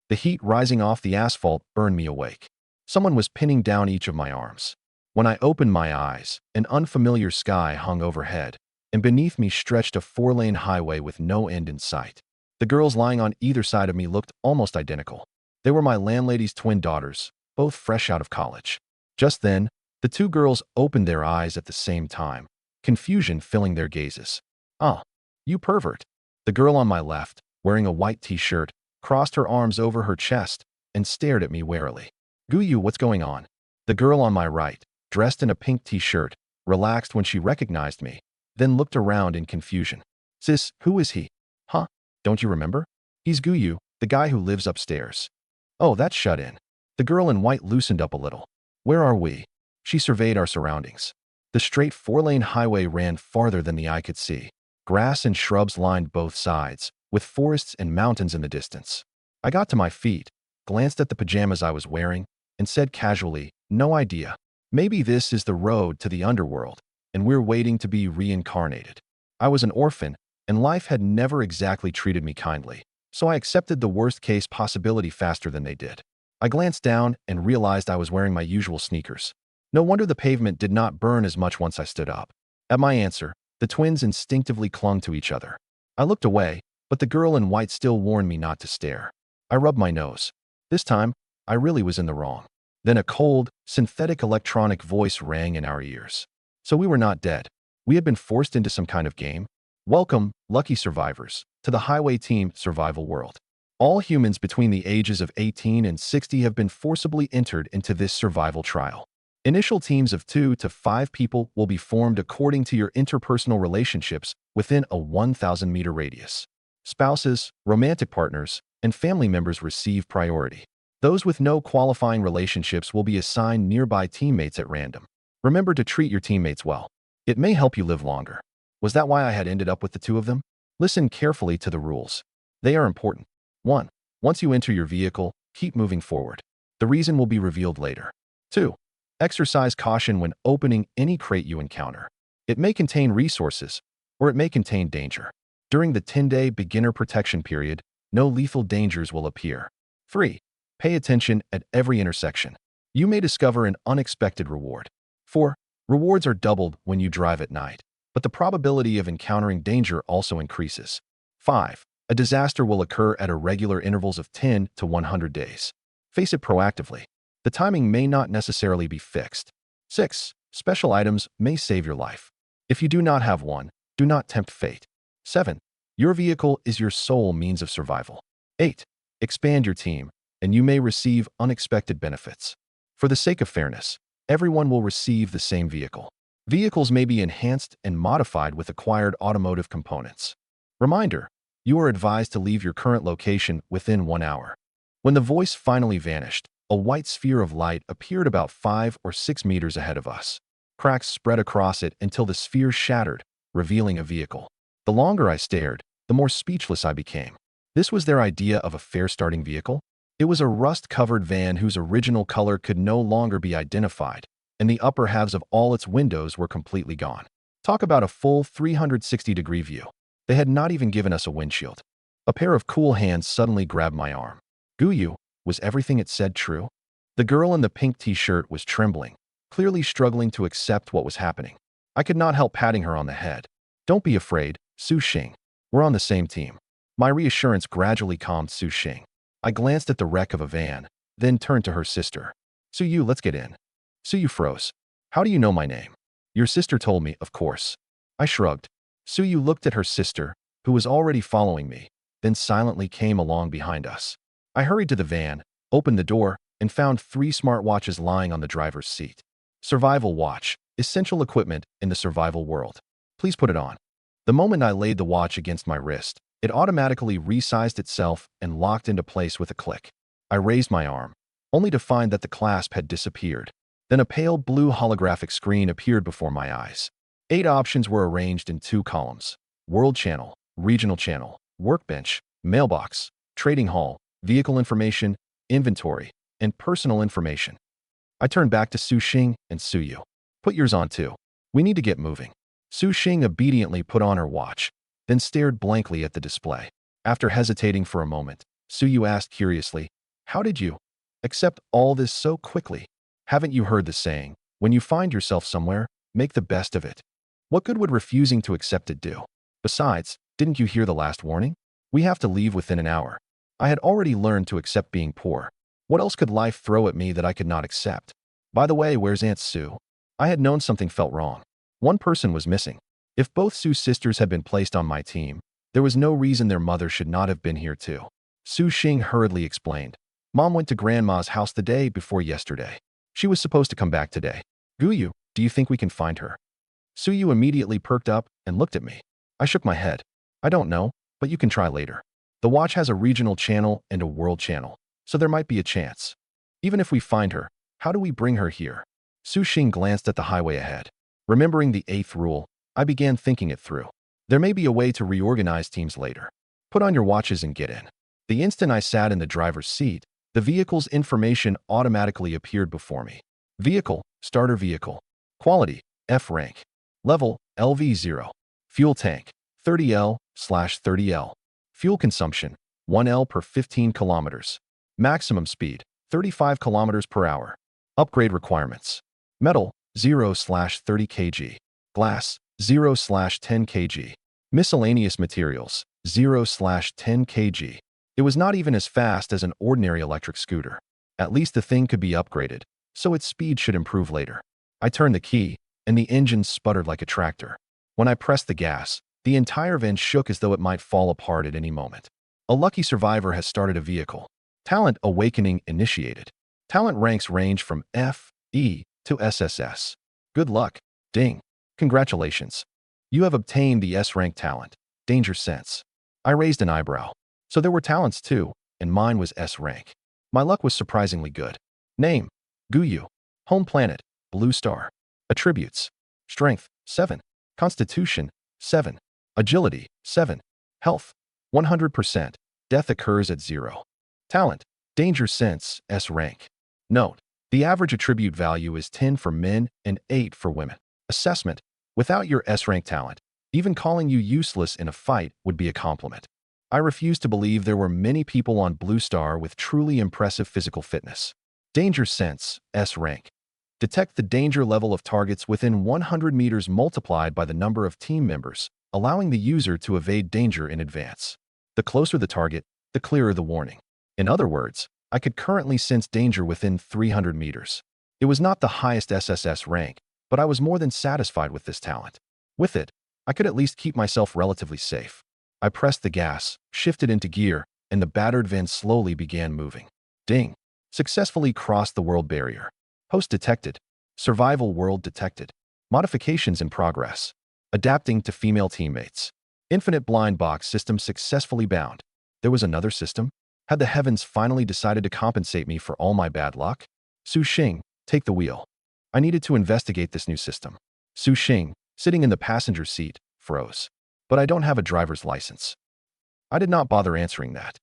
The heat rising off the asphalt burned me awake. Someone was pinning down each of my arms. When I opened my eyes, an unfamiliar sky hung overhead, and beneath me stretched a four-lane highway with no end in sight. The girls lying on either side of me looked almost identical. They were my landlady's twin daughters, both fresh out of college. Just then, the two girls opened their eyes at the same time, confusion filling their gazes. "Ah, you pervert." The girl on my left, wearing a white t-shirt, crossed her arms over her chest and stared at me warily. "Guyu, what's going on?" The girl on my right, dressed in a pink t-shirt, relaxed when she recognized me, then looked around in confusion. "Sis, who is he?" "Huh? Don't you remember? He's Guyu, the guy who lives upstairs." "Oh, that's shut in." The girl in white loosened up a little. "Where are we?" She surveyed our surroundings. The straight four-lane highway ran farther than the eye could see. Grass and shrubs lined both sides, with forests and mountains in the distance. I got to my feet, glanced at the pajamas I was wearing, and said casually, "No idea. Maybe this is the road to the underworld, and we're waiting to be reincarnated." I was an orphan, and life had never exactly treated me kindly, so I accepted the worst-case possibility faster than they did. I glanced down and realized I was wearing my usual sneakers. No wonder the pavement did not burn as much once I stood up. At my answer, the twins instinctively clung to each other. I looked away, but the girl in white still warned me not to stare. I rubbed my nose. This time, I really was in the wrong. Then a cold, synthetic electronic voice rang in our ears. So we were not dead. We had been forced into some kind of game. "Welcome, lucky survivors, to the Highway Team Survival World. All humans between the ages of 18 and 60 have been forcibly entered into this survival trial. Initial teams of 2 to 5 people will be formed according to your interpersonal relationships within a 1,000-meter radius. Spouses, romantic partners, and family members receive priority. Those with no qualifying relationships will be assigned nearby teammates at random. Remember to treat your teammates well. It may help you live longer." Was that why I had ended up with the two of them? Listen carefully to the rules. They are important. 1. Once you enter your vehicle, keep moving forward. The reason will be revealed later. 2. Exercise caution when opening any crate you encounter. It may contain resources, or it may contain danger. During the 10-day beginner protection period, no lethal dangers will appear. 3. Pay attention at every intersection. You may discover an unexpected reward. 4. Rewards are doubled when you drive at night, but the probability of encountering danger also increases. 5. A disaster will occur at irregular intervals of 10 to 100 days. Face it proactively. The timing may not necessarily be fixed. 6. Special items may save your life. If you do not have one, do not tempt fate. 7. Your vehicle is your sole means of survival. 8. Expand your team, and you may receive unexpected benefits. For the sake of fairness, everyone will receive the same vehicle. Vehicles may be enhanced and modified with acquired automotive components. Reminder: you are advised to leave your current location within 1 hour. When the voice finally vanished, a white sphere of light appeared about 5 or 6 meters ahead of us. Cracks spread across it until the sphere shattered, revealing a vehicle. The longer I stared, the more speechless I became. This was their idea of a fair starting vehicle? It was a rust-covered van whose original color could no longer be identified, and the upper halves of all its windows were completely gone. Talk about a full 360-degree view. They had not even given us a windshield. A pair of cool hands suddenly grabbed my arm. "Guyu, was everything it said true?" The girl in the pink t-shirt was trembling, clearly struggling to accept what was happening. I could not help patting her on the head. "Don't be afraid, Su Xing. We're on the same team." My reassurance gradually calmed Su Xing. I glanced at the wreck of a van, then turned to her sister. "Suyu, let's get in." Suyu froze. "How do you know my name?" "Your sister told me, of course." I shrugged. Suyu looked at her sister, who was already following me, then silently came along behind us. I hurried to the van, opened the door, and found 3 smartwatches lying on the driver's seat. Survival watch, essential equipment in the survival world. Please put it on. The moment I laid the watch against my wrist, it automatically resized itself and locked into place with a click. I raised my arm, only to find that the clasp had disappeared. Then a pale blue holographic screen appeared before my eyes. 8 options were arranged in 2 columns: World Channel, Regional Channel, Workbench, Mailbox, Trading Hall, Vehicle Information, Inventory, and Personal Information. I turned back to Su Xing and Suyu. "Put yours on too. We need to get moving." Su Xing obediently put on her watch, then stared blankly at the display. After hesitating for a moment, Suyu asked curiously, How did you accept all this so quickly? Haven't you heard the saying, when you find yourself somewhere, make the best of it? What good would refusing to accept it do? Besides, didn't you hear the last warning? We have to leave within an hour. I had already learned to accept being poor. What else could life throw at me that I could not accept? By the way, where's Aunt Sue? I had known something felt wrong. One person was missing. If both Sue's sisters had been placed on my team, there was no reason their mother should not have been here too. Su Xing hurriedly explained. Mom went to Grandma's house the day before yesterday. She was supposed to come back today. Guyu, do you think we can find her? Suyu immediately perked up and looked at me. I shook my head. I don't know, but you can try later. The watch has a regional channel and a world channel, so there might be a chance. Even if we find her, how do we bring her here? Su Xing glanced at the highway ahead. Remembering the 8th rule, I began thinking it through. There may be a way to reorganize teams later. Put on your watches and get in. The instant I sat in the driver's seat, the vehicle's information automatically appeared before me. Vehicle, starter vehicle. Quality, F rank. Level, LV0. Fuel tank, 30L/30L. Fuel consumption, 1L per 15 kilometers. Maximum speed, 35 kilometers per hour. Upgrade requirements. Metal, 0/30 kg. Glass, 0/10 kg. Miscellaneous materials, 0/10 kg. It was not even as fast as an ordinary electric scooter. At least the thing could be upgraded, so its speed should improve later. I turned the key, and the engine sputtered like a tractor. When I pressed the gas, the entire van shook as though it might fall apart at any moment. A lucky survivor has started a vehicle. Talent awakening initiated. Talent ranks range from F, E, to SSS. Good luck. Ding. Congratulations. You have obtained the S-rank talent, Danger Sense. I raised an eyebrow. So there were talents too, and mine was S-rank. My luck was surprisingly good. Name, Guyu. Home planet, Blue Star. Attributes, Strength, 7. Constitution, 7. Agility, 7. Health, 100%. Death occurs at 0. Talent, Danger Sense, S-rank. Note, the average attribute value is 10 for men and 8 for women. Assessment, without your S-rank talent, even calling you useless in a fight would be a compliment. I refuse to believe there were many people on Blue Star with truly impressive physical fitness. Danger Sense, S-rank. Detect the danger level of targets within 100 meters multiplied by the number of team members, allowing the user to evade danger in advance. The closer the target, the clearer the warning. In other words, I could currently sense danger within 300 meters. It was not the highest SSS rank, but I was more than satisfied with this talent. With it, I could at least keep myself relatively safe. I pressed the gas, shifted into gear, and the battered van slowly began moving. Ding. Successfully crossed the world barrier. Host detected. Survival world detected. Modifications in progress. Adapting to female teammates. Infinite blind box system successfully bound. There was another system? Had the heavens finally decided to compensate me for all my bad luck? Su Xing, take the wheel. I needed to investigate this new system. Su Xing, sitting in the passenger seat, froze. But I don't have a driver's license. I did not bother answering that.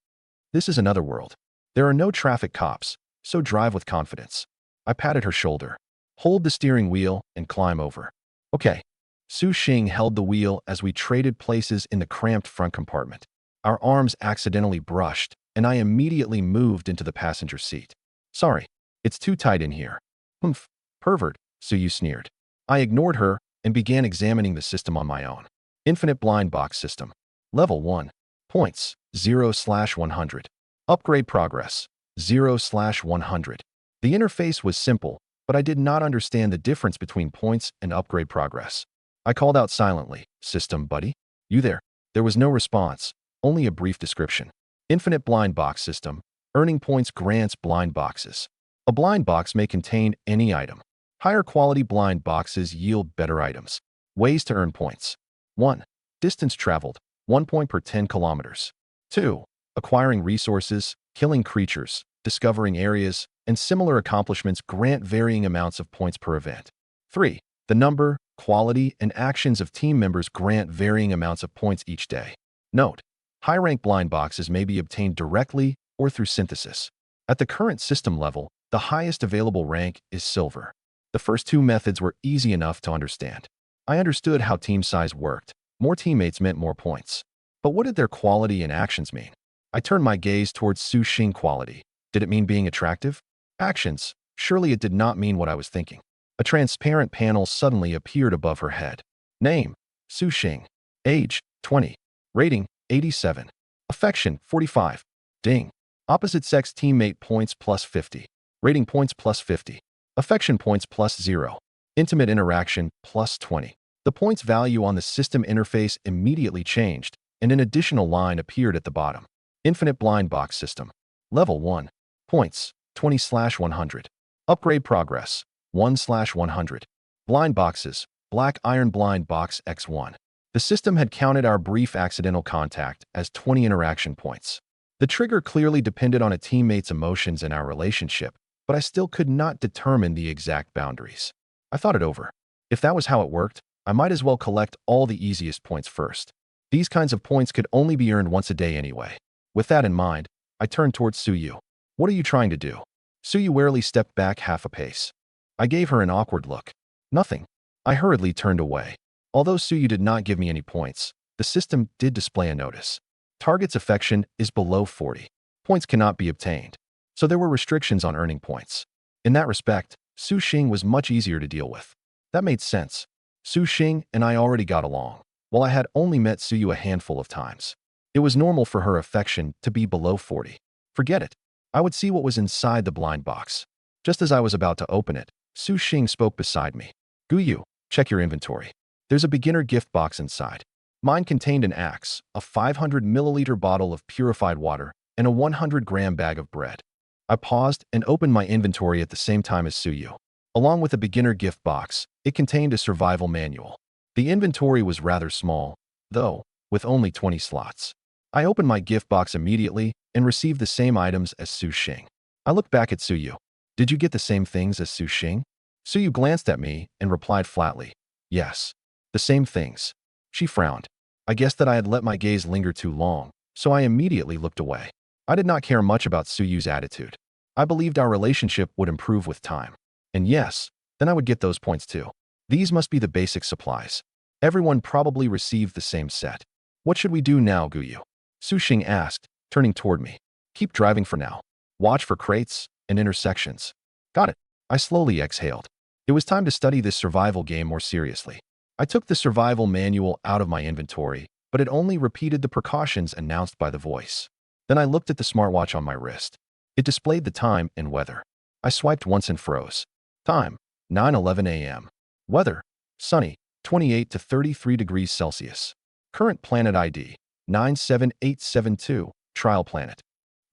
This is another world. There are no traffic cops, so drive with confidence. I patted her shoulder. Hold the steering wheel and climb over. Okay. Su Xing held the wheel as we traded places in the cramped front compartment. Our arms accidentally brushed, and I immediately moved into the passenger seat. Sorry, it's too tight in here. Humph, pervert, Suyu sneered. I ignored her and began examining the system on my own. Infinite blind box system. Level 1. Points, 0/100. Upgrade progress, 0/100. The interface was simple, but I did not understand the difference between points and upgrade progress. I called out silently, "System buddy? You there?" There was no response, only a brief description. Infinite blind box system. Earning points grants blind boxes. A blind box may contain any item. Higher quality blind boxes yield better items. Ways to earn points. 1. Distance traveled, 1 point per 10 kilometers. 2. Acquiring resources, killing creatures, discovering areas, and similar accomplishments grant varying amounts of points per event. 3. The number, quality, and actions of team members grant varying amounts of points each day. Note: high-rank blind boxes may be obtained directly or through synthesis. At the current system level, the highest available rank is silver. The first two methods were easy enough to understand. I understood how team size worked. More teammates meant more points. But what did their quality and actions mean? I turned my gaze towards Su Xing quality. Did it mean being attractive? Actions. Surely it did not mean what I was thinking. A transparent panel suddenly appeared above her head. Name: Su Xing. Age: 20. Rating: 87. Affection: 45. Ding. Opposite sex teammate points plus 50. Rating points plus 50. Affection points plus 0. Intimate interaction plus 20. The points value on the system interface immediately changed, and an additional line appeared at the bottom. Infinite blind box system. Level 1. Points: 20/100. Upgrade progress: 1/100. Blind boxes. Black iron blind box X1. The system had counted our brief accidental contact as 20 interaction points. The trigger clearly depended on a teammate's emotions and our relationship, but I still could not determine the exact boundaries. I thought it over. If that was how it worked, I might as well collect all the easiest points first. These kinds of points could only be earned once a day anyway. With that in mind, I turned towards Suyu. What are you trying to do? Suyu warily stepped back half a pace. I gave her an awkward look. Nothing. I hurriedly turned away. Although Suyu did not give me any points, the system did display a notice. Target's affection is below 40. Points cannot be obtained. So there were restrictions on earning points. In that respect, Su Xing was much easier to deal with. That made sense. Su Xing and I already got along, while I had only met Suyu a handful of times. It was normal for her affection to be below 40. Forget it. I would see what was inside the blind box. Just as I was about to open it, Su Xing spoke beside me. Guyu, check your inventory. There's a beginner gift box inside. Mine contained an axe, a 500 milliliter bottle of purified water, and a 100-gram bag of bread. I paused and opened my inventory at the same time as Suyu. Along with a beginner gift box, it contained a survival manual. The inventory was rather small, though, with only 20 slots. I opened my gift box immediately and received the same items as Su Xing. I looked back at Suyu. Did you get the same things as Su Xing? Suyu glanced at me and replied flatly, yes, the same things. She frowned. I guessed that I had let my gaze linger too long, so I immediately looked away. I did not care much about Suyu's attitude. I believed our relationship would improve with time. And yes, then I would get those points too. These must be the basic supplies. Everyone probably received the same set. What should we do now, Guyu? Su Xing asked, turning toward me. Keep driving for now. Watch for crates and intersections. Got it. I slowly exhaled. It was time to study this survival game more seriously. I took the survival manual out of my inventory, but it only repeated the precautions announced by the voice. Then I looked at the smartwatch on my wrist. It displayed the time and weather. I swiped once and froze. Time: 9:11 a.m. Weather: sunny, 28 to 33 degrees Celsius. Current planet ID: 97872, trial planet.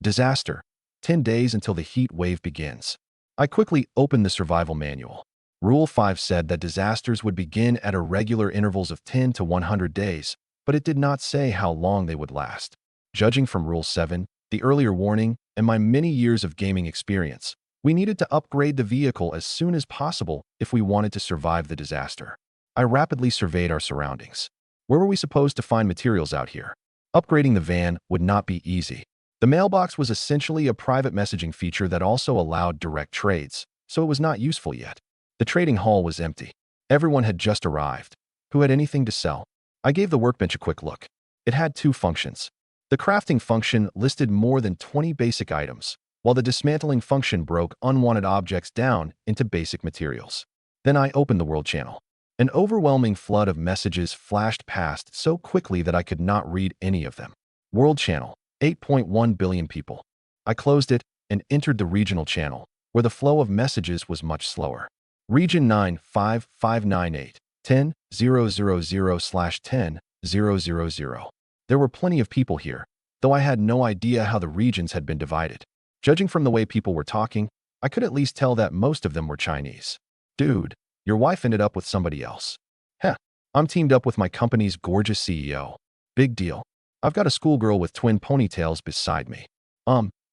Disaster: 10 days until the heat wave begins. I quickly opened the survival manual. Rule 5 said that disasters would begin at irregular intervals of 10 to 100 days, but it did not say how long they would last. Judging from Rule 7, the earlier warning, and my many years of gaming experience, we needed to upgrade the vehicle as soon as possible if we wanted to survive the disaster. I rapidly surveyed our surroundings. Where were we supposed to find materials out here? Upgrading the van would not be easy. The mailbox was essentially a private messaging feature that also allowed direct trades, so it was not useful yet. The trading hall was empty. Everyone had just arrived. Who had anything to sell? I gave the workbench a quick look. It had two functions. The crafting function listed more than 20 basic items, while the dismantling function broke unwanted objects down into basic materials. Then I opened the world channel. An overwhelming flood of messages flashed past so quickly that I could not read any of them. World channel: 8.1 billion people. I closed it and entered the regional channel, where the flow of messages was much slower. Region 95598 10,000/10,000. There were plenty of people here, though I had no idea how the regions had been divided. Judging from the way people were talking, I could at least tell that most of them were Chinese. Dude, your wife ended up with somebody else. Heh, I'm teamed up with my company's gorgeous CEO. Big deal. I've got a schoolgirl with twin ponytails beside me.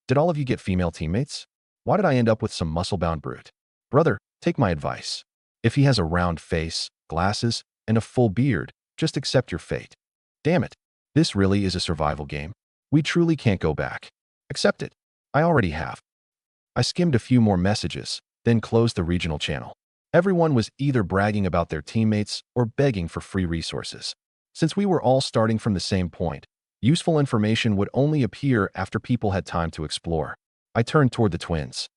Did all of you get female teammates? Why did I end up with some muscle-bound brute? Brother, take my advice. If he has a round face, glasses, and a full beard, just accept your fate. Damn it. This really is a survival game. We truly can't go back. Accept it. I already have. I skimmed a few more messages, then closed the regional channel. Everyone was either bragging about their teammates or begging for free resources. Since we were all starting from the same point, useful information would only appear after people had time to explore. I turned toward the twins.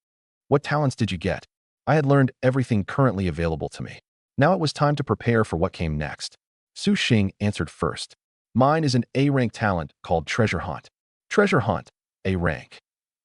What talents did you get? I had learned everything currently available to me. Now it was time to prepare for what came next. Su Xing answered first. Mine is an A-rank talent called Treasure Hunt. Treasure Hunt, A rank.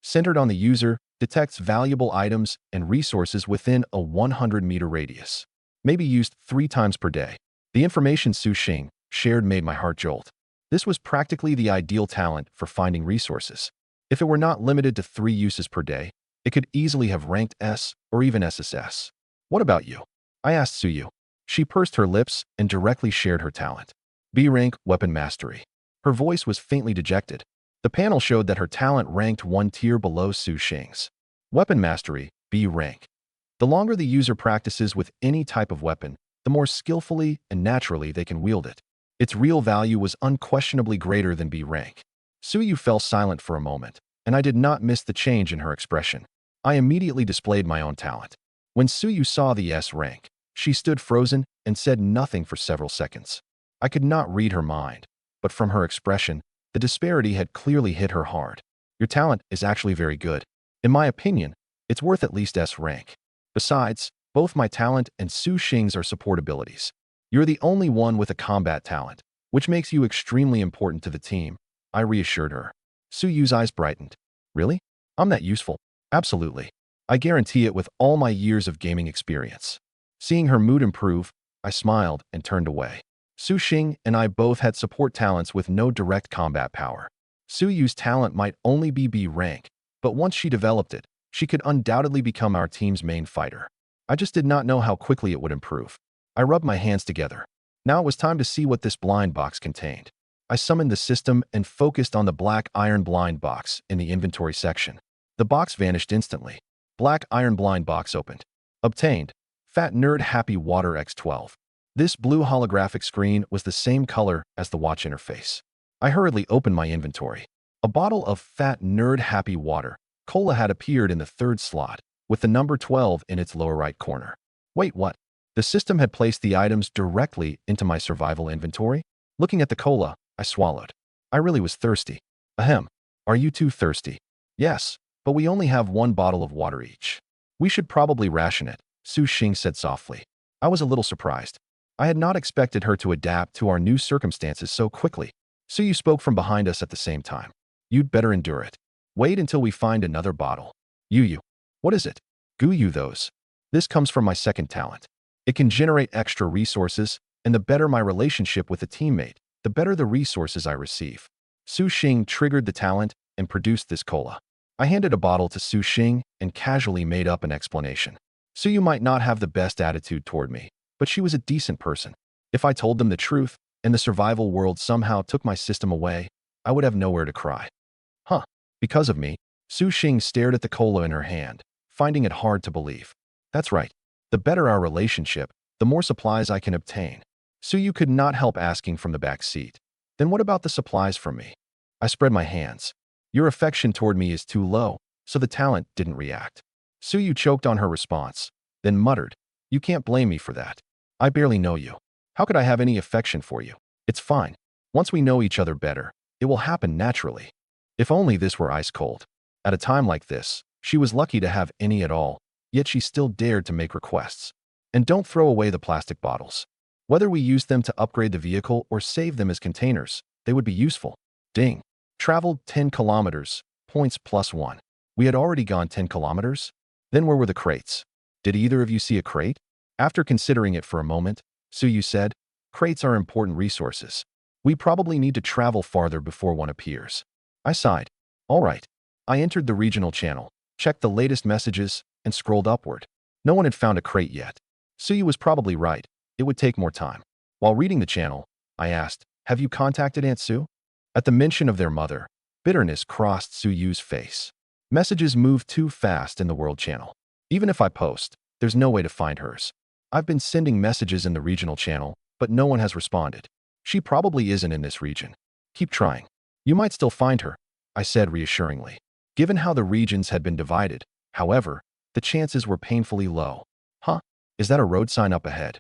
Centered on the user, detects valuable items and resources within a 100-meter radius. May be used 3 times per day. The information Su Xing shared made my heart jolt. This was practically the ideal talent for finding resources. If it were not limited to 3 uses per day, it could easily have ranked S or even SSS. What about you? I asked Suyu. She pursed her lips and directly shared her talent. B rank Weapon Mastery. Her voice was faintly dejected. The panel showed that her talent ranked 1 tier below Su Xing's. Weapon Mastery, B rank. The longer the user practices with any type of weapon, the more skillfully and naturally they can wield it. Its real value was unquestionably greater than B rank. Suyu fell silent for a moment, and I did not miss the change in her expression. I immediately displayed my own talent. When Suyu saw the S rank, she stood frozen and said nothing for several seconds. I could not read her mind, but from her expression, the disparity had clearly hit her hard. Your talent is actually very good. In my opinion, it's worth at least S rank. Besides, both my talent and Su Xing's are support abilities. You're the only one with a combat talent, which makes you extremely important to the team, I reassured her. Suyu's eyes brightened. Really? I'm that useful? Absolutely. I guarantee it with all my years of gaming experience. Seeing her mood improve, I smiled and turned away. Su Xing and I both had support talents with no direct combat power. Suyu's talent might only be B rank, but once she developed it, she could undoubtedly become our team's main fighter. I just did not know how quickly it would improve. I rubbed my hands together. Now it was time to see what this blind box contained. I summoned the system and focused on the black iron blind box in the inventory section. The box vanished instantly. Black iron blind box opened. Obtained. Fat Nerd Happy Water X12. This blue holographic screen was the same color as the watch interface. I hurriedly opened my inventory. A bottle of Fat Nerd Happy Water Cola had appeared in the 3rd slot, with the number 12 in its lower right corner. Wait, what? The system had placed the items directly into my survival inventory? Looking at the cola, I swallowed. I really was thirsty. Ahem. Are you too thirsty? Yes, but we only have 1 bottle of water each. We should probably ration it, Su Xing said softly. I was a little surprised. I had not expected her to adapt to our new circumstances so quickly. Suyu spoke from behind us at the same time. You'd better endure it. Wait until we find another bottle. Yuyu. What is it? Guyu those. This comes from my second talent. It can generate extra resources, and the better my relationship with a teammate, the better the resources I receive. Su Xing triggered the talent and produced this cola. I handed a bottle to Su Xing and casually made up an explanation. Suyu might not have the best attitude toward me, but she was a decent person. If I told them the truth, and the survival world somehow took my system away, I would have nowhere to cry. Huh. Because of me, Su Xing stared at the cola in her hand, finding it hard to believe. That's right. The better our relationship, the more supplies I can obtain. Suyu could not help asking from the back seat. Then what about the supplies from me? I spread my hands. Your affection toward me is too low, so the talent didn't react. Suyu choked on her response, then muttered, You can't blame me for that. I barely know you. How could I have any affection for you? It's fine. Once we know each other better, it will happen naturally. If only this were ice cold. At a time like this, she was lucky to have any at all, yet she still dared to make requests. And don't throw away the plastic bottles. Whether we use them to upgrade the vehicle or save them as containers, they would be useful. Ding. Traveled 10 kilometers, points +1. We had already gone 10 kilometers? Then where were the crates? Did either of you see a crate? After considering it for a moment, Suyu said, Crates are important resources. We probably need to travel farther before one appears. I sighed. All right. I entered the regional channel, checked the latest messages, and scrolled upward. No one had found a crate yet. Suyu was probably right. It would take more time. While reading the channel, I asked, Have you contacted Aunt Su? At the mention of their mother, bitterness crossed Suyu's face. Messages move too fast in the world channel. Even if I post, there's no way to find hers. I've been sending messages in the regional channel, but no one has responded. She probably isn't in this region. Keep trying. You might still find her, I said reassuringly. Given how the regions had been divided, however, the chances were painfully low. Huh? Is that a road sign up ahead?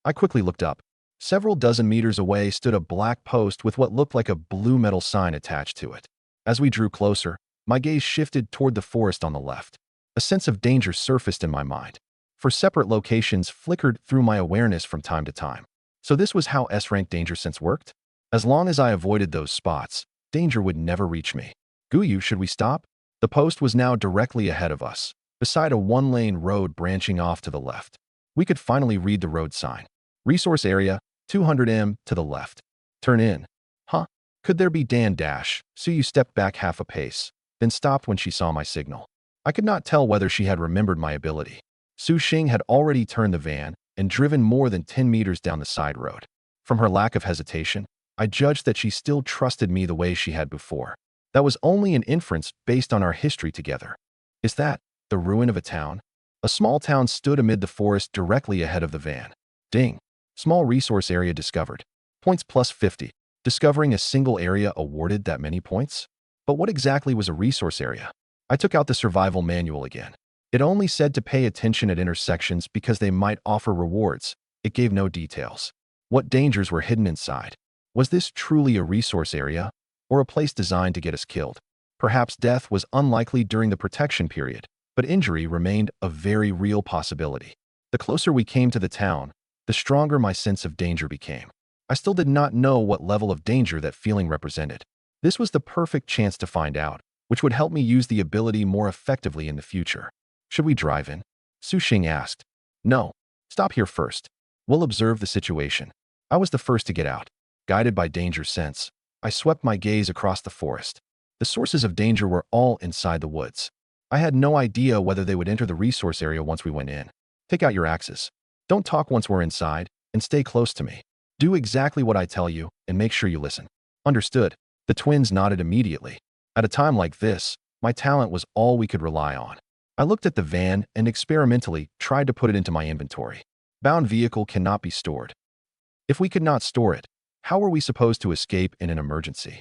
I quickly looked up. Several dozen meters away stood a black post with what looked like a blue metal sign attached to it. As we drew closer, My gaze shifted toward the forest on the left. A sense of danger surfaced in my mind. For separate locations flickered through my awareness from time to time. So this was how S-rank danger sense worked? As long as I avoided those spots, danger would never reach me. Guyu, should we stop? The post was now directly ahead of us, beside a one-lane road branching off to the left. We could finally read the road sign. Resource area, 200 m to the left. Turn in. Huh? Could there be Dan dash? Suyu stepped back half a pace, then stopped when she saw my signal. I could not tell whether she had remembered my ability. Su Xing had already turned the van and driven more than 10 meters down the side road. From her lack of hesitation, I judged that she still trusted me the way she had before. That was only an inference based on our history together. Is that the ruin of a town? A small town stood amid the forest directly ahead of the van. Ding. Small resource area discovered. Points plus 50. Discovering a single area awarded that many points? But what exactly was a resource area? I took out the survival manual again. It only said to pay attention at intersections because they might offer rewards. It gave no details. What dangers were hidden inside? Was this truly a resource area, or a place designed to get us killed? Perhaps death was unlikely during the protection period, but injury remained a very real possibility. The closer we came to the town, the stronger my sense of danger became. I still did not know what level of danger that feeling represented. This was the perfect chance to find out, which would help me use the ability more effectively in the future. Should we drive in? Su Xing asked. No. Stop here first. We'll observe the situation. I was the first to get out. Guided by danger sense, I swept my gaze across the forest. The sources of danger were all inside the woods. I had no idea whether they would enter the resource area once we went in. Take out your axes. Don't talk once we're inside, and stay close to me. Do exactly what I tell you, and make sure you listen. Understood. The twins nodded immediately. At a time like this, my talent was all we could rely on. I looked at the van and experimentally tried to put it into my inventory. Bound vehicle cannot be stored. If we could not store it, how were we supposed to escape in an emergency?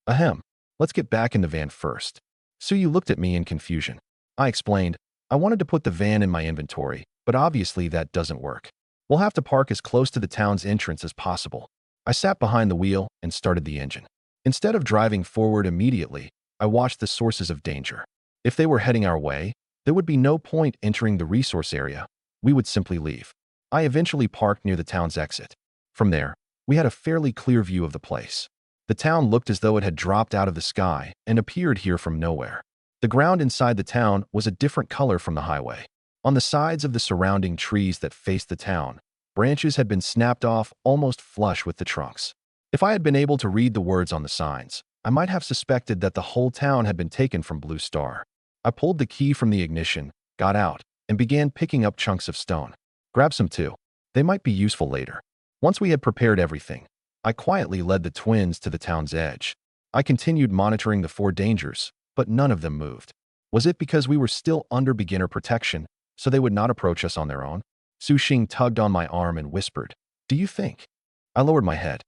Ahem. Let's get back in the van first. Suyu looked at me in confusion. I explained, I wanted to put the van in my inventory, but obviously that doesn't work. We'll have to park as close to the town's entrance as possible. I sat behind the wheel and started the engine. Instead of driving forward immediately, I watched the sources of danger. If they were heading our way, there would be no point entering the resource area. We would simply leave. I eventually parked near the town's exit. From there, we had a fairly clear view of the place. The town looked as though it had dropped out of the sky and appeared here from nowhere. The ground inside the town was a different color from the highway. On the sides of the surrounding trees that faced the town, branches had been snapped off almost flush with the trunks. If I had been able to read the words on the signs, I might have suspected that the whole town had been taken from Blue Star. I pulled the key from the ignition, got out, and began picking up chunks of stone. Grab some too. They might be useful later. Once we had prepared everything, I quietly led the twins to the town's edge. I continued monitoring the 4 dangers, but none of them moved. Was it because we were still under beginner protection, so they would not approach us on their own? Su Xing tugged on my arm and whispered, "Do you think?" I lowered my head.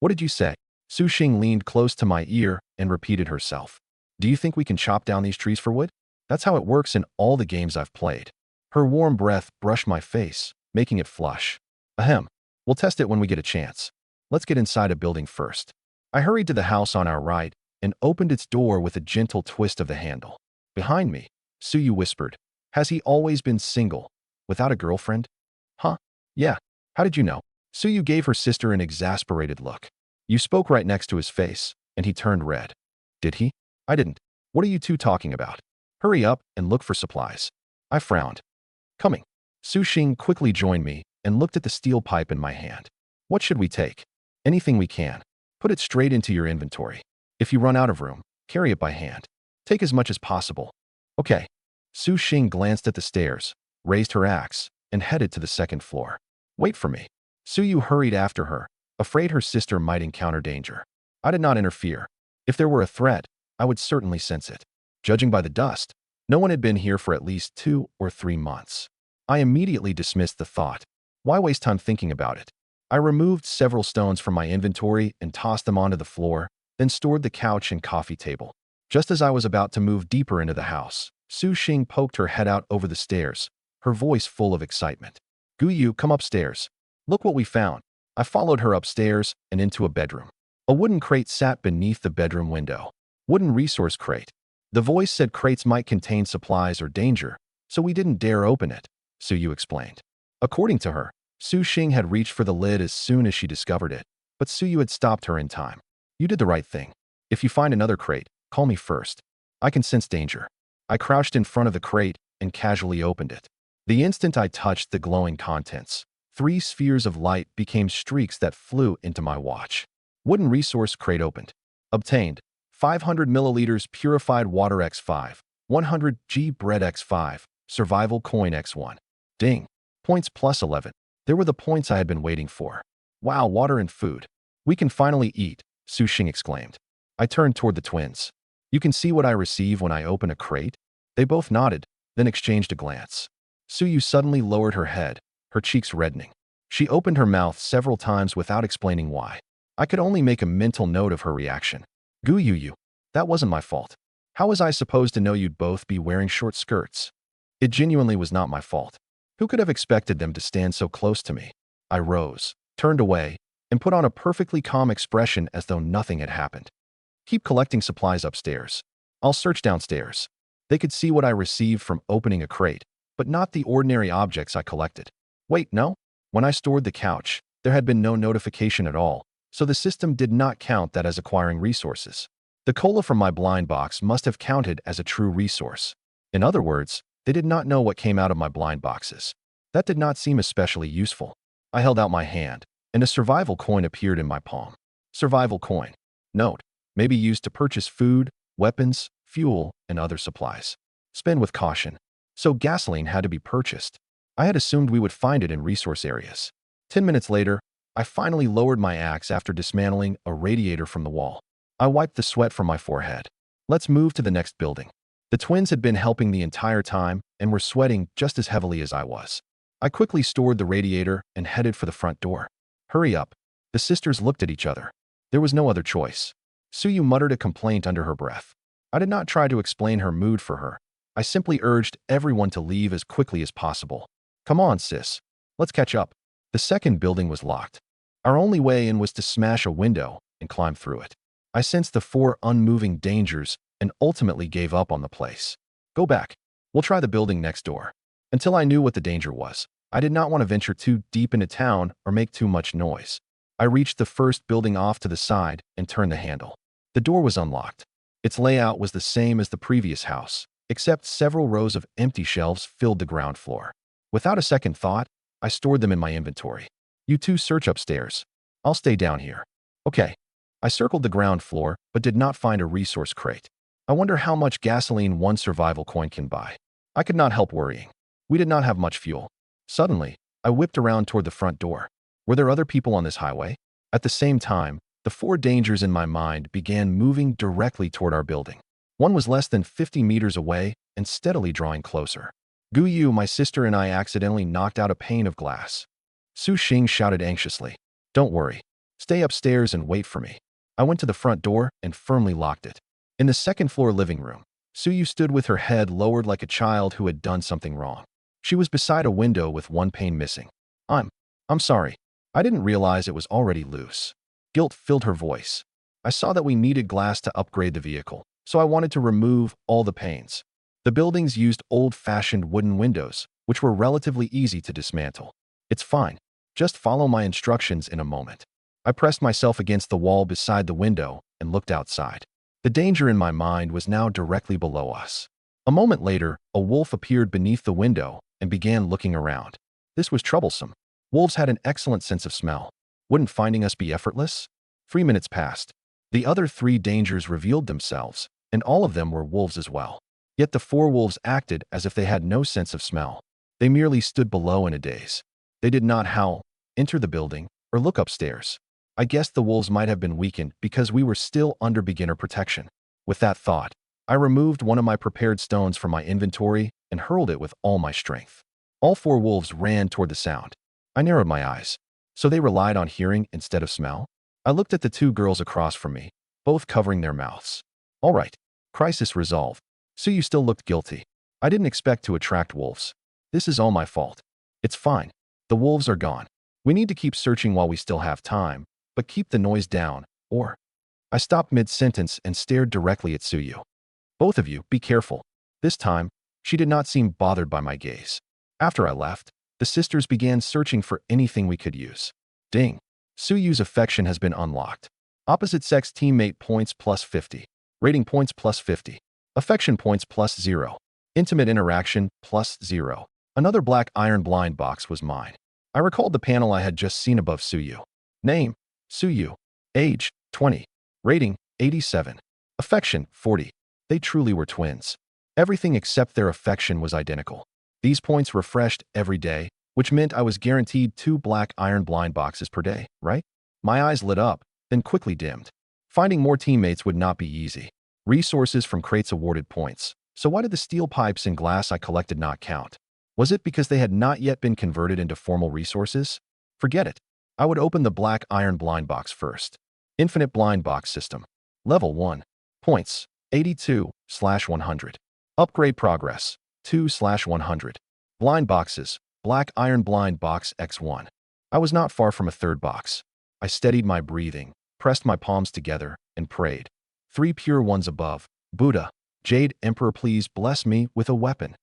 "What did you say?" Su Xing leaned close to my ear and repeated herself. "Do you think we can chop down these trees for wood? That's how it works in all the games I've played." Her warm breath brushed my face, making it flush. Ahem. We'll test it when we get a chance. Let's get inside a building first. I hurried to the house on our right and opened its door with a gentle twist of the handle. Behind me, Suyu whispered, "Has he always been single, without a girlfriend?" Huh? Yeah. How did you know? Suyu gave her sister an exasperated look. You spoke right next to his face, and he turned red. Did he? I didn't. What are you two talking about? Hurry up and look for supplies. I frowned. Coming. Su Xing quickly joined me and looked at the steel pipe in my hand. What should we take? Anything we can. Put it straight into your inventory. If you run out of room, carry it by hand. Take as much as possible. Okay. Su Xing glanced at the stairs, raised her axe, and headed to the second floor. Wait for me. Suyu hurried after her, afraid her sister might encounter danger. I did not interfere. If there were a threat, I would certainly sense it. Judging by the dust, no one had been here for at least 2 or 3 months. I immediately dismissed the thought. Why waste time thinking about it? I removed several stones from my inventory and tossed them onto the floor, then stored the couch and coffee table. Just as I was about to move deeper into the house, Su Xing poked her head out over the stairs, her voice full of excitement. Guyu, come upstairs. Look what we found. I followed her upstairs and into a bedroom. A wooden crate sat beneath the bedroom window. Wooden resource crate. The voice said crates might contain supplies or danger, so we didn't dare open it, Suyu explained. According to her, Su Xing had reached for the lid as soon as she discovered it, but Suyu had stopped her in time. You did the right thing. If you find another crate, call me first. I can sense danger. I crouched in front of the crate and casually opened it. The instant I touched the glowing contents, 3 spheres of light became streaks that flew into my watch. Wooden resource crate opened. Obtained 500 milliliters purified water X5, 100 G bread X5, survival coin X1. Ding. Points plus 11. There were the points I had been waiting for. Wow, water and food. We can finally eat, Su Xing exclaimed. I turned toward the twins. You can see what I receive when I open a crate? They both nodded, then exchanged a glance. Suyu suddenly lowered her head, her cheeks reddening. She opened her mouth several times without explaining why. I could only make a mental note of her reaction. Gu Yu, that wasn't my fault. How was I supposed to know you'd both be wearing short skirts? It genuinely was not my fault. Who could have expected them to stand so close to me? I rose, turned away, and put on a perfectly calm expression as though nothing had happened. Keep collecting supplies upstairs. I'll search downstairs. They could see what I received from opening a crate, but not the ordinary objects I collected. Wait, no? When I stored the couch, there had been no notification at all, so the system did not count that as acquiring resources. The cola from my blind box must have counted as a true resource. In other words, they did not know what came out of my blind boxes. That did not seem especially useful. I held out my hand, and a survival coin appeared in my palm. Survival coin. Note, may be used to purchase food, weapons, fuel, and other supplies. Spend with caution. So gasoline had to be purchased. I had assumed we would find it in resource areas. 10 minutes later, I finally lowered my axe after dismantling a radiator from the wall. I wiped the sweat from my forehead. Let's move to the next building. The twins had been helping the entire time and were sweating just as heavily as I was. I quickly stored the radiator and headed for the front door. Hurry up. The sisters looked at each other. There was no other choice. Suyu muttered a complaint under her breath. I did not try to explain her mood for her. I simply urged everyone to leave as quickly as possible. Come on, sis. Let's catch up. The second building was locked. Our only way in was to smash a window and climb through it. I sensed the 4 unmoving dangers and ultimately gave up on the place. Go back. We'll try the building next door. Until I knew what the danger was, I did not want to venture too deep into town or make too much noise. I reached the first building off to the side and turned the handle. The door was unlocked. Its layout was the same as the previous house, except several rows of empty shelves filled the ground floor. Without a second thought, I stored them in my inventory. You two search upstairs. I'll stay down here. Okay. I circled the ground floor, but did not find a resource crate. I wonder how much gasoline 1 survival coin can buy. I could not help worrying. We did not have much fuel. Suddenly, I whipped around toward the front door. Were there other people on this highway? At the same time, the 4 dangers in my mind began moving directly toward our building. One was less than 50 meters away and steadily drawing closer. Gu Yu, my sister, and I accidentally knocked out a pane of glass. Su Xing shouted anxiously. Don't worry. Stay upstairs and wait for me. I went to the front door and firmly locked it. In the second-floor living room, Suyu stood with her head lowered like a child who had done something wrong. She was beside a window with 1 pane missing. I'm sorry. I didn't realize it was already loose. Guilt filled her voice. I saw that we needed glass to upgrade the vehicle, so I wanted to remove all the panes. The buildings used old-fashioned wooden windows, which were relatively easy to dismantle. It's fine. Just follow my instructions in a moment. I pressed myself against the wall beside the window and looked outside. The danger in my mind was now directly below us. A moment later, a wolf appeared beneath the window and began looking around. This was troublesome. Wolves had an excellent sense of smell. Wouldn't finding us be effortless? 3 minutes passed. The other 3 dangers revealed themselves, and all of them were wolves as well. Yet the 4 wolves acted as if they had no sense of smell. They merely stood below in a daze. They did not howl, enter the building, or look upstairs. I guessed the wolves might have been weakened because we were still under beginner protection. With that thought, I removed one of my prepared stones from my inventory and hurled it with all my strength. All 4 wolves ran toward the sound. I narrowed my eyes. So they relied on hearing instead of smell? I looked at the 2 girls across from me, both covering their mouths. All right. Crisis resolved. Suyu still looked guilty. I didn't expect to attract wolves. This is all my fault. It's fine. The wolves are gone. We need to keep searching while we still have time, but keep the noise down, or... I stopped mid-sentence and stared directly at Suyu. Both of you, be careful. This time, she did not seem bothered by my gaze. After I left, the sisters began searching for anything we could use. Ding. Suyu's affection has been unlocked. Opposite sex teammate points plus 50. Rating points plus 50. Affection points plus 0. Intimate interaction plus 0. Another black iron blind box was mine. I recalled the panel I had just seen above Suyu. Name, Suyu. Age, 20. Rating, 87. Affection, 40. They truly were twins. Everything except their affection was identical. These points refreshed every day, which meant I was guaranteed 2 black iron blind boxes per day, right? My eyes lit up, then quickly dimmed. Finding more teammates would not be easy. Resources from crates awarded points. So why did the steel pipes and glass I collected not count? Was it because they had not yet been converted into formal resources? Forget it. I would open the black iron blind box first. Infinite blind box system. Level 1. Points, 82/100. Upgrade progress, 2/100. Blind boxes, black iron blind box X1. I was not far from a third box. I steadied my breathing, pressed my palms together, and prayed. 3 pure ones above. Buddha, Jade Emperor, please bless me with a weapon.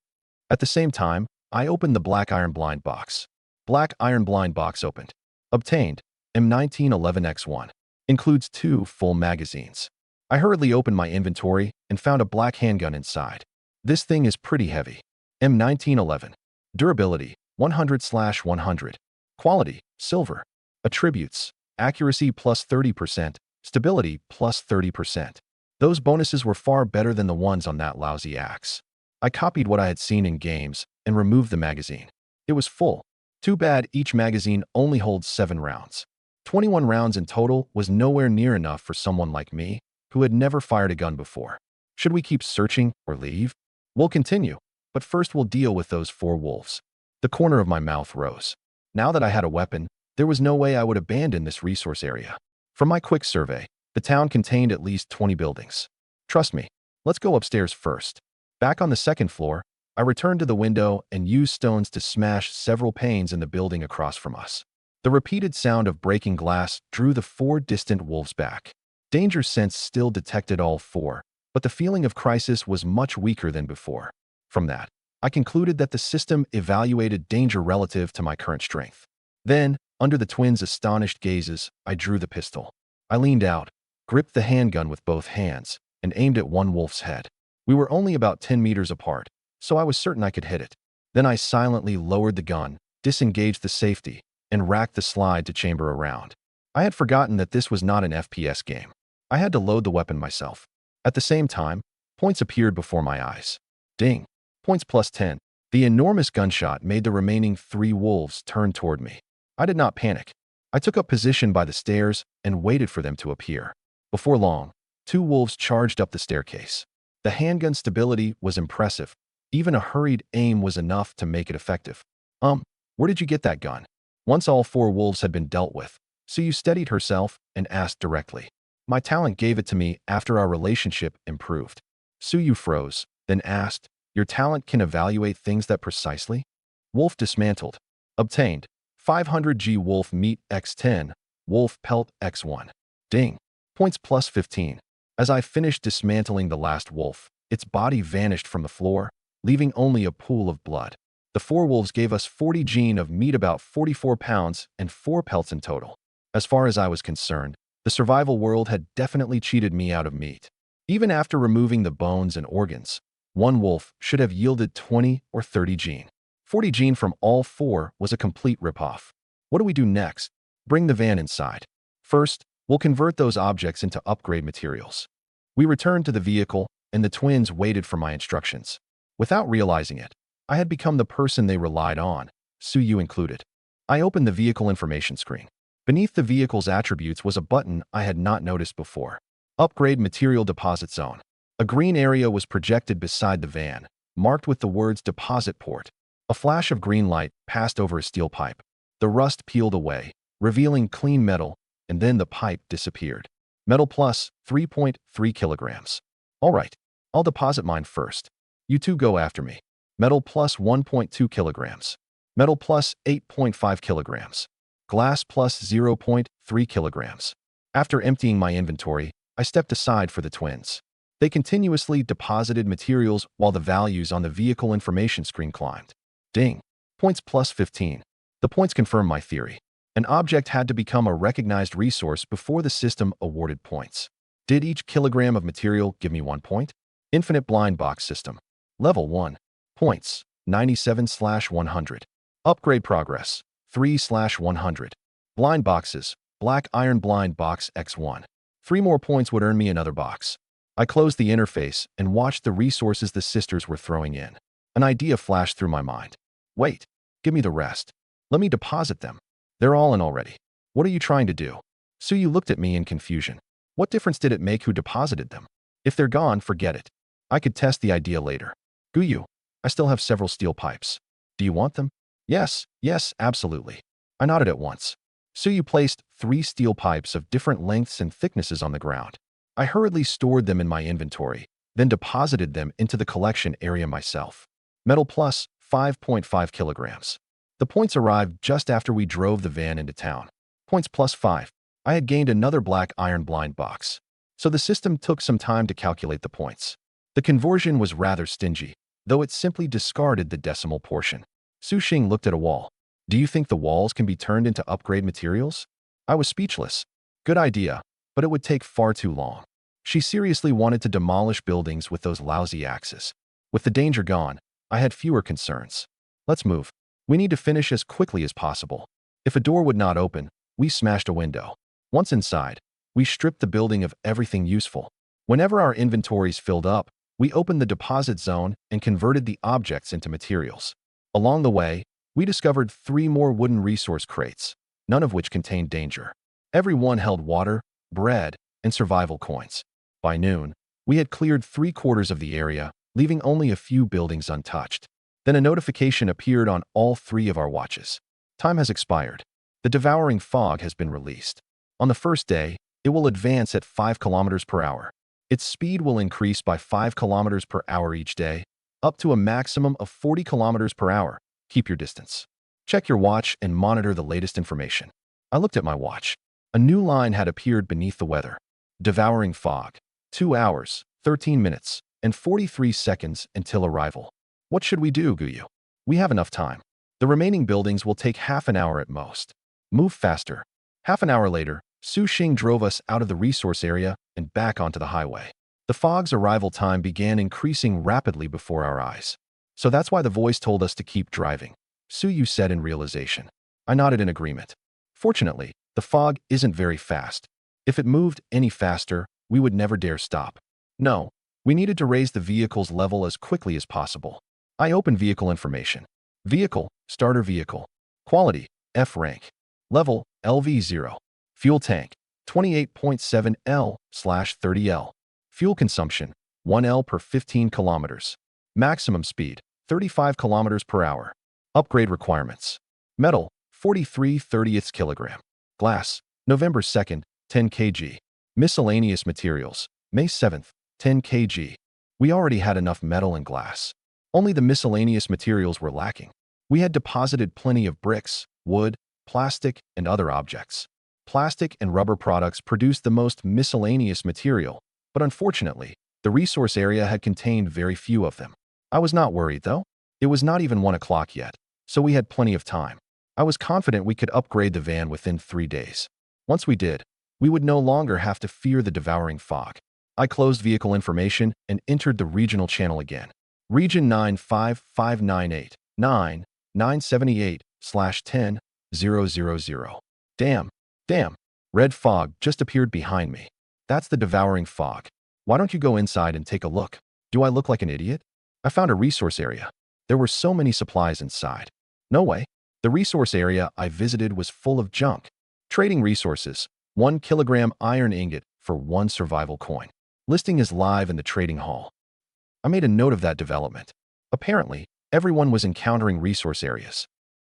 At the same time, I opened the black iron blind box. Black iron blind box opened. Obtained, M1911X1. Includes 2 full magazines. I hurriedly opened my inventory and found a black handgun inside. This thing is pretty heavy. M1911. Durability, 100/100. Quality, silver. Attributes, accuracy plus 30%, stability plus 30%. Those bonuses were far better than the ones on that lousy axe. I copied what I had seen in games and removed the magazine. It was full. Too bad each magazine only holds 7 rounds. 21 rounds in total was nowhere near enough for someone like me, who had never fired a gun before. Should we keep searching or leave? We'll continue, but first we'll deal with those 4 wolves. The corner of my mouth rose. Now that I had a weapon, there was no way I would abandon this resource area. From my quick survey, the town contained at least 20 buildings. Trust me, let's go upstairs first. Back on the second floor, I returned to the window and used stones to smash several panes in the building across from us. The repeated sound of breaking glass drew the 4 distant wolves back. Danger sense still detected all 4, but the feeling of crisis was much weaker than before. From that, I concluded that the system evaluated danger relative to my current strength. Then, under the twins' astonished gazes, I drew the pistol. I leaned out, gripped the handgun with both hands, and aimed at one wolf's head. We were only about 10 meters apart, so I was certain I could hit it. Then I silently lowered the gun, disengaged the safety, and racked the slide to chamber around. I had forgotten that this was not an FPS game. I had to load the weapon myself. At the same time, points appeared before my eyes. Ding. Points plus 10. The enormous gunshot made the remaining 3 wolves turn toward me. I did not panic. I took up position by the stairs and waited for them to appear. Before long, 2 wolves charged up the staircase. The handgun stability was impressive. Even a hurried aim was enough to make it effective. Where did you get that gun? Once all 4 wolves had been dealt with, Suyu steadied herself and asked directly. My talent gave it to me after our relationship improved. Suyu froze, then asked, your talent can evaluate things that precisely? Wolf dismantled. Obtained. 500G Wolf Meat X10, Wolf Pelt X1. Ding. Points plus 15. As I finished dismantling the last wolf, its body vanished from the floor, leaving only a pool of blood. The 4 wolves gave us 40 gene of meat, about 44 pounds, and 4 pelts in total. As far as I was concerned, the survival world had definitely cheated me out of meat. Even after removing the bones and organs, one wolf should have yielded 20 or 30 gene. 40 gene from all 4 was a complete ripoff. What do we do next? Bring the van inside. First, we'll convert those objects into upgrade materials. We returned to the vehicle, and the twins waited for my instructions. Without realizing it, I had become the person they relied on, Suyu included. I opened the vehicle information screen. Beneath the vehicle's attributes was a button I had not noticed before. Upgrade Material Deposit Zone. A green area was projected beside the van, marked with the words Deposit Port. A flash of green light passed over a steel pipe. The rust peeled away, revealing clean metal, and then the pipe disappeared. Metal plus 3.3 kilograms. All right, I'll deposit mine first. You 2 go after me. Metal plus 1.2 kilograms. Metal plus 8.5 kilograms. Glass plus 0.3 kilograms. After emptying my inventory, I stepped aside for the twins. They continuously deposited materials while the values on the vehicle information screen climbed. Ding. Points plus 15. The points confirm my theory. An object had to become a recognized resource before the system awarded points. Did each kilogram of material give me 1 point? Infinite blind box system. Level 1. Points, 97/100. Upgrade progress, 3/100. Blind boxes, black iron blind box X1. 3 more points would earn me another box. I closed the interface and watched the resources the sisters were throwing in. An idea flashed through my mind. Wait, give me the rest. Let me deposit them. They're all in already. What are you trying to do? Suyu looked at me in confusion. What difference did it make who deposited them? If they're gone, forget it. I could test the idea later. Guyu, I still have several steel pipes. Do you want them? Yes, absolutely. I nodded at once. Suyu placed 3 steel pipes of different lengths and thicknesses on the ground. I hurriedly stored them in my inventory, then deposited them into the collection area myself. Metal plus 5.5 kilograms. The points arrived just after we drove the van into town. Points plus 5. I had gained another black iron blind box. So the system took some time to calculate the points. The conversion was rather stingy, though it simply discarded the decimal portion. Su Xing looked at a wall. Do you think the walls can be turned into upgrade materials? I was speechless. Good idea, but it would take far too long. She seriously wanted to demolish buildings with those lousy axes. With the danger gone, I had fewer concerns. Let's move. We need to finish as quickly as possible. If a door would not open, we smashed a window. Once inside, we stripped the building of everything useful. Whenever our inventories filled up, we opened the deposit zone and converted the objects into materials. Along the way, we discovered 3 more wooden resource crates, none of which contained danger. Every one held water, bread, and survival coins. By noon, we had cleared 3/4 of the area, leaving only a few buildings untouched. Then a notification appeared on all 3 of our watches. Time has expired. The devouring fog has been released. On the first day, it will advance at 5 kilometers per hour. Its speed will increase by 5 kilometers per hour each day, up to a maximum of 40 kilometers per hour. Keep your distance. Check your watch and monitor the latest information. I looked at my watch. A new line had appeared beneath the weather. Devouring fog. 2 hours, 13 minutes, and 43 seconds until arrival. What should we do, Guyu? We have enough time. The remaining buildings will take half an hour at most. Move faster. Half an hour later, Su Xing drove us out of the resource area and back onto the highway. The fog's arrival time began increasing rapidly before our eyes. So that's why the voice told us to keep driving, Suyu said in realization. I nodded in agreement. Fortunately, the fog isn't very fast. If it moved any faster, we would never dare stop. No, we needed to raise the vehicle's level as quickly as possible. I opened vehicle information. Vehicle, starter vehicle. Quality, F rank. Level, LV0. Fuel tank, 28.7 L/30 L. Fuel consumption, 1 L per 15 kilometers. Maximum speed, 35 kilometers per hour. Upgrade requirements. Metal, 43/30 kilogram. Glass, November 2nd, 10 kg. Miscellaneous materials, May 7th, 10 kg. We already had enough metal and glass. Only the miscellaneous materials were lacking. We had deposited plenty of bricks, wood, plastic, and other objects. Plastic and rubber products produced the most miscellaneous material, but unfortunately, the resource area had contained very few of them. I was not worried, though. It was not even 1 o'clock yet, so we had plenty of time. I was confident we could upgrade the van within 3 days. Once we did, we would no longer have to fear the devouring fog. I closed vehicle information and entered the regional channel again. Region 95598 978/10,000. Damn. Red fog just appeared behind me. That's the devouring fog. Why don't you go inside and take a look? Do I look like an idiot? I found a resource area. There were so many supplies inside. No way. The resource area I visited was full of junk. Trading resources. 1 kilogram iron ingot for 1 survival coin. Listing is live in the trading hall. I made a note of that development. Apparently, everyone was encountering resource areas.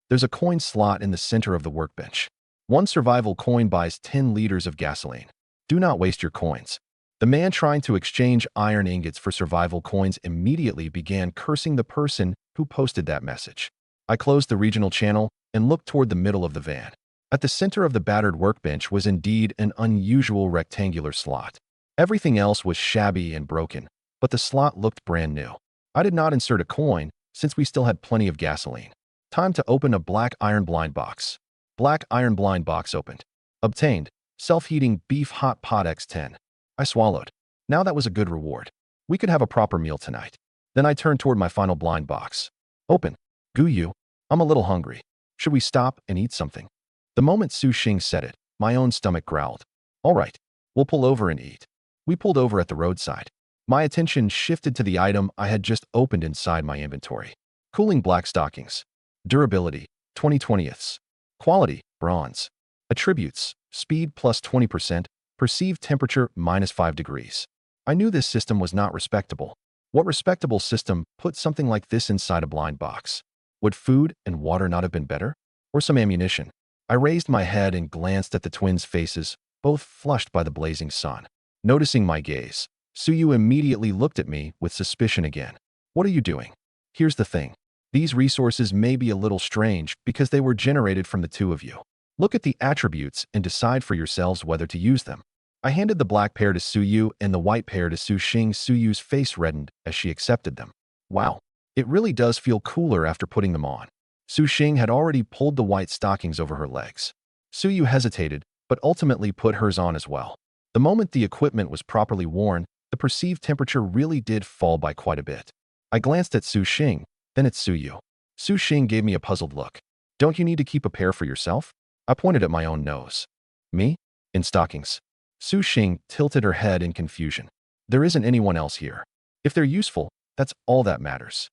There's a coin slot in the center of the workbench. 1 survival coin buys 10 liters of gasoline. Do not waste your coins. The man trying to exchange iron ingots for survival coins immediately began cursing the person who posted that message. I closed the regional channel and looked toward the middle of the van. At the center of the battered workbench was indeed an unusual rectangular slot. Everything else was shabby and broken, but the slot looked brand new. I did not insert a coin, since we still had plenty of gasoline. Time to open a black iron blind box. Black iron blind box opened. Obtained. Self-heating beef hot pot X10. I swallowed. Now that was a good reward. We could have a proper meal tonight. Then I turned toward my final blind box. Open. Guyu. I'm a little hungry. Should we stop and eat something? The moment Su Xing said it, my own stomach growled. All right. We'll pull over and eat. We pulled over at the roadside. My attention shifted to the item I had just opened inside my inventory. Cooling black stockings. Durability, 20/20ths. Quality, bronze. Attributes, speed plus 20%, perceived temperature -5 degrees. I knew this system was not respectable. What respectable system put something like this inside a blind box? Would food and water not have been better? Or some ammunition? I raised my head and glanced at the twins' faces, both flushed by the blazing sun. Noticing my gaze, Suyu immediately looked at me with suspicion again. What are you doing? Here's the thing. These resources may be a little strange because they were generated from the two of you. Look at the attributes and decide for yourselves whether to use them. I handed the black pair to Suyu and the white pair to Su Xing. Suyu's face reddened as she accepted them. Wow, it really does feel cooler after putting them on. Su Xing had already pulled the white stockings over her legs. Suyu hesitated, but ultimately put hers on as well. The moment the equipment was properly worn, the perceived temperature really did fall by quite a bit. I glanced at Su Xing, then at Suyu. Su Xing gave me a puzzled look. Don't you need to keep a pair for yourself? I pointed at my own nose. Me? In stockings. Su Xing tilted her head in confusion. There isn't anyone else here. If they're useful, that's all that matters.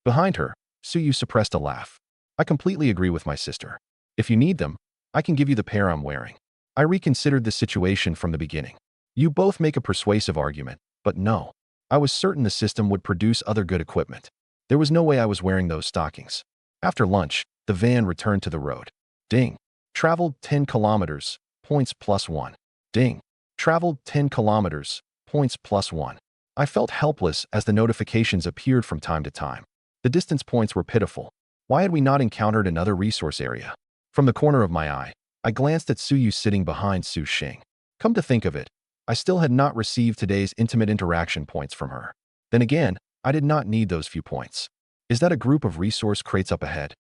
Behind her, Suyu suppressed a laugh. I completely agree with my sister. If you need them, I can give you the pair I'm wearing. I reconsidered the situation from the beginning. You both make a persuasive argument, but no. I was certain the system would produce other good equipment. There was no way I was wearing those stockings. After lunch, the van returned to the road. Ding. Traveled 10 kilometers, points +1. Ding. Traveled 10 kilometers, points +1. I felt helpless as the notifications appeared from time to time. The distance points were pitiful. Why had we not encountered another resource area? From the corner of my eye, I glanced at Suyu sitting behind Su Xing. Come to think of it, I still had not received today's intimate interaction points from her. Then again, I did not need those few points. Is that a group of resource crates up ahead?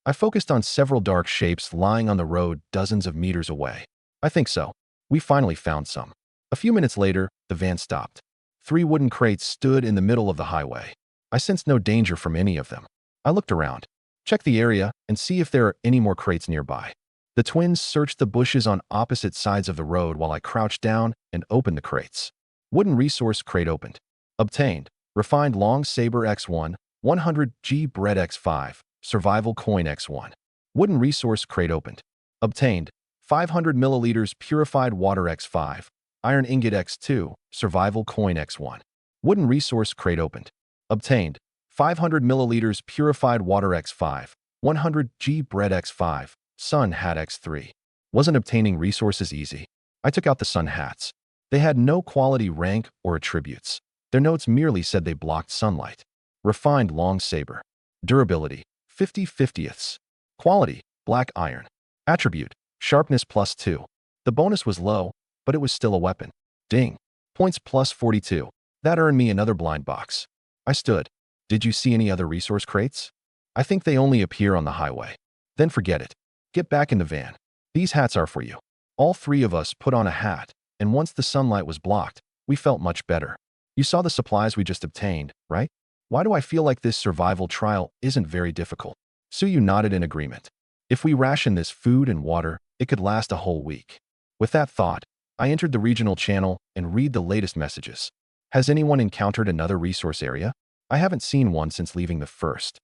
I focused on several dark shapes lying on the road dozens of meters away. I think so. We finally found some. A few minutes later, the van stopped. 3 wooden crates stood in the middle of the highway. I sensed no danger from any of them. I looked around, checked the area, and see if there are any more crates nearby. The twins searched the bushes on opposite sides of the road while I crouched down and opened the crates. Wooden resource crate opened. Obtained. Refined long saber X1, 100G bread X5, survival coin X1. Wooden resource crate opened. Obtained. 500 milliliters purified water X5, iron ingot X2, survival coin X1. Wooden resource crate opened. Obtained. 500 milliliters purified water X5, 100G bread X5, sun hat X3. Wasn't obtaining resources easy? I took out the sun hats. They had no quality, rank, or attributes. Their notes merely said they blocked sunlight. Refined long saber. Durability, 50/50ths. Quality, black iron. Attribute, sharpness +2. The bonus was low, but it was still a weapon. Ding. Points +42. That earned me another blind box. I stood. Did you see any other resource crates? I think they only appear on the highway. Then forget it. Get back in the van. These hats are for you. All 3 of us put on a hat, and once the sunlight was blocked, we felt much better. You saw the supplies we just obtained, right? Why do I feel like this survival trial isn't very difficult? Suyu nodded in agreement. If we ration this food and water, it could last a whole week. With that thought, I entered the regional channel and read the latest messages. Has anyone encountered another resource area? I haven't seen one since leaving the first.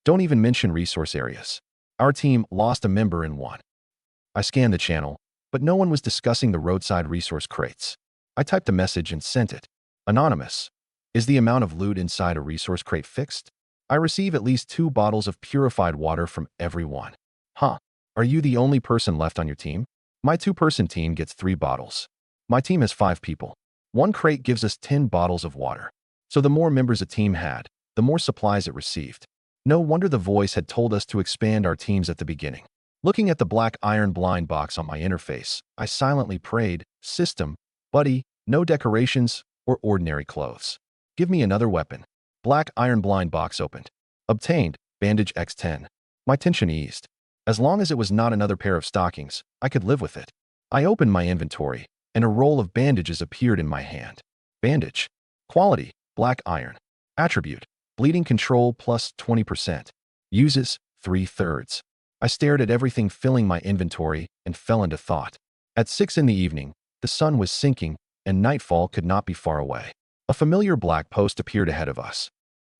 Don't even mention resource areas. Our team lost a member in one. I scanned the channel, but no one was discussing the roadside resource crates. I typed a message and sent it. Anonymous. Is the amount of loot inside a resource crate fixed? I receive at least 2 bottles of purified water from everyone. Huh. Are you the only person left on your team? My 2-person team gets 3 bottles. My team has 5 people. 1 crate gives us 10 bottles of water. So the more members a team had, the more supplies it received. No wonder the voice had told us to expand our teams at the beginning. Looking at the black iron blind box on my interface, I silently prayed, System, buddy, No decorations or ordinary clothes. Give me another weapon. Black iron blind box opened. Obtained, bandage X10. My tension eased. As long as it was not another pair of stockings, I could live with it. I opened my inventory, and a roll of bandages appeared in my hand. Bandage. Quality, black iron. Attribute, bleeding control plus 20%. Uses, 3/3. I stared at everything filling my inventory and fell into thought. At 6 in the evening, the sun was sinking, and nightfall could not be far away. A familiar black post appeared ahead of us.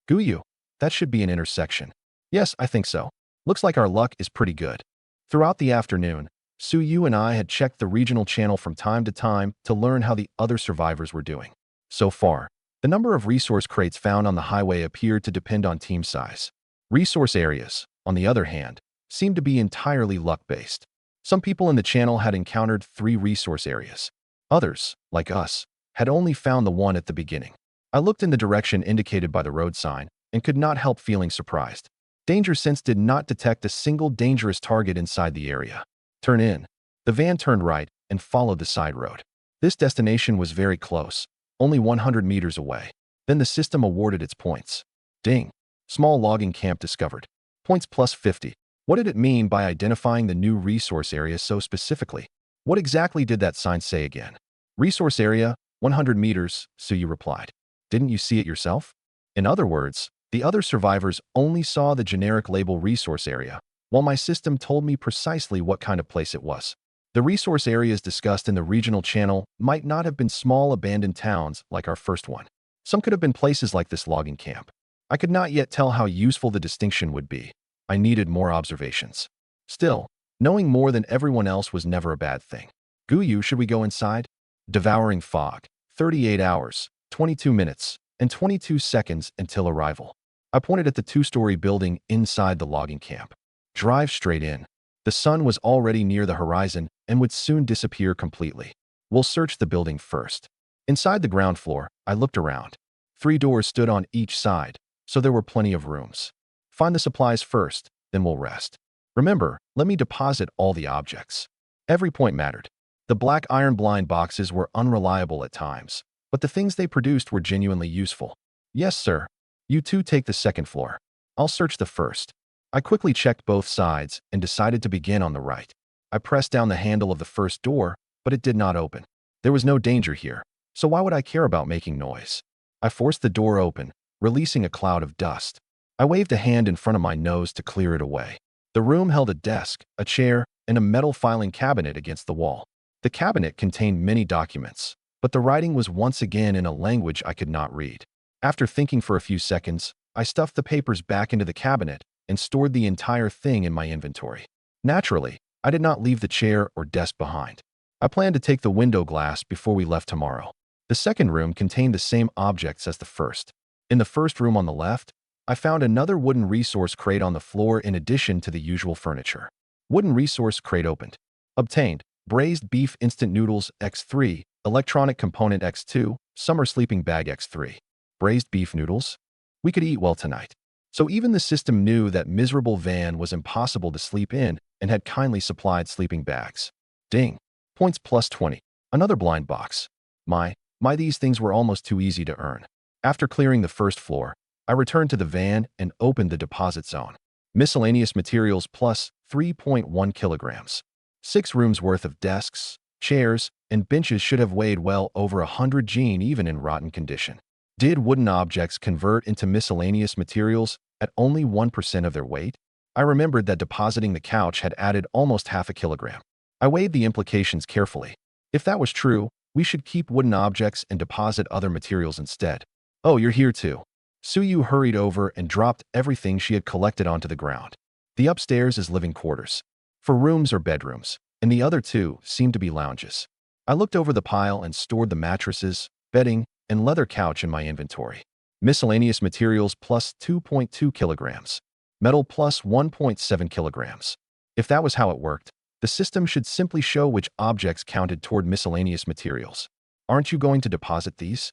Guyu, that should be an intersection. Yes, I think so. Looks like our luck is pretty good. Throughout the afternoon, Suyu and I had checked the regional channel from time to time to learn how the other survivors were doing. So far, the number of resource crates found on the highway appeared to depend on team size. Resource areas, on the other hand, seemed to be entirely luck-based. Some people in the channel had encountered 3 resource areas. Others, like us, had only found the one at the beginning. I looked in the direction indicated by the road sign and could not help feeling surprised. Danger Sense did not detect a single dangerous target inside the area. Turn in. The van turned right and followed the side road. This destination was very close, only 100 meters away. Then the system awarded its points. Ding. Small logging camp discovered. Points plus 50. What did it mean by identifying the new resource area so specifically? What exactly did that sign say again? Resource area, 100 meters, Suyu replied. Didn't you see it yourself? In other words, the other survivors only saw the generic label resource area, while my system told me precisely what kind of place it was. The resource areas discussed in the regional channel might not have been small abandoned towns like our first one. Some could have been places like this logging camp. I could not yet tell how useful the distinction would be. I needed more observations. Still, knowing more than everyone else was never a bad thing. Guyu, should we go inside? Devouring fog. 38 hours, 22 minutes, and 22 seconds until arrival. I pointed at the 2-story building inside the logging camp. Drive straight in. The sun was already near the horizon and would soon disappear completely. We'll search the building first. Inside the ground floor, I looked around. 3 doors stood on each side, so there were plenty of rooms. Find the supplies first, then we'll rest. Remember, let me deposit all the objects. Every point mattered. The black iron blind boxes were unreliable at times, but the things they produced were genuinely useful. Yes, sir. You two take the second floor. I'll search the first. I quickly checked both sides and decided to begin on the right. I pressed down the handle of the first door, but it did not open. There was no danger here, so why would I care about making noise? I forced the door open, releasing a cloud of dust. I waved a hand in front of my nose to clear it away. The room held a desk, a chair, and a metal filing cabinet against the wall. The cabinet contained many documents, but the writing was once again in a language I could not read. After thinking for a few seconds, I stuffed the papers back into the cabinet and stored the entire thing in my inventory. Naturally, I did not leave the chair or desk behind. I planned to take the window glass before we left tomorrow. The second room contained the same objects as the first. In the first room on the left, I found another wooden resource crate on the floor in addition to the usual furniture. Wooden resource crate opened. Obtained, braised beef instant noodles X3, electronic component X2, summer sleeping bag X3. Braised beef noodles? We could eat well tonight. So even the system knew that miserable van was impossible to sleep in and had kindly supplied sleeping bags. Ding. Points plus 20. Another blind box. My, these things were almost too easy to earn. After clearing the first floor, I returned to the van and opened the deposit zone. Miscellaneous materials plus 3.1 kilograms. 6 rooms worth of desks, chairs, and benches should have weighed well over 100 gene even in rotten condition. Did wooden objects convert into miscellaneous materials at only 1% of their weight? I remembered that depositing the couch had added almost half a kilogram. I weighed the implications carefully. If that was true, we should keep wooden objects and deposit other materials instead. Oh, you're here too. Suyu hurried over and dropped everything she had collected onto the ground. The upstairs is living quarters, for rooms or bedrooms, and the other 2 seemed to be lounges. I looked over the pile and stored the mattresses, bedding, and leather couch in my inventory. Miscellaneous materials plus 2.2 kilograms. Metal plus 1.7 kilograms. If that was how it worked, the system should simply show which objects counted toward miscellaneous materials. Aren't you going to deposit these?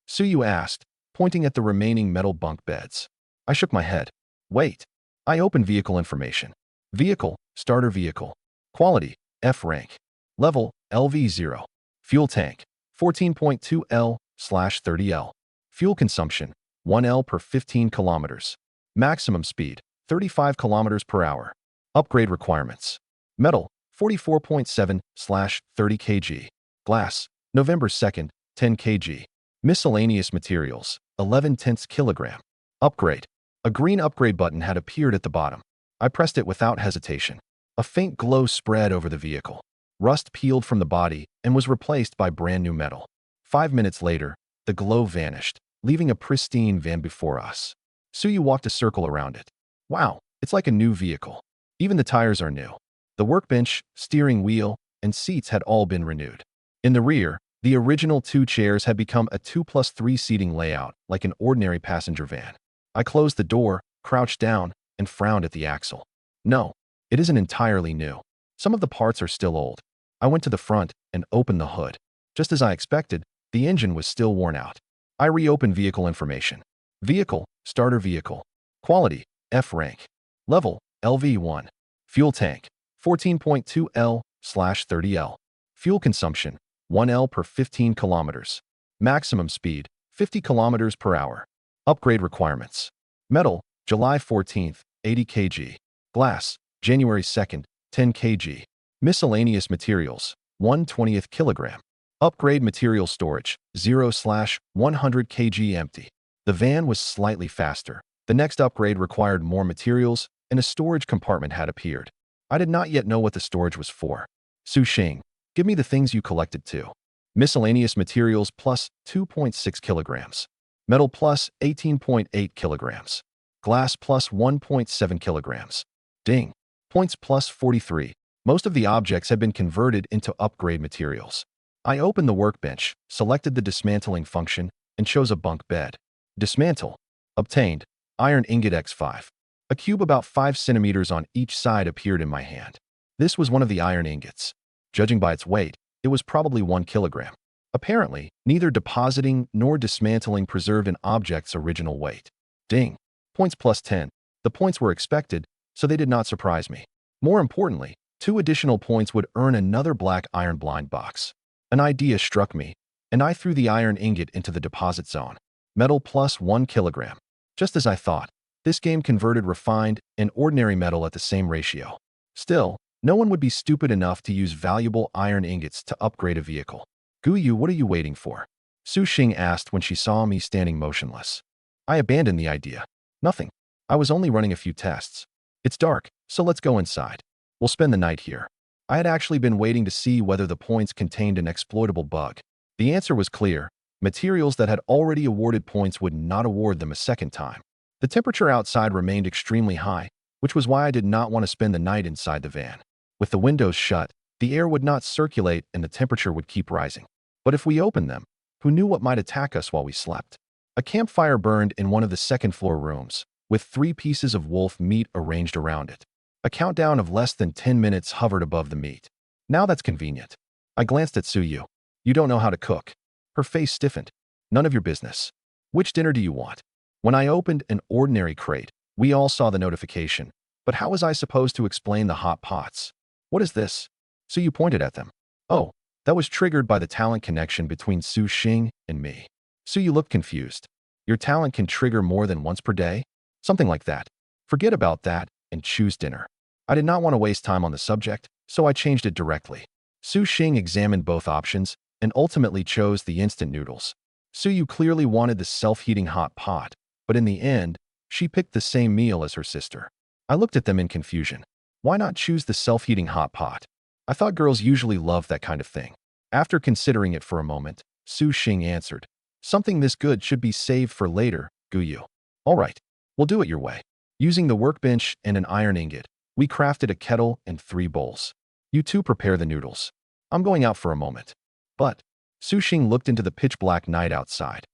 Suyu asked, pointing at the remaining metal bunk beds. I shook my head. Wait. I opened vehicle information. Vehicle, starter vehicle. Quality, F rank. Level, LV0. Fuel tank, 14.2L/30L. Fuel consumption, 1L per 15 kilometers. Maximum speed, 35 kilometers per hour. Upgrade requirements. Metal, 44.7/30 kg. Glass, November 2nd, 10 kg. Miscellaneous materials, 11/10 kilogram. Upgrade. A green upgrade button had appeared at the bottom. I pressed it without hesitation. A faint glow spread over the vehicle. Rust peeled from the body and was replaced by brand new metal. 5 minutes later, the glow vanished, leaving a pristine van before us. Suyu walked a circle around it. Wow, it's like a new vehicle. Even the tires are new. The workbench, steering wheel, and seats had all been renewed. In the rear, the original 2 chairs had become a 2+3 seating layout, like an ordinary passenger van. I closed the door, crouched down, and frowned at the axle. No, it isn't entirely new. Some of the parts are still old. I went to the front and opened the hood. Just as I expected, the engine was still worn out. I reopened vehicle information. Vehicle, starter vehicle. Quality, F rank. Level, LV1. Fuel tank, 14.2L/30L. Fuel consumption, 1L per 15 kilometers. Maximum speed, 50 kilometers per hour. Upgrade requirements. Metal, July 14th, 80 kg. Glass, January 2nd, 10 kg. Miscellaneous materials, 1/20th kilogram. Upgrade material storage, 0/100 kg empty. The van was slightly faster. The next upgrade required more materials, and a storage compartment had appeared. I did not yet know what the storage was for. Su Xing, give me the things you collected too. Miscellaneous materials plus 2.6 kilograms. Metal plus 18.8 kilograms. Glass plus 1.7 kilograms. Ding. Points plus 43. Most of the objects had been converted into upgrade materials. I opened the workbench, selected the dismantling function, and chose a bunk bed. Dismantle. Obtained. Iron ingot X5. A cube about 5 centimeters on each side appeared in my hand. This was one of the iron ingots. Judging by its weight, it was probably 1 kilogram. Apparently, neither depositing nor dismantling preserved an object's original weight. Ding. Points plus 10. The points were expected, so they did not surprise me. More importantly, 2 additional points would earn another black iron blind box. An idea struck me, and I threw the iron ingot into the deposit zone. Metal plus 1 kilogram. Just as I thought, this game converted refined and ordinary metal at the same ratio. Still, no one would be stupid enough to use valuable iron ingots to upgrade a vehicle. Guyu, what are you waiting for? Su Xing asked when she saw me standing motionless. I abandoned the idea. Nothing. I was only running a few tests. It's dark, so let's go inside. We'll spend the night here. I had actually been waiting to see whether the points contained an exploitable bug. The answer was clear. Materials that had already awarded points would not award them a second time. The temperature outside remained extremely high, which was why I did not want to spend the night inside the van. With the windows shut, the air would not circulate and the temperature would keep rising. But if we opened them, who knew what might attack us while we slept? A campfire burned in one of the second-floor rooms, with 3 pieces of wolf meat arranged around it. A countdown of less than 10 minutes hovered above the meat. Now that's convenient. I glanced at Suyu. You don't know how to cook. Her face stiffened. None of your business. Which dinner do you want? When I opened an ordinary crate, we all saw the notification. But how was I supposed to explain the hot pots? What is this? Suyu pointed at them. Oh, that was triggered by the talent connection between Su Xing and me. Suyu looked confused. Your talent can trigger more than once per day? Something like that. Forget about that and choose dinner. I did not want to waste time on the subject, so I changed it directly. Su Xing examined both options and ultimately chose the instant noodles. Suyu clearly wanted the self-heating hot pot, but in the end, she picked the same meal as her sister. I looked at them in confusion. Why not choose the self-heating hot pot? I thought girls usually love that kind of thing. After considering it for a moment, Su Xing answered, something this good should be saved for later, Guyu. All right, we'll do it your way. Using the workbench and an iron ingot, we crafted a kettle and 3 bowls. You two prepare the noodles. I'm going out for a moment. But, Su Xing looked into the pitch-black night outside.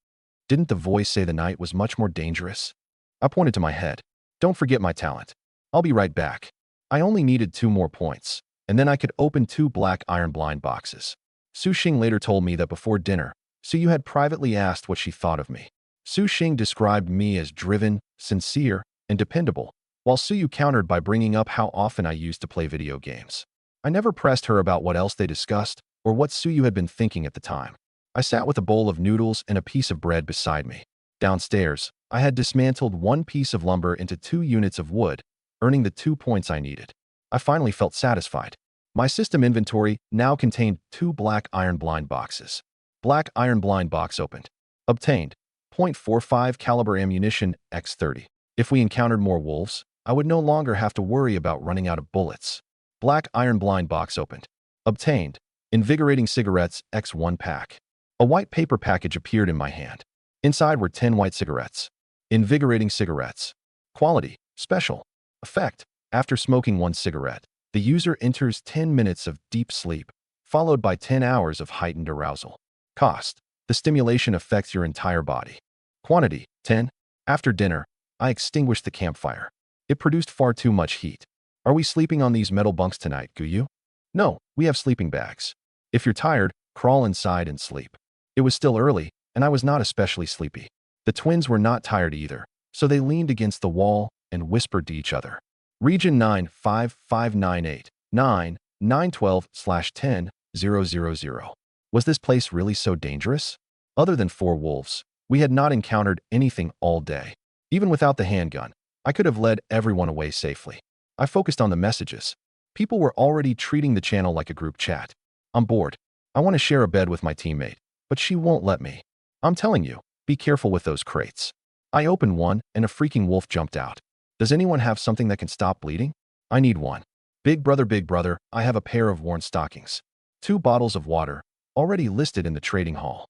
Didn't the voice say the night was much more dangerous? I pointed to my head. Don't forget my talent. I'll be right back. I only needed 2 more points, and then I could open 2 black iron blind boxes. Su Xing later told me that before dinner, Suyu had privately asked what she thought of me. Su Xing described me as driven, sincere, and dependable, while Suyu countered by bringing up how often I used to play video games. I never pressed her about what else they discussed or what Suyu had been thinking at the time. I sat with a bowl of noodles and a piece of bread beside me. Downstairs, I had dismantled one piece of lumber into 2 units of wood, earning the 2 points I needed. I finally felt satisfied. My system inventory now contained 2 black iron blind boxes. Black iron blind box opened. Obtained. .45 caliber ammunition X30. If we encountered more wolves, I would no longer have to worry about running out of bullets. Black iron blind box opened. Obtained. Invigorating cigarettes X1 pack. A white paper package appeared in my hand. Inside were 10 white cigarettes. Invigorating cigarettes. Quality. Special. Effect. After smoking 1 cigarette, the user enters 10 minutes of deep sleep, followed by 10 hours of heightened arousal. Cost. The stimulation affects your entire body. Quantity. 10. After dinner, I extinguished the campfire. It produced far too much heat. Are we sleeping on these metal bunks tonight, Guyu? No, we have sleeping bags. If you're tired, crawl inside and sleep. It was still early, and I was not especially sleepy. The twins were not tired either, so they leaned against the wall and whispered to each other. Region 95598 9 912/10 Was this place really so dangerous? Other than 4 wolves, we had not encountered anything all day. Even without the handgun, I could have led everyone away safely. I focused on the messages. People were already treating the channel like a group chat. I'm bored. I want to share a bed with my teammate, but she won't let me. I'm telling you, be careful with those crates. I opened one, and a freaking wolf jumped out. Does anyone have something that can stop bleeding? I need one. Big brother, I have a pair of worn stockings. 2 bottles of water, already listed in the trading hall.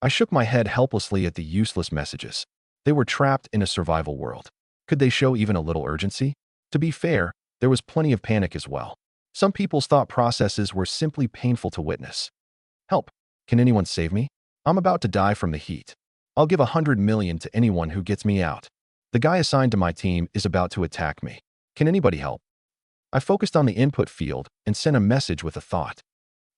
I shook my head helplessly at the useless messages. They were trapped in a survival world. Could they show even a little urgency? To be fair, there was plenty of panic as well. Some people's thought processes were simply painful to witness. Help! Can anyone save me? I'm about to die from the heat. I'll give 100 million to anyone who gets me out. The guy assigned to my team is about to attack me. Can anybody help? I focused on the input field and sent a message with a thought.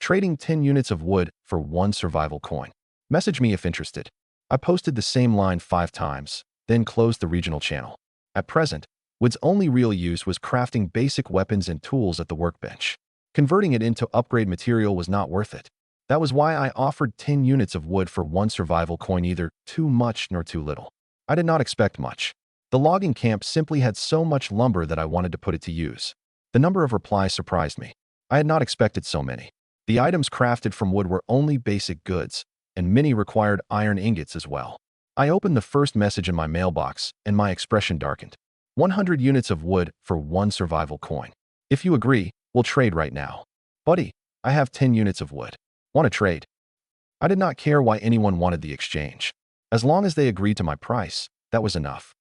Trading 10 units of wood for 1 survival coin. Message me if interested. I posted the same line 5 times, then closed the regional channel. At present, wood's only real use was crafting basic weapons and tools at the workbench. Converting it into upgrade material was not worth it. That was why I offered 10 units of wood for 1 survival coin, neither too much nor too little. I did not expect much. The logging camp simply had so much lumber that I wanted to put it to use. The number of replies surprised me. I had not expected so many. The items crafted from wood were only basic goods, and many required iron ingots as well. I opened the first message in my mailbox, and my expression darkened. 100 units of wood for 1 survival coin. If you agree, we'll trade right now. Buddy, I have 10 units of wood. Want to trade? I did not care why anyone wanted the exchange. As long as they agreed to my price, that was enough.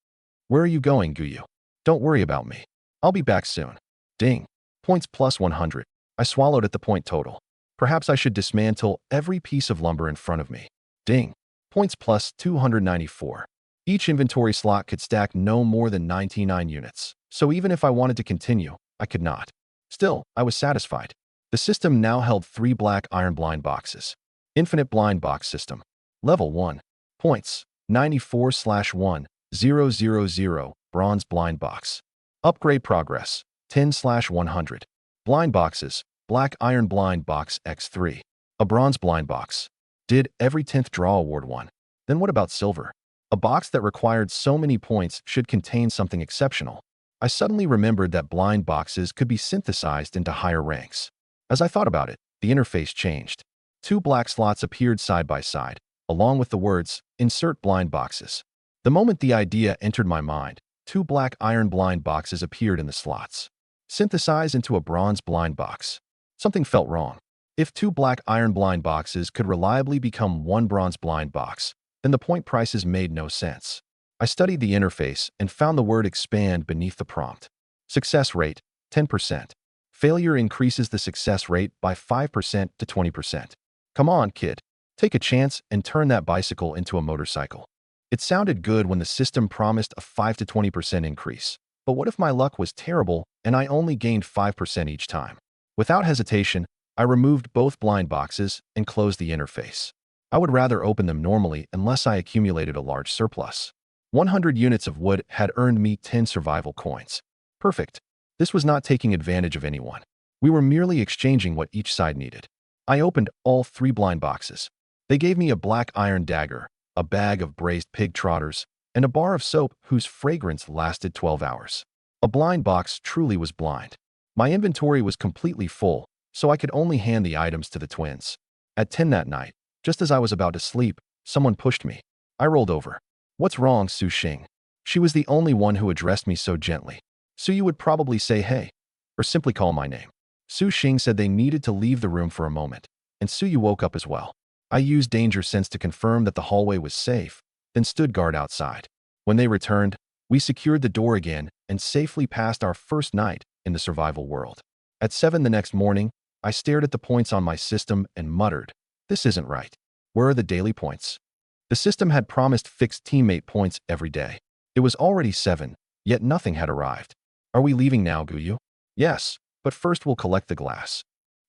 Where are you going, Guyu? Don't worry about me. I'll be back soon. Ding. Points plus 100. I swallowed at the point total. Perhaps I should dismantle every piece of lumber in front of me. Ding. Points plus 294. Each inventory slot could stack no more than 99 units, so even if I wanted to continue, I could not. Still, I was satisfied. The system now held 3 black iron blind boxes. Infinite blind box system. Level 1. Points. 94/1000. Bronze blind box. Upgrade progress. 10/100. Blind boxes. Black iron blind box X3. A bronze blind box. Did every 10th draw award 1. Then what about silver? A box that required so many points should contain something exceptional. I suddenly remembered that blind boxes could be synthesized into higher ranks. As I thought about it, the interface changed. 2 black slots appeared side by side, along with the words, "Insert blind boxes." The moment the idea entered my mind, 2 black iron blind boxes appeared in the slots. Synthesize into a bronze blind box. Something felt wrong. If 2 black iron blind boxes could reliably become 1 bronze blind box, then the point prices made no sense. I studied the interface and found the word expand beneath the prompt. Success rate, 10%. Failure increases the success rate by 5% to 20%. Come on, kid. Take a chance and turn that bicycle into a motorcycle. It sounded good when the system promised a 5 to 20% increase. But what if my luck was terrible and I only gained 5% each time? Without hesitation, I removed both blind boxes and closed the interface. I would rather open them normally unless I accumulated a large surplus. 100 units of wood had earned me 10 survival coins. Perfect. This was not taking advantage of anyone. We were merely exchanging what each side needed. I opened all 3 blind boxes. They gave me a black iron dagger, a bag of braised pig trotters, and a bar of soap whose fragrance lasted 12 hours. A blind box truly was blind. My inventory was completely full, so I could only hand the items to the twins. At 10 that night, just as I was about to sleep, someone pushed me. I rolled over. "What's wrong, Su Xing?" She was the only one who addressed me so gently. Su would probably say hey, or simply call my name. Su Xing said they needed to leave the room for a moment, and Su woke up as well. I used danger sense to confirm that the hallway was safe, then stood guard outside. When they returned, we secured the door again and safely passed our first night in the survival world. At 7 the next morning, I stared at the points on my system and muttered, "This isn't right. Where are the daily points?" The system had promised fixed teammate points every day. It was already 7, yet nothing had arrived. "Are we leaving now, Guyu?" "Yes, but first we'll collect the glass."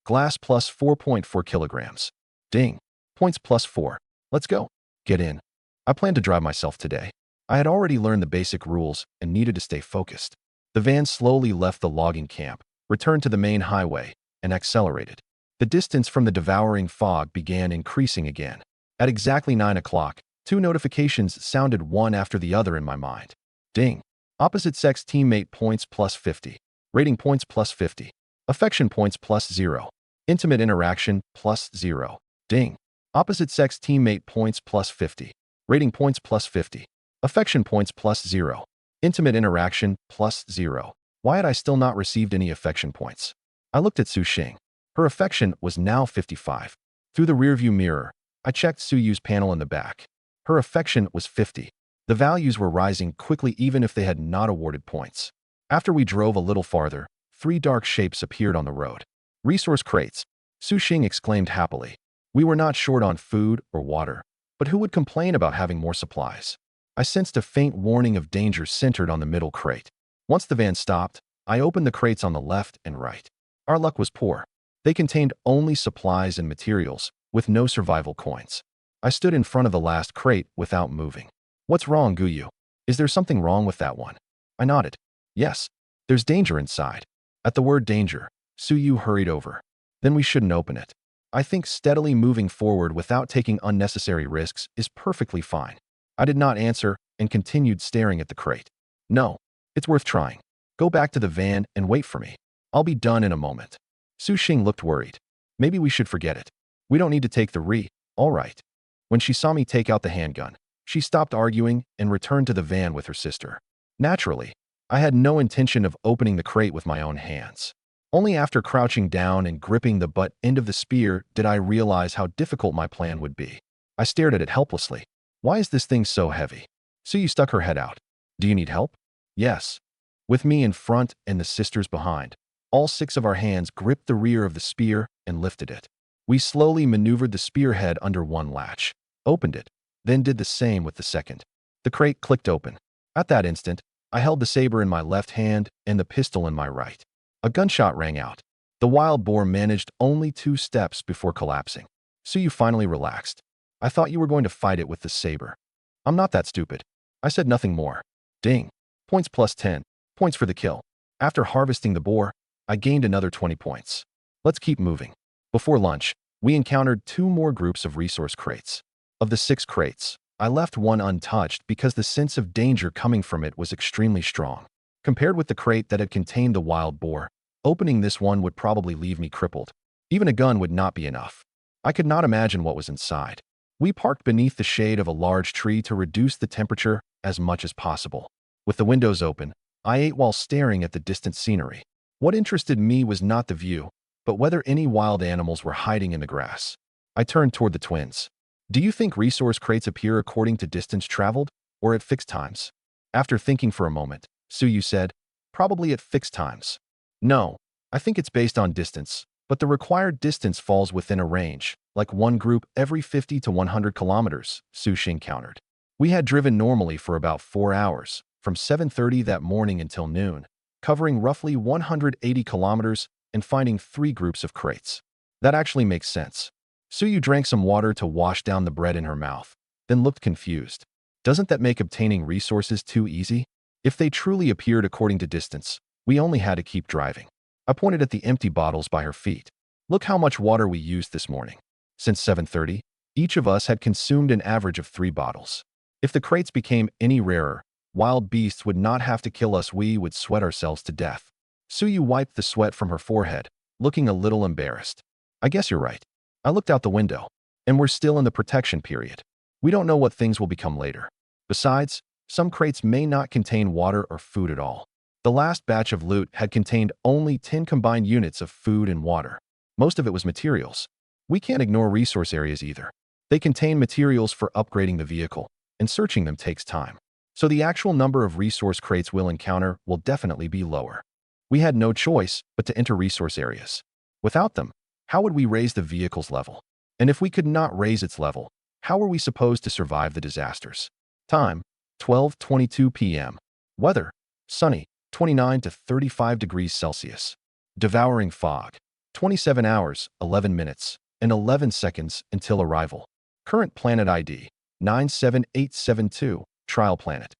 "Glass plus 4.4 kilograms. Ding. Points plus 4. Let's go." "Get in." I planned to drive myself today. I had already learned the basic rules and needed to stay focused. The van slowly left the logging camp, returned to the main highway, and accelerated. The distance from the devouring fog began increasing again. At exactly 9 o'clock, 2 notifications sounded one after the other in my mind. Ding. Opposite sex teammate points plus 50. Rating points plus 50. Affection points plus 0. Intimate interaction plus 0. Ding. Opposite sex teammate points plus 50. Rating points plus 50. Affection points plus 0. Intimate interaction plus 0. Why had I still not received any affection points? I looked at Su Xing. Her affection was now 55. Through the rearview mirror, I checked Suyu's panel in the back. Her affection was 50. The values were rising quickly even if they had not awarded points. After we drove a little farther, 3 dark shapes appeared on the road. "Resource crates," Su Xing exclaimed happily. We were not short on food or water, but who would complain about having more supplies? I sensed a faint warning of danger centered on the middle crate. Once the van stopped, I opened the crates on the left and right. Our luck was poor. They contained only supplies and materials, with no survival coins. I stood in front of the last crate without moving. "What's wrong, Guyu? Is there something wrong with that one?" I nodded. "Yes, there's danger inside." At the word danger, Suyu hurried over. "Then we shouldn't open it. I think steadily moving forward without taking unnecessary risks is perfectly fine." I did not answer and continued staring at the crate. "No, it's worth trying. Go back to the van and wait for me. I'll be done in a moment." Su Xing looked worried. "Maybe we should forget it. We don't need to take the all right." When she saw me take out the handgun, she stopped arguing and returned to the van with her sister. Naturally, I had no intention of opening the crate with my own hands. Only after crouching down and gripping the butt end of the spear did I realize how difficult my plan would be. I stared at it helplessly. "Why is this thing so heavy?" Suyu stuck her head out. "Do you need help?" "Yes." With me in front and the sisters behind, all 6 of our hands gripped the rear of the spear and lifted it. We slowly maneuvered the spearhead under one latch, opened it, then did the same with the second. The crate clicked open. At that instant, I held the saber in my left hand and the pistol in my right. A gunshot rang out. The wild boar managed only 2 steps before collapsing. Suyu finally relaxed. "I thought you were going to fight it with the saber." "I'm not that stupid." I said nothing more. Ding. Points plus 10. Points for the kill. After harvesting the boar, I gained another 20 points. Let's keep moving. Before lunch, we encountered 2 more groups of resource crates. Of the 6 crates, I left one untouched because the sense of danger coming from it was extremely strong. Compared with the crate that had contained the wild boar, opening this one would probably leave me crippled. Even a gun would not be enough. I could not imagine what was inside. We parked beneath the shade of a large tree to reduce the temperature as much as possible. With the windows open, I ate while staring at the distant scenery. What interested me was not the view, but whether any wild animals were hiding in the grass. I turned toward the twins. "Do you think resource crates appear according to distance traveled, or at fixed times?" After thinking for a moment, Suyu said, "Probably at fixed times." "No, I think it's based on distance, but the required distance falls within a range, like one group every 50 to 100 kilometers, Su Xing countered. We had driven normally for about 4 hours, from 7:30 that morning until noon, covering roughly 180 kilometers and finding 3 groups of crates. That actually makes sense. Suyu drank some water to wash down the bread in her mouth, then looked confused. Doesn't that make obtaining resources too easy? If they truly appeared according to distance, we only had to keep driving. I pointed at the empty bottles by her feet. Look how much water we used this morning. Since 7:30, Each of us had consumed an average of 3 bottles. If the crates became any rarer, wild beasts would not have to kill us, we would sweat ourselves to death. Suyu wiped the sweat from her forehead, looking a little embarrassed. I guess you're right. I looked out the window, and we're still in the protection period. We don't know what things will become later. Besides, some crates may not contain water or food at all. The last batch of loot had contained only 10 combined units of food and water. Most of it was materials. We can't ignore resource areas either. They contain materials for upgrading the vehicle, and searching them takes time. So the actual number of resource crates we'll encounter will definitely be lower. We had no choice but to enter resource areas. Without them, how would we raise the vehicle's level? And if we could not raise its level, how were we supposed to survive the disasters? Time, 12:22 p.m. Weather, sunny, 29 to 35 degrees Celsius. Devouring fog, 27 hours, 11 minutes, and 11 seconds until arrival. Current planet ID, 97872, trial planet.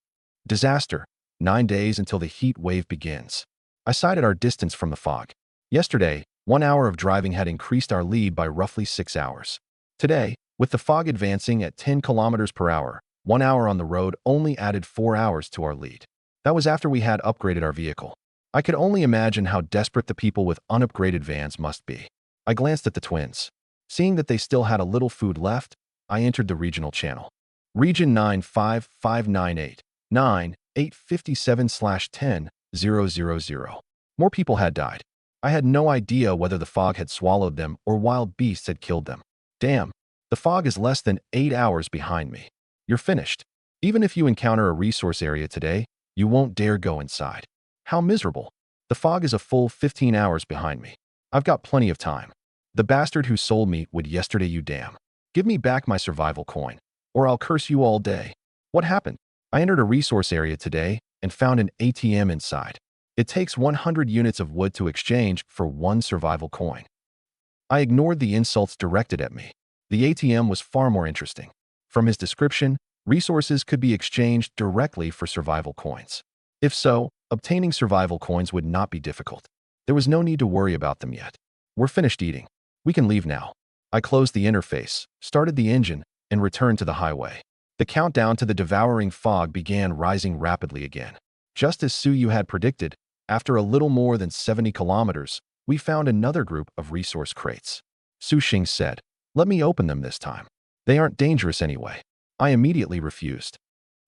Disaster, 9 days until the heat wave begins. I sighted our distance from the fog. Yesterday, 1 hour of driving had increased our lead by roughly 6 hours. Today, with the fog advancing at 10 kilometers per hour, 1 hour on the road only added 4 hours to our lead. That was after we had upgraded our vehicle. I could only imagine how desperate the people with unupgraded vans must be. I glanced at the twins. Seeing that they still had a little food left, I entered the regional channel. Region 95598, 9857/10,000. More people had died. I had no idea whether the fog had swallowed them or wild beasts had killed them. Damn, the fog is less than 8 hours behind me. You're finished. Even if you encounter a resource area today, you won't dare go inside. How miserable. The fog is a full 15 hours behind me. I've got plenty of time. The bastard who sold me would yesterday, you damn. Give me back my survival coin, or I'll curse you all day. What happened? I entered a resource area today and found an ATM inside. It takes 100 units of wood to exchange for 1 survival coin. I ignored the insults directed at me. The ATM was far more interesting. From his description, resources could be exchanged directly for survival coins. If so, obtaining survival coins would not be difficult. There was no need to worry about them yet. We're finished eating. We can leave now. I closed the interface, started the engine, and returned to the highway. The countdown to the devouring fog began rising rapidly again. Just as Suyu had predicted, after a little more than 70 kilometers, we found another group of resource crates. Su Xing said, "Let me open them this time. They aren't dangerous anyway." I immediately refused.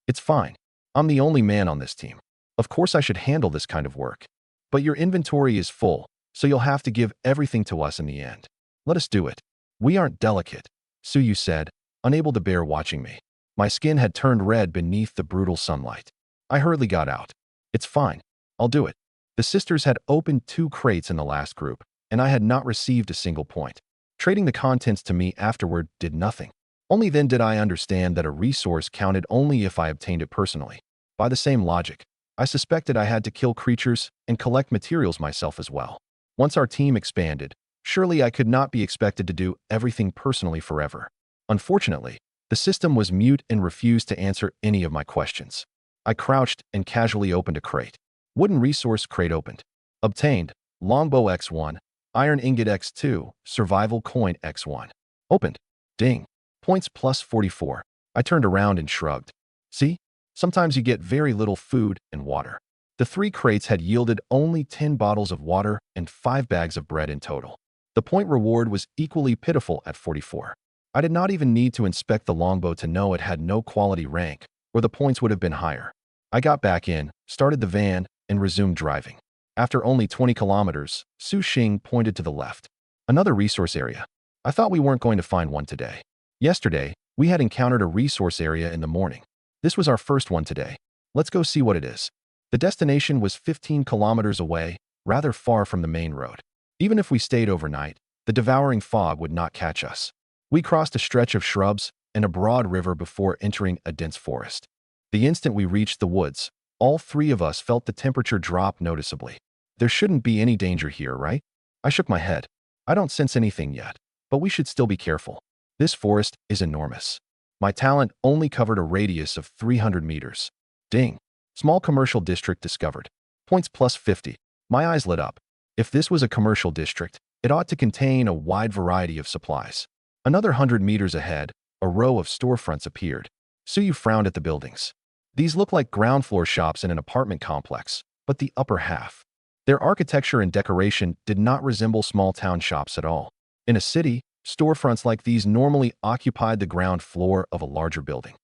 "It's fine. I'm the only man on this team. Of course I should handle this kind of work. But your inventory is full, so you'll have to give everything to us in the end. Let us do it." "We aren't delicate," Suyu said, unable to bear watching me. My skin had turned red beneath the brutal sunlight. I hurriedly got out. "It's fine. I'll do it." The sisters had opened 2 crates in the last group, and I had not received a single point. Trading the contents to me afterward did nothing. Only then did I understand that a resource counted only if I obtained it personally. By the same logic, I suspected I had to kill creatures and collect materials myself as well. Once our team expanded, surely I could not be expected to do everything personally forever. Unfortunately, the system was mute and refused to answer any of my questions. I crouched and casually opened a crate. Wooden resource crate opened. Obtained, longbow X1, iron ingot X2, survival coin X1. Opened. Ding. Points plus 44. I turned around and shrugged. See? Sometimes you get very little food and water. The 3 crates had yielded only 10 bottles of water and 5 bags of bread in total. The point reward was equally pitiful at 44. I did not even need to inspect the longbow to know it had no quality rank, or the points would have been higher. I got back in, started the van, and resumed driving. After only 20 kilometers, Su Xing pointed to the left. Another resource area. I thought we weren't going to find one today. Yesterday, we had encountered a resource area in the morning. This was our first one today. Let's go see what it is. The destination was 15 kilometers away, rather far from the main road. Even if we stayed overnight, the devouring fog would not catch us. We crossed a stretch of shrubs and a broad river before entering a dense forest. The instant we reached the woods, all 3 of us felt the temperature drop noticeably. There shouldn't be any danger here, right? I shook my head. I don't sense anything yet, but we should still be careful. This forest is enormous. My talent only covered a radius of 300 meters. Ding. Small commercial district discovered. Points plus 50. My eyes lit up. If this was a commercial district, it ought to contain a wide variety of supplies. Another 100 meters ahead, a row of storefronts appeared. Suyu frowned at the buildings. These looked like ground floor shops in an apartment complex, but the upper half. Their architecture and decoration did not resemble small-town shops at all. In a city, storefronts like these normally occupied the ground floor of a larger building.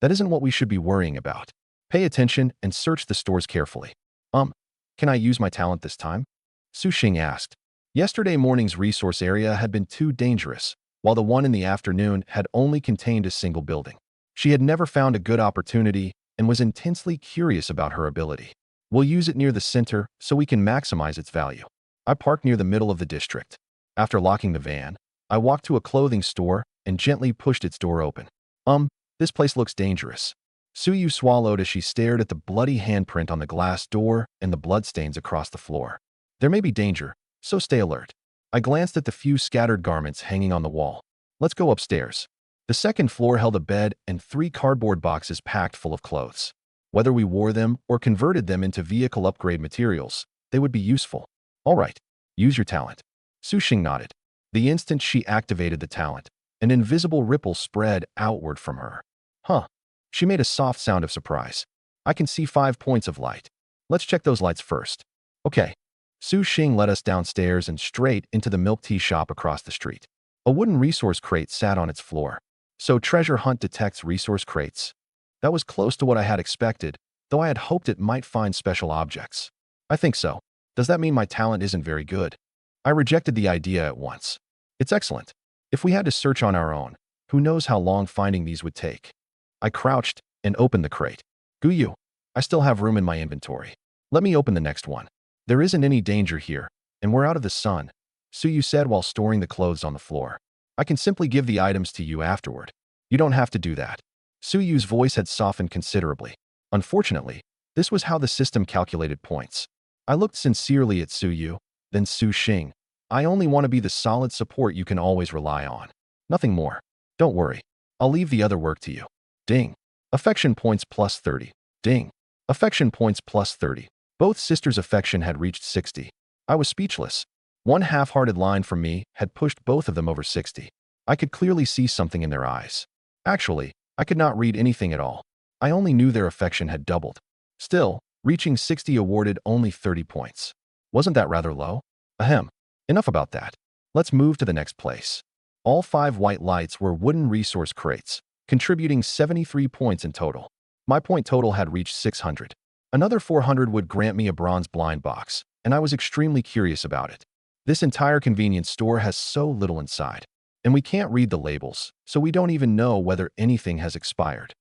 That isn't what we should be worrying about. Pay attention and search the stores carefully. Can I use my talent this time? Su Xing asked. Yesterday morning's resource area had been too dangerous, while the one in the afternoon had only contained a single building. She had never found a good opportunity and was intensely curious about her ability. We'll use it near the center so we can maximize its value. I parked near the middle of the district. After locking the van, I walked to a clothing store and gently pushed its door open. This place looks dangerous. Suyu swallowed as she stared at the bloody handprint on the glass door and the bloodstains across the floor. There may be danger, so stay alert. I glanced at the few scattered garments hanging on the wall. Let's go upstairs. The second floor held a bed and 3 cardboard boxes packed full of clothes. Whether we wore them or converted them into vehicle upgrade materials, they would be useful. All right, use your talent. Su Xing nodded. The instant she activated the talent, an invisible ripple spread outward from her. She made a soft sound of surprise. I can see 5 points of light. Let's check those lights first. Okay. Su Xing led us downstairs and straight into the milk tea shop across the street. A wooden resource crate sat on its floor. So treasure hunt detects resource crates. That was close to what I had expected, though I had hoped it might find special objects. I think so. Does that mean my talent isn't very good? I rejected the idea at once. It's excellent. If we had to search on our own, who knows how long finding these would take. I crouched and opened the crate. Guyu, I still have room in my inventory. Let me open the next one. There isn't any danger here, and we're out of the sun, Suyu said while storing the clothes on the floor. I can simply give the items to you afterward. You don't have to do that. Suyu's voice had softened considerably. Unfortunately, this was how the system calculated points. I looked sincerely at Suyu, then Su Xing. I only want to be the solid support you can always rely on. Nothing more. Don't worry. I'll leave the other work to you. Ding. Affection points plus 30. Ding. Affection points plus 30. Both sisters' affection had reached 60. I was speechless. One half-hearted line from me had pushed both of them over 60. I could clearly see something in their eyes. Actually, I could not read anything at all. I only knew their affection had doubled. Still, reaching 60 awarded only 30 points. Wasn't that rather low? Ahem. Enough about that. Let's move to the next place. All 5 white lights were wooden resource crates, contributing 73 points in total. My point total had reached 600. Another 400 would grant me a bronze blind box, and I was extremely curious about it. This entire convenience store has so little inside, and we can't read the labels, so we don't even know whether anything has expired.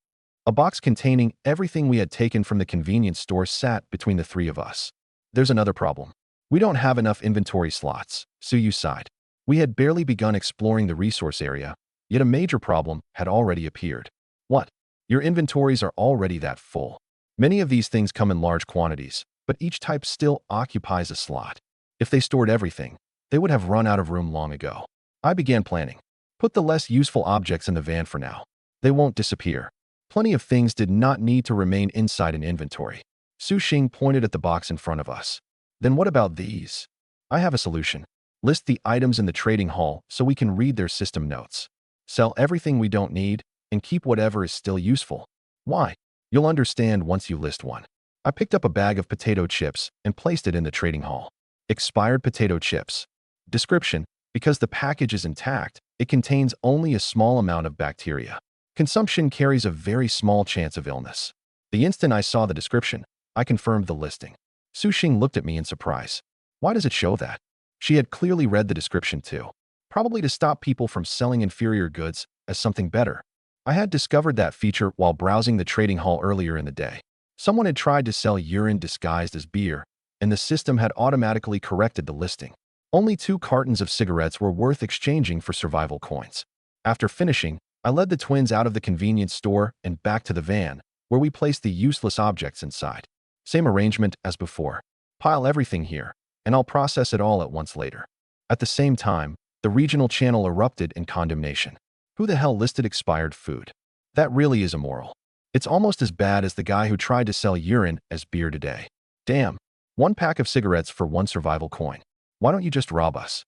A box containing everything we had taken from the convenience store sat between the 3 of us. There's another problem. We don't have enough inventory slots, Suyu sighed. We had barely begun exploring the resource area, yet a major problem had already appeared. What? Your inventories are already that full. Many of these things come in large quantities, but each type still occupies a slot. If they stored everything, they would have run out of room long ago. I began planning. Put the less useful objects in the van for now. They won't disappear. Plenty of things did not need to remain inside an inventory. Su Xing pointed at the box in front of us. Then what about these? I have a solution. List the items in the trading hall so we can read their system notes. Sell everything we don't need and keep whatever is still useful. Why? You'll understand once you list one. I picked up a bag of potato chips and placed it in the trading hall. Expired potato chips. Description: because the package is intact, it contains only a small amount of bacteria. Consumption carries a very small chance of illness. The instant I saw the description, I confirmed the listing. Su Xing looked at me in surprise. Why does it show that? She had clearly read the description too. Probably to stop people from selling inferior goods as something better. I had discovered that feature while browsing the trading hall earlier in the day. Someone had tried to sell urine disguised as beer, and the system had automatically corrected the listing. Only 2 cartons of cigarettes were worth exchanging for survival coins. After finishing, I led the twins out of the convenience store and back to the van, where we placed the useless objects inside. Same arrangement as before. Pile everything here, and I'll process it all at once later. At the same time, the regional channel erupted in condemnation. Who the hell listed expired food? That really is immoral. It's almost as bad as the guy who tried to sell urine as beer today. Damn. 1 pack of cigarettes for 1 survival coin. Why don't you just rob us?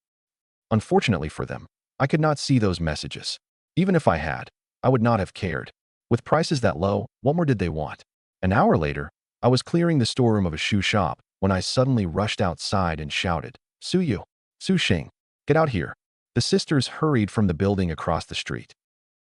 Unfortunately for them, I could not see those messages. Even if I had, I would not have cared. With prices that low, what more did they want? An hour later, I was clearing the storeroom of a shoe shop when I suddenly rushed outside and shouted, Suyu, Su Xing, get out here. The sisters hurried from the building across the street.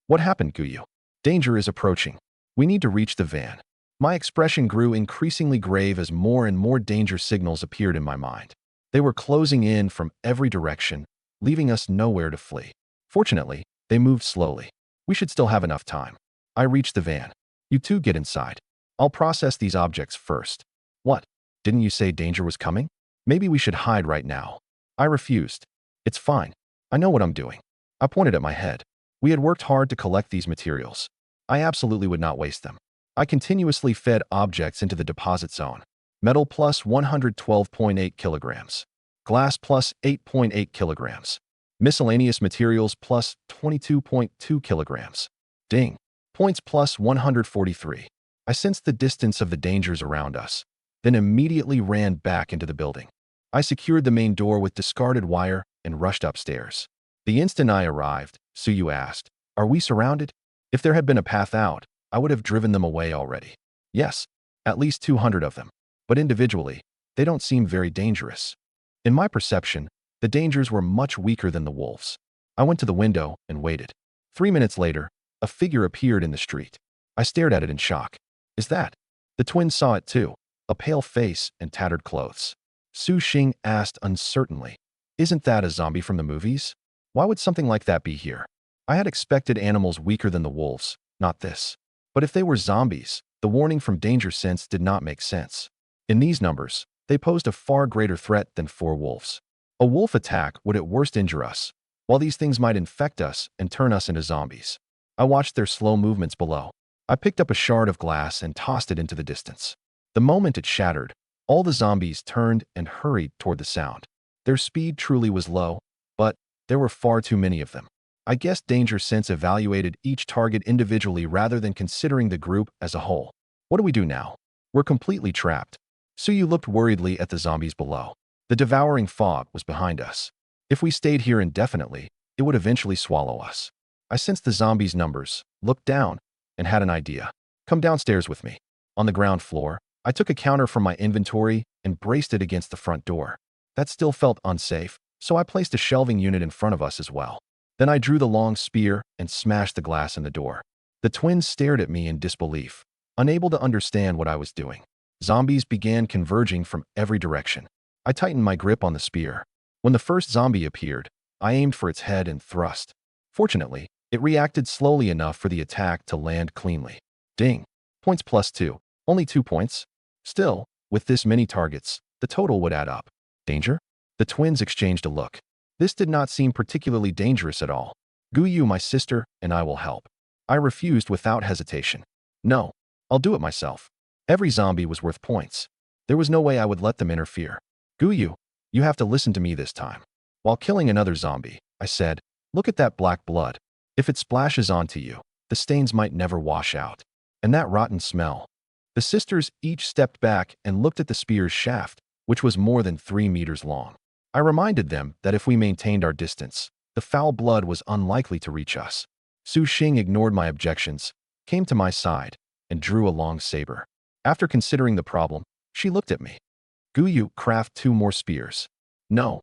What happened, Guyu? Danger is approaching. We need to reach the van. My expression grew increasingly grave as more and more danger signals appeared in my mind. They were closing in from every direction, leaving us nowhere to flee. Fortunately, they moved slowly. We should still have enough time. I reached the van. You two get inside. I'll process these objects first. What? Didn't you say danger was coming? Maybe we should hide right now. I refused. It's fine. I know what I'm doing. I pointed at my head. We had worked hard to collect these materials. I absolutely would not waste them. I continuously fed objects into the deposit zone. Metal plus 112.8 kilograms. Glass plus 8.8 kilograms. Miscellaneous materials plus 22.2 kilograms. Ding. Points plus 143. I sensed the distance of the dangers around us, then immediately ran back into the building. I secured the main door with discarded wire and rushed upstairs. The instant I arrived, Suyu asked, Are we surrounded? If there had been a path out, I would have driven them away already. Yes, at least 200 of them. But individually, they don't seem very dangerous. In my perception, the dangers were much weaker than the wolves. I went to the window and waited. 3 minutes later, a figure appeared in the street. I stared at it in shock. Is that? The twins saw it too, a pale face and tattered clothes. Su Xing asked uncertainly, Isn't that a zombie from the movies? Why would something like that be here? I had expected animals weaker than the wolves, not this. But if they were zombies, the warning from danger sense did not make sense. In these numbers, they posed a far greater threat than 4 wolves. A wolf attack would at worst injure us, while these things might infect us and turn us into zombies. I watched their slow movements below. I picked up a shard of glass and tossed it into the distance. The moment it shattered, all the zombies turned and hurried toward the sound. Their speed truly was low, but there were far too many of them. I guess danger sense evaluated each target individually rather than considering the group as a whole. What do we do now? We're completely trapped. Suyu looked worriedly at the zombies below. The devouring fog was behind us. If we stayed here indefinitely, it would eventually swallow us. I sensed the zombies' numbers, looked down, and had an idea. Come downstairs with me. On the ground floor, I took a counter from my inventory and braced it against the front door. That still felt unsafe, so I placed a shelving unit in front of us as well. Then I drew the long spear and smashed the glass in the door. The twins stared at me in disbelief, unable to understand what I was doing. Zombies began converging from every direction. I tightened my grip on the spear. When the first zombie appeared, I aimed for its head and thrust. Fortunately, it reacted slowly enough for the attack to land cleanly. Ding. Points plus 2. Only 2 points. Still, with this many targets, the total would add up. Danger? The twins exchanged a look. This did not seem particularly dangerous at all. Guyu, my sister, and I will help. I refused without hesitation. No, I'll do it myself. Every zombie was worth points. There was no way I would let them interfere. Guyu, you have to listen to me this time. While killing another zombie, I said, Look at that black blood. If it splashes onto you, the stains might never wash out. And that rotten smell. The sisters each stepped back and looked at the spear's shaft, which was more than 3 meters long. I reminded them that if we maintained our distance, the foul blood was unlikely to reach us. Su Xing ignored my objections, came to my side, and drew a long saber. After considering the problem, she looked at me. Guyu, craft 2 more spears. No.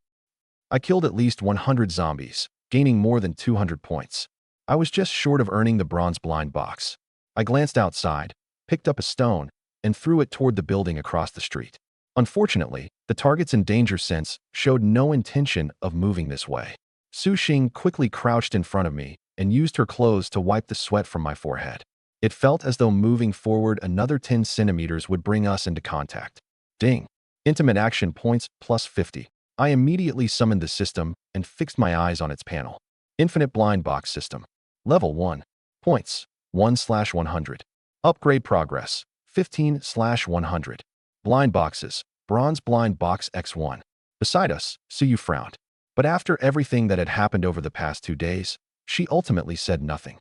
I killed at least 100 zombies, gaining more than 200 points. I was just short of earning the bronze blind box. I glanced outside, picked up a stone, and threw it toward the building across the street. Unfortunately, the targets in danger sense showed no intention of moving this way. Su Xing quickly crouched in front of me and used her clothes to wipe the sweat from my forehead. It felt as though moving forward another 10 centimeters would bring us into contact. Ding. Intimate action points plus 50. I immediately summoned the system and fixed my eyes on its panel. Infinite blind box system. Level 1. Points 1/100. Upgrade progress 15/100. Blind boxes. Bronze blind box X1. Beside us, Suyu frowned. But after everything that had happened over the past 2 days, she ultimately said nothing.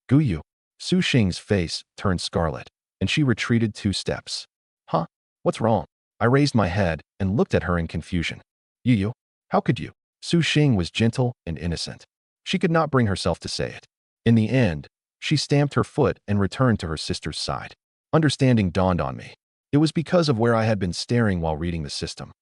Guyu. Su Xing's face turned scarlet, and she retreated 2 steps. Huh? What's wrong? I raised my head and looked at her in confusion. Yu, how could you? Su Xing was gentle and innocent. She could not bring herself to say it. In the end, she stamped her foot and returned to her sister's side. Understanding dawned on me. It was because of where I had been staring while reading the system.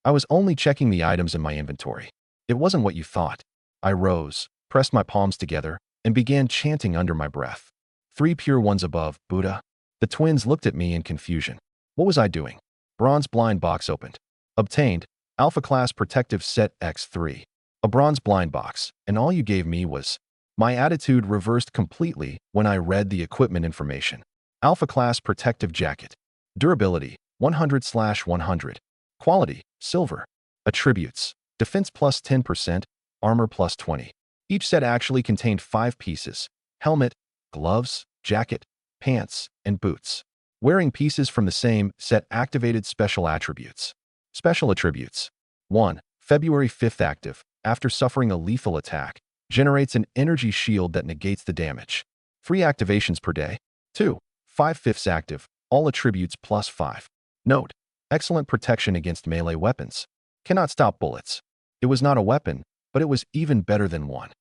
I was only checking the items in my inventory. It wasn't what you thought. I rose, pressed my palms together, and began chanting under my breath. 3 pure ones above, Buddha. The twins looked at me in confusion. What was I doing? Bronze blind box opened. Obtained, Alpha Class Protective Set X3. A bronze blind box, and all you gave me was... My attitude reversed completely when I read the equipment information. Alpha Class Protective Jacket. Durability, 100/100. Quality, silver. Attributes, defense plus 10%, armor plus 20. Each set actually contained 5 pieces: helmet, gloves, jacket, pants, and boots. Wearing pieces from the same set activated special attributes. Special attributes. 1. February 5th active, after suffering a lethal attack, generates an energy shield that negates the damage. 3 activations per day. 2. 5/5 active, all attributes plus 5. Note: excellent protection against melee weapons. Cannot stop bullets. It was not a weapon, but it was even better than one.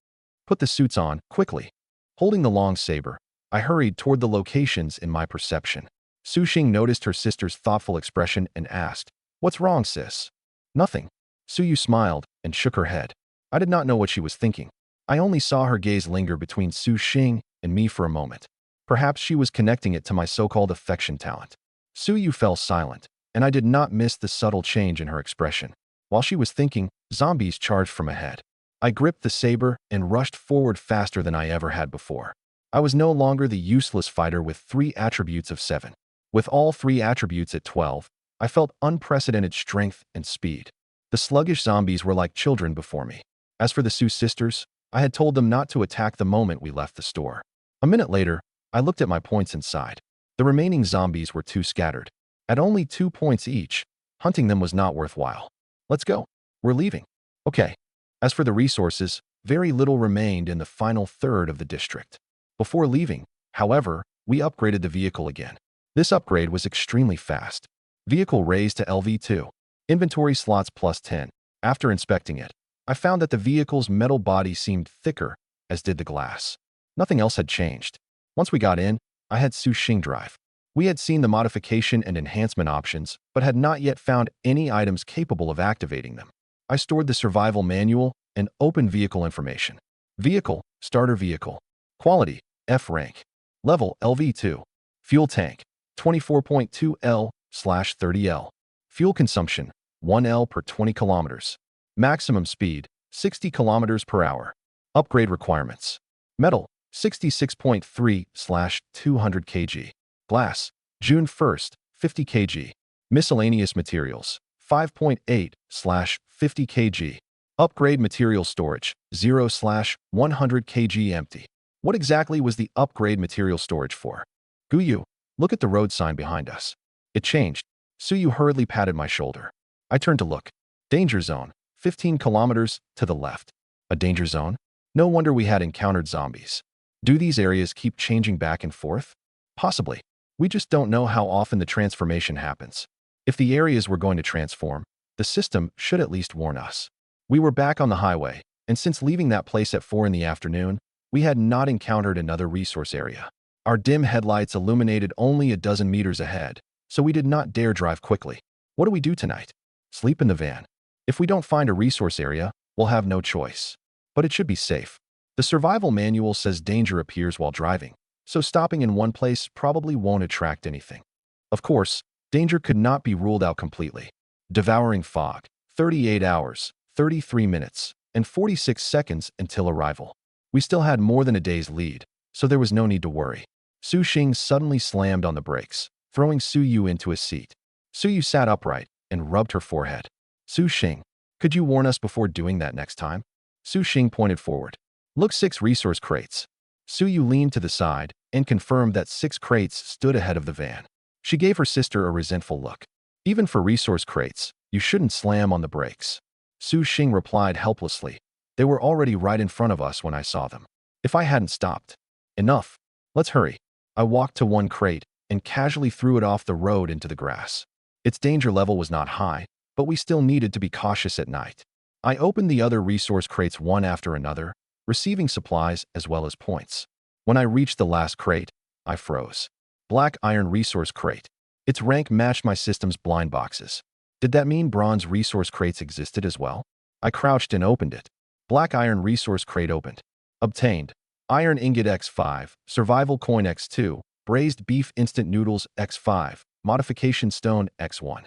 Put the suits on, quickly. Holding the long saber, I hurried toward the locations in my perception. Su Xing noticed her sister's thoughtful expression and asked, "What's wrong, sis?" "Nothing." Su Yu smiled and shook her head. I did not know what she was thinking. I only saw her gaze linger between Su Xing and me for a moment. Perhaps she was connecting it to my so-called affection talent. Su Yu fell silent, and I did not miss the subtle change in her expression. While she was thinking, zombies charged from ahead. I gripped the saber and rushed forward faster than I ever had before. I was no longer the useless fighter with 3 attributes of 7. With all 3 attributes at 12, I felt unprecedented strength and speed. The sluggish zombies were like children before me. As for the Su sisters, I had told them not to attack the moment we left the store. A minute later, I looked at my points inside. The remaining zombies were too scattered. At only 2 points each, hunting them was not worthwhile. Let's go. We're leaving. Okay. As for the resources, very little remained in the final third of the district. Before leaving, however, we upgraded the vehicle again. This upgrade was extremely fast. Vehicle raised to LV2. Inventory slots plus 10. After inspecting it, I found that the vehicle's metal body seemed thicker, as did the glass. Nothing else had changed. Once we got in, I had Su Xing drive. We had seen the modification and enhancement options, but had not yet found any items capable of activating them. I stored the survival manual and opened vehicle information. Vehicle, starter vehicle. Quality, F rank. Level, LV2. Fuel tank, 24.2 L/30 L. Fuel consumption, 1 L per 20 kilometers. Maximum speed, 60 kilometers per hour. Upgrade requirements. Metal, 66.3/200 kg. Glass, June 1st, 50 kg. Miscellaneous materials, 5.8/50 kg. Upgrade material storage, 0/100 kg empty. What exactly was the upgrade material storage for? Guyu, look at the road sign behind us. It changed. Suyu hurriedly patted my shoulder. I turned to look. Danger zone, 15 kilometers to the left. A danger zone? No wonder we had encountered zombies. Do these areas keep changing back and forth? Possibly. We just don't know how often the transformation happens. If the areas were going to transform, the system should at least warn us. We were back on the highway, and since leaving that place at 4 in the afternoon, we had not encountered another resource area. Our dim headlights illuminated only a dozen meters ahead, so we did not dare drive quickly. What do we do tonight? Sleep in the van. If we don't find a resource area, we'll have no choice. But it should be safe. The survival manual says danger appears while driving, so stopping in one place probably won't attract anything. Of course, danger could not be ruled out completely. Devouring fog, 38 hours, 33 minutes, and 46 seconds until arrival. We still had more than a day's lead, so there was no need to worry. Su Xing suddenly slammed on the brakes, throwing Su Yu into a seat. Su Yu sat upright and rubbed her forehead. Su Xing, could you warn us before doing that next time? Su Xing pointed forward. Look, 6 resource crates. Su Yu leaned to the side and confirmed that 6 crates stood ahead of the van. She gave her sister a resentful look. Even for resource crates, you shouldn't slam on the brakes. Su Xing replied helplessly. They were already right in front of us when I saw them. If I hadn't stopped. Enough. Let's hurry. I walked to one crate and casually threw it off the road into the grass. Its danger level was not high, but we still needed to be cautious at night. I opened the other resource crates one after another, receiving supplies as well as points. When I reached the last crate, I froze. Black Iron Resource Crate. Its rank matched my system's blind boxes. Did that mean bronze resource crates existed as well? I crouched and opened it. Black Iron Resource Crate opened. Obtained. Iron Ingot X5, Survival Coin X2, Braised Beef Instant Noodles X5, Modification Stone X1.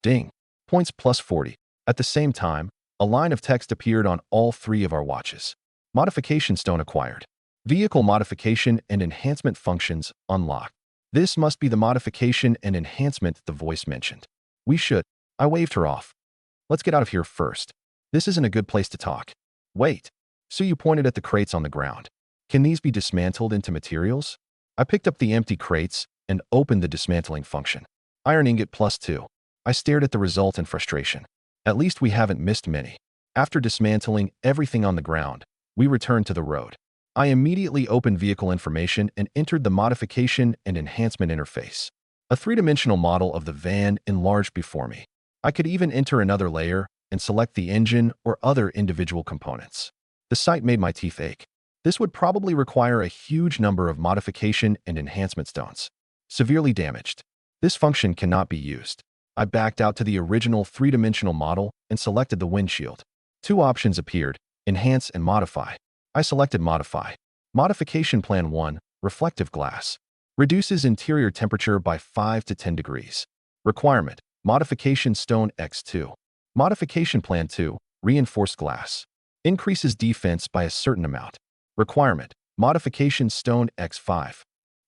Ding. Points plus 40. At the same time, a line of text appeared on all three of our watches. Modification Stone acquired. Vehicle modification and enhancement functions unlocked. This must be the modification and enhancement the voice mentioned. We should. I waved her off. Let's get out of here first. This isn't a good place to talk. Wait. Suyu pointed at the crates on the ground. Can these be dismantled into materials? I picked up the empty crates and opened the dismantling function. Iron ingot plus 2. I stared at the result in frustration. At least we haven't missed many. After dismantling everything on the ground, we returned to the road. I immediately opened vehicle information and entered the modification and enhancement interface. A three-dimensional model of the van enlarged before me. I could even enter another layer and select the engine or other individual components. The sight made my teeth ache. This would probably require a huge number of modification and enhancement stones. Severely damaged. This function cannot be used. I backed out to the original three-dimensional model and selected the windshield. Two options appeared, enhance and modify. I selected modify. Modification Plan 1, reflective glass. Reduces interior temperature by 5 to 10 degrees. Requirement, modification stone X2. Modification Plan 2, reinforced glass. Increases defense by a certain amount. Requirement, modification stone X5.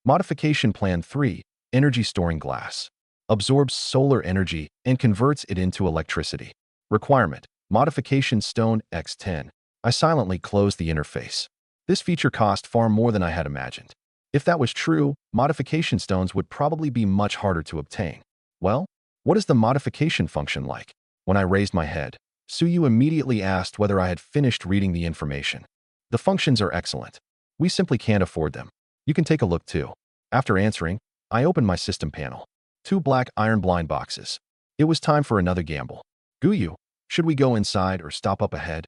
Modification Plan 3, energy storing glass. Absorbs solar energy and converts it into electricity. Requirement, modification stone X10. I silently closed the interface. This feature cost far more than I had imagined. If that was true, modification stones would probably be much harder to obtain. Well, what is the modification function like? When I raised my head, Suyu immediately asked whether I had finished reading the information. The functions are excellent. We simply can't afford them. You can take a look too. After answering, I opened my system panel. 2 black iron blind boxes. It was time for another gamble. Guyu, should we go inside or stop up ahead?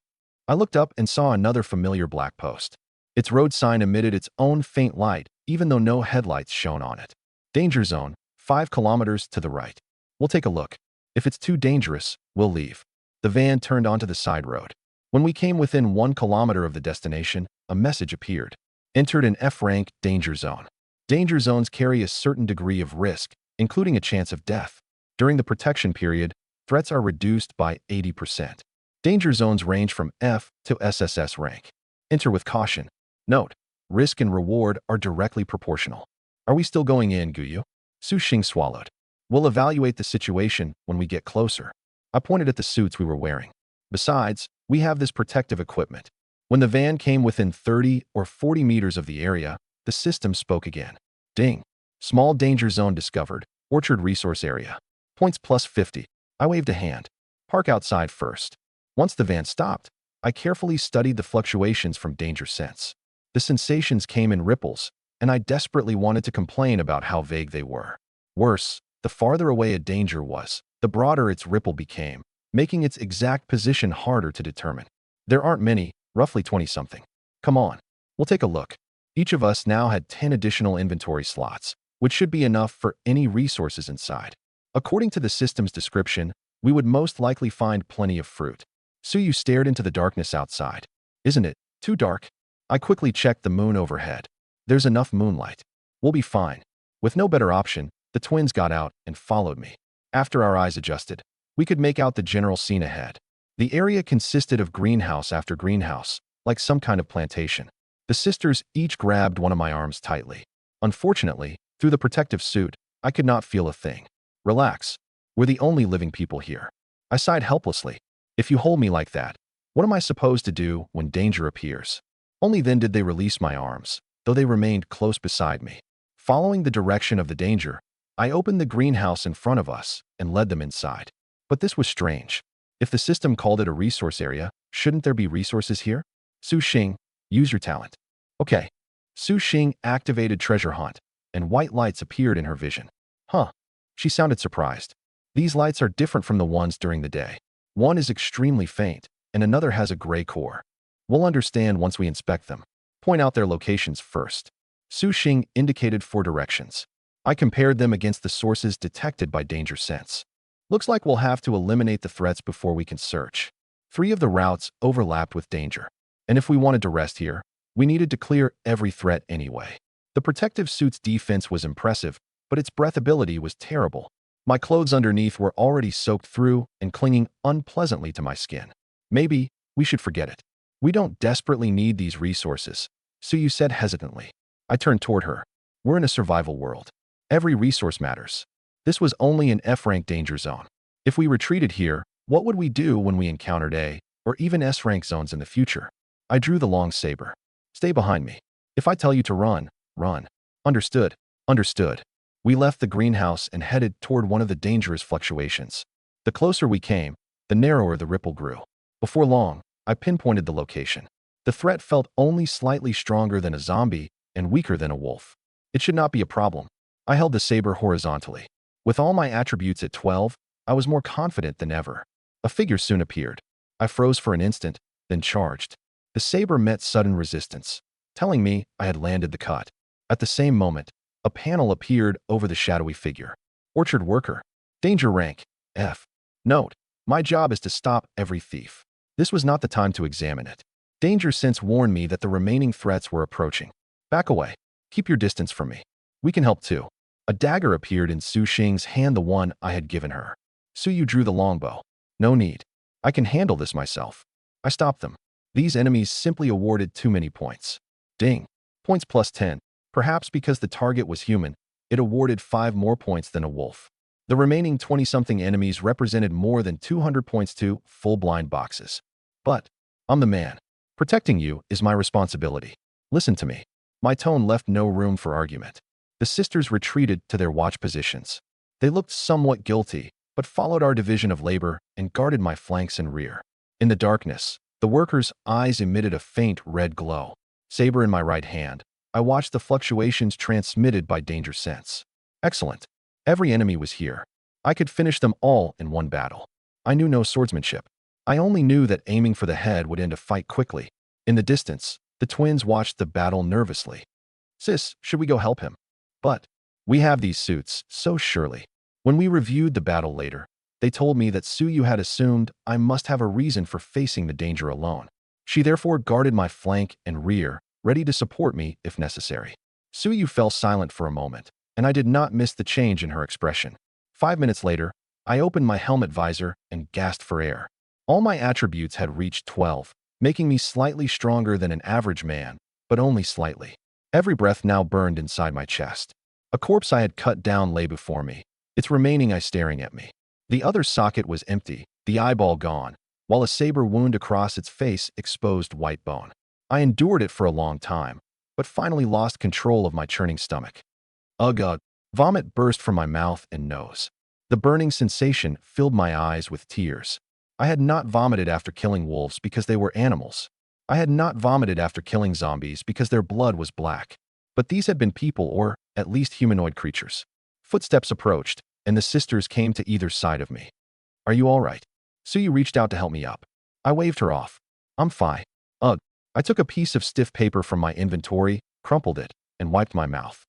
I looked up and saw another familiar black post. Its road sign emitted its own faint light, even though no headlights shone on it. Danger zone, 5 kilometers to the right. We'll take a look. If it's too dangerous, we'll leave. The van turned onto the side road. When we came within 1 kilometer of the destination, a message appeared. Entered an F-rank danger zone. Danger zones carry a certain degree of risk, including a chance of death. During the protection period, threats are reduced by 80%. Danger zones range from F to SSS rank. Enter with caution. Note, risk and reward are directly proportional. Are we still going in, Guyu? Su Xing swallowed. We'll evaluate the situation when we get closer. I pointed at the suits we were wearing. Besides, we have this protective equipment. When the van came within 30 or 40 meters of the area, the system spoke again. Ding. Small danger zone discovered. Orchard resource area. Points plus 50. I waved a hand. Park outside first. Once the van stopped, I carefully studied the fluctuations from danger sense. The sensations came in ripples, and I desperately wanted to complain about how vague they were. Worse, the farther away a danger was, the broader its ripple became, making its exact position harder to determine. There aren't many, roughly 20-something. Come on, we'll take a look. Each of us now had 10 additional inventory slots, which should be enough for any resources inside. According to the system's description, we would most likely find plenty of fruit. Suyu stared into the darkness outside. Isn't it too dark? I quickly checked the moon overhead. There's enough moonlight. We'll be fine. With no better option, the twins got out and followed me. After our eyes adjusted, we could make out the general scene ahead. The area consisted of greenhouse after greenhouse, like some kind of plantation. The sisters each grabbed one of my arms tightly. Unfortunately, through the protective suit, I could not feel a thing. Relax. We're the only living people here. I sighed helplessly. If you hold me like that, what am I supposed to do when danger appears? Only then did they release my arms, though they remained close beside me. Following the direction of the danger, I opened the greenhouse in front of us and led them inside. But this was strange. If the system called it a resource area, shouldn't there be resources here? Su Xing, use your talent. Okay. Su Xing activated treasure hunt, and white lights appeared in her vision. Huh. She sounded surprised. These lights are different from the ones during the day. One is extremely faint, and another has a gray core. We'll understand once we inspect them. Point out their locations first. Su Xing indicated 4 directions. I compared them against the sources detected by danger sense. Looks like we'll have to eliminate the threats before we can search. 3 of the routes overlapped with danger. And if we wanted to rest here, we needed to clear every threat anyway. The protective suit's defense was impressive, but its breathability was terrible. My clothes underneath were already soaked through and clinging unpleasantly to my skin. Maybe we should forget it. We don't desperately need these resources, Suyu said hesitantly. I turned toward her. We're in a survival world. Every resource matters. This was only an F-rank danger zone. If we retreated here, what would we do when we encountered A or even S-rank zones in the future? I drew the long saber. Stay behind me. If I tell you to run, run. Understood. Understood. We left the greenhouse and headed toward one of the dangerous fluctuations. The closer we came, the narrower the ripple grew. Before long, I pinpointed the location. The threat felt only slightly stronger than a zombie and weaker than a wolf. It should not be a problem. I held the saber horizontally. With all my attributes at 12, I was more confident than ever. A figure soon appeared. I froze for an instant, then charged. The saber met sudden resistance, telling me I had landed the cut. At the same moment, a panel appeared over the shadowy figure. Orchard worker. Danger rank, F. Note, my job is to stop every thief. This was not the time to examine it. Danger sense warned me that the remaining threats were approaching. Back away. Keep your distance from me. We can help too. A dagger appeared in Su Xing's hand, the one I had given her. Suyu drew the longbow. No need. I can handle this myself. I stopped them. These enemies simply awarded too many points. Ding. Points plus 10. Perhaps because the target was human, it awarded 5 more points than a wolf. The remaining 20-something enemies represented more than 200 points to full blind boxes. But I'm the man. Protecting you is my responsibility. Listen to me. My tone left no room for argument. The sisters retreated to their watch positions. They looked somewhat guilty, but followed our division of labor and guarded my flanks and rear. In the darkness, the workers' eyes emitted a faint red glow. Saber in my right hand, I watched the fluctuations transmitted by danger sense. Excellent. Every enemy was here. I could finish them all in one battle. I knew no swordsmanship. I only knew that aiming for the head would end a fight quickly. In the distance, the twins watched the battle nervously. Sis, should we go help him? But we have these suits, so surely. When we reviewed the battle later, they told me that Suyu had assumed I must have a reason for facing the danger alone. She therefore guarded my flank and rear, ready to support me if necessary. Suyu fell silent for a moment, and I did not miss the change in her expression. 5 minutes later, I opened my helmet visor and gasped for air. All my attributes had reached 12, making me slightly stronger than an average man, but only slightly. Every breath now burned inside my chest. A corpse I had cut down lay before me, its remaining eye staring at me. The other socket was empty, the eyeball gone, while a saber wound across its face exposed white bone. I endured it for a long time, but finally lost control of my churning stomach. Ugh! Vomit burst from my mouth and nose. The burning sensation filled my eyes with tears. I had not vomited after killing wolves because they were animals. I had not vomited after killing zombies because their blood was black. But these had been people, or at least humanoid creatures. Footsteps approached, and the sisters came to either side of me. Are you all right? Suyu reached out to help me up. I waved her off. I'm fine. Ugh. I took a piece of stiff paper from my inventory, crumpled it, and wiped my mouth.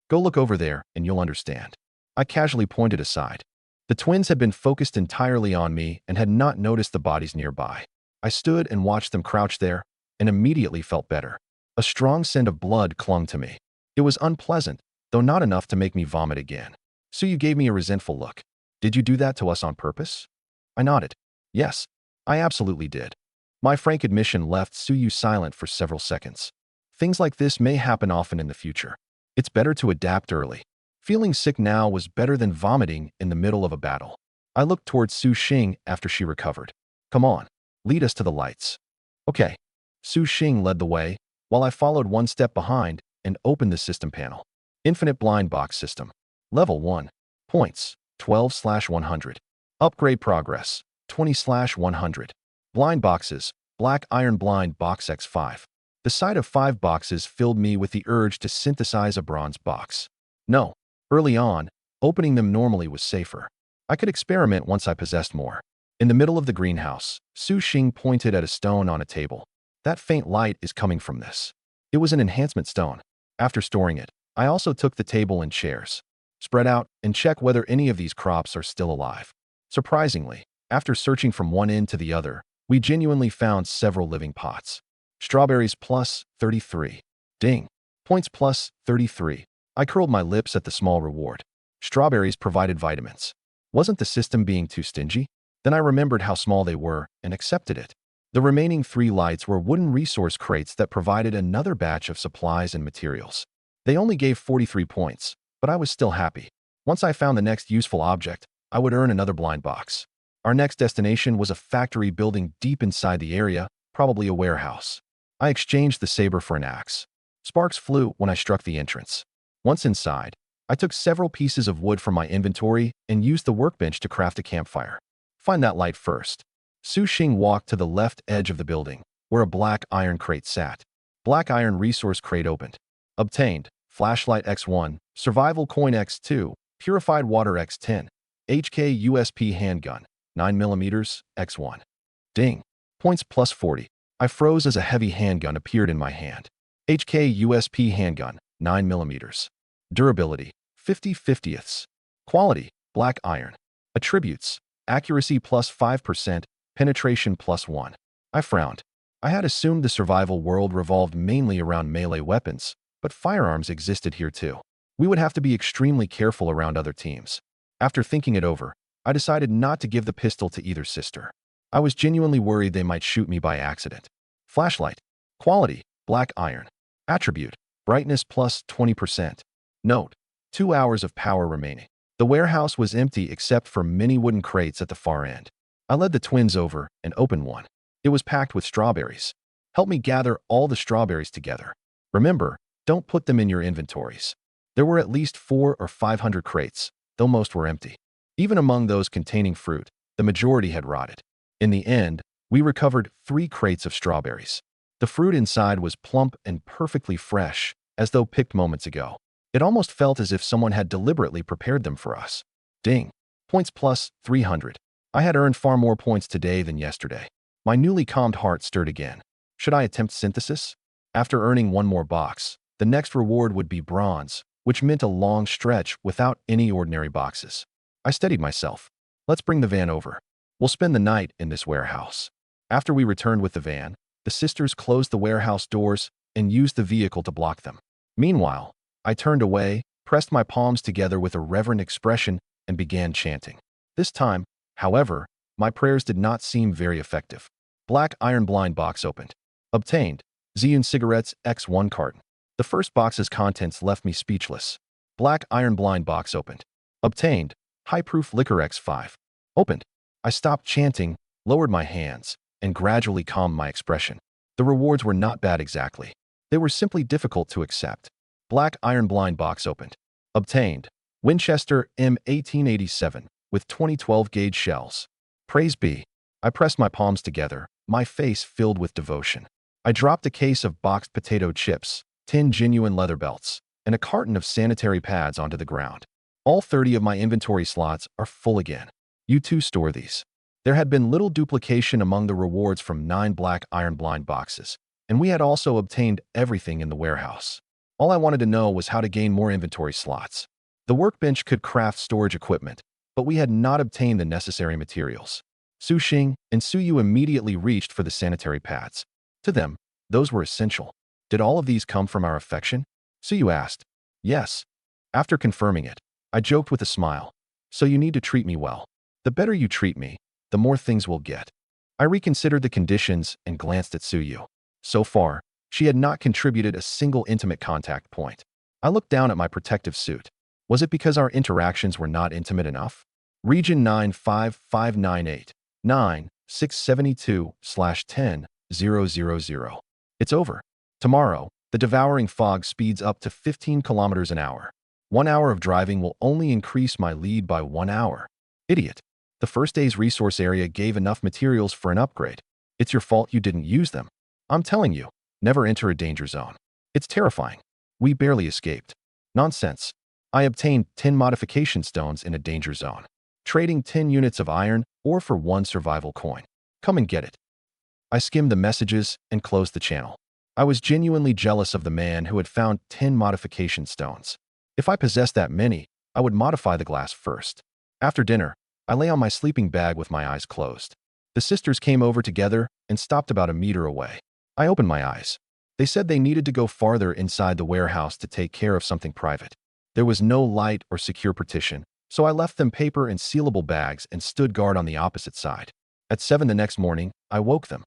Go look over there, and you'll understand. I casually pointed aside. The twins had been focused entirely on me and had not noticed the bodies nearby. I stood and watched them crouch there, and immediately felt better. A strong scent of blood clung to me. It was unpleasant, though not enough to make me vomit again. Suyu gave me a resentful look. Did you do that to us on purpose? I nodded. Yes, I absolutely did. My frank admission left Suyu silent for several seconds. Things like this may happen often in the future. It's better to adapt early. Feeling sick now was better than vomiting in the middle of a battle. I looked towards Su Xing after she recovered. Come on, lead us to the lights. Okay. Su Xing led the way, while I followed one step behind and opened the system panel. Infinite blind box system. Level 1. Points, 12/100. Upgrade progress, 20/100. Blind boxes, black iron blind box X5. The sight of 5 boxes filled me with the urge to synthesize a bronze box. No. Early on, opening them normally was safer. I could experiment once I possessed more. In the middle of the greenhouse, Su Xing pointed at a stone on a table. That faint light is coming from this. It was an enhancement stone. After storing it, I also took the table and chairs, spread out, and check whether any of these crops are still alive. Surprisingly, after searching from one end to the other, we genuinely found several living pots. Strawberries plus 33. Ding. Points plus 33. I curled my lips at the small reward. Strawberries provided vitamins. Wasn't the system being too stingy? Then I remembered how small they were and accepted it. The remaining 3 lights were wooden resource crates that provided another batch of supplies and materials. They only gave 43 points, but I was still happy. Once I found the next useful object, I would earn another blind box. Our next destination was a factory building deep inside the area, probably a warehouse. I exchanged the saber for an axe. Sparks flew when I struck the entrance. Once inside, I took several pieces of wood from my inventory and used the workbench to craft a campfire. Find that light first. Su Xing walked to the left edge of the building, where a black iron crate sat. Black iron resource crate opened. Obtained. Flashlight X1, Survival Coin X2, Purified Water X10, HK USP Handgun, 9mm, X1. Ding. Points plus 40. I froze as a heavy handgun appeared in my hand. HK USP Handgun, 9mm. Durability, 50/50ths. Quality, black iron. Attributes, accuracy plus 5%, penetration plus 1. I frowned. I had assumed the survival world revolved mainly around melee weapons, but firearms existed here too. We would have to be extremely careful around other teams. After thinking it over, I decided not to give the pistol to either sister. I was genuinely worried they might shoot me by accident. Flashlight. Quality, black iron. Attribute, brightness plus 20%. Note, 2 hours of power remaining. The warehouse was empty except for many wooden crates at the far end. I led the twins over and opened one. It was packed with strawberries. Help me gather all the strawberries together. Remember, don't put them in your inventories. There were at least 400 or 500 crates, though most were empty. Even among those containing fruit, the majority had rotted. In the end, we recovered 3 crates of strawberries. The fruit inside was plump and perfectly fresh, as though picked moments ago. It almost felt as if someone had deliberately prepared them for us. Ding. Points plus 300. I had earned far more points today than yesterday. My newly calmed heart stirred again. Should I attempt synthesis? After earning one more box, the next reward would be bronze, which meant a long stretch without any ordinary boxes. I steadied myself. Let's bring the van over. We'll spend the night in this warehouse. After we returned with the van, the sisters closed the warehouse doors and used the vehicle to block them. Meanwhile, I turned away, pressed my palms together with a reverent expression, and began chanting. This time, however, my prayers did not seem very effective. Black iron blind box opened. Obtained. Ziyun cigarettes X1 carton. The first box's contents left me speechless. Black iron blind box opened. Obtained. High-proof liquor X5. Opened. I stopped chanting, lowered my hands, and gradually calmed my expression. The rewards were not bad exactly. They were simply difficult to accept. Black iron blind box opened. Obtained. Winchester M1887 with 2012 gauge shells. Praise be. I pressed my palms together, my face filled with devotion. I dropped a case of boxed potato chips, 10 genuine leather belts, and a carton of sanitary pads onto the ground. All 30 of my inventory slots are full again. You too store these. There had been little duplication among the rewards from 9 black iron blind boxes, and we had also obtained everything in the warehouse. All I wanted to know was how to gain more inventory slots. The workbench could craft storage equipment, but we had not obtained the necessary materials. Su Xing and Su Yu immediately reached for the sanitary pads. To them, those were essential. Did all of these come from our affection? Su Yu asked. Yes. After confirming it, I joked with a smile. So you need to treat me well. The better you treat me, the more things we'll get. I reconsidered the conditions and glanced at Su Yu. So far, she had not contributed a single intimate contact point. I looked down at my protective suit. Was it because our interactions were not intimate enough? Region 95598 9-672/10-000. It's over. Tomorrow, the devouring fog speeds up to 15 kilometers an hour. 1 hour of driving will only increase my lead by 1 hour. Idiot. The first day's resource area gave enough materials for an upgrade. It's your fault you didn't use them. I'm telling you, never enter a danger zone. It's terrifying. We barely escaped. Nonsense. I obtained 10 modification stones in a danger zone, trading 10 units of iron ore for 1 survival coin. Come and get it. I skimmed the messages and closed the channel. I was genuinely jealous of the man who had found 10 modification stones. If I possessed that many, I would modify the glass first. After dinner, I lay on my sleeping bag with my eyes closed. The sisters came over together and stopped about a meter away. I opened my eyes. They said they needed to go farther inside the warehouse to take care of something private. There was no light or secure partition, so I left them paper and sealable bags and stood guard on the opposite side. At 7 the next morning, I woke them.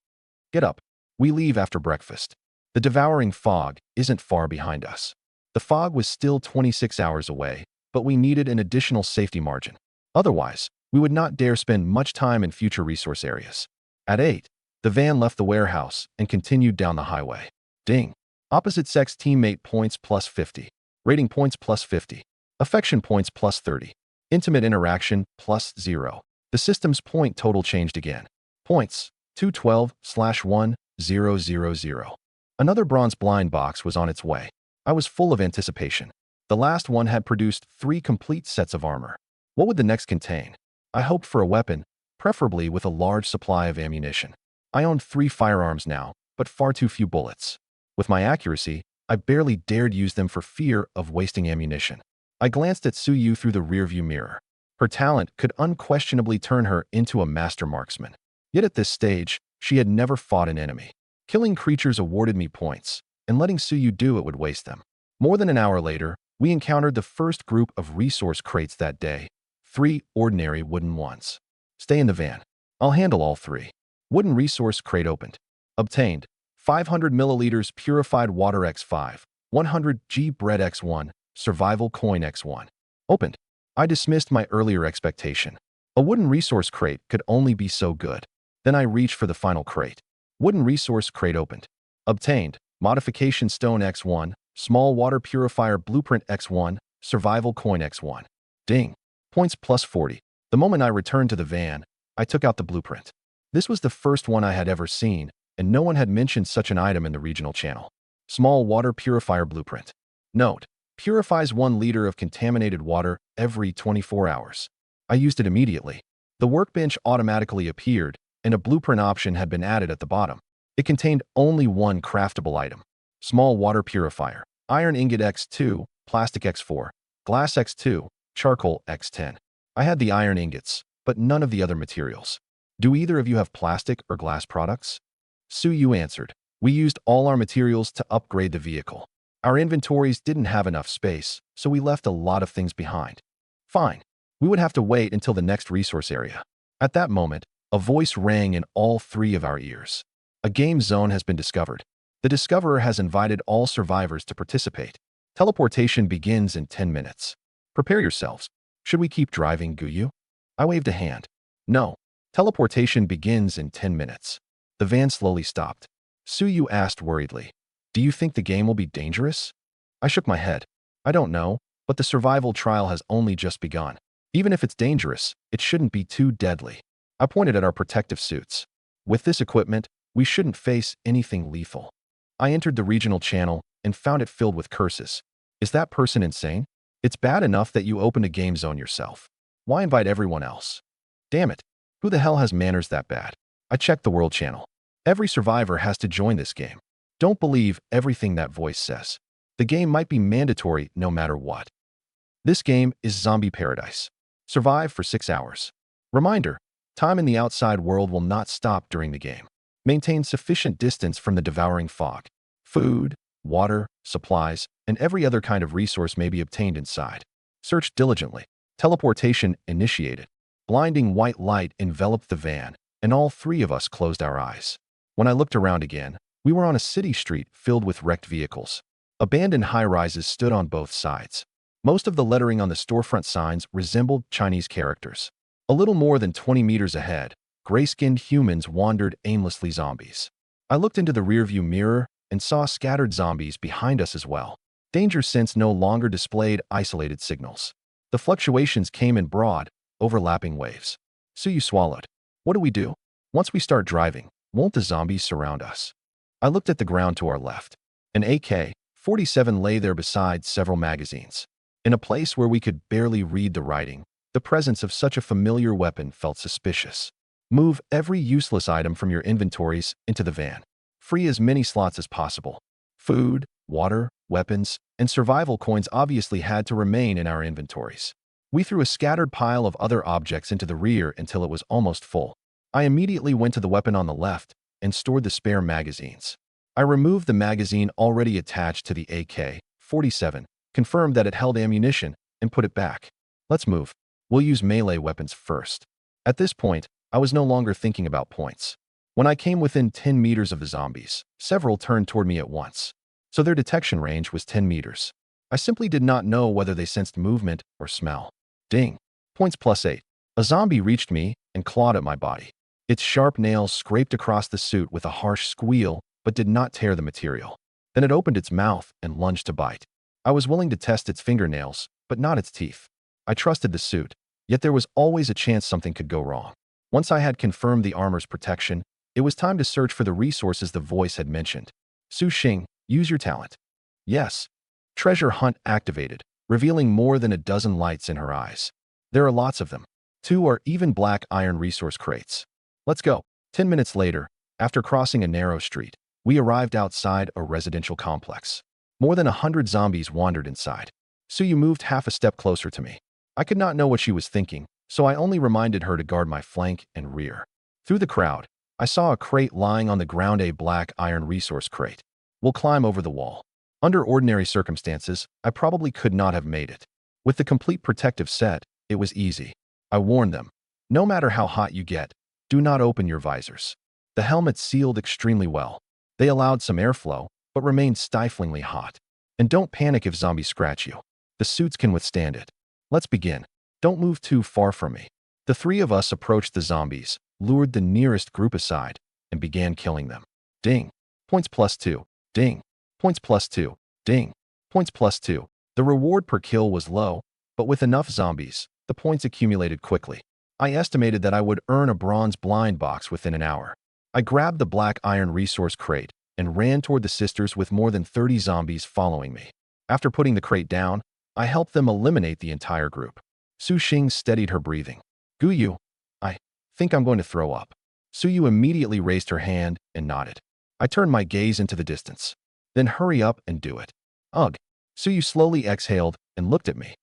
Get up. We leave after breakfast. The devouring fog isn't far behind us. The fog was still 26 hours away, but we needed an additional safety margin. Otherwise, we would not dare spend much time in future resource areas. At 8, the van left the warehouse and continued down the highway. Ding. Opposite sex teammate points plus 50. Rating points plus 50. Affection points plus 30. Intimate interaction plus 0. The system's point total changed again. Points 212/1000. Another bronze blind box was on its way. I was full of anticipation. The last one had produced 3 complete sets of armor. What would the next contain? I hoped for a weapon, preferably with a large supply of ammunition. I owned 3 firearms now, but far too few bullets. With my accuracy, I barely dared use them for fear of wasting ammunition. I glanced at Suyu through the rearview mirror. Her talent could unquestionably turn her into a master marksman. Yet at this stage, she had never fought an enemy. Killing creatures awarded me points, and letting Suyu do it would waste them. More than an hour later, we encountered the first group of resource crates that day. 3 ordinary wooden ones. Stay in the van. I'll handle all 3. Wooden resource crate opened. Obtained 500 milliliters purified water X5, 100 G bread X1, survival coin X1. Opened. I dismissed my earlier expectation. A wooden resource crate could only be so good. Then I reached for the final crate. Wooden resource crate opened. Obtained. Modification stone X1, small water purifier blueprint X1, survival coin X1. Ding. Points plus 40. The moment I returned to the van, I took out the blueprint. This was the first one I had ever seen, and no one had mentioned such an item in the regional channel. Small water purifier blueprint. Note: purifies 1 liter of contaminated water every 24 hours. I used it immediately. The workbench automatically appeared, and a blueprint option had been added at the bottom. It contained only 1 craftable item. Small water purifier. Iron ingot X2, plastic X4, glass X2, charcoal X10. I had the iron ingots, but none of the other materials. Do either of you have plastic or glass products? Suyu answered. We used all our materials to upgrade the vehicle. Our inventories didn't have enough space, so we left a lot of things behind. Fine. We would have to wait until the next resource area. At that moment, a voice rang in all 3 of our ears. A game zone has been discovered. The discoverer has invited all survivors to participate. Teleportation begins in 10 minutes. Prepare yourselves. Should we keep driving, Guyu? I waved a hand. No. Teleportation begins in 10 minutes. The van slowly stopped. Suyu asked worriedly, do you think the game will be dangerous? I shook my head. I don't know, but the survival trial has only just begun. Even if it's dangerous, it shouldn't be too deadly. I pointed at our protective suits. With this equipment, we shouldn't face anything lethal. I entered the regional channel and found it filled with curses. Is that person insane? It's bad enough that you opened a game zone yourself. Why invite everyone else? Damn it. Who the hell has manners that bad? I checked the world channel. Every survivor has to join this game. Don't believe everything that voice says. The game might be mandatory no matter what. This game is Zombie Paradise. Survive for 6 hours. Reminder: time in the outside world will not stop during the game. Maintain sufficient distance from the devouring fog. Food, water, supplies, and every other kind of resource may be obtained inside. Search diligently. Teleportation initiated. Blinding white light enveloped the van, and all 3 of us closed our eyes. When I looked around again, we were on a city street filled with wrecked vehicles. Abandoned high-rises stood on both sides. Most of the lettering on the storefront signs resembled Chinese characters. A little more than 20 meters ahead, gray-skinned humans wandered aimlessly zombies. I looked into the rearview mirror and saw scattered zombies behind us as well. Danger sense no longer displayed isolated signals. The fluctuations came in broad, overlapping waves. Suyu swallowed. What do we do? Once we start driving, won't the zombies surround us? I looked at the ground to our left. An AK-47 lay there beside several magazines. In a place where we could barely read the writing, the presence of such a familiar weapon felt suspicious. Move every useless item from your inventories into the van. Free as many slots as possible. Food, water, weapons, and survival coins obviously had to remain in our inventories. We threw a scattered pile of other objects into the rear until it was almost full. I immediately went to the weapon on the left and stored the spare magazines. I removed the magazine already attached to the AK-47, confirmed that it held ammunition, and put it back. Let's move. We'll use melee weapons first. At this point, I was no longer thinking about points. When I came within 10 meters of the zombies, several turned toward me at once. So their detection range was 10 meters. I simply did not know whether they sensed movement or smell. Ding. Points +8. A zombie reached me and clawed at my body. Its sharp nails scraped across the suit with a harsh squeal, but did not tear the material. Then it opened its mouth and lunged to bite. I was willing to test its fingernails, but not its teeth. I trusted the suit, yet there was always a chance something could go wrong. Once I had confirmed the armor's protection, it was time to search for the resources the voice had mentioned. Su Xing, use your talent. Yes. Treasure hunt activated, revealing more than a dozen lights in her eyes. There are lots of them. 2 are even black iron resource crates. Let's go. 10 minutes later, after crossing a narrow street, we arrived outside a residential complex. More than 100 zombies wandered inside. Suyu moved half a step closer to me. I could not know what she was thinking, so I only reminded her to guard my flank and rear. Through the crowd, I saw a crate lying on the ground, a black iron resource crate. We'll climb over the wall. Under ordinary circumstances, I probably could not have made it. With the complete protective set, it was easy. I warned them. No matter how hot you get, do not open your visors. The helmets sealed extremely well. They allowed some airflow, but remained stiflingly hot. And don't panic if zombies scratch you. The suits can withstand it. Let's begin. Don't move too far from me. The 3 of us approached the zombies, lured the nearest group aside, and began killing them. Ding. Points +2. Ding. Points +2. Ding. Points +2. The reward per kill was low, but with enough zombies, the points accumulated quickly. I estimated that I would earn a bronze blind box within an hour. I grabbed the black iron resource crate and ran toward the sisters with more than 30 zombies following me. After putting the crate down, I helped them eliminate the entire group. Su Xing steadied her breathing. Guyu, I think I'm going to throw up. Suyu immediately raised her hand and nodded. I turned my gaze into the distance. Then hurry up and do it. Ugh. Suyu slowly exhaled and looked at me.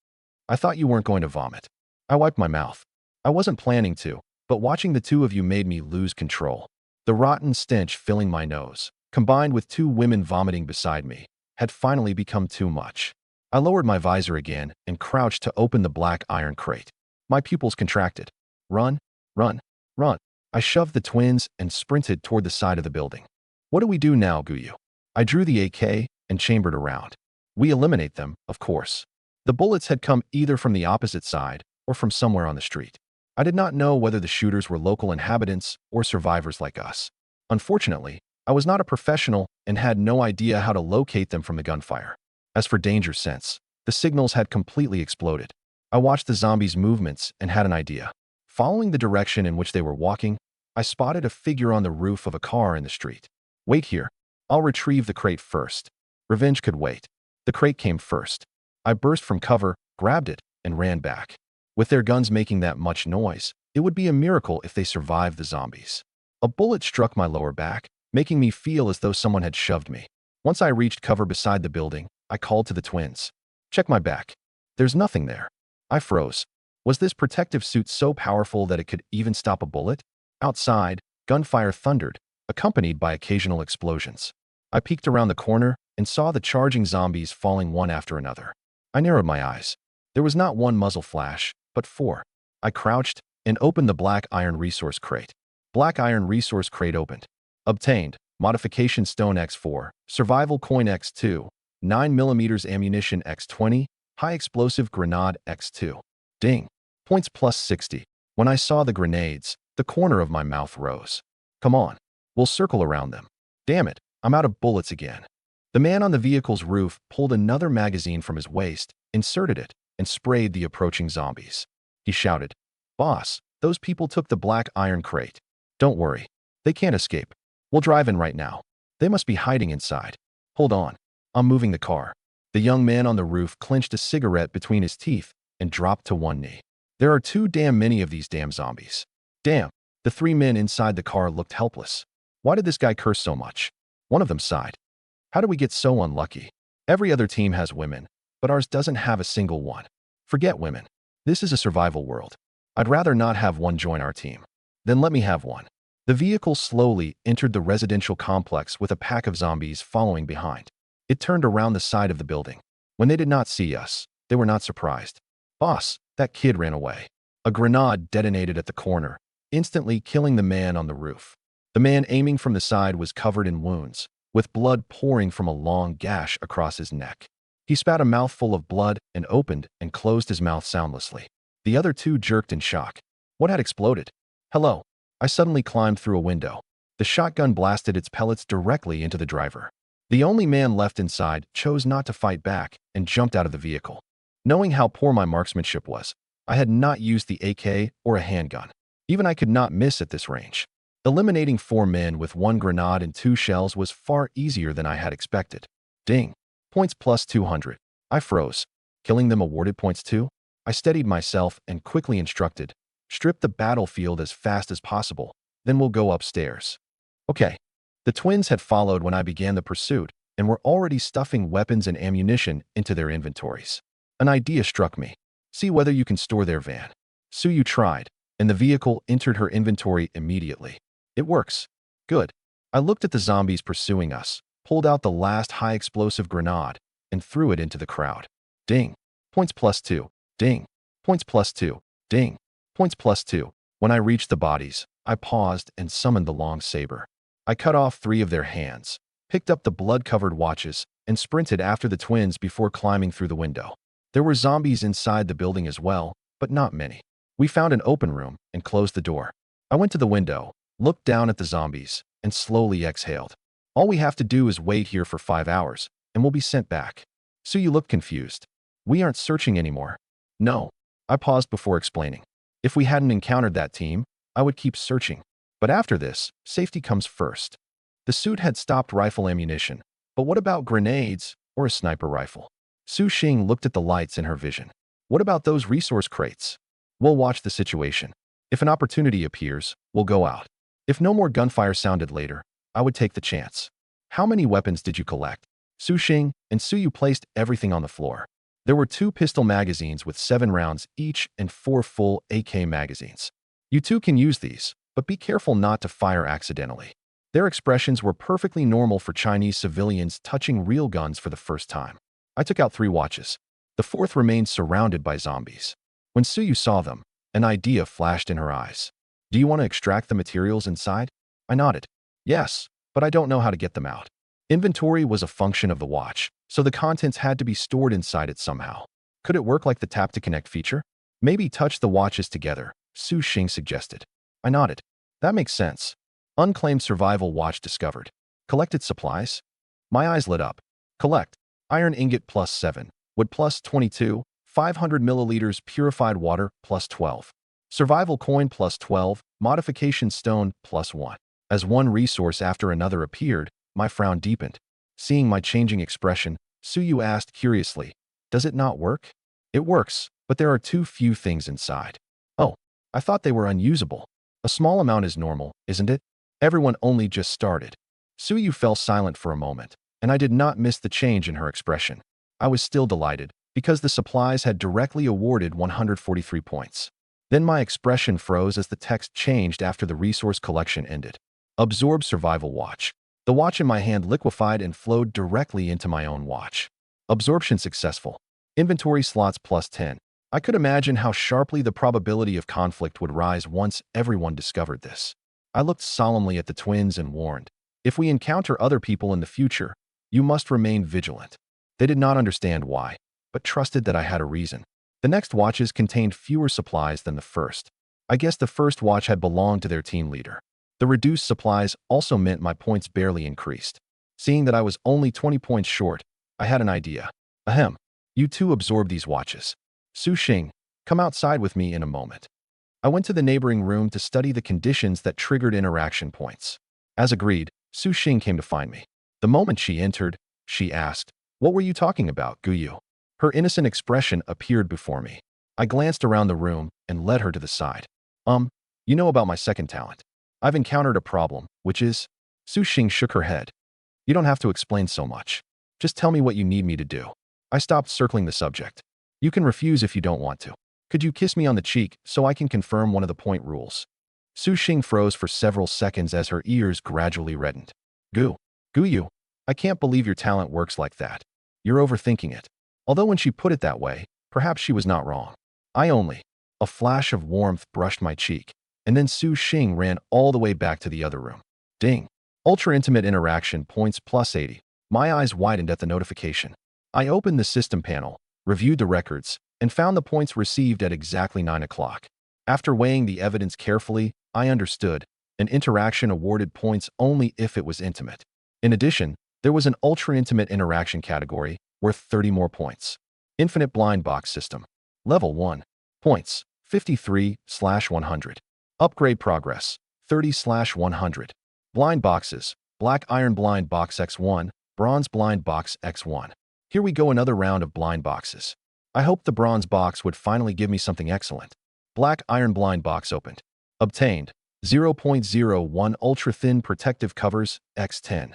I thought you weren't going to vomit. I wiped my mouth. I wasn't planning to, but watching the 2 of you made me lose control. The rotten stench filling my nose, combined with 2 women vomiting beside me, had finally become too much. I lowered my visor again and crouched to open the black iron crate. My pupils contracted. Run, run, run. I shoved the twins and sprinted toward the side of the building. What do we do now, Guyu? I drew the AK and chambered around. We eliminate them, of course. The bullets had come either from the opposite side or from somewhere on the street. I did not know whether the shooters were local inhabitants or survivors like us. Unfortunately, I was not a professional and had no idea how to locate them from the gunfire. As for danger sense, the signals had completely exploded. I watched the zombies' movements and had an idea. Following the direction in which they were walking, I spotted a figure on the roof of a car in the street. Wait here. I'll retrieve the crate first. Revenge could wait. The crate came first. I burst from cover, grabbed it, and ran back. With their guns making that much noise, it would be a miracle if they survived the zombies. A bullet struck my lower back, making me feel as though someone had shoved me. Once I reached cover beside the building, I called to the twins. Check my back. There's nothing there. I froze. Was this protective suit so powerful that it could even stop a bullet? Outside, gunfire thundered, accompanied by occasional explosions. I peeked around the corner and saw the charging zombies falling one after another. I narrowed my eyes. There was not one muzzle flash, but 4. I crouched and opened the black iron resource crate. Black iron resource crate opened. Obtained. Modification stone X4, survival coin X2, 9mm ammunition X20, high explosive grenade X2. Ding. Points +60. When I saw the grenades, the corner of my mouth rose. Come on. We'll circle around them. Damn it, I'm out of bullets again. The man on the vehicle's roof pulled another magazine from his waist, inserted it, and sprayed the approaching zombies. He shouted, Boss, those people took the black iron crate. Don't worry. They can't escape. We'll drive in right now. They must be hiding inside. Hold on. I'm moving the car. The young man on the roof clenched a cigarette between his teeth and dropped to one knee. There are too damn many of these damn zombies. Damn. The three men inside the car looked helpless. Why did this guy curse so much? One of them sighed. How did we get so unlucky? Every other team has women, but ours doesn't have a single one. Forget women. This is a survival world. I'd rather not have one join our team. Then let me have one. The vehicle slowly entered the residential complex with a pack of zombies following behind. It turned around the side of the building. When they did not see us, they were not surprised. Boss, that kid ran away. A grenade detonated at the corner, instantly killing the man on the roof. The man aiming from the side was covered in wounds, with blood pouring from a long gash across his neck. He spat a mouthful of blood and opened and closed his mouth soundlessly. The other two jerked in shock. What had exploded? Hello. I suddenly climbed through a window. The shotgun blasted its pellets directly into the driver. The only man left inside chose not to fight back and jumped out of the vehicle. Knowing how poor my marksmanship was, I had not used the AK or a handgun. Even I could not miss at this range. Eliminating 4 men with 1 grenade and 2 shells was far easier than I had expected. Ding. Points plus 200. I froze. Killing them awarded points too? I steadied myself and quickly instructed, strip the battlefield as fast as possible, then we'll go upstairs. Okay. The twins had followed when I began the pursuit and were already stuffing weapons and ammunition into their inventories. An idea struck me. See whether you can store their van. Suyu tried, and the vehicle entered her inventory immediately. It works. Good. I looked at the zombies pursuing us, pulled out the last high-explosive grenade, and threw it into the crowd. Ding. Points plus 2. Ding. Points plus 2. Ding. Points plus 2. When I reached the bodies, I paused and summoned the long saber. I cut off 3 of their hands, picked up the blood-covered watches, and sprinted after the twins before climbing through the window. There were zombies inside the building as well, but not many. We found an open room and closed the door. I went to the window, looked down at the zombies, and slowly exhaled. All we have to do is wait here for 5 hours, and we'll be sent back. Suyu looked confused. We aren't searching anymore. No. I paused before explaining. If we hadn't encountered that team, I would keep searching. But after this, safety comes first. The suit had stopped rifle ammunition, but what about grenades or a sniper rifle? Su Xing looked at the lights in her vision. What about those resource crates? We'll watch the situation. If an opportunity appears, we'll go out. If no more gunfire sounded later, I would take the chance. How many weapons did you collect? Su Xing and Suyu placed everything on the floor. There were 2 pistol magazines with 7 rounds each and 4 full AK magazines. You two can use these, but be careful not to fire accidentally. Their expressions were perfectly normal for Chinese civilians touching real guns for the first time. I took out 3 watches. The 4th remained surrounded by zombies. When Suyu saw them, an idea flashed in her eyes. Do you want to extract the materials inside? I nodded. Yes, but I don't know how to get them out. Inventory was a function of the watch, so the contents had to be stored inside it somehow. Could it work like the tap to connect feature? Maybe touch the watches together, Su Xing suggested. I nodded. That makes sense. Unclaimed survival watch discovered. Collected supplies? My eyes lit up. Collect. Iron ingot plus 7. Wood plus 22. 500 milliliters purified water plus 12. Survival coin plus 12. Modification stone plus 1. As one resource after another appeared, my frown deepened. Seeing my changing expression, Suyu asked curiously, does it not work? It works, but there are too few things inside. Oh, I thought they were unusable. A small amount is normal, isn't it? Everyone only just started. Suyu fell silent for a moment, and I did not miss the change in her expression. I was still delighted, because the supplies had directly awarded 143 points. Then my expression froze as the text changed after the resource collection ended. Absorb survival watch. The watch in my hand liquefied and flowed directly into my own watch. Absorption successful. Inventory slots plus 10. I could imagine how sharply the probability of conflict would rise once everyone discovered this. I looked solemnly at the twins and warned, if we encounter other people in the future, you must remain vigilant. They did not understand why, but trusted that I had a reason. The next watches contained fewer supplies than the first. I guess the first watch had belonged to their team leader. The reduced supplies also meant my points barely increased. Seeing that I was only 20 points short, I had an idea. Ahem. You two absorb these watches. Su Xing, come outside with me in a moment. I went to the neighboring room to study the conditions that triggered interaction points. As agreed, Su Xing came to find me. The moment she entered, she asked, what were you talking about, Guyu? Her innocent expression appeared before me. I glanced around the room and led her to the side. You know about my second talent. I've encountered a problem, which is... Su Xing shook her head. You don't have to explain so much. Just tell me what you need me to do. I stopped circling the subject. You can refuse if you don't want to. Could you kiss me on the cheek so I can confirm one of the point rules? Su Xing froze for several seconds as her ears gradually reddened. Goo. Goo you. I can't believe your talent works like that. You're overthinking it. Although when she put it that way, perhaps she was not wrong. I only... A flash of warmth brushed my cheek, and then Su Xing ran all the way back to the other room. Ding. Ultra-intimate interaction points plus 80. My eyes widened at the notification. I opened the system panel, reviewed the records, and found the points received at exactly 9 o'clock. After weighing the evidence carefully, I understood. An interaction awarded points only if it was intimate. In addition, there was an ultra-intimate interaction category worth 30 more points. Infinite blind box system. Level 1. Points. 53/100. Upgrade progress. 30/100. Blind boxes. Black iron blind box X1, bronze blind box X1. Here we go, another round of blind boxes. I hoped the bronze box would finally give me something excellent. Black iron blind box opened. Obtained. 0.01 ultra-thin protective covers, X10.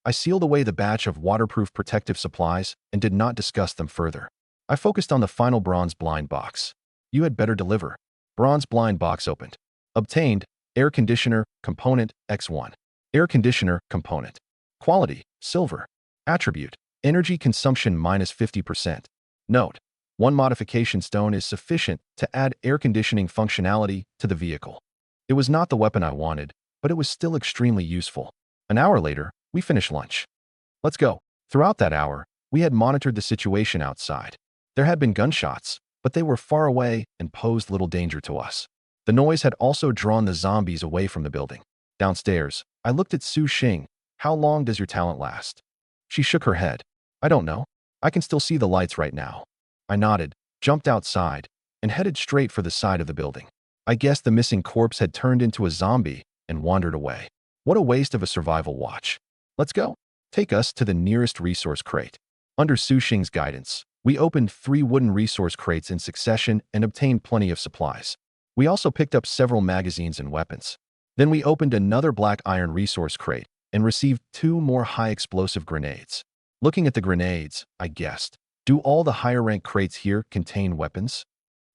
I sealed away the batch of waterproof protective supplies and did not discuss them further. I focused on the final bronze blind box. You had better deliver. Bronze blind box opened. Obtained. Air conditioner, component, X1. Air conditioner, component. Quality, silver. Attribute, energy consumption minus 50%. Note, one modification stone is sufficient to add air conditioning functionality to the vehicle. It was not the weapon I wanted, but it was still extremely useful. An hour later, we finished lunch. Let's go. Throughout that hour, we had monitored the situation outside. There had been gunshots, but they were far away and posed little danger to us. The noise had also drawn the zombies away from the building. Downstairs, I looked at Su Xing. How long does your talent last? She shook her head. I don't know. I can still see the lights right now. I nodded, jumped outside, and headed straight for the side of the building. I guessed the missing corpse had turned into a zombie and wandered away. What a waste of a survival watch. Let's go. Take us to the nearest resource crate. Under Su Xing's guidance, we opened 3 wooden resource crates in succession and obtained plenty of supplies. We also picked up several magazines and weapons. Then we opened another black iron resource crate and received 2 more high-explosive grenades. Looking at the grenades, I guessed, do all the higher-rank crates here contain weapons?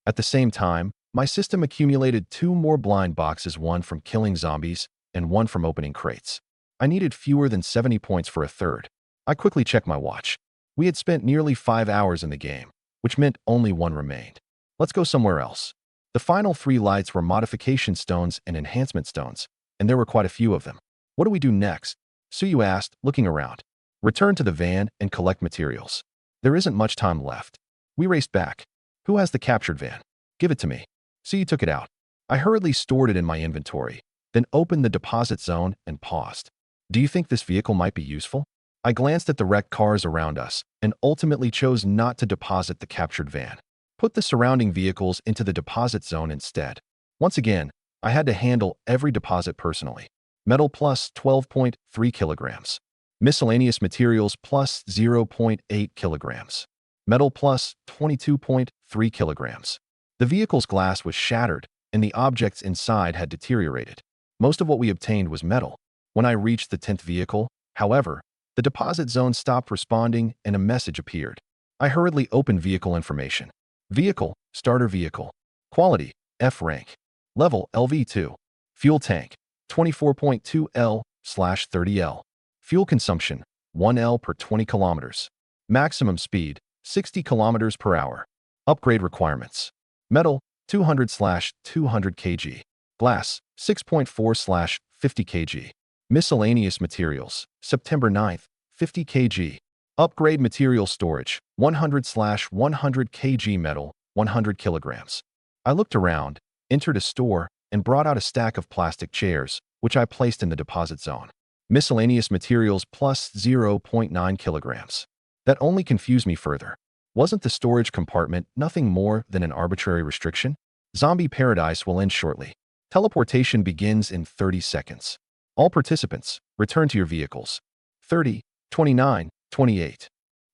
At the same time, my system accumulated 2 more blind boxes, one from killing zombies and one from opening crates. I needed fewer than 70 points for a third. I quickly checked my watch. We had spent nearly 5 hours in the game, which meant only 1 remained. Let's go somewhere else. The final 3 lights were modification stones and enhancement stones, and there were quite a few of them. What do we do next? Suyu asked, looking around. Return to the van and collect materials. There isn't much time left. We raced back. Who has the captured van? Give it to me. Suyu took it out. I hurriedly stored it in my inventory, then opened the deposit zone and paused. Do you think this vehicle might be useful? I glanced at the wrecked cars around us and ultimately chose not to deposit the captured van. Put the surrounding vehicles into the deposit zone instead. Once again, I had to handle every deposit personally. Metal plus 12.3 kilograms. Miscellaneous materials plus 0.8 kilograms. Metal plus 22.3 kilograms. The vehicle's glass was shattered, and the objects inside had deteriorated. Most of what we obtained was metal. When I reached the 10th vehicle, however, the deposit zone stopped responding and a message appeared. I hurriedly opened vehicle information. Vehicle, starter vehicle. Quality, F rank. Level, LV2. Fuel tank, 24.2 L/30 L. Fuel consumption, 1 L per 20 kilometers. Maximum speed, 60 kilometers per hour. Upgrade requirements. Metal, 200/200 kg. Glass, 6.4/50 kg. Miscellaneous materials, September 9th, 50 kg. Upgrade material storage, 100/100 kg metal, 100 kilograms. I looked around, entered a store, and brought out a stack of plastic chairs, which I placed in the deposit zone. Miscellaneous materials plus 0.9 kilograms. That only confused me further. Wasn't the storage compartment nothing more than an arbitrary restriction? Zombie paradise will end shortly. Teleportation begins in 30 seconds. All participants, return to your vehicles. 30, 29, 28.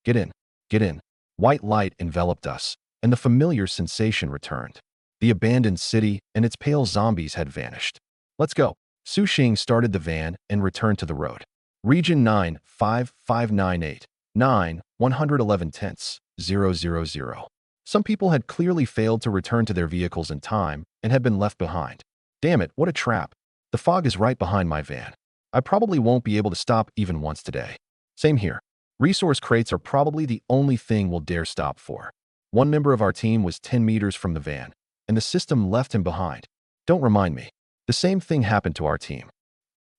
Get in, get in. White light enveloped us, and the familiar sensation returned. The abandoned city and its pale zombies had vanished. Let's go. Su Xing started the van and returned to the road. Region 9, 5598, 9, 111 tenths, 000. Some people had clearly failed to return to their vehicles in time and had been left behind. Damn it, what a trap. The fog is right behind my van. I probably won't be able to stop even once today. Same here. Resource crates are probably the only thing we'll dare stop for. One member of our team was 10 meters from the van, and the system left him behind. Don't remind me. The same thing happened to our team.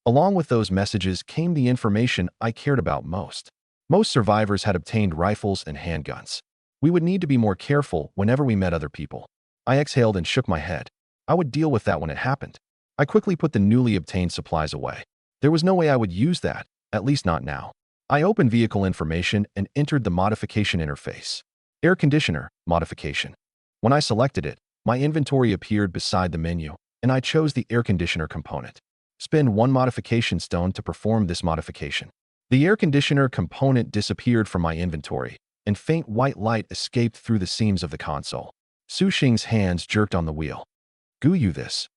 Along with those messages came the information I cared about most. Most survivors had obtained rifles and handguns. We would need to be more careful whenever we met other people. I exhaled and shook my head. I would deal with that when it happened. I quickly put the newly obtained supplies away. There was no way I would use that, at least not now. I opened vehicle information and entered the modification interface. Air conditioner, modification. When I selected it, my inventory appeared beside the menu, and I chose the air conditioner component. Spend 1 modification stone to perform this modification. The air conditioner component disappeared from my inventory, and faint white light escaped through the seams of the console. Su Xing's hands jerked on the wheel. "Goo you this.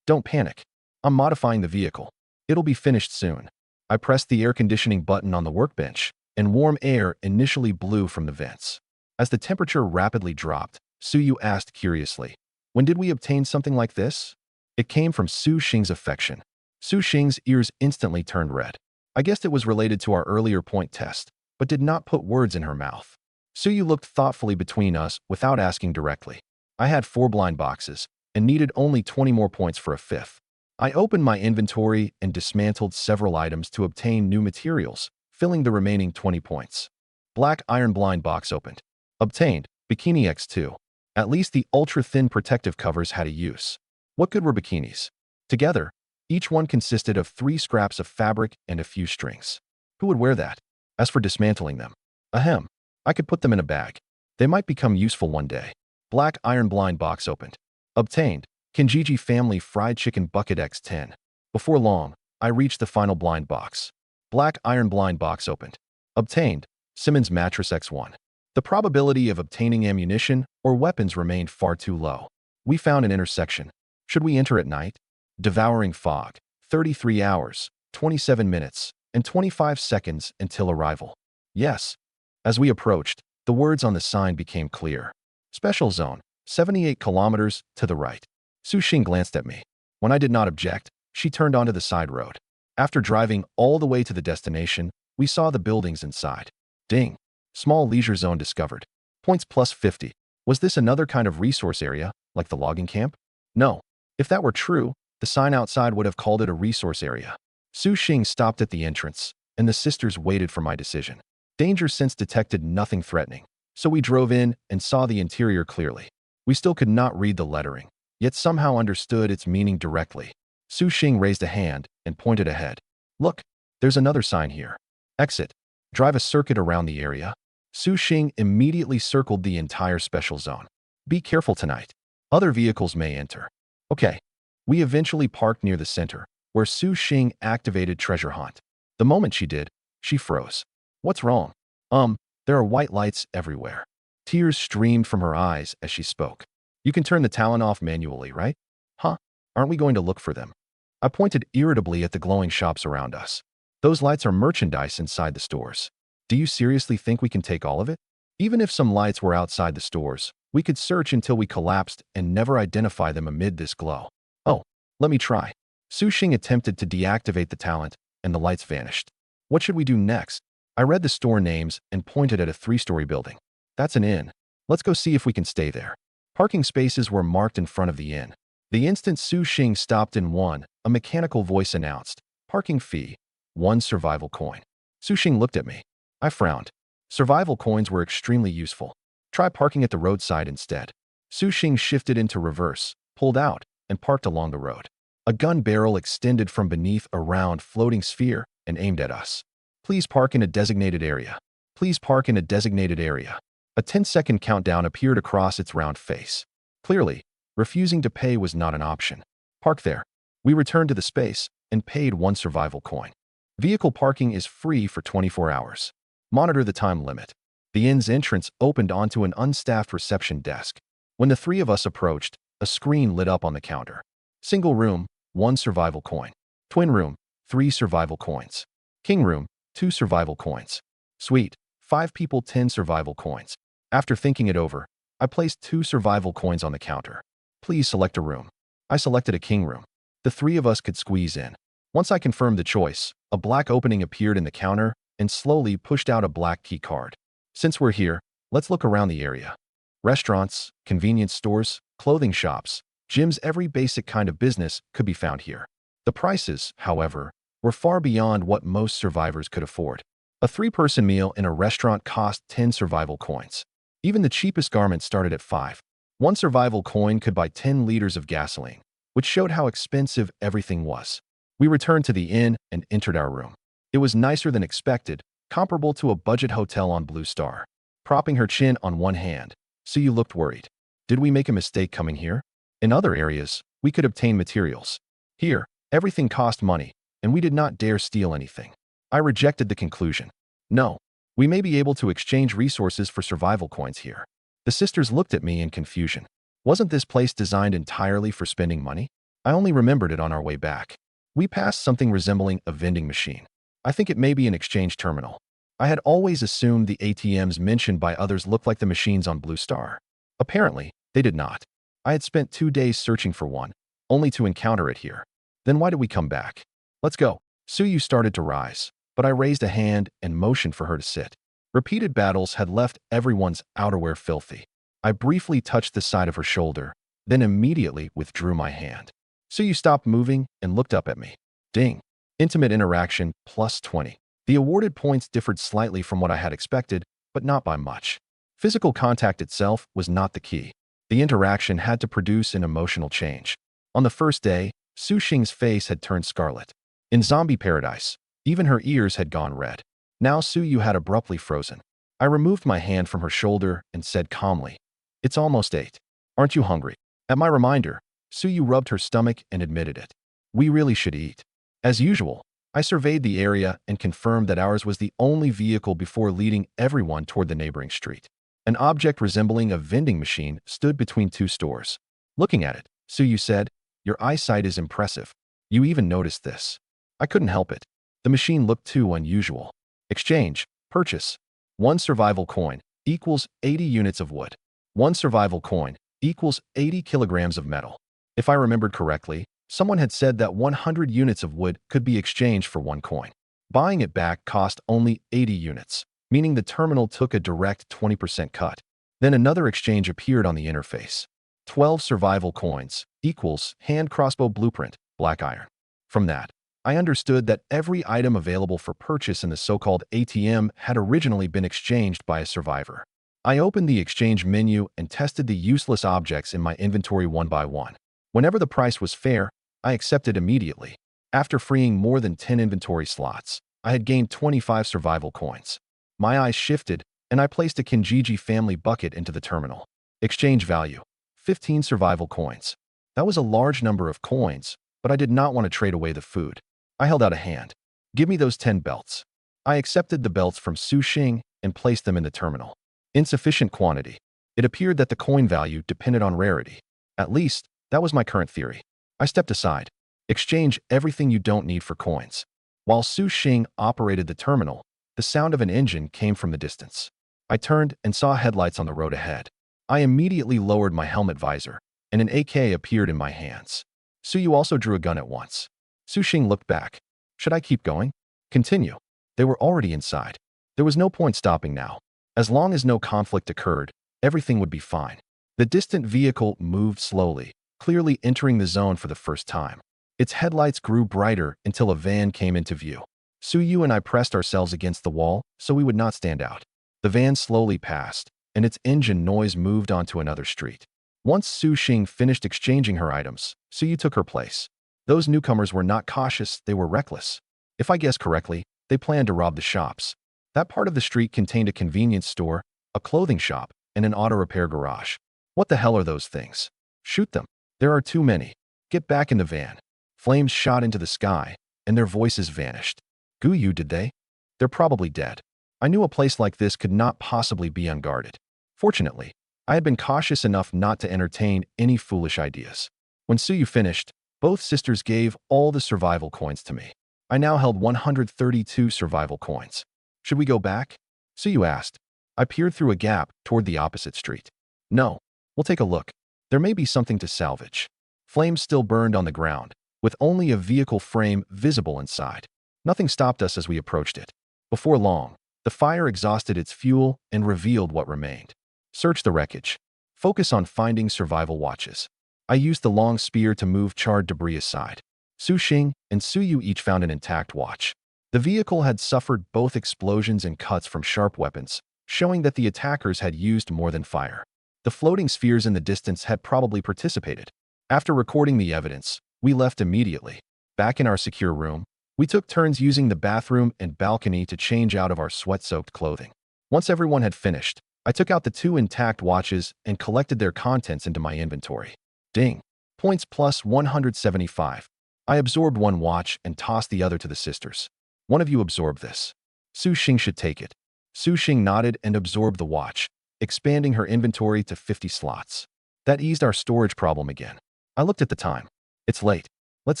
Don't panic. I'm modifying the vehicle. It'll be finished soon." I pressed the air conditioning button on the workbench, and warm air initially blew from the vents. As the temperature rapidly dropped, Su Yu asked curiously, "When did we obtain something like this?" It came from Su Xing's affection. Su Xing's ears instantly turned red. I guessed it was related to our earlier point test, but did not put words in her mouth. Su Yu looked thoughtfully between us without asking directly. I had 4 blind boxes, and needed only 20 more points for a 5th. I opened my inventory and dismantled several items to obtain new materials, filling the remaining 20 points. Black iron blind box opened. Obtained, Bikini X2. At least the ultra-thin protective covers had a use. What good were bikinis? Together, each one consisted of 3 scraps of fabric and a few strings. Who would wear that? As for dismantling them, ahem, I could put them in a bag. They might become useful one day. Black iron blind box opened. Obtained, Kinjiji Family Fried Chicken Bucket X10. Before long, I reached the final blind box. Black iron blind box opened. Obtained, Simmons Mattress X1. The probability of obtaining ammunition or weapons remained far too low. We found an intersection. Should we enter at night? Devouring fog. 33 hours, 27 minutes, and 25 seconds until arrival. Yes. As we approached, the words on the sign became clear. Special zone, 78 kilometers to the right. Su Xing glanced at me. When I did not object, she turned onto the side road. After driving all the way to the destination, we saw the buildings inside. Ding. Small leisure zone discovered. Points plus 50. Was this another kind of resource area, like the logging camp? No. If that were true, the sign outside would have called it a resource area. Su Xing stopped at the entrance, and the sisters waited for my decision. Danger sense detected nothing threatening, so we drove in and saw the interior clearly. We still could not read the lettering, yet somehow understood its meaning directly. Su Xing raised a hand and pointed ahead. "Look, there's another sign here. Exit. Drive a circuit around the area." Su Xing immediately circled the entire special zone. "Be careful tonight. Other vehicles may enter." Okay. We eventually parked near the center, where Su Xing activated Treasure Hunt. The moment she did, she froze. "What's wrong?" There are white lights everywhere." Tears streamed from her eyes as she spoke. "You can turn the talent off manually, right?" "Huh? Aren't we going to look for them?" I pointed irritably at the glowing shops around us. "Those lights are merchandise inside the stores. Do you seriously think we can take all of it? Even if some lights were outside the stores, we could search until we collapsed and never identify them amid this glow." "Oh, let me try." Su Xing attempted to deactivate the talent, and the lights vanished. "What should we do next?" I read the store names and pointed at a 3-story building. "That's an inn. Let's go see if we can stay there." Parking spaces were marked in front of the inn. The instant Su Xing stopped in one, a mechanical voice announced, "Parking fee, 1 survival coin." Su Xing looked at me. I frowned. Survival coins were extremely useful. Try parking at the roadside instead. Su Xing shifted into reverse, pulled out, and parked along the road. A gun barrel extended from beneath a round floating sphere and aimed at us. "Please park in a designated area. Please park in a designated area." A 10-second countdown appeared across its round face. Clearly, refusing to pay was not an option. "Park there." We returned to the space and paid 1 survival coin. Vehicle parking is free for 24 hours. Monitor the time limit. The inn's entrance opened onto an unstaffed reception desk. When the 3 of us approached, a screen lit up on the counter. Single room, 1 survival coin. Twin room, 3 survival coins. King room, 2 survival coins. Suite, 5 people, 10 survival coins. After thinking it over, I placed 2 survival coins on the counter. Please select a room. I selected a king room. The 3 of us could squeeze in. Once I confirmed the choice, a black opening appeared in the counter and slowly pushed out a black key card. Since we're here, let's look around the area. Restaurants, convenience stores, clothing shops, gyms, every basic kind of business could be found here. The prices, however, were far beyond what most survivors could afford. A 3-person meal in a restaurant cost 10 survival coins. Even the cheapest garment started at 5. 1 survival coin could buy 10 liters of gasoline, which showed how expensive everything was. We returned to the inn and entered our room. It was nicer than expected, comparable to a budget hotel on Blue Star. Propping her chin on one hand, Suyu looked worried. Did we make a mistake coming here? In other areas, we could obtain materials. Here, everything cost money, and we did not dare steal anything. I rejected the conclusion. No, we may be able to exchange resources for survival coins here. The sisters looked at me in confusion. Wasn't this place designed entirely for spending money? I only remembered it on our way back. We passed something resembling a vending machine. I think it may be an exchange terminal. I had always assumed the ATMs mentioned by others looked like the machines on Blue Star. Apparently, they did not. I had spent 2 days searching for one, only to encounter it here. Then why did we come back? Let's go. Suyu started to rise, but I raised a hand and motioned for her to sit. Repeated battles had left everyone's outerwear filthy. I briefly touched the side of her shoulder, then immediately withdrew my hand. Suyu stopped moving and looked up at me. Ding. Intimate interaction, plus 20. The awarded points differed slightly from what I had expected, but not by much. Physical contact itself was not the key. The interaction had to produce an emotional change. On the first day, Su Xing's face had turned scarlet. In Zombie Paradise, even her ears had gone red. Now Suyu had abruptly frozen. I removed my hand from her shoulder and said calmly, "It's almost 8. Aren't you hungry?" At my reminder, Suyu rubbed her stomach and admitted it. We really should eat. As usual, I surveyed the area and confirmed that ours was the only vehicle before leading everyone toward the neighboring street. An object resembling a vending machine stood between 2 stores. Looking at it, Suyu said, "Your eyesight is impressive. You even noticed this." I couldn't help it. The machine looked too unusual. Exchange, purchase. 1 survival coin equals 80 units of wood. 1 survival coin equals 80 kilograms of metal. If I remembered correctly, someone had said that 100 units of wood could be exchanged for 1 coin. Buying it back cost only 80 units, meaning the terminal took a direct 20% cut. Then another exchange appeared on the interface. 12 survival coins equals hand crossbow blueprint, black iron. From that, I understood that every item available for purchase in the so-called ATM had originally been exchanged by a survivor. I opened the exchange menu and tested the useless objects in my inventory one by one. Whenever the price was fair, I accepted immediately. After freeing more than 10 inventory slots, I had gained 25 survival coins. My eyes shifted, and I placed a Kinjiji family bucket into the terminal. Exchange value, 15 survival coins. That was a large number of coins, but I did not want to trade away the food. I held out a hand. "Give me those 10 belts." I accepted the belts from Su Xing and placed them in the terminal. Insufficient quantity. It appeared that the coin value depended on rarity. At least, that was my current theory. I stepped aside. Exchange everything you don't need for coins. While Su Xing operated the terminal, the sound of an engine came from the distance. I turned and saw headlights on the road ahead. I immediately lowered my helmet visor, and an AK appeared in my hands. Suyu also drew a gun at once. Su Xing looked back. Should I keep going? Continue. They were already inside. There was no point stopping now. As long as no conflict occurred, everything would be fine. The distant vehicle moved slowly, clearly entering the zone for the first time. Its headlights grew brighter until a van came into view. Suyu and I pressed ourselves against the wall so we would not stand out. The van slowly passed, and its engine noise moved onto another street. Once Su Xing finished exchanging her items, Suyu took her place. Those newcomers were not cautious, they were reckless. If I guessed correctly, they planned to rob the shops. That part of the street contained a convenience store, a clothing shop, and an auto repair garage. What the hell are those things? Shoot them. There are too many. Get back in the van. Flames shot into the sky, and their voices vanished. Guyu, did they? They're probably dead. I knew a place like this could not possibly be unguarded. Fortunately, I had been cautious enough not to entertain any foolish ideas. When Suyu finished, both sisters gave all the survival coins to me. I now held 132 survival coins. Should we go back? Suyu asked. I peered through a gap toward the opposite street. No, we'll take a look. There may be something to salvage. Flames still burned on the ground, with only a vehicle frame visible inside. Nothing stopped us as we approached it. Before long, the fire exhausted its fuel and revealed what remained. Search the wreckage. Focus on finding survival watches. I used the long spear to move charred debris aside. Su Xing and Suyu each found an intact watch. The vehicle had suffered both explosions and cuts from sharp weapons, showing that the attackers had used more than fire. The floating spheres in the distance had probably participated. After recording the evidence, we left immediately. Back in our secure room, we took turns using the bathroom and balcony to change out of our sweat-soaked clothing. Once everyone had finished, I took out the 2 intact watches and collected their contents into my inventory. Ding. Points plus 175. I absorbed 1 watch and tossed the other to the sisters. One of you absorb this. Su Xing should take it. Su Xing nodded and absorbed the watch, expanding her inventory to 50 slots. That eased our storage problem again. I looked at the time. It's late. Let's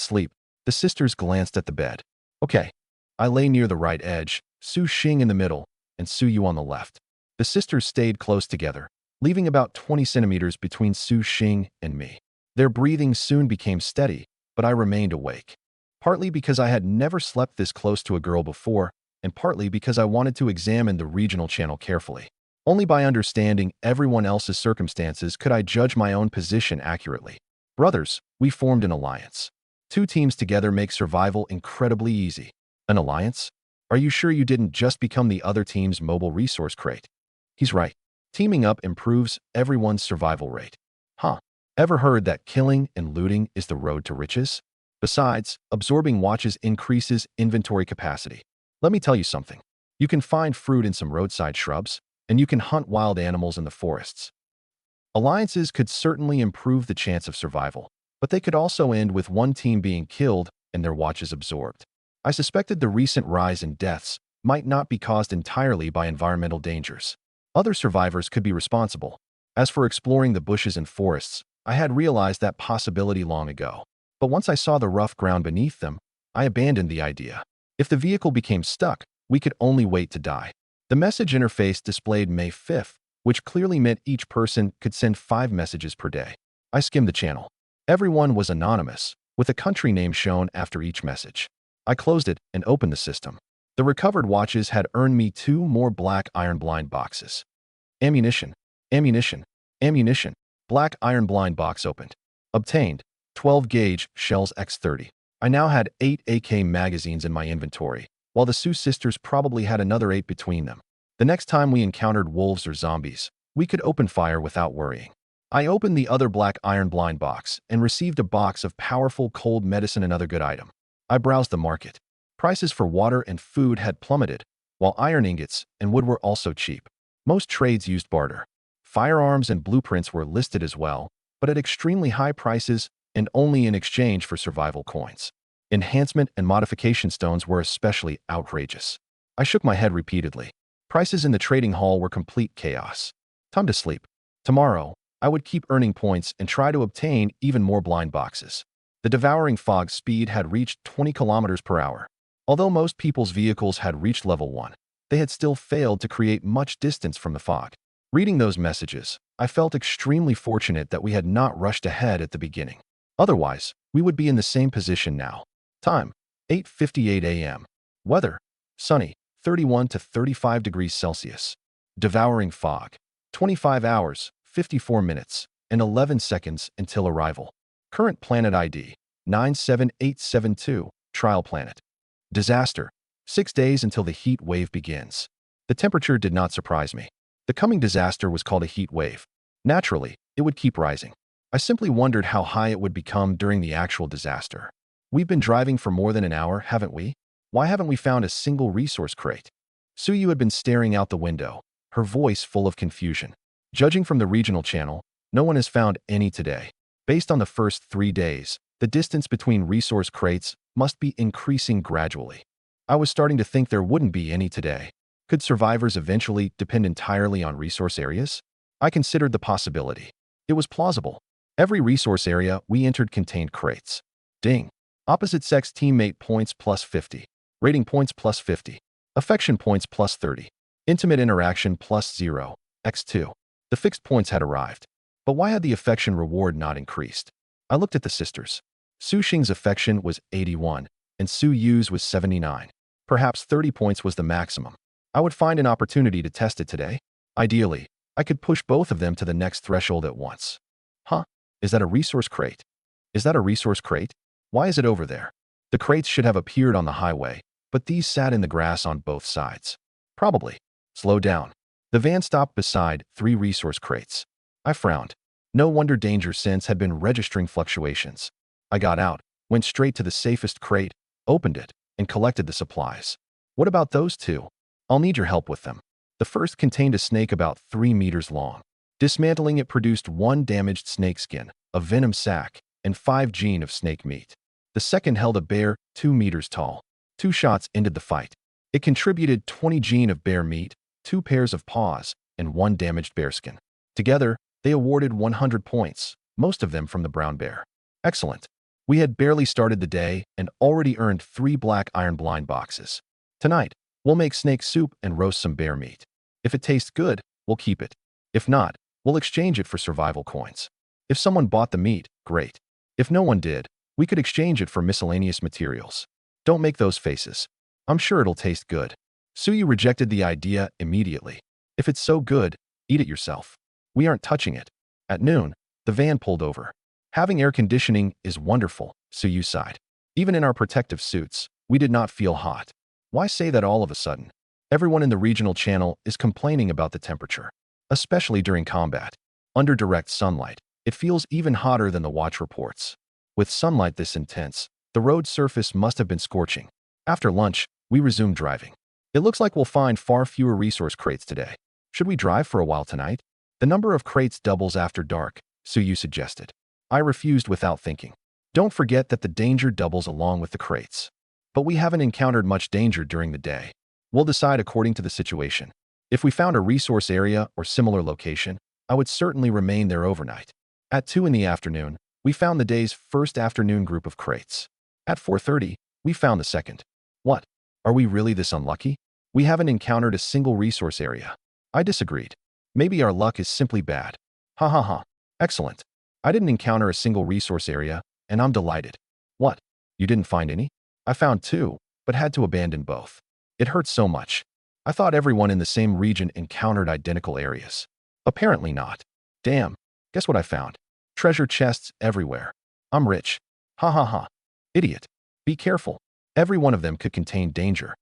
sleep. The sisters glanced at the bed. Okay. I lay near the right edge, Su Xing in the middle, and Suyu on the left. The sisters stayed close together, leaving about 20 centimeters between Su Xing and me. Their breathing soon became steady, but I remained awake. Partly because I had never slept this close to a girl before, and partly because I wanted to examine the regional channel carefully. Only by understanding everyone else's circumstances could I judge my own position accurately. Brothers, we formed an alliance. 2 teams together make survival incredibly easy. An alliance? Are you sure you didn't just become the other team's mobile resource crate? He's right. Teaming up improves everyone's survival rate. Huh. Ever heard that killing and looting is the road to riches? Besides, absorbing watches increases inventory capacity. Let me tell you something. You can find fruit in some roadside shrubs, and you can hunt wild animals in the forests. Alliances could certainly improve the chance of survival, but they could also end with one team being killed and their watches absorbed. I suspected the recent rise in deaths might not be caused entirely by environmental dangers. Other survivors could be responsible. As for exploring the bushes and forests, I had realized that possibility long ago. But once I saw the rough ground beneath them, I abandoned the idea. If the vehicle became stuck, we could only wait to die. The message interface displayed May 5th, which clearly meant each person could send 5 messages per day. I skimmed the channel. Everyone was anonymous, with a country name shown after each message. I closed it and opened the system. The recovered watches had earned me 2 more black iron blind boxes. Ammunition. Ammunition. Ammunition. Black iron blind box opened. Obtained. 12-gauge shells X30. I now had 8 AK magazines in my inventory, while the Su sisters probably had another 8 between them. The next time we encountered wolves or zombies, we could open fire without worrying. I opened the other black iron blind box and received a box of powerful cold medicine and other good item. I browsed the market. Prices for water and food had plummeted, while iron ingots and wood were also cheap. Most trades used barter. Firearms and blueprints were listed as well, but at extremely high prices and only in exchange for survival coins. Enhancement and modification stones were especially outrageous. I shook my head repeatedly. Prices in the trading hall were complete chaos. Time to sleep. Tomorrow, I would keep earning points and try to obtain even more blind boxes. The devouring fog speed had reached 20 kilometers per hour. Although most people's vehicles had reached level 1, they had still failed to create much distance from the fog. Reading those messages, I felt extremely fortunate that we had not rushed ahead at the beginning. Otherwise, we would be in the same position now. Time, 8:58 a.m. Weather, sunny, 31 to 35 degrees Celsius. Devouring fog, 25 hours, 54 minutes, and 11 seconds until arrival. Current planet ID, 97872, trial planet. Disaster, 6 days until the heat wave begins. The temperature did not surprise me. The coming disaster was called a heat wave. Naturally, it would keep rising. I simply wondered how high it would become during the actual disaster. We've been driving for more than an hour, haven't we? Why haven't we found a single resource crate? Suyu had been staring out the window, her voice full of confusion. Judging from the regional channel, no one has found any today. Based on the first 3 days, the distance between resource crates must be increasing gradually. I was starting to think there wouldn't be any today. Could survivors eventually depend entirely on resource areas? I considered the possibility. It was plausible. Every resource area we entered contained crates. Ding. Opposite sex teammate points plus 50. Rating points plus 50. Affection points plus 30. Intimate interaction plus 0. X2. The fixed points had arrived. But why had the affection reward not increased? I looked at the sisters. Su Xing's affection was 81, and Su Yu's was 79. Perhaps 30 points was the maximum. I would find an opportunity to test it today. Ideally, I could push both of them to the next threshold at once. Huh? Is that a resource crate? Is that a resource crate? Why is it over there? The crates should have appeared on the highway, but these sat in the grass on both sides. Probably. Slow down. The van stopped beside 3 resource crates. I frowned. No wonder Danger Sense had been registering fluctuations. I got out, went straight to the safest crate, opened it, and collected the supplies. What about those 2? I'll need your help with them. The first contained a snake about 3 meters long. Dismantling it produced 1 damaged snake skin, a venom sac, and 5 gene of snake meat. The second held a bear 2 meters tall. 2 shots ended the fight. It contributed 20 gene of bear meat, 2 pairs of paws, and 1 damaged bearskin. Together, they awarded 100 points, most of them from the brown bear. Excellent. We had barely started the day and already earned 3 black iron blind boxes. Tonight, we'll make snake soup and roast some bear meat. If it tastes good, we'll keep it. If not, we'll exchange it for survival coins. If someone bought the meat, great. If no one did, we could exchange it for miscellaneous materials. Don't make those faces. I'm sure it'll taste good. Suyu rejected the idea immediately. If it's so good, eat it yourself. We aren't touching it. At noon, the van pulled over. Having air conditioning is wonderful, Suyu sighed. Even in our protective suits, we did not feel hot. Why say that all of a sudden? Everyone in the regional channel is complaining about the temperature, especially during combat. Under direct sunlight, it feels even hotter than the watch reports. With sunlight this intense, the road surface must have been scorching. After lunch, we resumed driving. It looks like we'll find far fewer resource crates today. Should we drive for a while tonight? The number of crates doubles after dark, Suyu suggested. I refused without thinking. Don't forget that the danger doubles along with the crates. But we haven't encountered much danger during the day. We'll decide according to the situation. If we found a resource area or similar location, I would certainly remain there overnight. At 2 in the afternoon, we found the day's first afternoon group of crates. At 4:30, we found the second. What? Are we really this unlucky? We haven't encountered a single resource area. I disagreed. Maybe our luck is simply bad. Ha ha ha. Excellent. I didn't encounter a single resource area, and I'm delighted. What? You didn't find any? I found 2, but had to abandon both. It hurts so much. I thought everyone in the same region encountered identical areas. Apparently not. Damn. Guess what I found? Treasure chests everywhere. I'm rich. Ha ha ha. Idiot. Be careful. Every one of them could contain danger.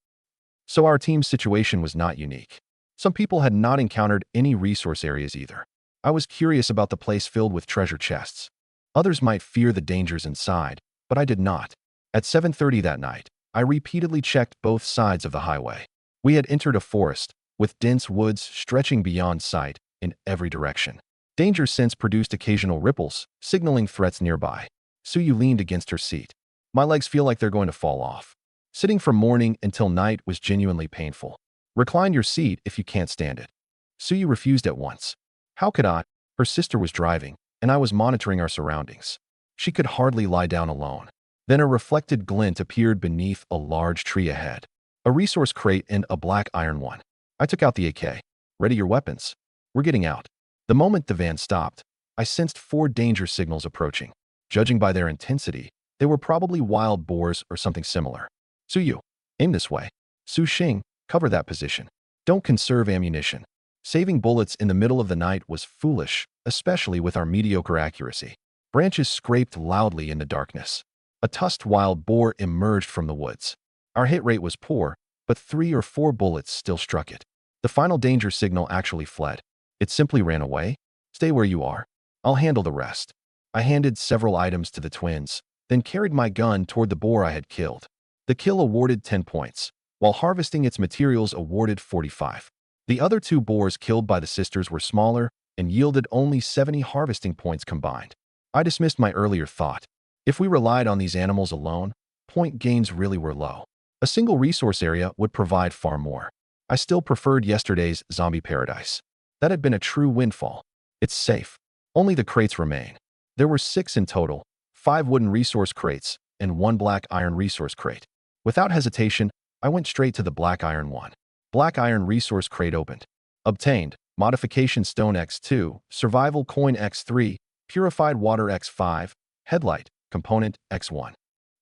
So our team's situation was not unique. Some people had not encountered any resource areas either. I was curious about the place filled with treasure chests. Others might fear the dangers inside, but I did not. At 7:30 that night, I repeatedly checked both sides of the highway. We had entered a forest, with dense woods stretching beyond sight in every direction. Danger sense produced occasional ripples, signaling threats nearby. Suyu leaned against her seat. My legs feel like they're going to fall off. Sitting from morning until night was genuinely painful. Recline your seat if you can't stand it. Suyu refused at once. How could I? Her sister was driving, and I was monitoring our surroundings. She could hardly lie down alone. Then a reflected glint appeared beneath a large tree ahead. A resource crate and a black iron one. I took out the AK. Ready your weapons. We're getting out. The moment the van stopped, I sensed 4 danger signals approaching. Judging by their intensity, they were probably wild boars or something similar. Suyu, aim this way. Su Xing, cover that position. Don't conserve ammunition. Saving bullets in the middle of the night was foolish, especially with our mediocre accuracy. Branches scraped loudly in the darkness. A tusked wild boar emerged from the woods. Our hit rate was poor, but 3 or 4 bullets still struck it. The final danger signal actually fled. It simply ran away. Stay where you are. I'll handle the rest. I handed several items to the twins, then carried my gun toward the boar I had killed. The kill awarded 10 points, while harvesting its materials awarded 45. The other 2 boars killed by the sisters were smaller and yielded only 70 harvesting points combined. I dismissed my earlier thought. If we relied on these animals alone, point gains really were low. A single resource area would provide far more. I still preferred yesterday's zombie paradise. That had been a true windfall. It's safe. Only the crates remain. There were 6 in total, 5 wooden resource crates, and 1 black iron resource crate. Without hesitation, I went straight to the black iron one. Black iron resource crate opened. Obtained. Modification stone X2, survival coin X3, purified water X5, headlight, component X1.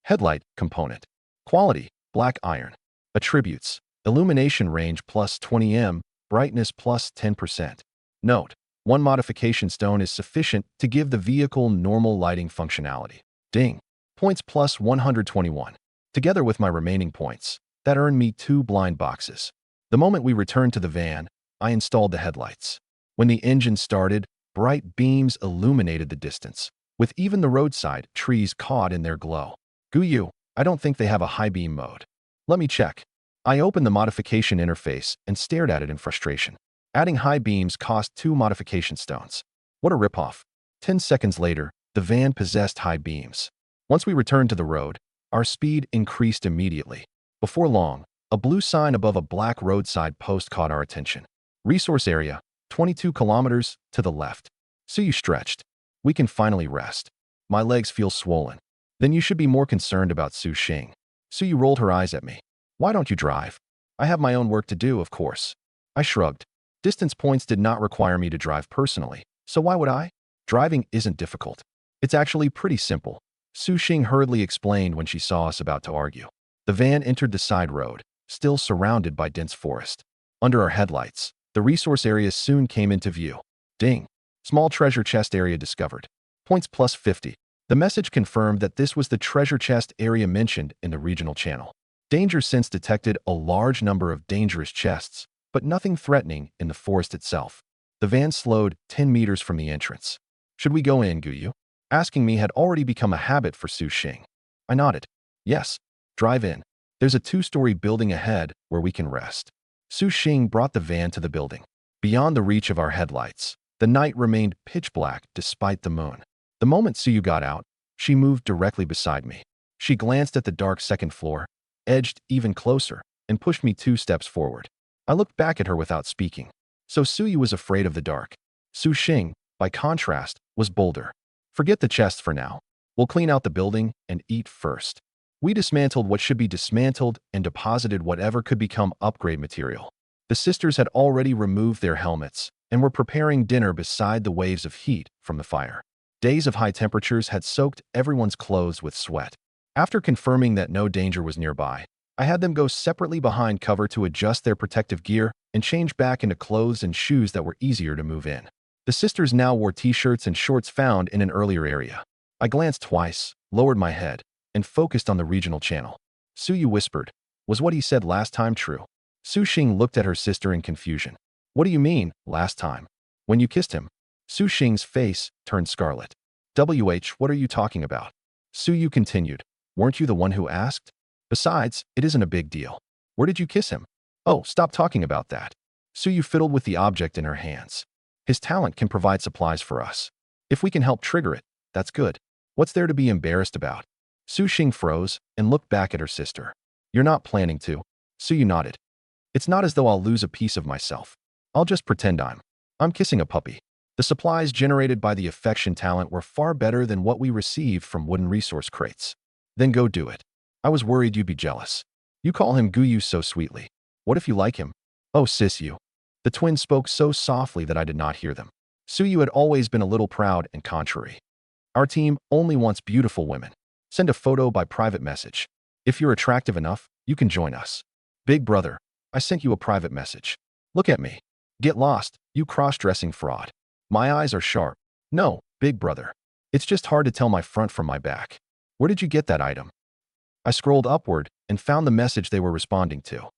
Headlight, component. Quality, black iron. Attributes, illumination range plus 20 m, brightness plus 10%. Note, 1 modification stone is sufficient to give the vehicle normal lighting functionality. Ding. Points plus 121. Together with my remaining points, that earned me 2 blind boxes. The moment we returned to the van, I installed the headlights. When the engine started, bright beams illuminated the distance, with even the roadside trees caught in their glow. Guyu, I don't think they have a high beam mode. Let me check. I opened the modification interface and stared at it in frustration. Adding high beams cost 2 modification stones. What a ripoff. 10 seconds later, the van possessed high beams. Once we returned to the road, our speed increased immediately. Before long, a blue sign above a black roadside post caught our attention. Resource area, 22 kilometers to the left. So you stretched. We can finally rest. My legs feel swollen. Then you should be more concerned about Su Xing. Su rolled her eyes at me. Why don't you drive? I have my own work to do, of course. I shrugged. Distance points did not require me to drive personally, so why would I? Driving isn't difficult. It's actually pretty simple. Su Xing hurriedly explained when she saw us about to argue. The van entered the side road, still surrounded by dense forest. Under our headlights, the resource area soon came into view. Ding. Small treasure chest area discovered. Points plus 50. The message confirmed that this was the treasure chest area mentioned in the regional channel. Danger sense detected a large number of dangerous chests, but nothing threatening in the forest itself. The van slowed 10 meters from the entrance. Should we go in, Guyu? Asking me had already become a habit for Su Xing. I nodded. Yes, drive in. There's a 2-story building ahead where we can rest. Su Xing brought the van to the building. Beyond the reach of our headlights, the night remained pitch black despite the moon. The moment Suyu got out, she moved directly beside me. She glanced at the dark second floor, edged even closer, and pushed me 2 steps forward. I looked back at her without speaking. So Suyu was afraid of the dark. Su Xing, by contrast, was bolder. Forget the chest for now. We'll clean out the building and eat first. We dismantled what should be dismantled and deposited whatever could become upgrade material. The sisters had already removed their helmets and were preparing dinner beside the waves of heat from the fire. Days of high temperatures had soaked everyone's clothes with sweat. After confirming that no danger was nearby, I had them go separately behind cover to adjust their protective gear and change back into clothes and shoes that were easier to move in. The sisters now wore t-shirts and shorts found in an earlier area. I glanced twice, lowered my head, and focused on the regional channel. Suyu whispered, "Was what he said last time true?" Su Xing looked at her sister in confusion. "What do you mean, last time? When you kissed him?" Su Xing's face turned scarlet. What are you talking about?" Suyu continued, "Weren't you the one who asked? Besides, it isn't a big deal. Where did you kiss him?" "Oh, stop talking about that." Suyu fiddled with the object in her hands. "His talent can provide supplies for us. If we can help trigger it, that's good. What's there to be embarrassed about?" Su Xing froze and looked back at her sister. "You're not planning to?" Suyu nodded. "It's not as though I'll lose a piece of myself. I'll just pretend I'm kissing a puppy." The supplies generated by the affection talent were far better than what we received from wooden resource crates. "Then go do it. I was worried you'd be jealous. You call him Guyu so sweetly. What if you like him?" "Oh, sis, you." The twins spoke so softly that I did not hear them. Suyu had always been a little proud and contrary. "Our team only wants beautiful women. Send a photo by private message. If you're attractive enough, you can join us." "Big brother, I sent you a private message. Look at me. Get lost, you cross-dressing fraud." "My eyes are sharp." "No, big brother. It's just hard to tell my front from my back. Where did you get that item?" I scrolled upward and found the message they were responding to.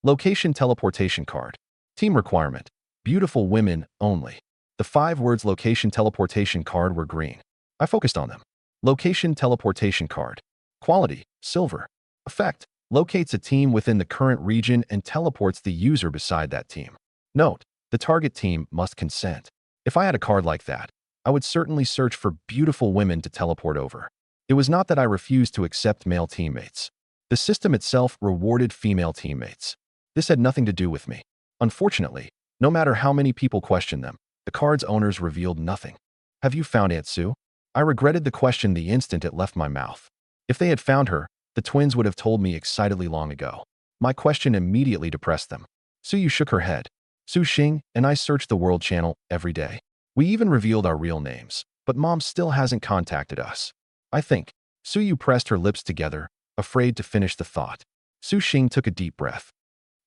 Location teleportation card. Team requirement. Beautiful women only. The 5 words location teleportation card were green. I focused on them. Location teleportation card. Quality, silver. Effect, locates a team within the current region and teleports the user beside that team. Note, the target team must consent. If I had a card like that, I would certainly search for beautiful women to teleport over. It was not that I refused to accept male teammates. The system itself rewarded female teammates. This had nothing to do with me. Unfortunately, no matter how many people questioned them, The card's owners revealed nothing. Have you found Aunt Sue? I regretted the question the instant it left my mouth. If they had found her, the twins would have told me excitedly long ago. My question immediately depressed them. Suyu shook her head. Su Xing and I searched the World Channel every day. We even revealed our real names, but Mom still hasn't contacted us. I think. Suyu pressed her lips together, afraid to finish the thought. Su Xing took a deep breath.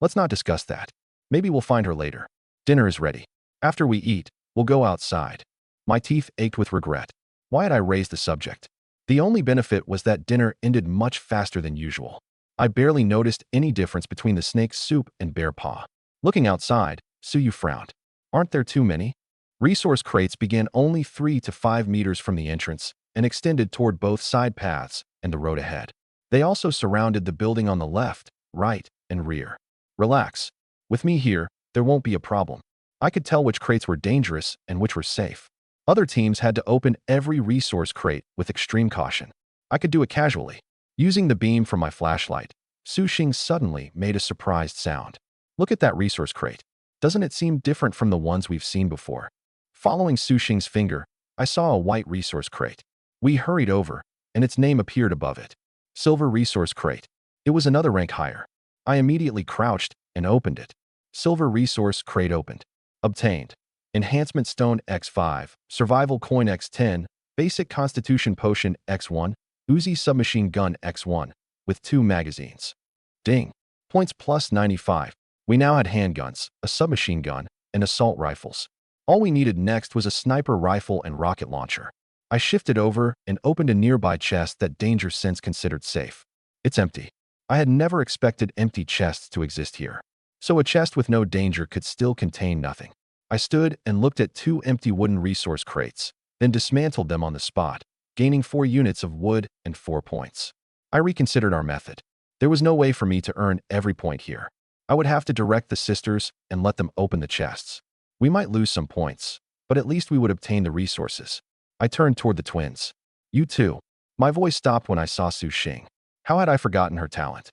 Let's not discuss that. Maybe we'll find her later. Dinner is ready. After we eat, we'll go outside. My teeth ached with regret. Why had I raised the subject? The only benefit was that dinner ended much faster than usual. I barely noticed any difference between the snake's soup and bear paw. Looking outside, Suyu frowned. Aren't there too many? Resource crates began only 3 to 5 meters from the entrance and extended toward both side paths and the road ahead. They also surrounded the building on the left, right, and rear. Relax. With me here, there won't be a problem. I could tell which crates were dangerous and which were safe. Other teams had to open every resource crate with extreme caution. I could do it casually. Using the beam from my flashlight, Su Xing suddenly made a surprised sound. Look at that resource crate. Doesn't it seem different from the ones we've seen before? Following Su Xing's finger, I saw a white resource crate. We hurried over, and its name appeared above it. Silver resource crate. It was another rank higher. I immediately crouched and opened it. Silver resource crate opened. Obtained. Enhancement Stone X5, Survival Coin X10, Basic Constitution Potion X1, Uzi Submachine Gun X1, with 2 magazines. Ding. Points plus 95. We now had handguns, a submachine gun, and assault rifles. All we needed next was a sniper rifle and rocket launcher. I shifted over and opened a nearby chest that Danger Sense considered safe. It's empty. I had never expected empty chests to exist here. So a chest with no danger could still contain nothing. I stood and looked at 2 empty wooden resource crates, then dismantled them on the spot, gaining 4 units of wood and 4 points. I reconsidered our method. There was no way for me to earn every point here. I would have to direct the sisters and let them open the chests. We might lose some points, but at least we would obtain the resources. I turned toward the twins. You too. My voice stopped when I saw Su Xing. How had I forgotten her talent?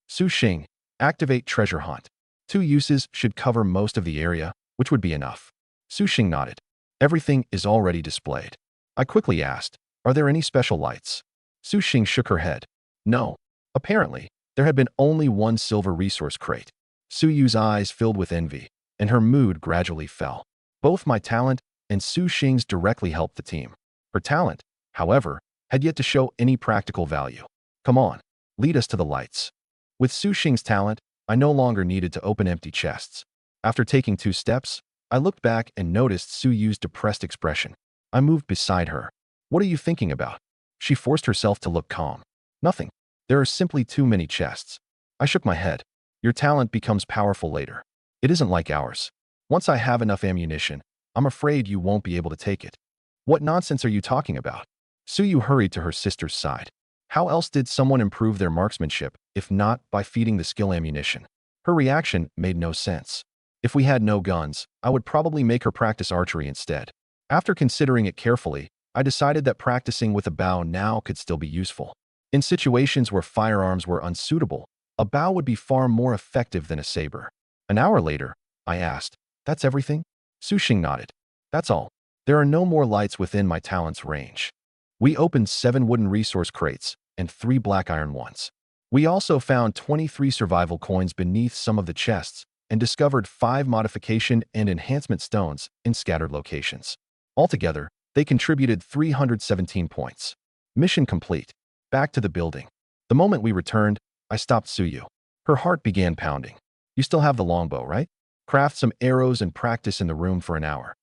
Su Xing, activate treasure hunt. 2 uses should cover most of the area, which would be enough. Su Xing nodded. Everything is already displayed. I quickly asked, are there any special lights? Su Xing shook her head. No. Apparently, there had been only 1 silver resource crate. Su Yu's eyes filled with envy, and her mood gradually fell. Both my talent and Su Xing's directly helped the team. Her talent, however, had yet to show any practical value. Come on, lead us to the lights. With Su Xing's talent, I no longer needed to open empty chests. After taking 2 steps, I looked back and noticed Su Yu's depressed expression. I moved beside her. What are you thinking about? She forced herself to look calm. Nothing. There are simply too many chests. I shook my head. Your talent becomes powerful later. It isn't like ours. Once I have enough ammunition, I'm afraid you won't be able to take it. What nonsense are you talking about? Suyu hurried to her sister's side. How else did someone improve their marksmanship, if not by feeding the skill ammunition? Her reaction made no sense. If we had no guns, I would probably make her practice archery instead. After considering it carefully, I decided that practicing with a bow now could still be useful. In situations where firearms were unsuitable, a bow would be far more effective than a saber. An hour later, I asked, that's everything? Su Xing nodded. That's all. There are no more lights within my talent's range. We opened 7 wooden resource crates and 3 black iron ones. We also found 23 survival coins beneath some of the chests and discovered 5 modification and enhancement stones in scattered locations. Altogether, they contributed 317 points. Mission complete. Back to the building. The moment we returned, I stopped Suyu. Her heart began pounding. You still have the longbow, right? Craft some arrows and practice in the room for an hour.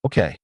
Okay.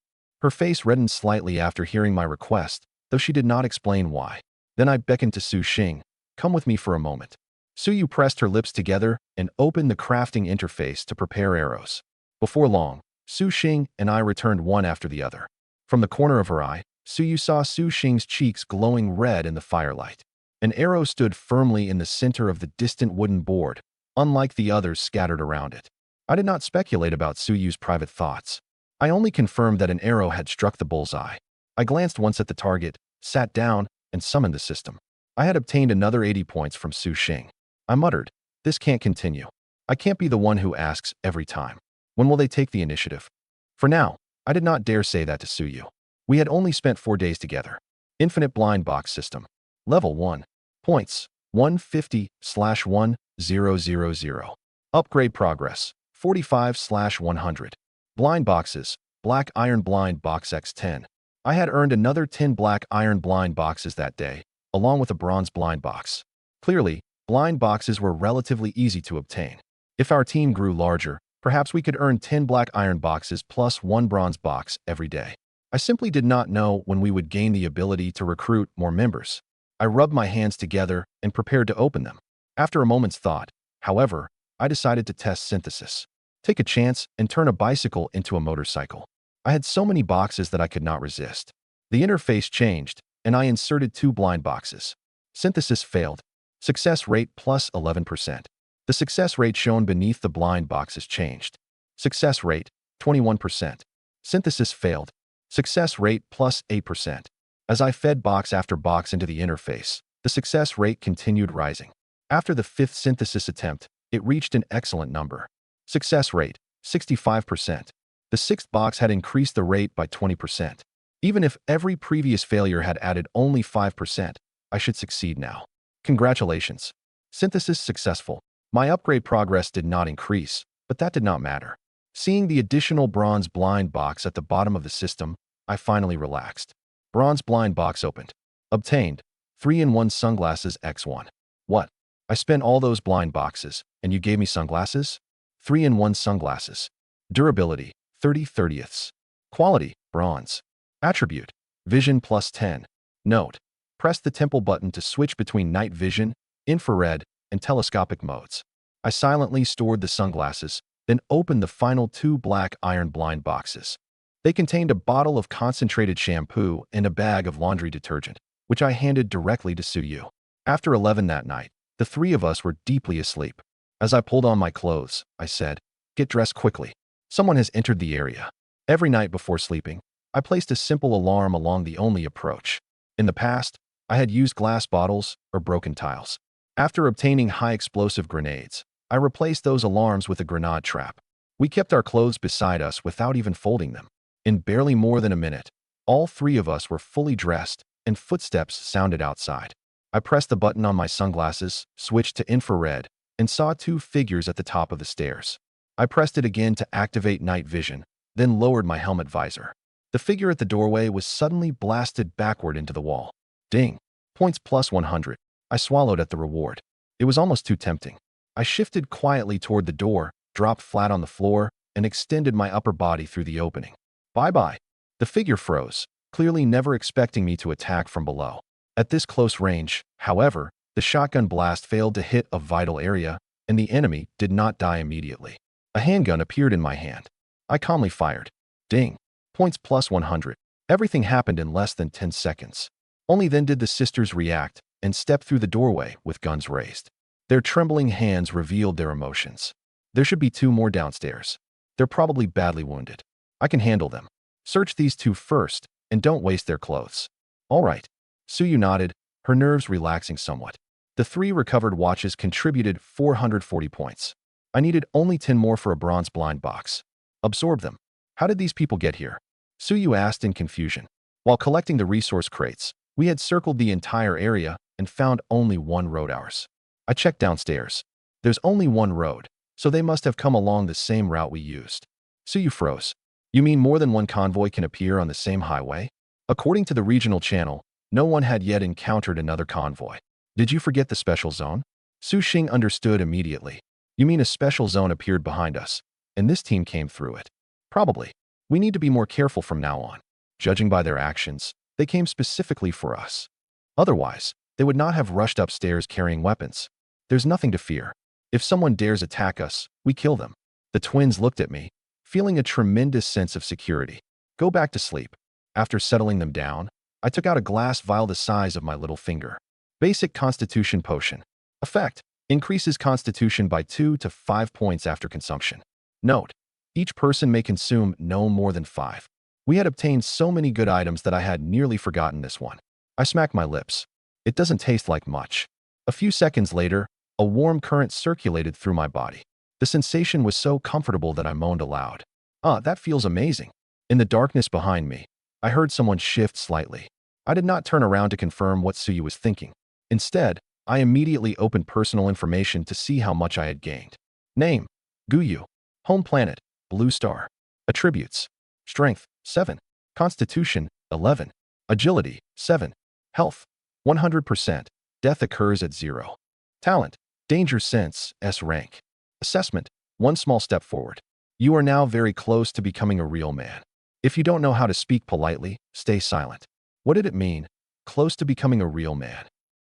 Her face reddened slightly after hearing my request, though she did not explain why. Then I beckoned to Su Xing. Come with me for a moment. Suyu pressed her lips together and opened the crafting interface to prepare arrows. Before long, Su Xing and I returned one after the other. From the corner of her eye, Suyu saw Su Xing's cheeks glowing red in the firelight. An arrow stood firmly in the center of the distant wooden board, unlike the others scattered around it. I did not speculate about Suyu's private thoughts. I only confirmed that an arrow had struck the bullseye. I glanced once at the target, sat down, and summoned the system. I had obtained another 80 points from Su Xing. I muttered, this can't continue. I can't be the one who asks every time. When will they take the initiative? For now, I did not dare say that to Suyu. We had only spent 4 days together. Infinite blind box system. Level 1. Points 150/1000. Upgrade progress 45/100. Blind boxes. Black iron blind box X10. I had earned another 10 black iron blind boxes that day, along with a bronze blind box. Clearly, blind boxes were relatively easy to obtain. If our team grew larger, perhaps we could earn 10 black iron boxes plus 1 bronze box every day. I simply did not know when we would gain the ability to recruit more members. I rubbed my hands together and prepared to open them. After a moment's thought, however, I decided to test synthesis. Take a chance and turn a bicycle into a motorcycle. I had so many boxes that I could not resist. The interface changed, and I inserted 2 blind boxes. Synthesis failed. Success rate plus 11%. The success rate shown beneath the blind boxes changed. Success rate, 21%. Synthesis failed. Success rate plus 8%. As I fed box after box into the interface, the success rate continued rising. After the 5th synthesis attempt, it reached an excellent number. Success rate, 65%. The 6th box had increased the rate by 20%. Even if every previous failure had added only 5%, I should succeed now. Congratulations. Synthesis successful. My upgrade progress did not increase, but that did not matter. Seeing the additional bronze blind box at the bottom of the system, I finally relaxed. Bronze blind box opened. Obtained. 3-in-1 sunglasses X1. What? I spent all those blind boxes, and you gave me sunglasses? 3-in-1 sunglasses. Durability, 30/30ths. Quality, bronze. Attribute, vision plus 10. Note, press the temple button to switch between night vision, infrared, and telescopic modes. I silently stored the sunglasses, then opened the final 2 black iron blind boxes. They contained a bottle of concentrated shampoo and a bag of laundry detergent, which I handed directly to Suyu. After 11 that night, the 3 of us were deeply asleep. As I pulled on my clothes, I said, "Get dressed quickly. Someone has entered the area." Every night before sleeping, I placed a simple alarm along the only approach. In the past, I had used glass bottles or broken tiles. After obtaining high explosive grenades, I replaced those alarms with a grenade trap. We kept our clothes beside us without even folding them. In barely more than a minute, all 3 of us were fully dressed, and footsteps sounded outside. I pressed the button on my sunglasses, switched to infrared, and saw 2 figures at the top of the stairs. I pressed it again to activate night vision, then lowered my helmet visor. The figure at the doorway was suddenly blasted backward into the wall. Ding! Points plus 100. I swallowed at the reward. It was almost too tempting. I shifted quietly toward the door, dropped flat on the floor, and extended my upper body through the opening. Bye-bye. The figure froze, clearly never expecting me to attack from below. At this close range, however, the shotgun blast failed to hit a vital area, and the enemy did not die immediately. A handgun appeared in my hand. I calmly fired. Ding! Points plus 100. Everything happened in less than 10 seconds. Only then did the sisters react and step through the doorway with guns raised. Their trembling hands revealed their emotions. There should be 2 more downstairs. They're probably badly wounded. I can handle them. Search these 2 first, and don't waste their clothes. All right. Suyu nodded, her nerves relaxing somewhat. The 3 recovered watches contributed 440 points. I needed only 10 more for a bronze blind box. Absorb them. How did these people get here? Suyu asked in confusion. While collecting the resource crates, we had circled the entire area and found only 1 road ours. I checked downstairs. There's only 1 road, so they must have come along the same route we used. Suyu froze. You mean more than 1 convoy can appear on the same highway? According to the regional channel, no one had yet encountered another convoy. Did you forget the special zone? Su Xing understood immediately. You mean a special zone appeared behind us, and this team came through it? Probably. We need to be more careful from now on. Judging by their actions, they came specifically for us. Otherwise, they would not have rushed upstairs carrying weapons. There's nothing to fear. If someone dares attack us, we kill them. The twins looked at me, feeling a tremendous sense of security. Go back to sleep. After settling them down, I took out a glass vial the size of my little finger. Basic Constitution Potion. Effect: increases Constitution by 2 to 5 points after consumption. Note: each person may consume no more than 5. We had obtained so many good items that I had nearly forgotten this one. I smacked my lips. It doesn't taste like much. A few seconds later, a warm current circulated through my body. The sensation was so comfortable that I moaned aloud. That feels amazing. In the darkness behind me, I heard someone shift slightly. I did not turn around to confirm what Suyu was thinking. Instead, I immediately opened personal information to see how much I had gained. Name: Guyu. Home planet: Blue Star. Attributes: Strength: 7. Constitution: 11. Agility: 7. Health: 100%. Death occurs at 0. Talent: Danger Sense, S rank. Assessment: 1 small step forward. You are now very close to becoming a real man. If you don't know how to speak politely, stay silent. What did it mean? Close to becoming a real man.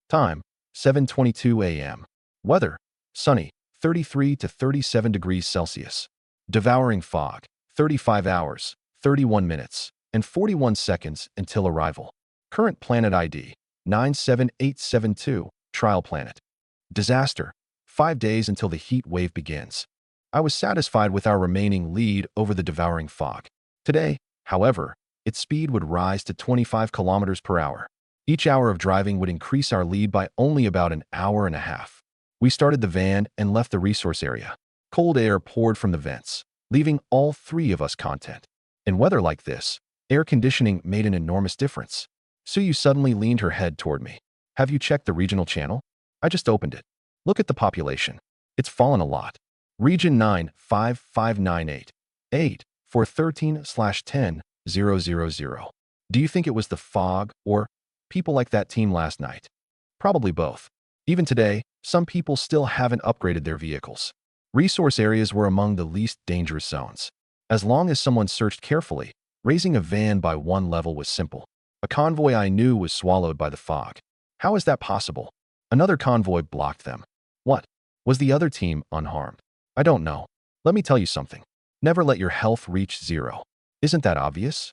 Time: 7:22 a.m. Weather: sunny, 33 to 37 degrees Celsius. Devouring fog: 35 hours, 31 minutes, and 41 seconds until arrival. Current planet ID: 97872, trial planet. Disaster: 5 days until the heat wave begins. I was satisfied with our remaining lead over the devouring fog. Today, however, its speed would rise to 25 kilometers per hour. Each hour of driving would increase our lead by only about an hour and a half. We started the van and left the resource area. Cold air poured from the vents, leaving all 3 of us content. In weather like this, air conditioning made an enormous difference. Suyu suddenly leaned her head toward me. Have you checked the regional channel? I just opened it. Look at the population. It's fallen a lot. Region 95598. 8 for 13/10/000. Do you think it was the fog or people like that team last night? Probably both. Even today, some people still haven't upgraded their vehicles. Resource areas were among the least dangerous zones. As long as someone searched carefully, raising a van by 1 level was simple. A convoy I knew was swallowed by the fog. How is that possible? Another convoy blocked them. What? Was the other team unharmed? I don't know. Let me tell you something. Never let your health reach 0. Isn't that obvious?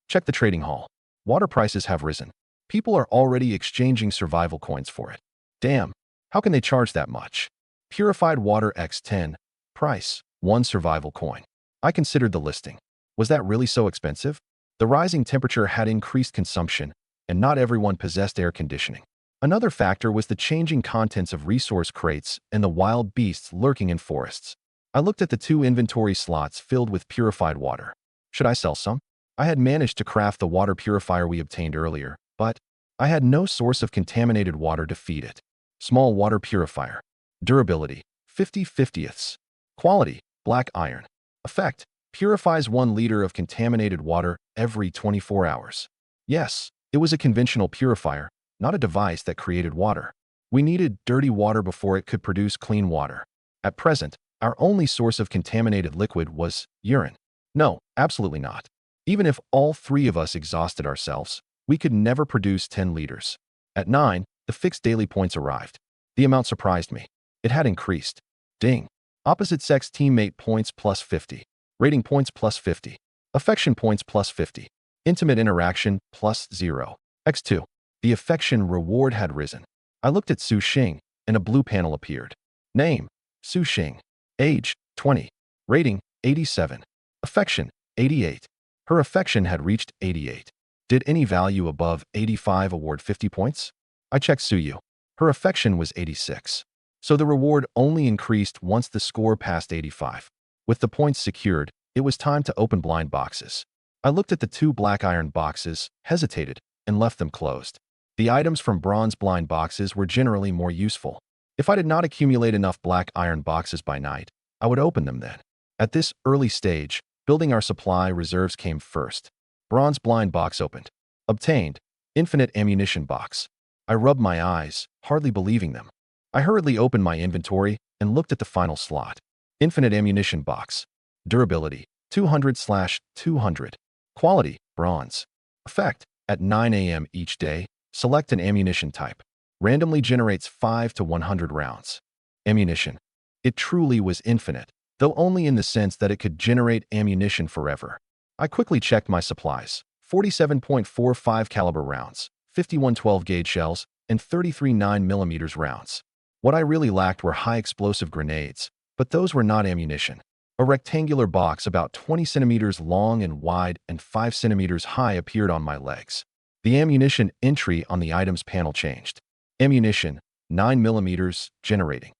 Check the trading hall. Water prices have risen. People are already exchanging survival coins for it. Damn, how can they charge that much? Purified water X10. Price: 1 survival coin. I considered the listing. Was that really so expensive? The rising temperature had increased consumption, and not everyone possessed air conditioning. Another factor was the changing contents of resource crates and the wild beasts lurking in forests. I looked at the 2 inventory slots filled with purified water. Should I sell some? I had managed to craft the water purifier we obtained earlier, but I had no source of contaminated water to feed it. Small water purifier. Durability: 50/50ths. Quality: black iron. Effect: purifies 1 liter of contaminated water every 24 hours. Yes, it was a conventional purifier, not a device that created water. We needed dirty water before it could produce clean water. At present, our only source of contaminated liquid was urine. No, absolutely not. Even if all 3 of us exhausted ourselves, we could never produce 10 liters. At 9, the fixed daily points arrived. The amount surprised me. It had increased. Ding. Opposite sex teammate points plus 50. Rating points plus 50. Affection points plus 50. Intimate interaction plus 0. X2. The affection reward had risen. I looked at Su Xing, and a blue panel appeared. Name: Su Xing. Age: 20. Rating: 87. Affection: 88. Her affection had reached 88. Did any value above 85 award 50 points? I checked Suyu. Her affection was 86. So the reward only increased once the score passed 85. With the points secured, it was time to open blind boxes. I looked at the 2 black iron boxes, hesitated, and left them closed. The items from bronze blind boxes were generally more useful. If I did not accumulate enough black iron boxes by night, I would open them then. At this early stage, building our supply reserves came first. Bronze blind box opened. Obtained. Infinite ammunition box. I rubbed my eyes, hardly believing them. I hurriedly opened my inventory and looked at the final slot. Infinite ammunition box. Durability: 200/200. Quality: bronze. Effect: at 9 a.m. each day, select an ammunition type. Randomly generates 5 to 100 rounds. Ammunition. It truly was infinite, though only in the sense that it could generate ammunition forever. I quickly checked my supplies. 47.45 caliber rounds, 51 12-gauge shells, and 33 9mm rounds. What I really lacked were high explosive grenades, but those were not ammunition. A rectangular box about 20 centimeters long and wide and 5 centimeters high appeared on my legs. The ammunition entry on the items panel changed. Ammunition: 9mm, generating.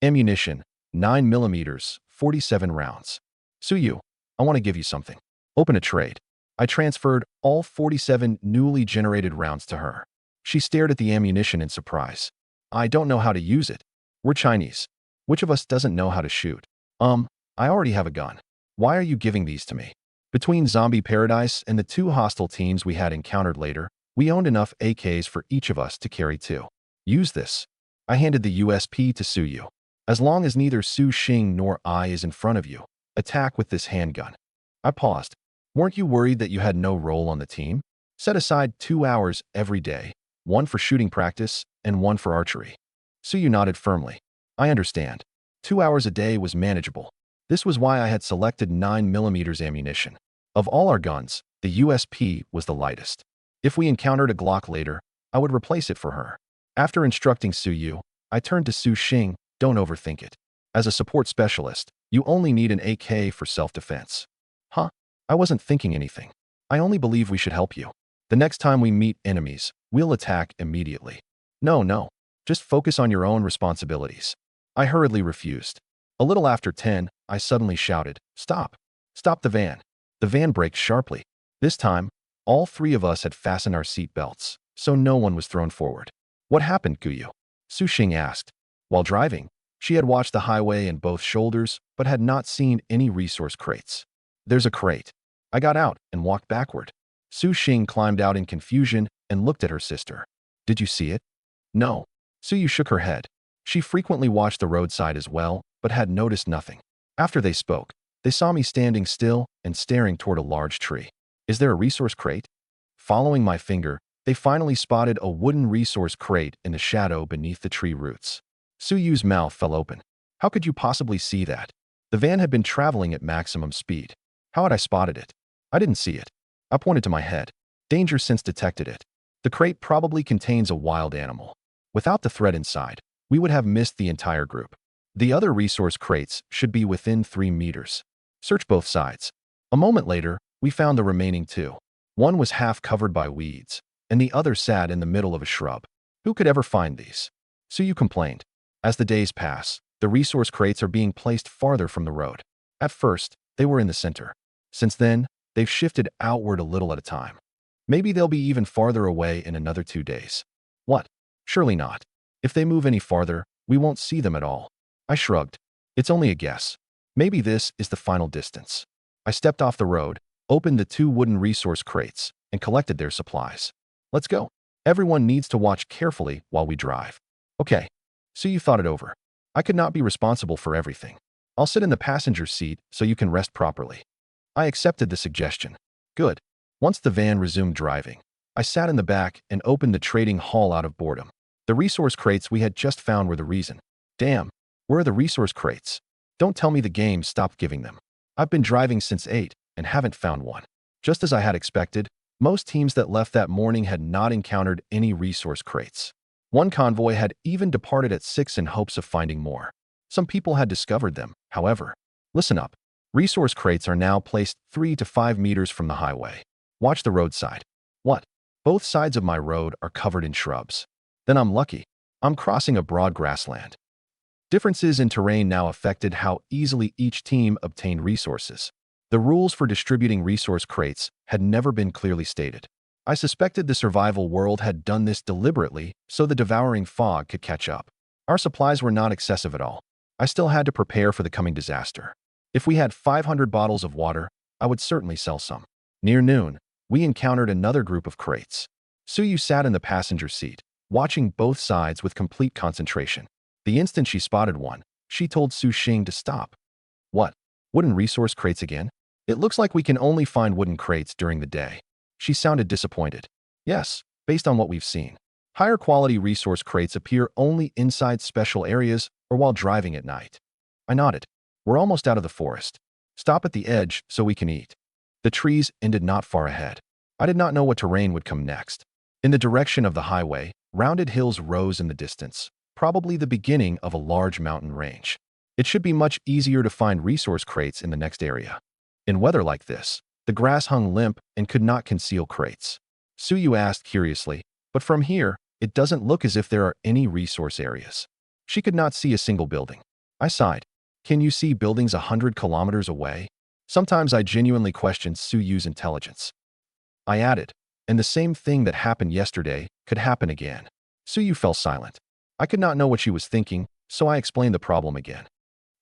Ammunition: 9mm, 47 rounds. Suyu, I want to give you something. Open a trade. I transferred all 47 newly generated rounds to her. She stared at the ammunition in surprise. I don't know how to use it. We're Chinese. Which of us doesn't know how to shoot? I already have a gun. Why are you giving these to me? Between Zombie Paradise and the 2 hostile teams we had encountered later, we owned enough AKs for each of us to carry 2. Use this. I handed the USP to Suyu. As long as neither Su Xing nor I is in front of you, attack with this handgun. I paused. Weren't you worried that you had no role on the team? Set aside 2 hours every day, 1 for shooting practice and 1 for archery. Suyu nodded firmly. I understand. 2 hours a day was manageable. This was why I had selected 9mm ammunition. Of all our guns, the USP was the lightest. If we encountered a Glock later, I would replace it for her. After instructing Suyu, I turned to Su Xing. Don't overthink it. As a support specialist, you only need an AK for self-defense. Huh? I wasn't thinking anything. I only believe we should help you. The next time we meet enemies, we'll attack immediately. No. Just focus on your own responsibilities. I hurriedly refused. A little after 10, I suddenly shouted, Stop! Stop the van! The van braked sharply. This time, all 3 of us had fastened our seat belts, so no one was thrown forward. What happened, Guyu? Su Xing asked. While driving, she had watched the highway in both shoulders, but had not seen any resource crates. There's a crate. I got out and walked backward. Su Xing climbed out in confusion and looked at her sister. Did you see it? No. Suyu shook her head. She frequently watched the roadside as well, but had noticed nothing. After they spoke, they saw me standing still and staring toward a large tree. Is there a resource crate? Following my finger, they finally spotted a wooden resource crate in the shadow beneath the tree roots. Suyu's mouth fell open. How could you possibly see that? The van had been traveling at maximum speed. How had I spotted it? I didn't see it. I pointed to my head. Danger sense detected it. The crate probably contains a wild animal. Without the threat inside, we would have missed the entire group. The other resource crates should be within 3 meters. Search both sides. A moment later, we found the remaining 2. One was half covered by weeds, and the other sat in the middle of a shrub. Who could ever find these? Suyu complained. As the days pass, the resource crates are being placed farther from the road. At first, they were in the center. Since then, they've shifted outward a little at a time. Maybe they'll be even farther away in another 2 days. What? Surely not. If they move any farther, we won't see them at all. I shrugged. It's only a guess. Maybe this is the final distance. I stepped off the road, opened the 2 wooden resource crates, and collected their supplies. Let's go. Everyone needs to watch carefully while we drive. Okay. So you thought it over. I could not be responsible for everything. I'll sit in the passenger seat so you can rest properly. I accepted the suggestion. Good. Once the van resumed driving, I sat in the back and opened the trading hall out of boredom. The resource crates we had just found were the reason. Damn, where are the resource crates? Don't tell me the game stopped giving them. I've been driving since 8 and haven't found one. Just as I had expected, most teams that left that morning had not encountered any resource crates. One convoy had even departed at 6 in hopes of finding more. Some people had discovered them, however. Listen up. Resource crates are now placed 3 to 5 meters from the highway. Watch the roadside. What? Both sides of my road are covered in shrubs. Then I'm lucky. I'm crossing a broad grassland. Differences in terrain now affected how easily each team obtained resources. The rules for distributing resource crates had never been clearly stated. I suspected the survival world had done this deliberately so the devouring fog could catch up. Our supplies were not excessive at all. I still had to prepare for the coming disaster. If we had 500 bottles of water, I would certainly sell some. Near noon, we encountered another group of crates. Suyu sat in the passenger seat, watching both sides with complete concentration. The instant she spotted one, she told Su Xing to stop. What? Wooden resource crates again? It looks like we can only find wooden crates during the day. She sounded disappointed. Yes, based on what we've seen. Higher quality resource crates appear only inside special areas or while driving at night. I nodded. We're almost out of the forest. Stop at the edge so we can eat. The trees ended not far ahead. I did not know what terrain would come next. In the direction of the highway, rounded hills rose in the distance, probably the beginning of a large mountain range. It should be much easier to find resource crates in the next area. In weather like this, the grass hung limp and could not conceal crates. Suyu asked curiously, but from here, it doesn't look as if there are any resource areas. She could not see a single building. I sighed. Can you see buildings 100 kilometers away? Sometimes I genuinely questioned Suyu's intelligence. I added, and the same thing that happened yesterday could happen again. Suyu fell silent. I could not know what she was thinking, so I explained the problem again.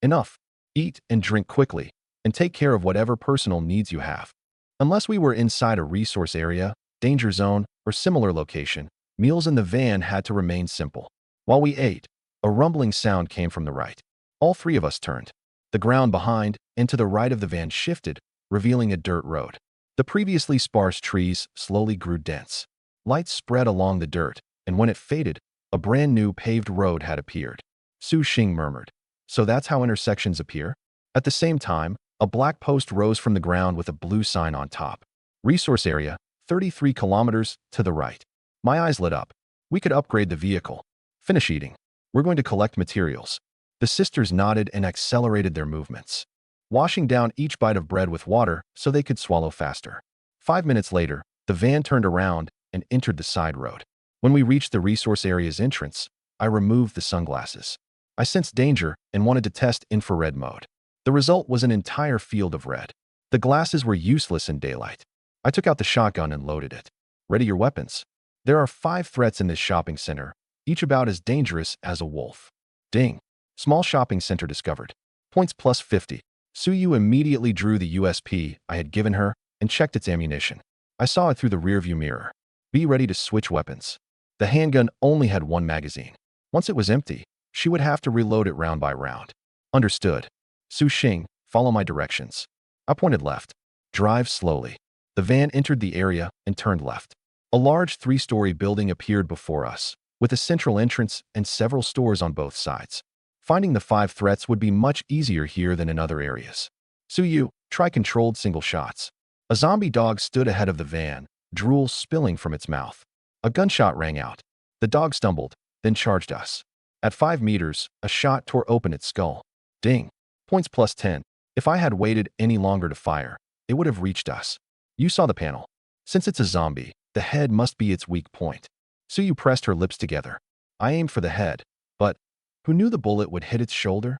Enough. Eat and drink quickly, and take care of whatever personal needs you have. Unless we were inside a resource area, danger zone, or similar location, meals in the van had to remain simple. While we ate, a rumbling sound came from the right. All three of us turned. The ground behind and to the right of the van shifted, revealing a dirt road. The previously sparse trees slowly grew dense. Light spread along the dirt, and when it faded, a brand new paved road had appeared. Su Xing murmured, "So that's how intersections appear?" At the same time, a black post rose from the ground with a blue sign on top. Resource area, 33 kilometers to the right. My eyes lit up. We could upgrade the vehicle. Finish eating. We're going to collect materials. The sisters nodded and accelerated their movements, washing down each bite of bread with water so they could swallow faster. 5 minutes later, the van turned around and entered the side road. When we reached the resource area's entrance, I removed the sunglasses. I sensed danger and wanted to test infrared mode. The result was an entire field of red. The glasses were useless in daylight. I took out the shotgun and loaded it. Ready your weapons. There are 5 threats in this shopping center, each about as dangerous as a wolf. Ding. Small shopping center discovered. Points plus 50. Suyu immediately drew the USP I had given her and checked its ammunition. I saw it through the rearview mirror. Be ready to switch weapons. The handgun only had 1 magazine. Once it was empty, she would have to reload it round by round. Understood. Su Xing, follow my directions. I pointed left. Drive slowly. The van entered the area and turned left. A large 3-story building appeared before us, with a central entrance and several stores on both sides. Finding the 5 threats would be much easier here than in other areas. Suyu, try controlled single shots. A zombie dog stood ahead of the van, drool spilling from its mouth. A gunshot rang out. The dog stumbled, then charged us. At 5 meters, a shot tore open its skull. Ding. Points plus 10. If I had waited any longer to fire, it would have reached us. You saw the panel. Since it's a zombie, the head must be its weak point. Suyu pressed her lips together. I aimed for the head, but who knew the bullet would hit its shoulder?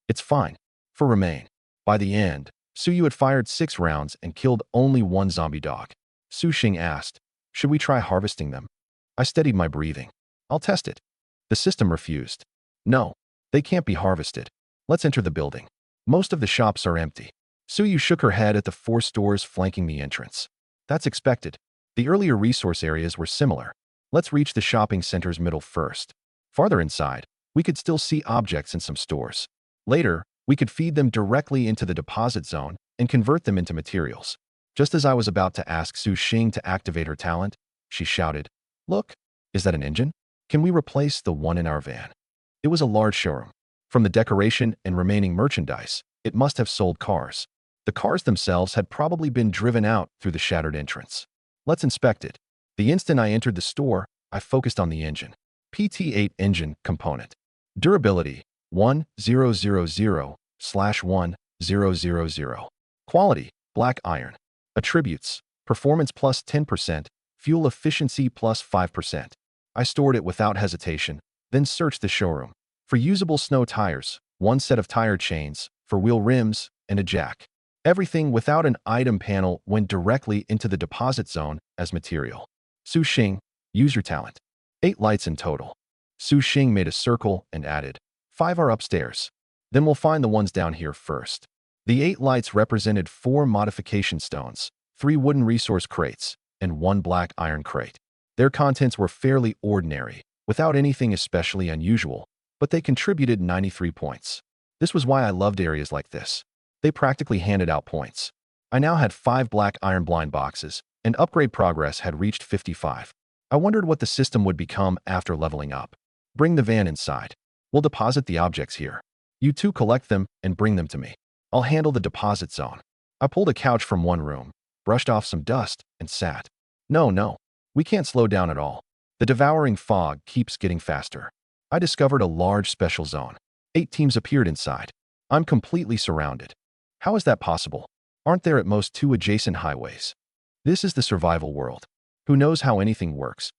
It's fine. For remain. By the end, Suyu had fired 6 rounds and killed only 1 zombie dog. Su Xing asked, should we try harvesting them? I steadied my breathing. I'll test it. The system refused. No, they can't be harvested. Let's enter the building. Most of the shops are empty. Suyu shook her head at the 4 stores flanking the entrance. That's expected. The earlier resource areas were similar. Let's reach the shopping center's middle first. Farther inside, we could still see objects in some stores. Later, we could feed them directly into the deposit zone and convert them into materials. Just as I was about to ask Su Xing to activate her talent, she shouted, "Look, is that an engine? Can we replace the one in our van?" It was a large showroom. From the decoration and remaining merchandise, it must have sold cars. The cars themselves had probably been driven out through the shattered entrance. Let's inspect it. The instant I entered the store, I focused on the engine. PT8 engine component. Durability, 1000/1000. Quality, black iron. Attributes, performance plus 10%, fuel efficiency plus 5%. I stored it without hesitation, then searched the showroom. For usable snow tires, 1 set of tire chains, for wheel rims, and a jack. Everything without an item panel went directly into the deposit zone as material. Su Xing, use your talent. 8 lights in total. Su Xing made a circle and added, 5 are upstairs. Then we'll find the ones down here first. The 8 lights represented 4 modification stones, 3 wooden resource crates, and 1 black iron crate. Their contents were fairly ordinary, without anything especially unusual, but they contributed 93 points. This was why I loved areas like this. They practically handed out points. I now had 5 black iron blind boxes, and upgrade progress had reached 55. I wondered what the system would become after leveling up. Bring the van inside. We'll deposit the objects here. You 2 collect them and bring them to me. I'll handle the deposit zone. I pulled a couch from one room, brushed off some dust, and sat. No, we can't slow down at all. The devouring fog keeps getting faster. I discovered a large special zone. 8 teams appeared inside. I'm completely surrounded. How is that possible? Aren't there at most 2 adjacent highways? This is the survival world. Who knows how anything works?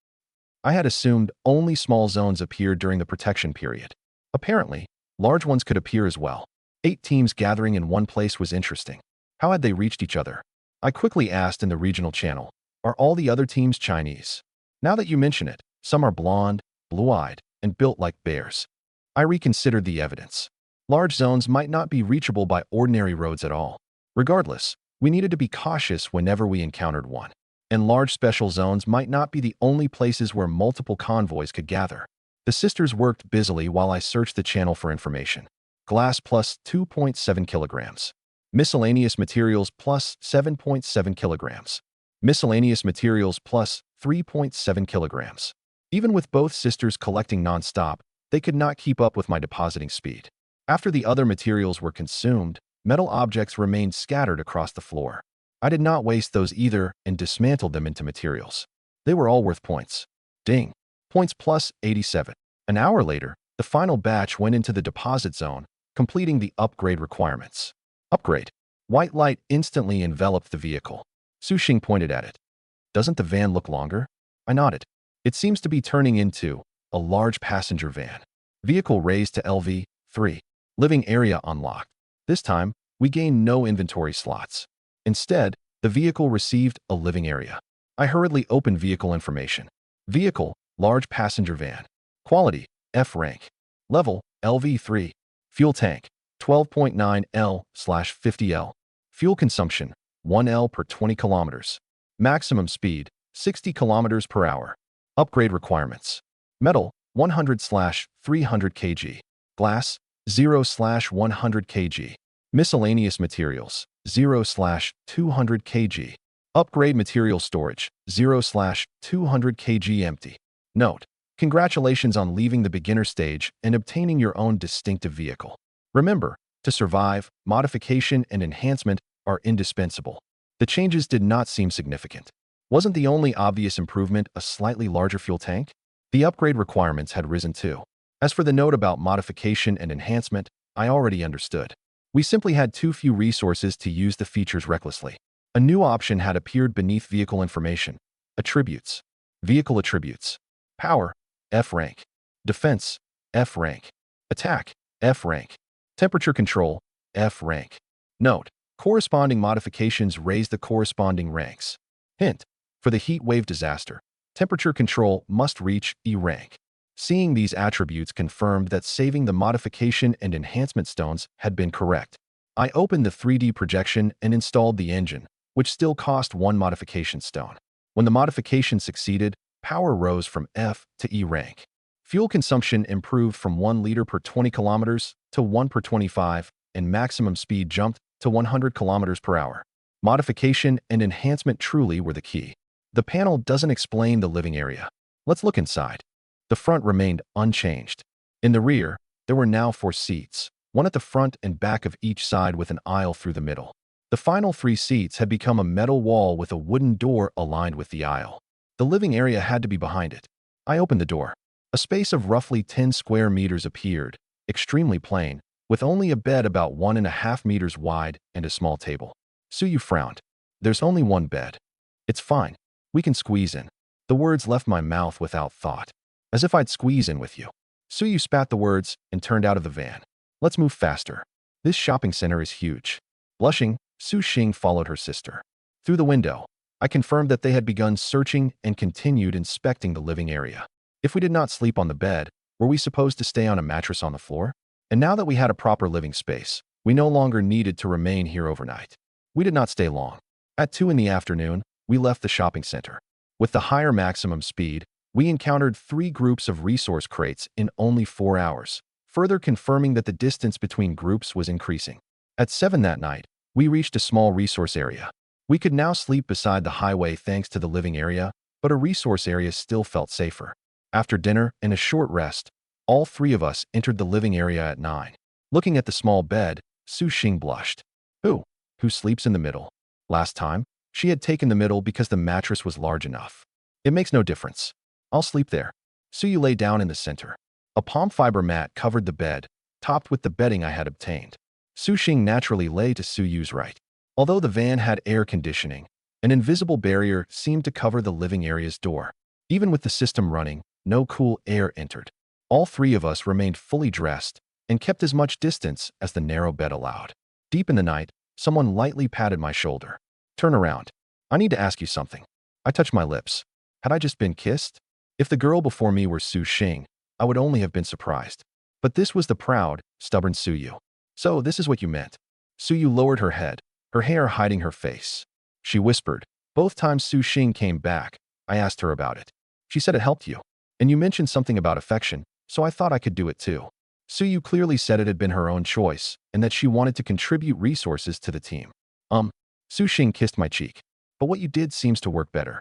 I had assumed only small zones appeared during the protection period. Apparently, large ones could appear as well. 8 teams gathering in one place was interesting. How had they reached each other? I quickly asked in the regional channel. Are all the other teams Chinese? Now that you mention it, some are blonde, blue-eyed, and built like bears. I reconsidered the evidence. Large zones might not be reachable by ordinary roads at all. Regardless, we needed to be cautious whenever we encountered one. And large special zones might not be the only places where multiple convoys could gather. The sisters worked busily while I searched the channel for information. Glass plus 2.7 kilograms. Miscellaneous materials plus 7.7 kilograms. Miscellaneous materials plus 3.7 kilograms. Even with both sisters collecting non-stop, they could not keep up with my depositing speed. After the other materials were consumed, metal objects remained scattered across the floor. I did not waste those either and dismantled them into materials. They were all worth points. Ding. Points plus 87. An hour later, the final batch went into the deposit zone, completing the upgrade requirements. Upgrade. White light instantly enveloped the vehicle. Su Xing pointed at it. Doesn't the van look longer? I nodded. It seems to be turning into a large passenger van. Vehicle raised to LV3. Living area unlocked. This time, we gained no inventory slots. Instead, the vehicle received a living area. I hurriedly opened vehicle information. Vehicle, large passenger van. Quality, F rank. Level, LV3. Fuel tank, 12.9 L/50 L. Fuel consumption, 1 L per 20 kilometers. Maximum speed, 60 kilometers per hour. Upgrade requirements. Metal, 100/300 kg. Glass, 0/100 kg. Miscellaneous materials, 0/200 kg. Upgrade material storage, 0/200 kg empty. Note: congratulations on leaving the beginner stage and obtaining your own distinctive vehicle. Remember, to survive, modification and enhancement are indispensable. The changes did not seem significant. Wasn't the only obvious improvement a slightly larger fuel tank? The upgrade requirements had risen too. As for the note about modification and enhancement, I already understood. We simply had too few resources to use the features recklessly. A new option had appeared beneath vehicle information. Attributes. Vehicle attributes. Power, F rank. Defense, F rank. Attack, F rank. Temperature control, F rank. Note: corresponding modifications raise the corresponding ranks. Hint: for the heat wave disaster, temperature control must reach E rank. Seeing these attributes confirmed that saving the modification and enhancement stones had been correct. I opened the 3D projection and installed the engine, which still cost 1 modification stone. When the modification succeeded, power rose from F to E rank. Fuel consumption improved from 1 liter per 20 kilometers to 1 per 25, and maximum speed jumped to 100 kilometers per hour. Modification and enhancement truly were the key. The panel doesn't explain the living area. Let's look inside. The front remained unchanged. In the rear, there were now 4 seats, one at the front and back of each side with an aisle through the middle. The final 3 seats had become a metal wall with a wooden door aligned with the aisle. The living area had to be behind it. I opened the door. A space of roughly 10 square meters appeared, extremely plain, with only a bed about 1.5 meters wide and a small table. Suyu frowned. There's only one bed. It's fine. We can squeeze in. The words left my mouth without thought. As if I'd squeeze in with you. Suyu spat the words and turned out of the van. Let's move faster. This shopping center is huge. Blushing, Su Xing followed her sister. Through the window, I confirmed that they had begun searching and continued inspecting the living area. If we did not sleep on the bed, were we supposed to stay on a mattress on the floor? And now that we had a proper living space, we no longer needed to remain here overnight. We did not stay long. At 2 in the afternoon, we left the shopping center. With the higher maximum speed, we encountered 3 groups of resource crates in only 4 hours, further confirming that the distance between groups was increasing. At 7 that night, we reached a small resource area. We could now sleep beside the highway thanks to the living area, but a resource area still felt safer. After dinner and a short rest, all 3 of us entered the living area at 9. Looking at the small bed, Su Xing blushed. Who sleeps in the middle? Last time, she had taken the middle because the mattress was large enough. It makes no difference. I'll sleep there. Suyu lay down in the center. A palm fiber mat covered the bed, topped with the bedding I had obtained. Su Xing naturally lay to Suyu's right. Although the van had air conditioning, an invisible barrier seemed to cover the living area's door. Even with the system running, no cool air entered. All 3 of us remained fully dressed and kept as much distance as the narrow bed allowed. Deep in the night, Someone lightly patted my shoulder. Turn around. I need to ask you something. I touched my lips. Had I just been kissed? If the girl before me were Su Xing, I would only have been surprised. But this was the proud, stubborn Suyu. So this is what you meant. Suyu lowered her head, her hair hiding her face. She whispered. Both times Su Xing came back, I asked her about it. She said it helped you. And you mentioned something about affection, so I thought I could do it too. Suyu clearly said it had been her own choice, and that she wanted to contribute resources to the team. Su Xing kissed my cheek. But what you did seems to work better.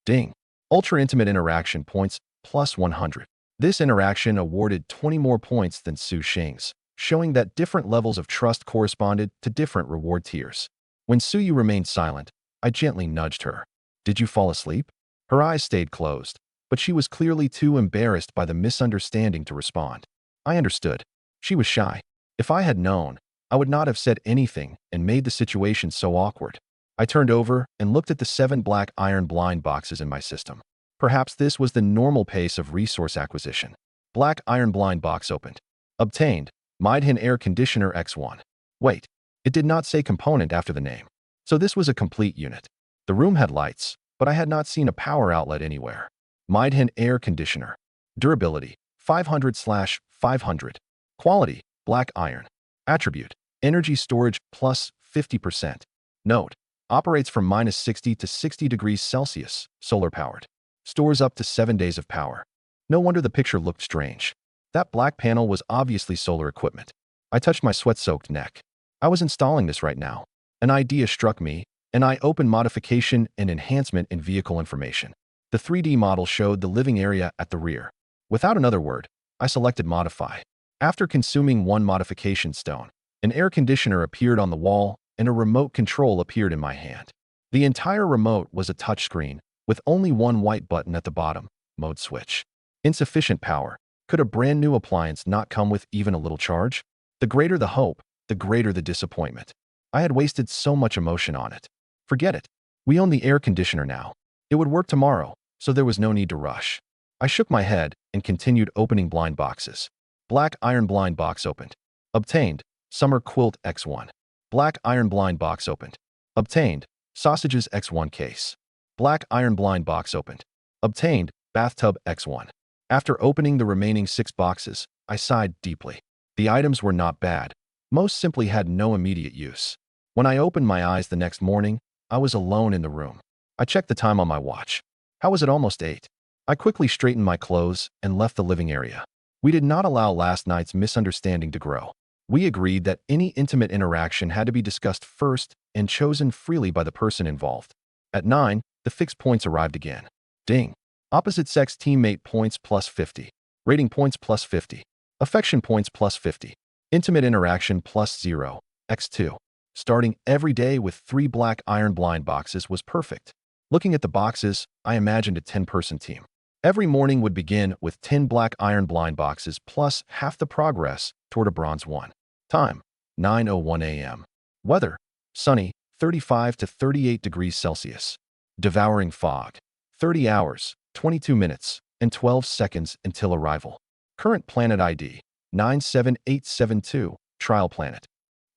Ding. Ultra-intimate interaction points plus 100. This interaction awarded 20 more points than Su Xing's, showing that different levels of trust corresponded to different reward tiers. When Suyu remained silent, I gently nudged her. Did you fall asleep? Her eyes stayed closed, but she was clearly too embarrassed by the misunderstanding to respond. I understood. She was shy. If I had known, I would not have said anything and made the situation so awkward. I turned over and looked at the 7 black iron blind boxes in my system. Perhaps this was the normal pace of resource acquisition. Black iron blind box opened. Obtained. Midhin Air Conditioner X1. Wait, it did not say component after the name. So this was a complete unit. The room had lights, but I had not seen a power outlet anywhere. Midhin Air Conditioner. Durability, 500/500. Quality, black iron. Attribute, energy storage plus 50%. Note, operates from -60 to 60 degrees Celsius, solar-powered. Stores up to 7 days of power. No wonder the picture looked strange. That black panel was obviously solar equipment. I touched my sweat-soaked neck. I was installing this right now. An idea struck me, and I opened modification and enhancement in vehicle information. The 3D model showed the living area at the rear. Without another word, I selected modify. After consuming 1 modification stone, an air conditioner appeared on the wall and a remote control appeared in my hand. The entire remote was a touchscreen, with only 1 white button at the bottom, mode switch. Insufficient power. Could a brand new appliance not come with even a little charge? The greater the hope, the greater the disappointment. I had wasted so much emotion on it. Forget it. We own the air conditioner now. It would work tomorrow, so there was no need to rush. I shook my head and continued opening blind boxes. Black iron blind box opened. Obtained. Summer quilt X1. Black iron blind box opened. Obtained. Sausages X1 case. Black iron blind box opened. Obtained. Bathtub X1. After opening the remaining 6 boxes, I sighed deeply. The items were not bad. Most simply had no immediate use. When I opened my eyes the next morning, I was alone in the room. I checked the time on my watch. How was it almost 8? I quickly straightened my clothes and left the living area. We did not allow last night's misunderstanding to grow. We agreed that any intimate interaction had to be discussed first and chosen freely by the person involved. At 9, the fixed points arrived again. Ding. Opposite sex teammate points plus 50. Rating points plus 50. Affection points plus 50. Intimate interaction plus 0, x2. Starting every day with 3 black iron blind boxes was perfect. Looking at the boxes, I imagined a 10-person team. Every morning would begin with 10 black iron blind boxes plus half the progress toward a bronze 1. Time, 9:01 a.m. Weather, sunny, 35 to 38 degrees Celsius. Devouring fog, 30 hours, 22 minutes, and 12 seconds until arrival. Current planet ID, 97872, Trial Planet.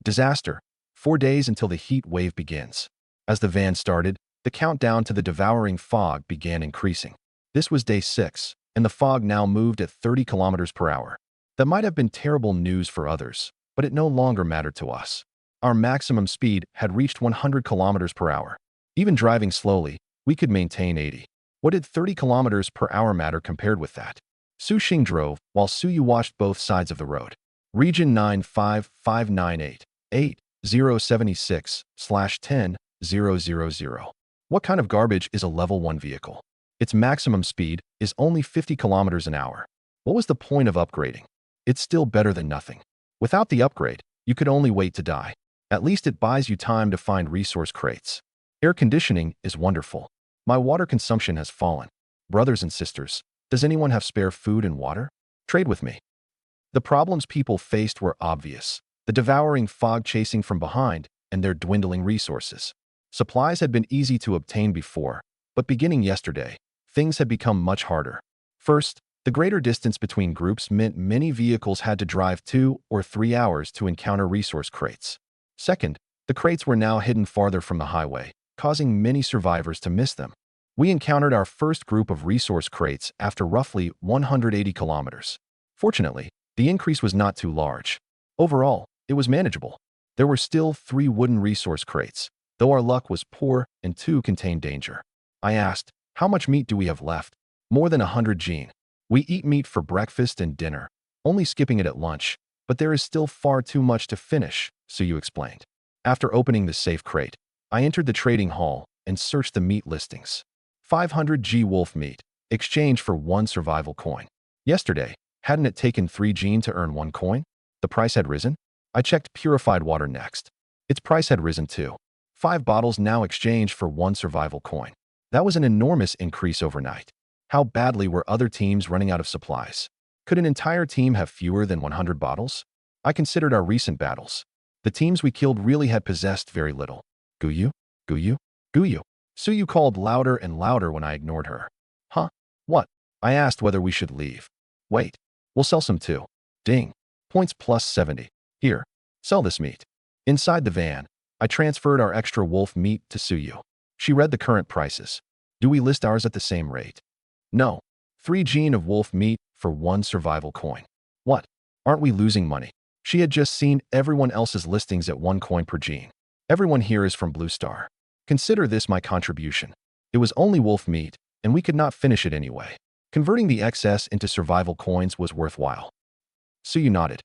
Disaster, 4 days until the heat wave begins. As the van started, the countdown to the devouring fog began increasing. This was day 6, and the fog now moved at 30 kilometers per hour. That might have been terrible news for others, but it no longer mattered to us. Our maximum speed had reached 100 kilometers per hour. Even driving slowly, we could maintain 80. What did 30 kilometers per hour matter compared with that? Su Xing drove, while Suyu watched both sides of the road. Region 95598, 8076/10,000. What kind of garbage is a level 1 vehicle? Its maximum speed is only 50 kilometers an hour. What was the point of upgrading? It's still better than nothing. Without the upgrade, you could only wait to die. At least it buys you time to find resource crates. Air conditioning is wonderful. My water consumption has fallen. Brothers and sisters, does anyone have spare food and water? Trade with me. The problems people faced were obvious. The devouring fog chasing from behind and their dwindling resources. Supplies had been easy to obtain before, but beginning yesterday, things had become much harder. First, the greater distance between groups meant many vehicles had to drive 2 or 3 hours to encounter resource crates. Second, The crates were now hidden farther from the highway, causing many survivors to miss them. We encountered our first group of resource crates after roughly 180 kilometers. Fortunately, the increase was not too large. Overall, it was manageable. There were still 3 wooden resource crates, though our luck was poor and 2 contained danger. I asked, how much meat do we have left? More than 100 gene. We eat meat for breakfast and dinner, only skipping it at lunch, but there is still far too much to finish, Suyu explained. After opening the safe crate, I entered the trading hall and searched the meat listings. 500 G wolf meat, exchange for 1 survival coin. Yesterday, hadn't it taken 3 gene to earn 1 coin? The price had risen? I checked purified water next. Its price had risen too. 5 bottles now exchanged for 1 survival coin. That was an enormous increase overnight. How badly were other teams running out of supplies? Could an entire team have fewer than 100 bottles? I considered our recent battles. The teams we killed really had possessed very little. Guyu? Guyu? Guyu? Suyu called louder and louder when I ignored her. Huh? What? I asked whether we should leave. Wait. We'll sell some too. Ding. Points plus 70. Here. Sell this meat. Inside the van, I transferred our extra wolf meat to Suyu. She read the current prices. Do we list ours at the same rate? No. 3 gene of wolf meat for 1 survival coin. What? Aren't we losing money? She had just seen everyone else's listings at 1 coin per gene. Everyone here is from Blue Star. Consider this my contribution. It was only wolf meat, and we could not finish it anyway. Converting the excess into survival coins was worthwhile. Suyu nodded.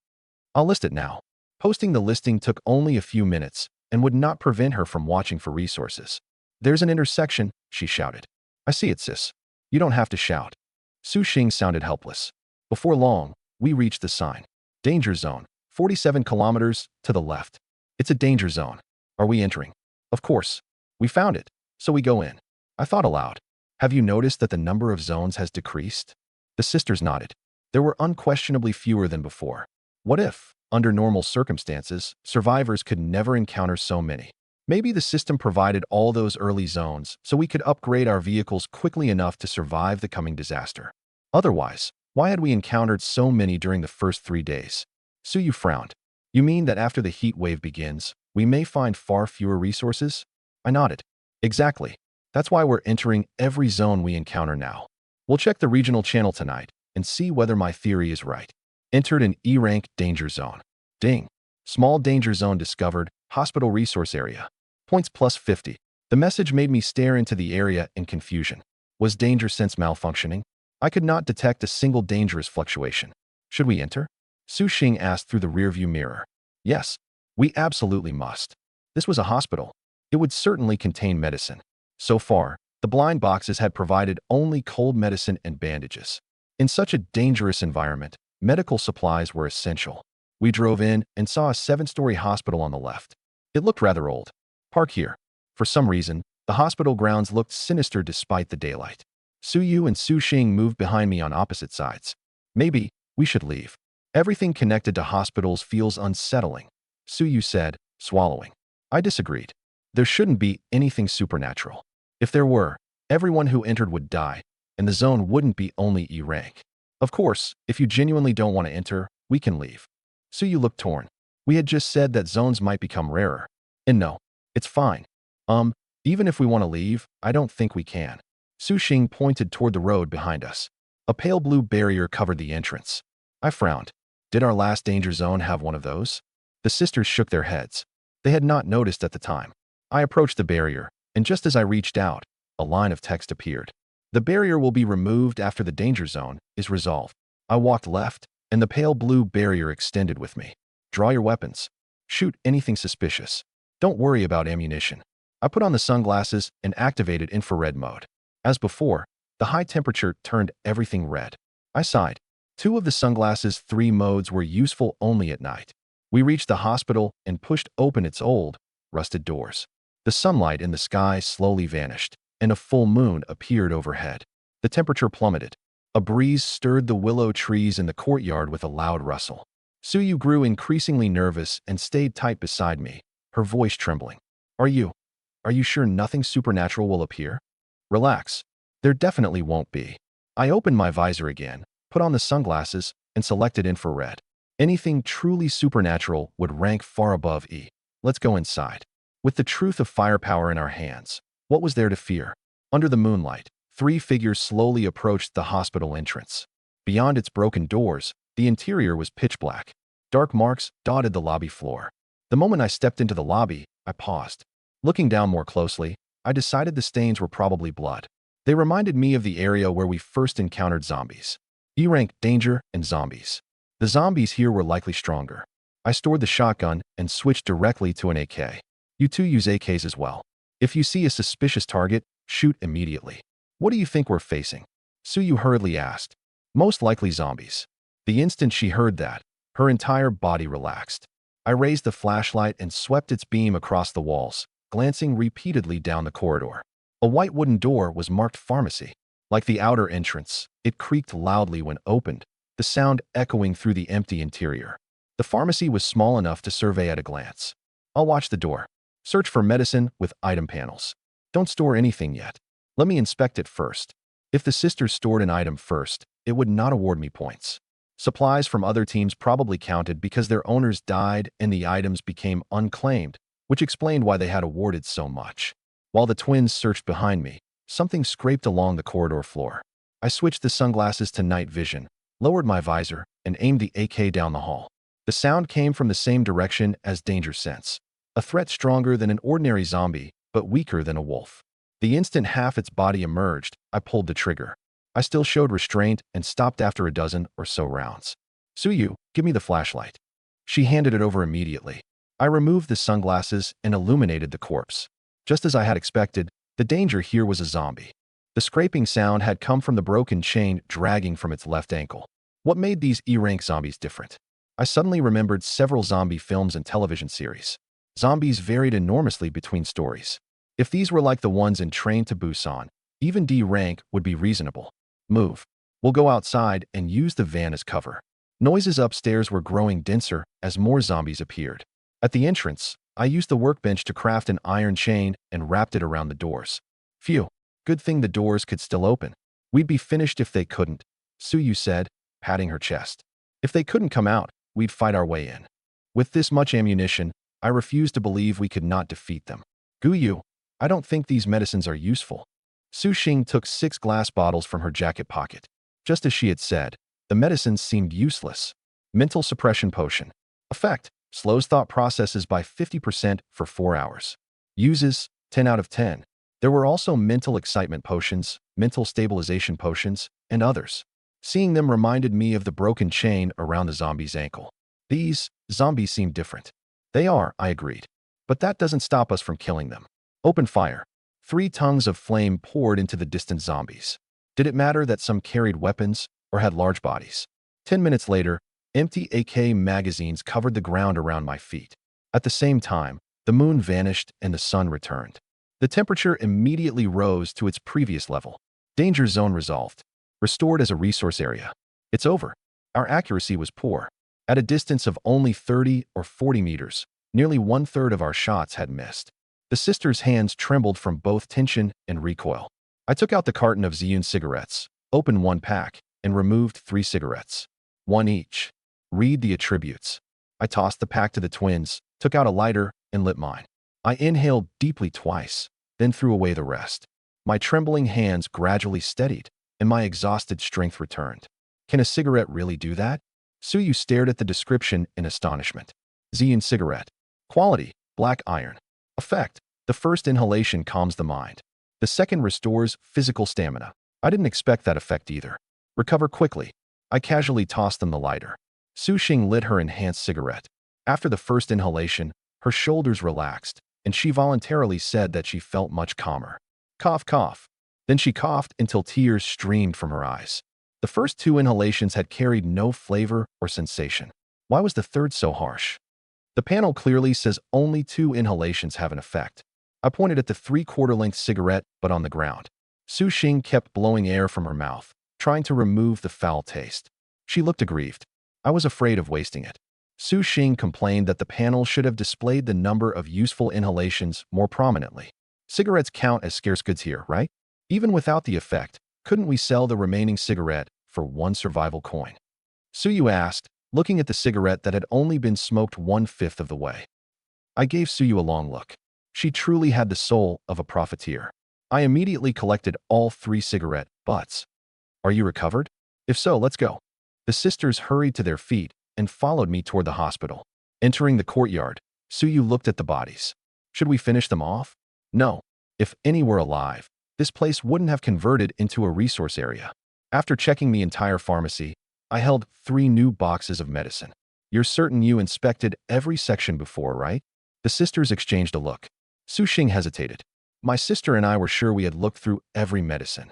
I'll list it now. Posting the listing took only a few minutes and would not prevent her from watching for resources. There's an intersection, she shouted. I see it, sis. You don't have to shout. Su Xing sounded helpless. Before long, we reached the sign. Danger zone, 47 kilometers to the left. It's a danger zone. Are we entering? Of course. We found it, so we go in. I thought aloud. Have you noticed that the number of zones has decreased? The sisters nodded. There were unquestionably fewer than before. What if, under normal circumstances, survivors could never encounter so many? Maybe the system provided all those early zones so we could upgrade our vehicles quickly enough to survive the coming disaster. Otherwise, why had we encountered so many during the first 3 days? Suyu frowned. You mean that after the heat wave begins, we may find far fewer resources? I nodded. Exactly. That's why we're entering every zone we encounter now. We'll check the regional channel tonight and see whether my theory is right. Entered an E-rank danger zone. Ding. Small danger zone discovered, hospital resource area. Points plus 50. The message made me stare into the area in confusion. Was danger sense malfunctioning? I could not detect a single dangerous fluctuation. Should we enter? Su Xing asked through the rearview mirror. Yes, we absolutely must. This was a hospital. It would certainly contain medicine. So far, the blind boxes had provided only cold medicine and bandages. In such a dangerous environment, medical supplies were essential. We drove in and saw a 7-story hospital on the left. It looked rather old. Park here. For some reason, the hospital grounds looked sinister despite the daylight. Suyu and Su Xing moved behind me on opposite sides. Maybe we should leave. Everything connected to hospitals feels unsettling, Suyu said, swallowing. I disagreed. There shouldn't be anything supernatural. If there were, everyone who entered would die, and the zone wouldn't be only E-rank. Of course, if you genuinely don't want to enter, we can leave. Suyu looked torn. We had just said that zones might become rarer. And no, it's fine. Even if we want to leave, I don't think we can. Su Xing pointed toward the road behind us. A pale blue barrier covered the entrance. I frowned. Did our last danger zone have one of those? The sisters shook their heads. They had not noticed at the time. I approached the barrier, and just as I reached out, a line of text appeared. The barrier will be removed after the danger zone is resolved. I walked left, and the pale blue barrier extended with me. Draw your weapons. Shoot anything suspicious. Don't worry about ammunition. I put on the sunglasses and activated infrared mode. As before, the high temperature turned everything red. I sighed. 2 of the sunglasses' 3 modes were useful only at night. We reached the hospital and pushed open its old, rusted doors. The sunlight in the sky slowly vanished, and a full moon appeared overhead. The temperature plummeted. A breeze stirred the willow trees in the courtyard with a loud rustle. Suyu grew increasingly nervous and stayed tight beside me, her voice trembling. Are you sure nothing supernatural will appear? Relax. There definitely won't be. I opened my visor again, put on the sunglasses, and selected infrared. Anything truly supernatural would rank far above E. Let's go inside. With the truth of firepower in our hands, what was there to fear? Under the moonlight, 3 figures slowly approached the hospital entrance. Beyond its broken doors, the interior was pitch black. Dark marks dotted the lobby floor. The moment I stepped into the lobby, I paused. Looking down more closely, I decided the stains were probably blood. They reminded me of the area where we first encountered zombies. E-rank danger and zombies. The zombies here were likely stronger. I stored the shotgun and switched directly to an AK. You two use AKs as well. If you see a suspicious target, shoot immediately. What do you think we're facing? Suyu hurriedly asked. Most likely zombies. The instant she heard that, her entire body relaxed. I raised the flashlight and swept its beam across the walls, glancing repeatedly down the corridor. A white wooden door was marked pharmacy. Like the outer entrance, it creaked loudly when opened, the sound echoing through the empty interior. The pharmacy was small enough to survey at a glance. I'll watch the door. Search for medicine with item panels. Don't store anything yet. Let me inspect it first. If the sisters stored an item first, it would not award me points. Supplies from other teams probably counted because their owners died and the items became unclaimed, which explained why they had awarded so much. While the twins searched behind me, something scraped along the corridor floor. I switched the sunglasses to night vision, lowered my visor, and aimed the AK down the hall. The sound came from the same direction as danger sense. A threat stronger than an ordinary zombie, but weaker than a wolf. The instant half its body emerged, I pulled the trigger. I still showed restraint and stopped after a dozen or so rounds. Suyu, give me the flashlight. She handed it over immediately. I removed the sunglasses and illuminated the corpse. Just as I had expected, the danger here was a zombie. The scraping sound had come from the broken chain dragging from its left ankle. What made these E-rank zombies different? I suddenly remembered several zombie films and television series. Zombies varied enormously between stories. If these were like the ones in Train to Busan, even D rank would be reasonable. Move. We'll go outside and use the van as cover. Noises upstairs were growing denser as more zombies appeared. At the entrance, I used the workbench to craft an iron chain and wrapped it around the doors. Phew, good thing the doors could still open. We'd be finished if they couldn't, Suyu said, patting her chest. If they couldn't come out, we'd fight our way in. With this much ammunition, I refused to believe we could not defeat them. Guyu, I don't think these medicines are useful. Su Xing took 6 glass bottles from her jacket pocket. Just as she had said, the medicines seemed useless. Mental suppression potion. Effect: slows thought processes by 50% for 4 hours. Uses: 10 out of 10. There were also mental excitement potions, mental stabilization potions, and others. Seeing them reminded me of the broken chain around the zombie's ankle. These zombies seem different. They are, I agreed. But that doesn't stop us from killing them. Open fire. 3 tongues of flame poured into the distant zombies. Did it matter that some carried weapons or had large bodies? 10 minutes later, empty AK magazines covered the ground around my feet. At the same time, the moon vanished and the sun returned. The temperature immediately rose to its previous level. Danger zone resolved. Restored as a resource area. It's over. Our accuracy was poor. At a distance of only 30 or 40 meters, nearly 1/3 of our shots had missed. The sisters' hands trembled from both tension and recoil. I took out the carton of Ziyun cigarettes, opened 1 pack, and removed 3 cigarettes. 1 each. Read the attributes. I tossed the pack to the twins, took out a lighter, and lit mine. I inhaled deeply twice, then threw away the rest. My trembling hands gradually steadied, and my exhausted strength returned. Can a cigarette really do that? Suyu stared at the description in astonishment. Ziyun cigarette. Quality: black iron. Effect: the first inhalation calms the mind. The second restores physical stamina. I didn't expect that effect either. Recover quickly. I casually tossed them the lighter. Su Xing lit her enhanced cigarette. After the first inhalation, her shoulders relaxed, and she voluntarily said that she felt much calmer. Cough, cough. Then she coughed until tears streamed from her eyes. The first 2 inhalations had carried no flavor or sensation. Why was the third so harsh? The panel clearly says only 2 inhalations have an effect. I pointed at the 3/4-length cigarette, but on the ground. Su Xing kept blowing air from her mouth, trying to remove the foul taste. She looked aggrieved. I was afraid of wasting it. Su Xing complained that the panel should have displayed the number of useful inhalations more prominently. Cigarettes count as scarce goods here, right? Even without the effect, couldn't we sell the remaining cigarette for 1 survival coin? Suyu asked, looking at the cigarette that had only been smoked 1/5 of the way. I gave Suyu a long look. She truly had the soul of a profiteer. I immediately collected all 3 cigarette butts. Are you recovered? If so, let's go. The sisters hurried to their feet and followed me toward the hospital. Entering the courtyard, Suyu looked at the bodies. Should we finish them off? No. If any were alive, this place wouldn't have converted into a resource area. After checking the entire pharmacy, I held 3 new boxes of medicine. You're certain you inspected every section before, right? The sisters exchanged a look. Su Xing hesitated. My sister and I were sure we had looked through every medicine.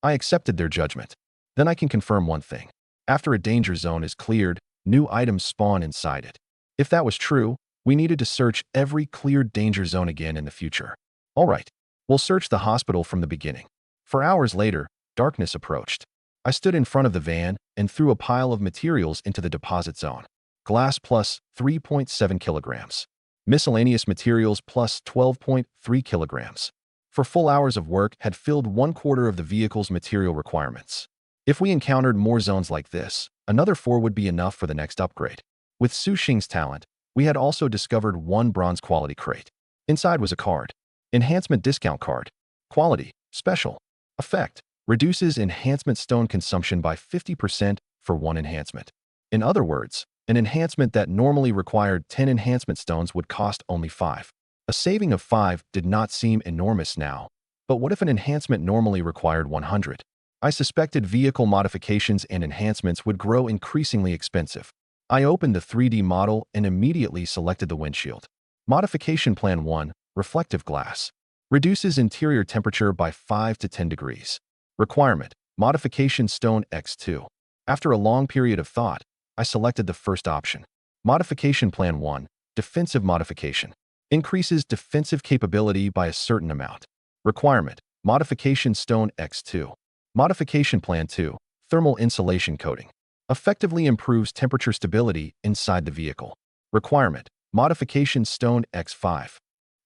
I accepted their judgment. Then I can confirm one thing. After a danger zone is cleared, new items spawn inside it. If that was true, we needed to search every cleared danger zone again in the future. All right, we'll search the hospital from the beginning. For hours later, darkness approached. I stood in front of the van and threw a pile of materials into the deposit zone. Glass plus 3.7 kilograms. Miscellaneous materials plus 12.3 kilograms. For full hours of work had filled 1/4 of the vehicle's material requirements. If we encountered more zones like this, another 4 would be enough for the next upgrade. With Su Xing's talent, we had also discovered 1 bronze quality crate. Inside was a card. Enhancement discount card. Quality, special. Effect, reduces enhancement stone consumption by 50% for 1 enhancement. In other words, an enhancement that normally required 10 enhancement stones would cost only 5. A saving of 5 did not seem enormous now, but what if an enhancement normally required 100? I suspected vehicle modifications and enhancements would grow increasingly expensive. I opened the 3D model and immediately selected the windshield. Modification Plan 1, Reflective Glass. Reduces interior temperature by 5 to 10 degrees. Requirement, Modification Stone X2. After a long period of thought, I selected the first option. Modification Plan 1, Defensive Modification. Increases defensive capability by a certain amount. Requirement, Modification Stone X2. Modification Plan 2, Thermal Insulation Coating. Effectively improves temperature stability inside the vehicle. Requirement, Modification Stone X5.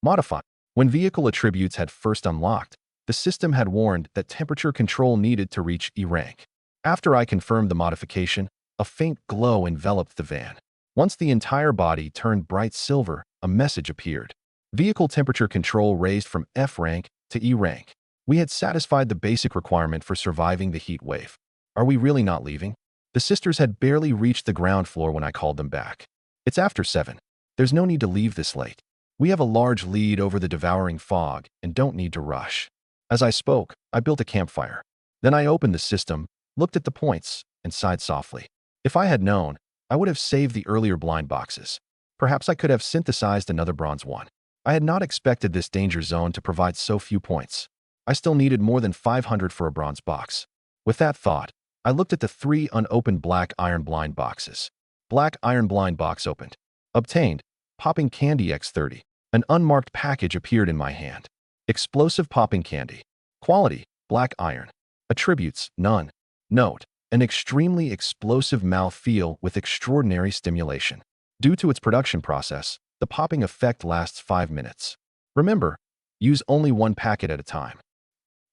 Modify. When vehicle attributes had first unlocked, the system had warned that temperature control needed to reach E rank. After I confirmed the modification, a faint glow enveloped the van. Once the entire body turned bright silver, a message appeared. Vehicle temperature control raised from F rank to E rank. We had satisfied the basic requirement for surviving the heat wave. Are we really not leaving? The sisters had barely reached the ground floor when I called them back. It's after 7. There's no need to leave this late. We have a large lead over the devouring fog and don't need to rush. As I spoke, I built a campfire. Then I opened the system, looked at the points, and sighed softly. If I had known, I would have saved the earlier blind boxes. Perhaps I could have synthesized another bronze one. I had not expected this danger zone to provide so few points. I still needed more than 500 for a bronze box. With that thought, I looked at the 3 unopened black iron blind boxes. Black iron blind box opened. Obtained. Popping candy X30. An unmarked package appeared in my hand. Explosive popping candy. Quality, black iron. Attributes, none. Note, an extremely explosive mouthfeel with extraordinary stimulation. Due to its production process, the popping effect lasts 5 minutes. Remember, use only 1 packet at a time.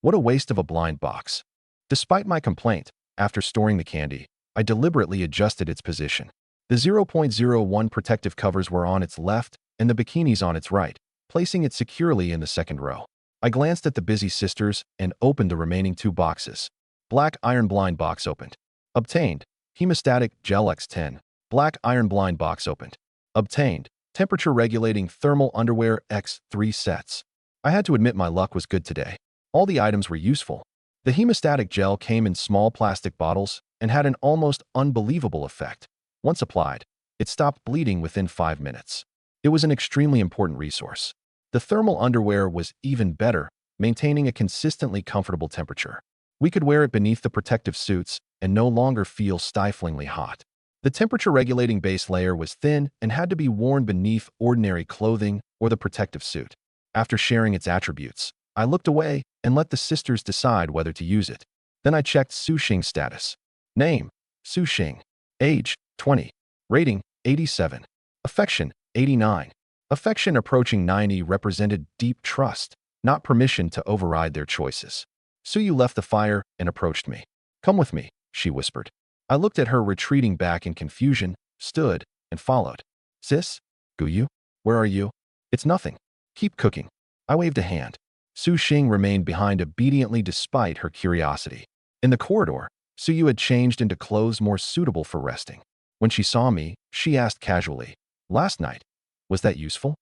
What a waste of a blind box. Despite my complaint, after storing the candy, I deliberately adjusted its position. The 0.01 protective covers were on its left and the bikinis on its right, placing it securely in the second row. I glanced at the busy sisters and opened the remaining 2 boxes. Black iron blind box opened. Obtained. Hemostatic gel X10. Black iron blind box opened. Obtained. Temperature regulating thermal underwear X3 sets. I had to admit my luck was good today. All the items were useful. The hemostatic gel came in small plastic bottles and had an almost unbelievable effect. Once applied, it stopped bleeding within 5 minutes. It was an extremely important resource. The thermal underwear was even better, maintaining a consistently comfortable temperature. We could wear it beneath the protective suits and no longer feel stiflingly hot. The temperature-regulating base layer was thin and had to be worn beneath ordinary clothing or the protective suit. After sharing its attributes, I looked away and let the sisters decide whether to use it. Then I checked Su Xing's status. Name, Su Xing. Age, 20. Rating, 87. Affection, 89. Affection approaching 90 represented deep trust, not permission to override their choices. Suyu left the fire and approached me. Come with me, she whispered. I looked at her retreating back in confusion, stood, and followed. Sis? Guyu? Where are you? It's nothing. Keep cooking. I waved a hand. Su Xing remained behind obediently despite her curiosity. In the corridor, Su Yu had changed into clothes more suitable for resting. When she saw me, she asked casually, "Last night, was that useful?"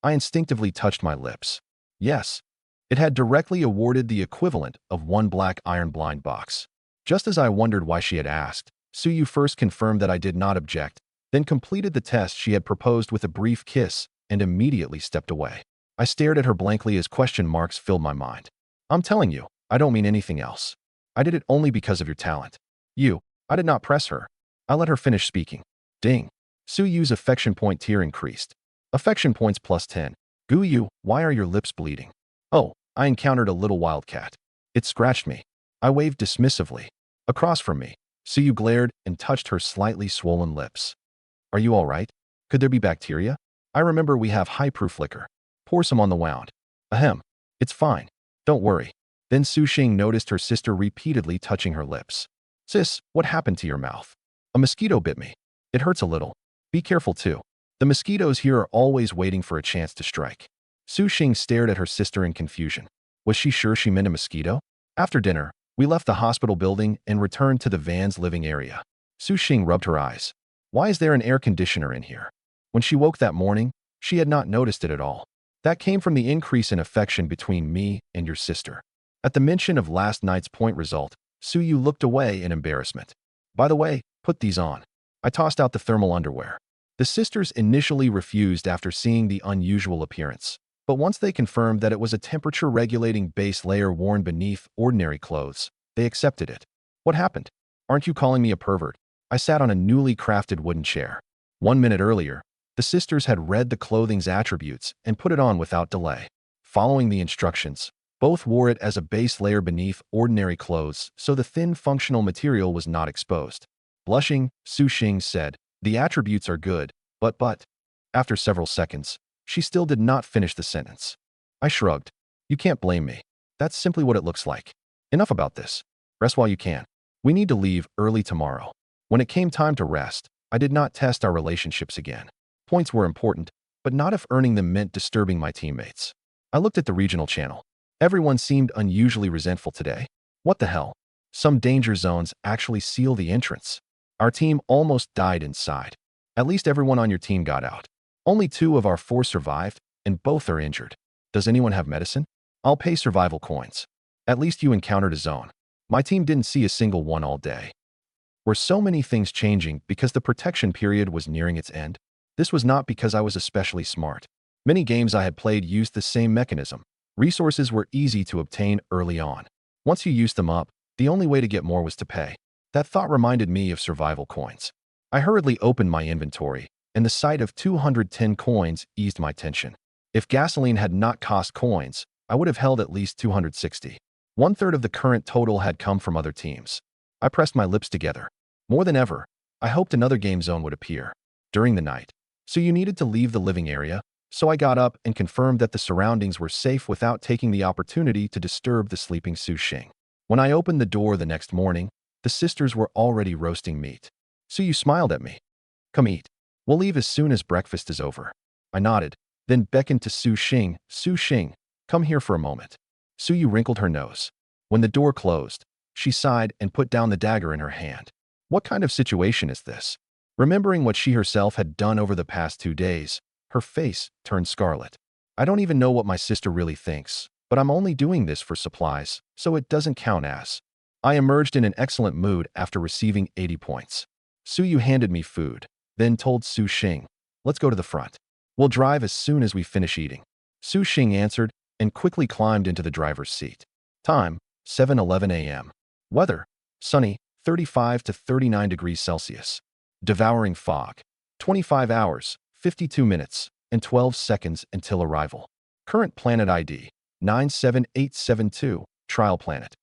I instinctively touched my lips. Yes. It had directly awarded the equivalent of one black iron blind box. Just as I wondered why she had asked, Su Yu first confirmed that I did not object, then completed the test she had proposed with a brief kiss and immediately stepped away. I stared at her blankly as question marks filled my mind. "I'm telling you, I don't mean anything else. I did it only because of your talent." I did not press her. I let her finish speaking. Ding. Su Yu's affection point tier increased. Affection points plus 10. Gu Yu, why are your lips bleeding? Oh, I encountered a little wildcat. It scratched me. I waved dismissively. Across from me, Su Yu glared and touched her slightly swollen lips. Are you all right? Could there be bacteria? I remember we have high-proof liquor. Pour some on the wound. Ahem. It's fine. Don't worry. Then Su Xing noticed her sister repeatedly touching her lips. Sis, what happened to your mouth? A mosquito bit me. It hurts a little. Be careful too. The mosquitoes here are always waiting for a chance to strike. Su Xing stared at her sister in confusion. Was she sure she meant a mosquito? After dinner, we left the hospital building and returned to the van's living area. Su Xing rubbed her eyes. Why is there an air conditioner in here? When she woke that morning, she had not noticed it at all. That came from the increase in affection between me and your sister. At the mention of last night's point result, Su Yu looked away in embarrassment. By the way, put these on. I tossed out the thermal underwear. The sisters initially refused after seeing the unusual appearance, but once they confirmed that it was a temperature-regulating base layer worn beneath ordinary clothes, they accepted it. What happened? Aren't you calling me a pervert? I sat on a newly crafted wooden chair. 1 minute earlier, the sisters had read the clothing's attributes and put it on without delay. Following the instructions, both wore it as a base layer beneath ordinary clothes so the thin functional material was not exposed. Blushing, Su Xing said, "The attributes are good, but..." After several seconds, she still did not finish the sentence. I shrugged. You can't blame me. That's simply what it looks like. Enough about this. Rest while you can. We need to leave early tomorrow. When it came time to rest, I did not test our relationships again. Points were important, but not if earning them meant disturbing my teammates. I looked at the regional channel. Everyone seemed unusually resentful today. What the hell? Some danger zones actually seal the entrance. Our team almost died inside. At least everyone on your team got out. Only 2 of our 4 survived, and both are injured. Does anyone have medicine? I'll pay survival coins. At least you encountered a zone. My team didn't see a single one all day. Were so many things changing because the protection period was nearing its end? This was not because I was especially smart. Many games I had played used the same mechanism. Resources were easy to obtain early on. Once you used them up, the only way to get more was to pay. That thought reminded me of survival coins. I hurriedly opened my inventory, and the sight of 210 coins eased my tension. If gasoline had not cost coins, I would have held at least 260. 1/3 of the current total had come from other teams. I pressed my lips together. More than ever, I hoped another game zone would appear. During the night, so you needed to leave the living area, so I got up and confirmed that the surroundings were safe without taking the opportunity to disturb the sleeping Su Xing. When I opened the door the next morning, the sisters were already roasting meat. Su Yu smiled at me. Come eat. We'll leave as soon as breakfast is over. I nodded, then beckoned to Su Xing. Su Xing, come here for a moment. Su Yu wrinkled her nose. When the door closed, she sighed and put down the dagger in her hand. What kind of situation is this? Remembering what she herself had done over the past 2 days, her face turned scarlet. I don't even know what my sister really thinks, but I'm only doing this for supplies, so it doesn't count as. I emerged in an excellent mood after receiving 80 points. Su Yu handed me food, then told Su Xing, let's go to the front. We'll drive as soon as we finish eating. Su Xing answered and quickly climbed into the driver's seat. Time, 7:11 a.m. Weather, sunny, 35 to 39 degrees Celsius. Devouring fog, 25 hours, 52 minutes, and 12 seconds until arrival. Current planet ID, 97872, trial planet.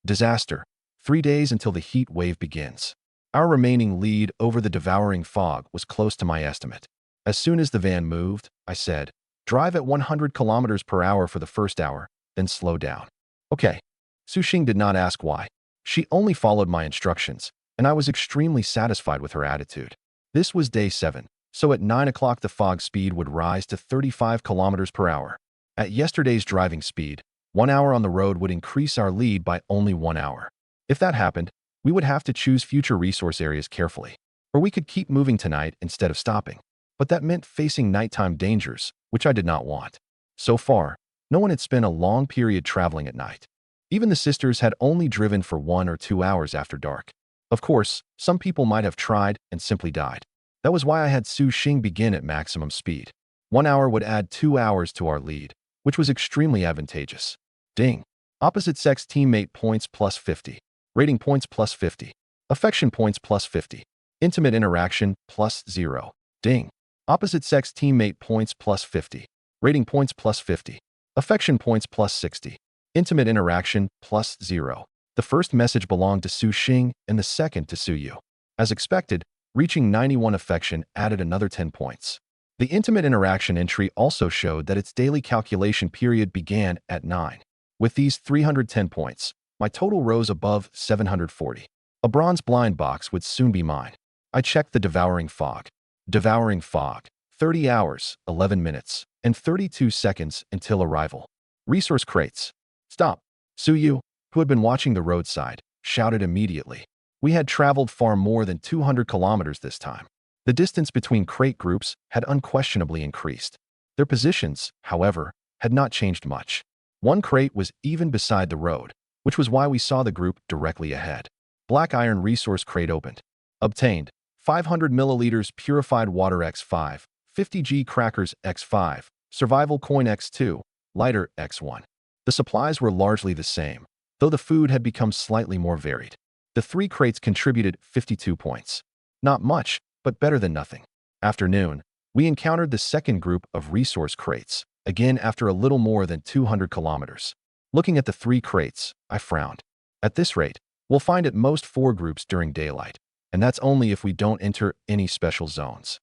Disaster, 3 days until the heat wave begins. Our remaining lead over the devouring fog was close to my estimate. As soon as the van moved, I said, drive at 100 kilometers per hour for the first hour, then slow down. Okay. Su Xing did not ask why. She only followed my instructions, and I was extremely satisfied with her attitude. This was day 7, so at 9 o'clock the fog speed would rise to 35 kilometers per hour. At yesterday's driving speed, 1 hour on the road would increase our lead by only 1 hour. If that happened, we would have to choose future resource areas carefully. Or we could keep moving tonight instead of stopping. But that meant facing nighttime dangers, which I did not want. So far, no one had spent a long period traveling at night. Even the sisters had only driven for 1 or 2 hours after dark. Of course, some people might have tried and simply died. That was why I had Su Xing begin at maximum speed. 1 hour would add 2 hours to our lead, which was extremely advantageous. Ding. Opposite sex teammate points plus 50. Rating points plus 50. Affection points plus 50. Intimate interaction plus 0. Ding. Opposite sex teammate points plus 50. Rating points plus 50. Affection points plus 60. Intimate interaction plus 0. The first message belonged to Su Xing and the second to Su Yu. As expected, reaching 91 affection added another 10 points. The intimate interaction entry also showed that its daily calculation period began at 9. With these 310 points, my total rose above 740. A bronze blind box would soon be mine. I checked the Devouring Fog. Devouring Fog, 30 hours, 11 minutes, and 32 seconds until arrival. Resource crates. Stop. Su Yu, who had been watching the roadside, shouted immediately. We had traveled far more than 200 kilometers this time. The distance between crate groups had unquestionably increased. Their positions, however, had not changed much. One crate was even beside the road, which was why we saw the group directly ahead. Black Iron Resource Crate opened. Obtained. 500 milliliters Purified Water X5, 50G Crackers X5, Survival Coin X2, Lighter X1. The supplies were largely the same, though the food had become slightly more varied. The 3 crates contributed 52 points. Not much, but better than nothing. After noon, we encountered the second group of resource crates, again after a little more than 200 kilometers. Looking at the 3 crates, I frowned. At this rate, we'll find at most 4 groups during daylight, and that's only if we don't enter any special zones.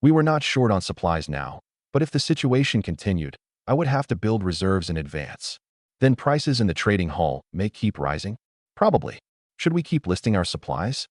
We were not short on supplies now, but if the situation continued, I would have to build reserves in advance. Then prices in the trading hall may keep rising? Probably. Should we keep listing our supplies?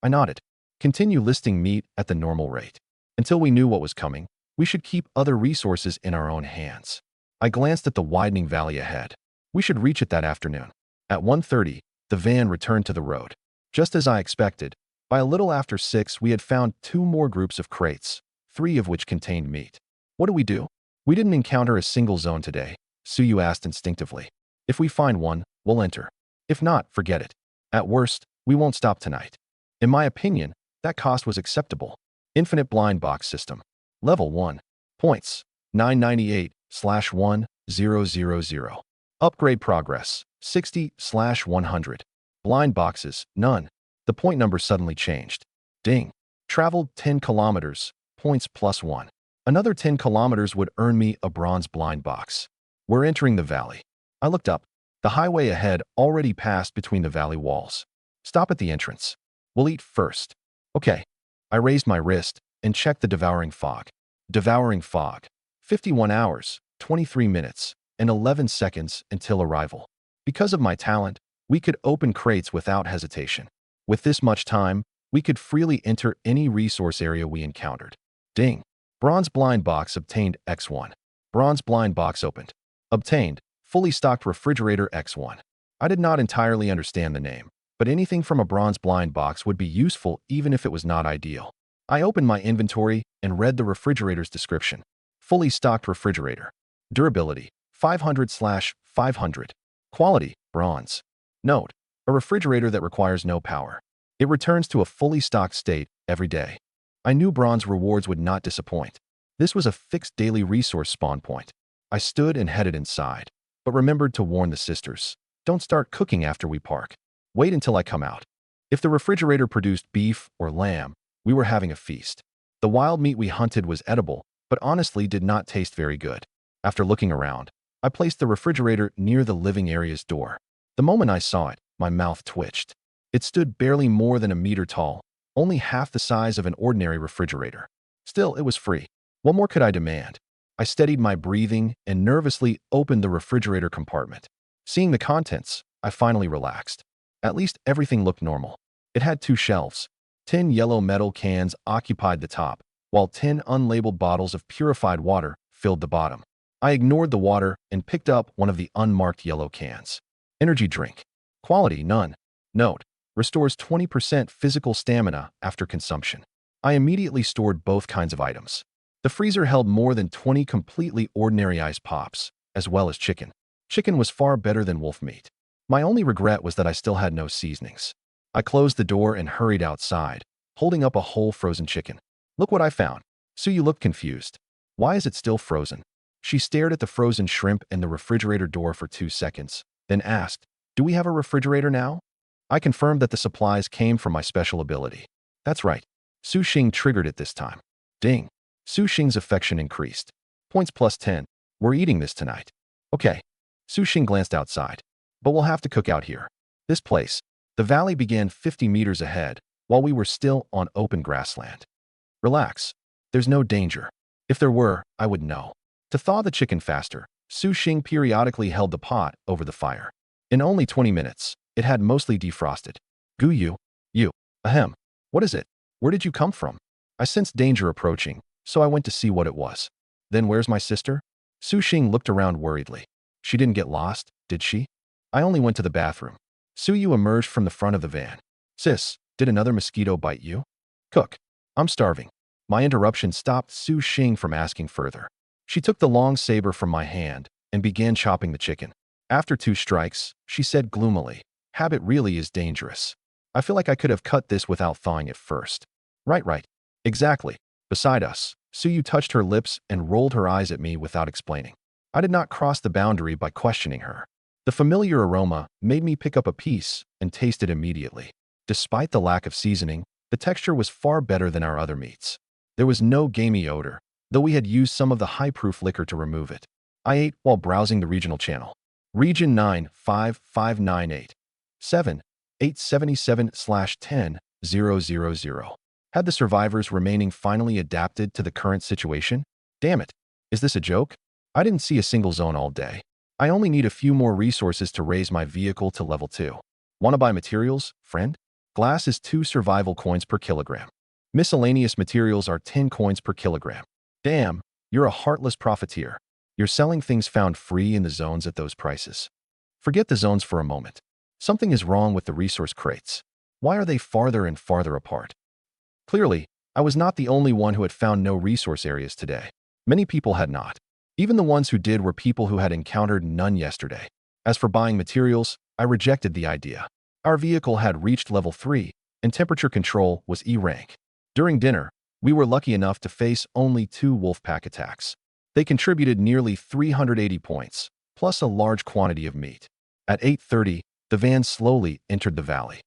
I nodded. Continue listing meat at the normal rate. Until we knew what was coming, we should keep other resources in our own hands. I glanced at the widening valley ahead. We should reach it that afternoon. At 1:30, the van returned to the road. Just as I expected, by a little after 6 we had found 2 more groups of crates, 3 of which contained meat. What do we do? We didn't encounter a single zone today, Su Yu asked instinctively. If we find one, we'll enter. If not, forget it. At worst, we won't stop tonight. In my opinion, that cost was acceptable. Infinite Blind Box System. Level 1. Points. 998/1000. Upgrade progress. 60/100. Blind boxes. None. The point number suddenly changed. Ding. Traveled 10 kilometers. Points plus 1. Another 10 kilometers would earn me a bronze blind box. We're entering the valley. I looked up. The highway ahead already passed between the valley walls. Stop at the entrance. We'll eat first. Okay. I raised my wrist and checked the Devouring Fog. Devouring Fog. 51 hours, 23 minutes, and 11 seconds until arrival. Because of my talent, we could open crates without hesitation. With this much time, we could freely enter any resource area we encountered. Ding. Bronze blind box obtained X1. Bronze blind box opened. Obtained. Fully stocked refrigerator X1. I did not entirely understand the name, but anything from a bronze blind box would be useful even if it was not ideal. I opened my inventory and read the refrigerator's description. Fully stocked refrigerator. Durability, 500/500. Quality, bronze. Note, a refrigerator that requires no power. It returns to a fully stocked state every day. I knew bronze rewards would not disappoint. This was a fixed daily resource spawn point. I stood and headed inside, but remembered to warn the sisters. Don't start cooking after we park. Wait until I come out. If the refrigerator produced beef or lamb, we were having a feast. The wild meat we hunted was edible, but honestly did not taste very good. After looking around, I placed the refrigerator near the living area's door. The moment I saw it, my mouth twitched. It stood barely more than a meter tall, only half the size of an ordinary refrigerator. Still, it was free. What more could I demand? I steadied my breathing and nervously opened the refrigerator compartment. Seeing the contents, I finally relaxed. At least everything looked normal. It had 2 shelves. 10 yellow metal cans occupied the top, while 10 unlabeled bottles of purified water filled the bottom. I ignored the water and picked up one of the unmarked yellow cans. Energy drink. Quality, none. Note, restores 20% physical stamina after consumption. I immediately stored both kinds of items. The freezer held more than 20 completely ordinary ice pops, as well as chicken. Chicken was far better than wolf meat. My only regret was that I still had no seasonings. I closed the door and hurried outside, holding up a whole frozen chicken. Look what I found. Suyu looked confused. Why is it still frozen? She stared at the frozen shrimp and the refrigerator door for 2 seconds, then asked, "Do we have a refrigerator now?" I confirmed that the supplies came from my special ability. That's right. Su Xing triggered it this time. Ding. Su Xing's affection increased. Points plus 10. We're eating this tonight. Okay. Su Xing glanced outside. But we'll have to cook out here. This place. The valley began 50 meters ahead, while we were still on open grassland. Relax. There's no danger. If there were, I would know. To thaw the chicken faster, Su Xing periodically held the pot over the fire. In only 20 minutes, it had mostly defrosted. You. Ahem. What is it? Where did you come from? I sensed danger approaching, so I went to see what it was. Then where's my sister? Su Xing looked around worriedly. She didn't get lost, did she? I only went to the bathroom. Suyu emerged from the front of the van. Sis, did another mosquito bite you? Cook. I'm starving. My interruption stopped Su Xing from asking further. She took the long saber from my hand and began chopping the chicken. After 2 strikes, she said gloomily, "Habit really is dangerous. I feel like I could have cut this without thawing it first." Right. Exactly. Beside us, Suyu touched her lips and rolled her eyes at me without explaining. I did not cross the boundary by questioning her. The familiar aroma made me pick up a piece and taste it immediately. Despite the lack of seasoning, the texture was far better than our other meats. There was no gamey odor, though we had used some of the high-proof liquor to remove it. I ate while browsing the regional channel. Region 95598. 877/10-000. Had the survivors remaining finally adapted to the current situation? Damn it. Is this a joke? I didn't see a single zone all day. I only need a few more resources to raise my vehicle to level 2. Wanna buy materials, friend? Glass is 2 survival coins per kilogram. Miscellaneous materials are 10 coins per kilogram. Damn, you're a heartless profiteer. You're selling things found free in the zones at those prices. Forget the zones for a moment. Something is wrong with the resource crates. Why are they farther and farther apart? Clearly, I was not the only one who had found no resource areas today. Many people had not. Even the ones who did were people who had encountered none yesterday. As for buying materials, I rejected the idea. Our vehicle had reached level 3, and temperature control was E rank. During dinner, we were lucky enough to face only 2 wolf pack attacks. They contributed nearly 380 points, plus a large quantity of meat. At 8:30, the van slowly entered the valley.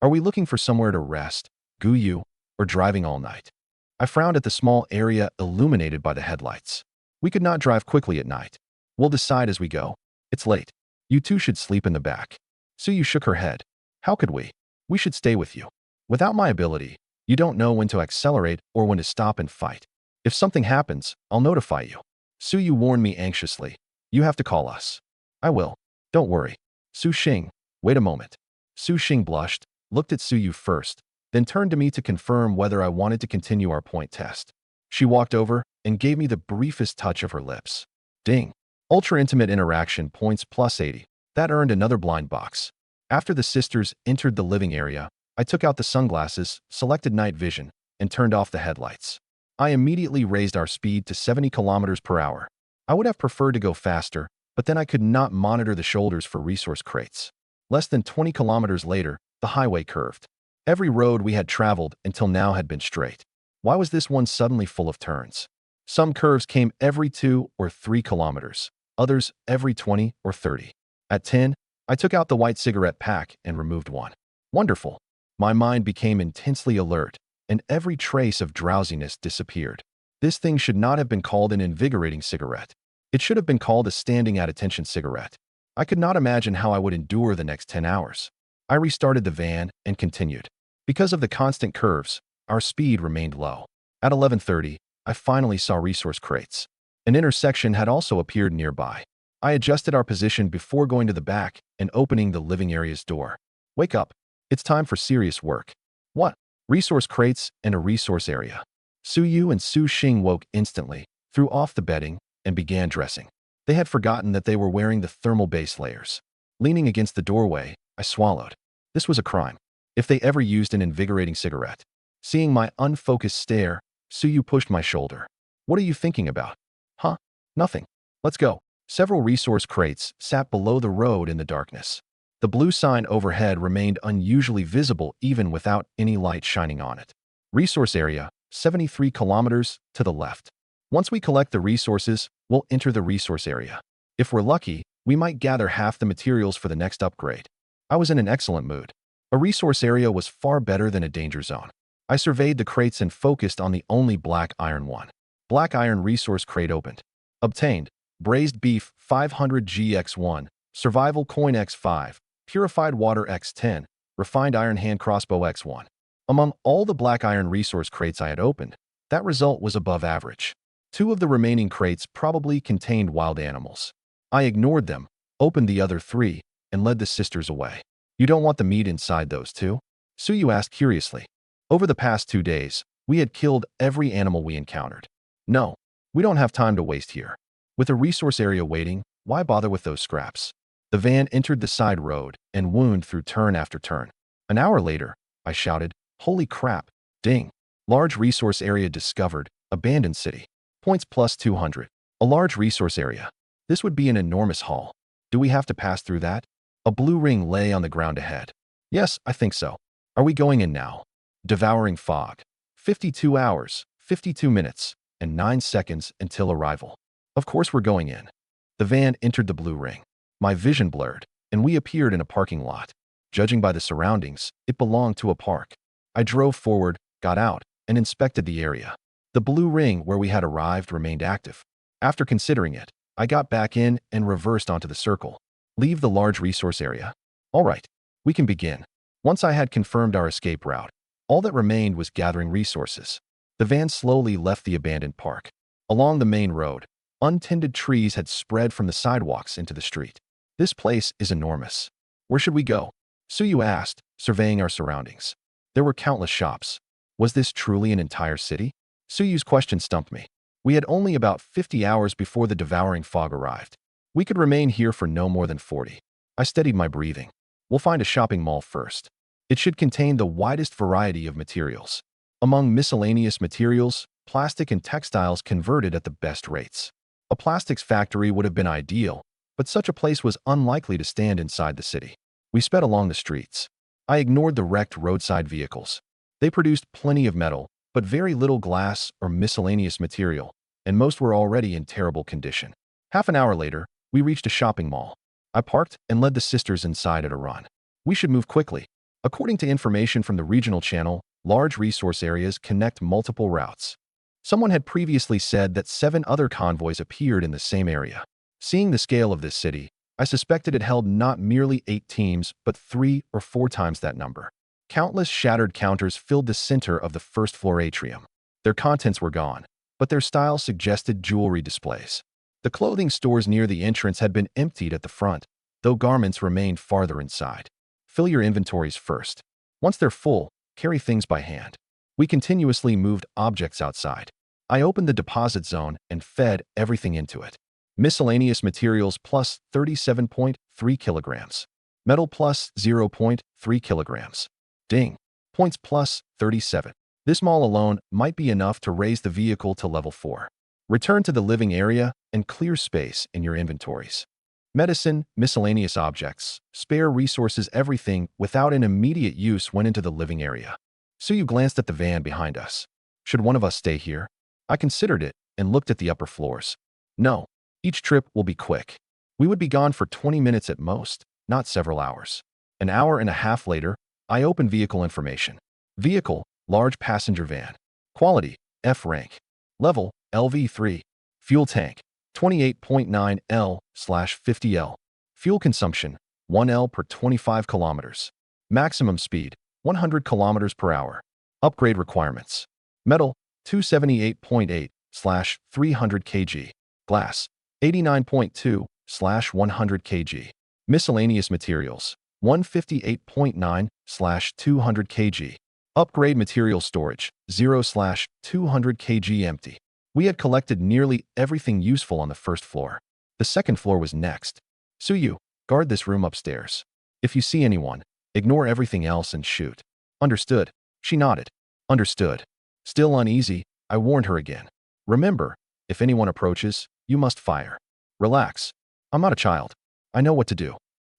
Are we looking for somewhere to rest, Guyu, or driving all night? I frowned at the small area illuminated by the headlights. We could not drive quickly at night. We'll decide as we go. It's late. You two should sleep in the back. Suyu shook her head. How could we? We should stay with you. Without my ability, you don't know when to accelerate or when to stop and fight. If something happens, I'll notify you. Suyu warned me anxiously. You have to call us. I will. Don't worry. Su Xing, wait a moment. Su Xing blushed, looked at Suyu first, then turned to me to confirm whether I wanted to continue our point test. She walked over and gave me the briefest touch of her lips. Ding. Ultra-intimate interaction points plus 80. That earned another blind box. After the sisters entered the living area, I took out the sunglasses, selected night vision, and turned off the headlights. I immediately raised our speed to 70 kilometers per hour. I would have preferred to go faster, but then I could not monitor the shoulders for resource crates. Less than 20 kilometers later, the highway curved. Every road we had traveled until now had been straight. Why was this one suddenly full of turns? Some curves came every 2 or 3 kilometers, others every 20 or 30. At 10, I took out the white cigarette pack and removed one. Wonderful. My mind became intensely alert, and every trace of drowsiness disappeared. This thing should not have been called an invigorating cigarette. It should have been called a standing at attention cigarette. I could not imagine how I would endure the next 10 hours. I restarted the van and continued. Because of the constant curves, our speed remained low. At 11:30, I finally saw resource crates. An intersection had also appeared nearby. I adjusted our position before going to the back and opening the living area's door. Wake up. It's time for serious work. What? Resource crates and a resource area. Suyu and Su Xing woke instantly, threw off the bedding, and began dressing. They had forgotten that they were wearing the thermal base layers. Leaning against the doorway, I swallowed. This was a crime. If they ever used an invigorating cigarette. Seeing my unfocused stare, Suyu pushed my shoulder. What are you thinking about? Huh? Nothing. Let's go. Several resource crates sat below the road in the darkness. The blue sign overhead remained unusually visible even without any light shining on it. Resource area, 73 kilometers to the left. Once we collect the resources, we'll enter the resource area. If we're lucky, we might gather half the materials for the next upgrade. I was in an excellent mood. A resource area was far better than a danger zone. I surveyed the crates and focused on the only black iron one. Black iron resource crate opened. Obtained. Braised beef 500 GX1, survival coin X5, purified water X10, refined iron hand crossbow X1. Among all the black iron resource crates I had opened, that result was above average. 2 of the remaining crates probably contained wild animals. I ignored them, opened the other 3, and led the sisters away. You don't want the meat inside those 2? Suyu asked curiously. Over the past 2 days, we had killed every animal we encountered. No, we don't have time to waste here. With a resource area waiting, why bother with those scraps? The van entered the side road and wound through turn after turn. An hour later, I shouted, "Holy crap, ding. Large resource area discovered, abandoned city. Points plus 200. A large resource area. This would be an enormous haul. Do we have to pass through that?" A blue ring lay on the ground ahead. Yes, I think so. Are we going in now? Devouring fog. 52 hours, 52 minutes, and 9 seconds until arrival. Of course we're going in. The van entered the blue ring. My vision blurred, and we appeared in a parking lot. Judging by the surroundings, it belonged to a park. I drove forward, got out, and inspected the area. The blue ring where we had arrived remained active. After considering it, I got back in and reversed onto the circle. Leave the large resource area. All right, we can begin. Once I had confirmed our escape route, all that remained was gathering resources. The van slowly left the abandoned park. Along the main road, untended trees had spread from the sidewalks into the street. This place is enormous. Where should we go? Suyu asked, surveying our surroundings. There were countless shops. Was this truly an entire city? Suyu's question stumped me. We had only about 50 hours before the devouring fog arrived. We could remain here for no more than 40. I steadied my breathing. We'll find a shopping mall first. It should contain the widest variety of materials. Among miscellaneous materials, plastic and textiles converted at the best rates. A plastics factory would have been ideal, but such a place was unlikely to stand inside the city. We sped along the streets. I ignored the wrecked roadside vehicles. They produced plenty of metal, but very little glass or miscellaneous material, and most were already in terrible condition. Half an hour later, we reached a shopping mall. I parked and led the sisters inside at a run. We should move quickly. According to information from the regional channel, large resource areas connect multiple routes. Someone had previously said that 7 other convoys appeared in the same area. Seeing the scale of this city, I suspected it held not merely 8 teams, but 3 or 4 times that number. Countless shattered counters filled the center of the first-floor atrium. Their contents were gone, but their style suggested jewelry displays. The clothing stores near the entrance had been emptied at the front, though garments remained farther inside. Fill your inventories first. Once they're full, carry things by hand. We continuously moved objects outside. I opened the deposit zone and fed everything into it. Miscellaneous materials plus 37.3 kilograms. Metal plus 0.3 kilograms. Ding. Points plus 37. This mall alone might be enough to raise the vehicle to level 4. Return to the living area and clear space in your inventories. Medicine, miscellaneous objects, spare resources, everything without an immediate use went into the living area. Suyu glanced at the van behind us. Should one of us stay here? I considered it and looked at the upper floors. No, each trip will be quick. We would be gone for 20 minutes at most, not several hours. An hour and a half later, I opened vehicle information. Vehicle, large passenger van. Quality, F rank. Level, LV3. Fuel tank, 28.9 L/50 L. Fuel consumption, 1 L per 25 kilometers. Maximum speed, 100 kilometers per hour. Upgrade requirements. Metal, 278.8/300 kg. Glass, 89.2/100 kg. Miscellaneous materials, 158.9/200 kg. Upgrade material storage, 0/200 kg empty. We had collected nearly everything useful on the first floor. The second floor was next. Suyu, guard this room upstairs. If you see anyone, ignore everything else and shoot. Understood. She nodded. Understood. Still uneasy, I warned her again. Remember, if anyone approaches, you must fire. Relax. I'm not a child. I know what to do.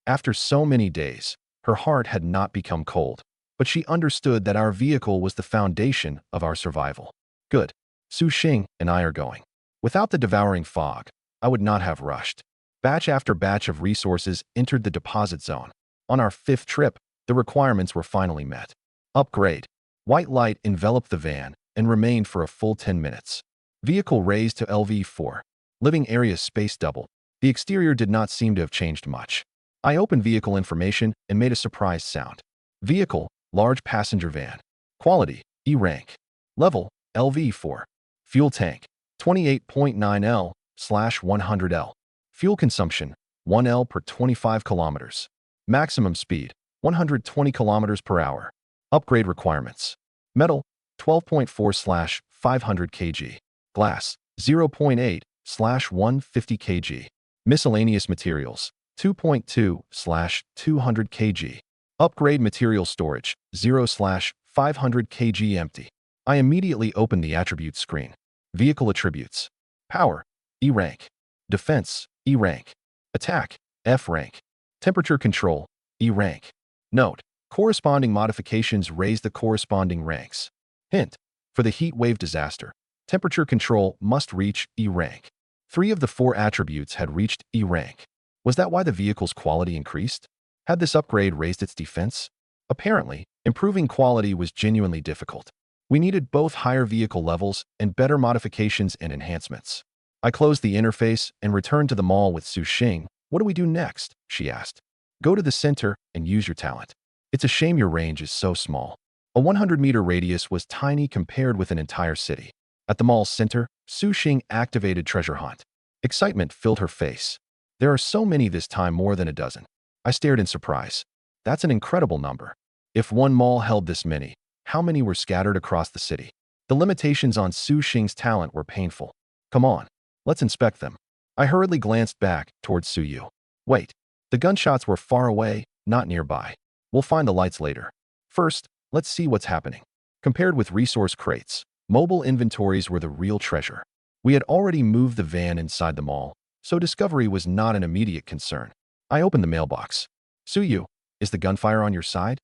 After so many days, her heart had not become cold, but she understood that our vehicle was the foundation of our survival. Good. Su Xing and I are going. Without the devouring fog, I would not have rushed. Batch after batch of resources entered the deposit zone. On our fifth trip, the requirements were finally met. Upgrade. White light enveloped the van and remained for a full 10 minutes. Vehicle raised to LV4. Living area space doubled. The exterior did not seem to have changed much. I opened vehicle information and made a surprise sound. Vehicle, large passenger van. Quality, E rank. Level, LV4. Fuel tank, 28.9 L/100 L. Fuel consumption, 1 L per 25 kilometers. Maximum speed, 120 kilometers per hour. Upgrade requirements. Metal, 12.4/500 kg. Glass, 0.8/150 kg. Miscellaneous materials, 2.2/200 kg. Upgrade material storage, 0/500 kg empty. I immediately opened the attribute screen. Vehicle attributes. Power, E rank. Defense, E rank. Attack, F rank. Temperature control, E rank. Note, corresponding modifications raise the corresponding ranks. Hint, for the heat wave disaster, temperature control must reach E rank. 3 of the 4 attributes had reached E rank. Was that why the vehicle's quality increased? Had this upgrade raised its defense? Apparently, improving quality was genuinely difficult. We needed both higher vehicle levels and better modifications and enhancements. I closed the interface and returned to the mall with Su Xing. What do we do next? She asked. Go to the center and use your talent. It's a shame your range is so small. A 100-meter radius was tiny compared with an entire city. At the mall's center, Su Xing activated Treasure Hunt. Excitement filled her face. There are so many this time, more than a dozen. I stared in surprise. That's an incredible number. If one mall held this many, how many were scattered across the city? The limitations on Su Xing's talent were painful. Come on, let's inspect them. I hurriedly glanced back towards Suyu. Wait, the gunshots were far away, not nearby. We'll find the lights later. First, let's see what's happening. Compared with resource crates, mobile inventories were the real treasure. We had already moved the van inside the mall, so discovery was not an immediate concern. I opened the mailbox. Suyu, is the gunfire on your side?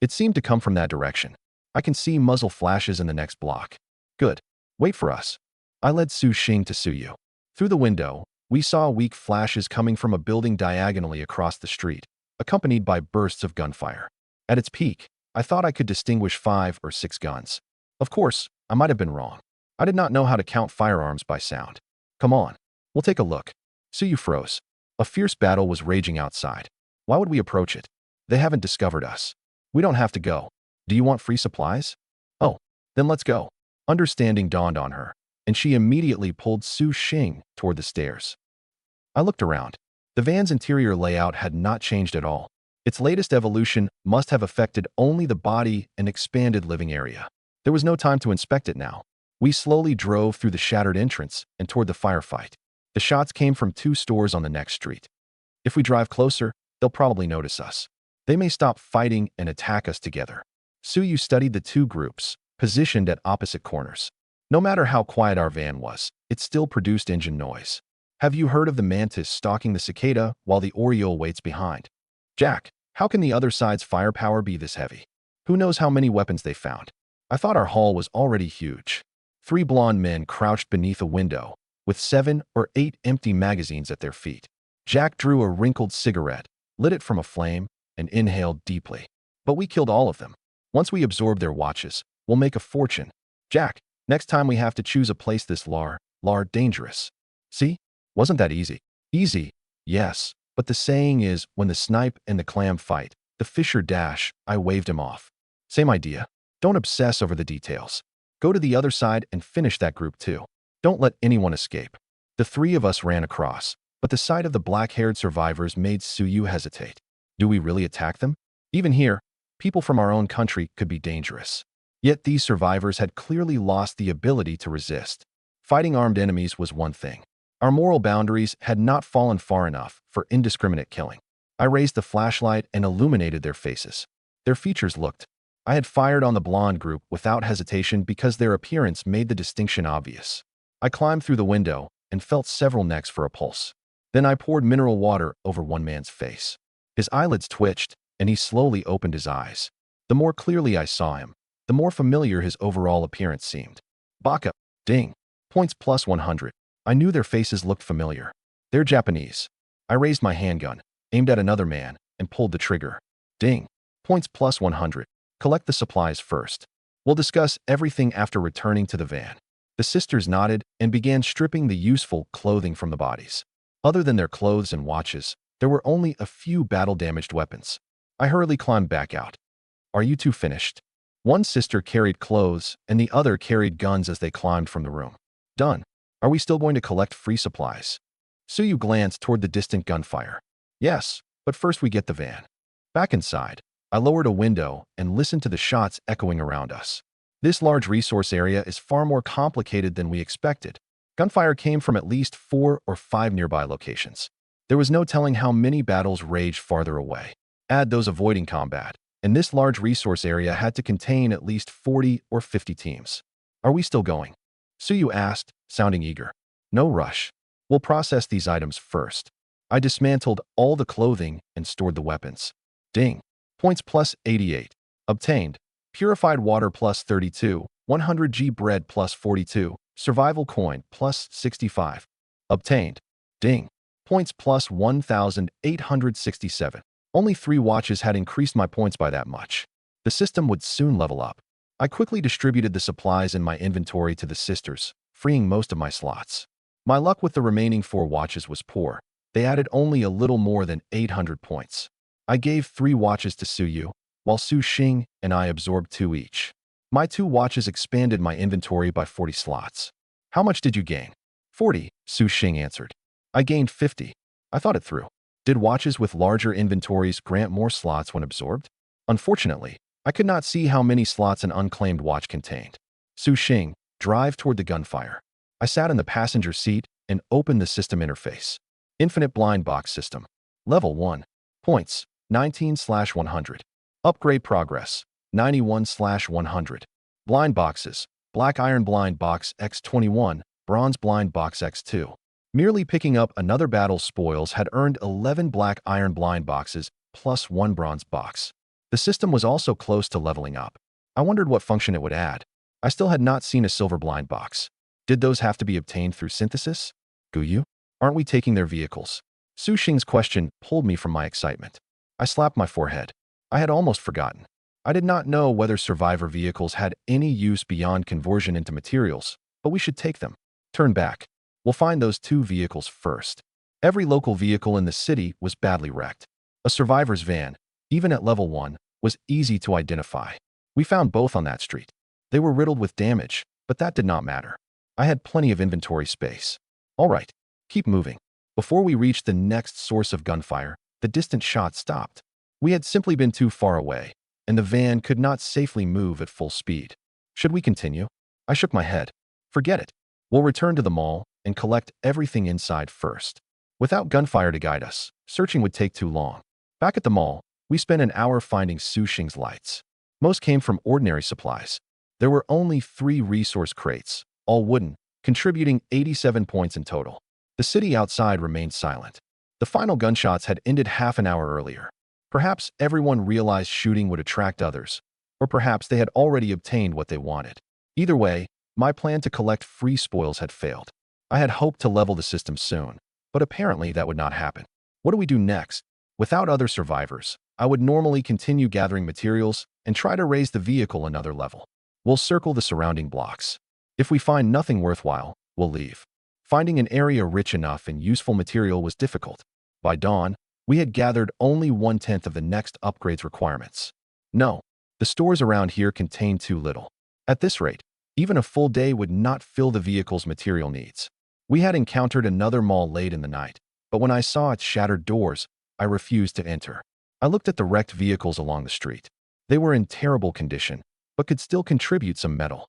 It seemed to come from that direction. I can see muzzle flashes in the next block. Good. Wait for us. I led Su Xing to Suyu. Through the window, we saw weak flashes coming from a building diagonally across the street, accompanied by bursts of gunfire. At its peak, I thought I could distinguish 5 or 6 guns. Of course, I might have been wrong. I did not know how to count firearms by sound. Come on, we'll take a look. Suyu froze. A fierce battle was raging outside. Why would we approach it? They haven't discovered us. We don't have to go. Do you want free supplies? Oh, then let's go. Understanding dawned on her, and she immediately pulled Su Xing toward the stairs. I looked around. The van's interior layout had not changed at all. Its latest evolution must have affected only the body and expanded living area. There was no time to inspect it now. We slowly drove through the shattered entrance and toward the firefight. The shots came from 2 stores on the next street. If we drive closer, they'll probably notice us. They may stop fighting and attack us together. Suyu studied the 2 groups, positioned at opposite corners. No matter how quiet our van was, it still produced engine noise. Have you heard of the mantis stalking the cicada while the oriole waits behind? Jack, how can the other side's firepower be this heavy? Who knows how many weapons they found? I thought our haul was already huge. 3 blonde men crouched beneath a window, with 7 or 8 empty magazines at their feet. Jack drew a wrinkled cigarette, lit it from a flame, and inhaled deeply. But we killed all of them. Once we absorb their watches, we'll make a fortune. Jack, next time we have to choose a place this dangerous. See? Wasn't that easy? Easy, yes, but the saying is, when the snipe and the clam fight, the fisher dash. I waved him off. Same idea. Don't obsess over the details. Go to the other side and finish that group too. Don't let anyone escape. The 3 of us ran across, but the sight of the black-haired survivors made Suyu hesitate. Do we really attack them? Even here, people from our own country could be dangerous. Yet these survivors had clearly lost the ability to resist. Fighting armed enemies was one thing. Our moral boundaries had not fallen far enough for indiscriminate killing. I raised the flashlight and illuminated their faces. Their features looked. I had fired on the blonde group without hesitation because their appearance made the distinction obvious. I climbed through the window and felt several necks for a pulse. Then I poured mineral water over one man's face. His eyelids twitched, and he slowly opened his eyes. The more clearly I saw him, the more familiar his overall appearance seemed. Baka. Ding. Points plus 100. I knew their faces looked familiar. They're Japanese. I raised my handgun, aimed at another man, and pulled the trigger. Ding. Points plus 100. Collect the supplies first. We'll discuss everything after returning to the van. The sisters nodded and began stripping the useful clothing from the bodies. Other than their clothes and watches, there were only a few battle-damaged weapons. I hurriedly climbed back out. Are you two finished? One sister carried clothes and the other carried guns as they climbed from the room. Done. Are we still going to collect free supplies? Suyu glanced toward the distant gunfire. Yes, but first we get the van. Back inside, I lowered a window and listened to the shots echoing around us. This large resource area is far more complicated than we expected. Gunfire came from at least 4 or 5 nearby locations. There was no telling how many battles raged farther away. Add those avoiding combat, and this large resource area had to contain at least 40 or 50 teams. Are we still going? Suyu asked, sounding eager. No rush. We'll process these items first. I dismantled all the clothing and stored the weapons. Ding. Points plus 88. Obtained. Purified water plus 32. 100G bread plus 42. Survival coin plus 65. Obtained. Ding. Points plus 1,867. Only 3 watches had increased my points by that much. The system would soon level up. I quickly distributed the supplies in my inventory to the sisters, freeing most of my slots. My luck with the remaining 4 watches was poor. They added only a little more than 800 points. I gave 3 watches to Suyu, while Su Xing and I absorbed 2 each. My 2 watches expanded my inventory by 40 slots. How much did you gain? 40, Su Xing answered. I gained 50. I thought it through. Did watches with larger inventories grant more slots when absorbed? Unfortunately, I could not see how many slots an unclaimed watch contained. Su Xing, drive toward the gunfire. I sat in the passenger seat and opened the system interface. Infinite blind box system. Level 1. Points, 19/100. Upgrade progress, 91/100. Blind boxes, Black Iron Blind Box X21, Bronze Blind Box X2. Merely picking up another battle spoils had earned 11 Black Iron Blind Boxes plus 1 Bronze Box. The system was also close to leveling up. I wondered what function it would add. I still had not seen a silver blind box. Did those have to be obtained through synthesis? Guyu? Aren't we taking their vehicles? Su Xing's question pulled me from my excitement. I slapped my forehead. I had almost forgotten. I did not know whether survivor vehicles had any use beyond conversion into materials, but we should take them. Turn back. We'll find those 2 vehicles first. Every local vehicle in the city was badly wrecked. A survivor's van, even at level 1, was easy to identify. We found both on that street. They were riddled with damage, but that did not matter. I had plenty of inventory space. All right, keep moving. Before we reached the next source of gunfire, the distant shot stopped. We had simply been too far away, and the van could not safely move at full speed. Should we continue? I shook my head. Forget it. We'll return to the mall and collect everything inside first. Without gunfire to guide us, searching would take too long. Back at the mall, we spent an hour finding Su Xing's lights. Most came from ordinary supplies. There were only 3 resource crates, all wooden, contributing 87 points in total. The city outside remained silent. The final gunshots had ended half an hour earlier. Perhaps everyone realized shooting would attract others, or perhaps they had already obtained what they wanted. Either way, my plan to collect free spoils had failed. I had hoped to level the system soon, but apparently that would not happen. What do we do next? Without other survivors, I would normally continue gathering materials and try to raise the vehicle another level. We'll circle the surrounding blocks. If we find nothing worthwhile, we'll leave. Finding an area rich enough in useful material was difficult. By dawn, we had gathered only 1/10 of the next upgrade's requirements. No, the stores around here contained too little. At this rate, even a full day would not fill the vehicle's material needs. We had encountered another mall late in the night, but when I saw its shattered doors, I refused to enter. I looked at the wrecked vehicles along the street. They were in terrible condition, but could still contribute some metal.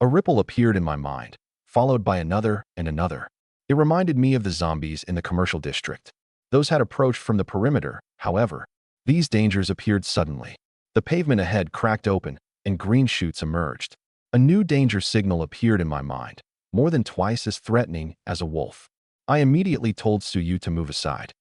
A ripple appeared in my mind, followed by another and another. It reminded me of the zombies in the commercial district. Those had approached from the perimeter, however. These dangers appeared suddenly. The pavement ahead cracked open, and green shoots emerged. A new danger signal appeared in my mind, more than twice as threatening as a wolf. I immediately told Suyu to move aside.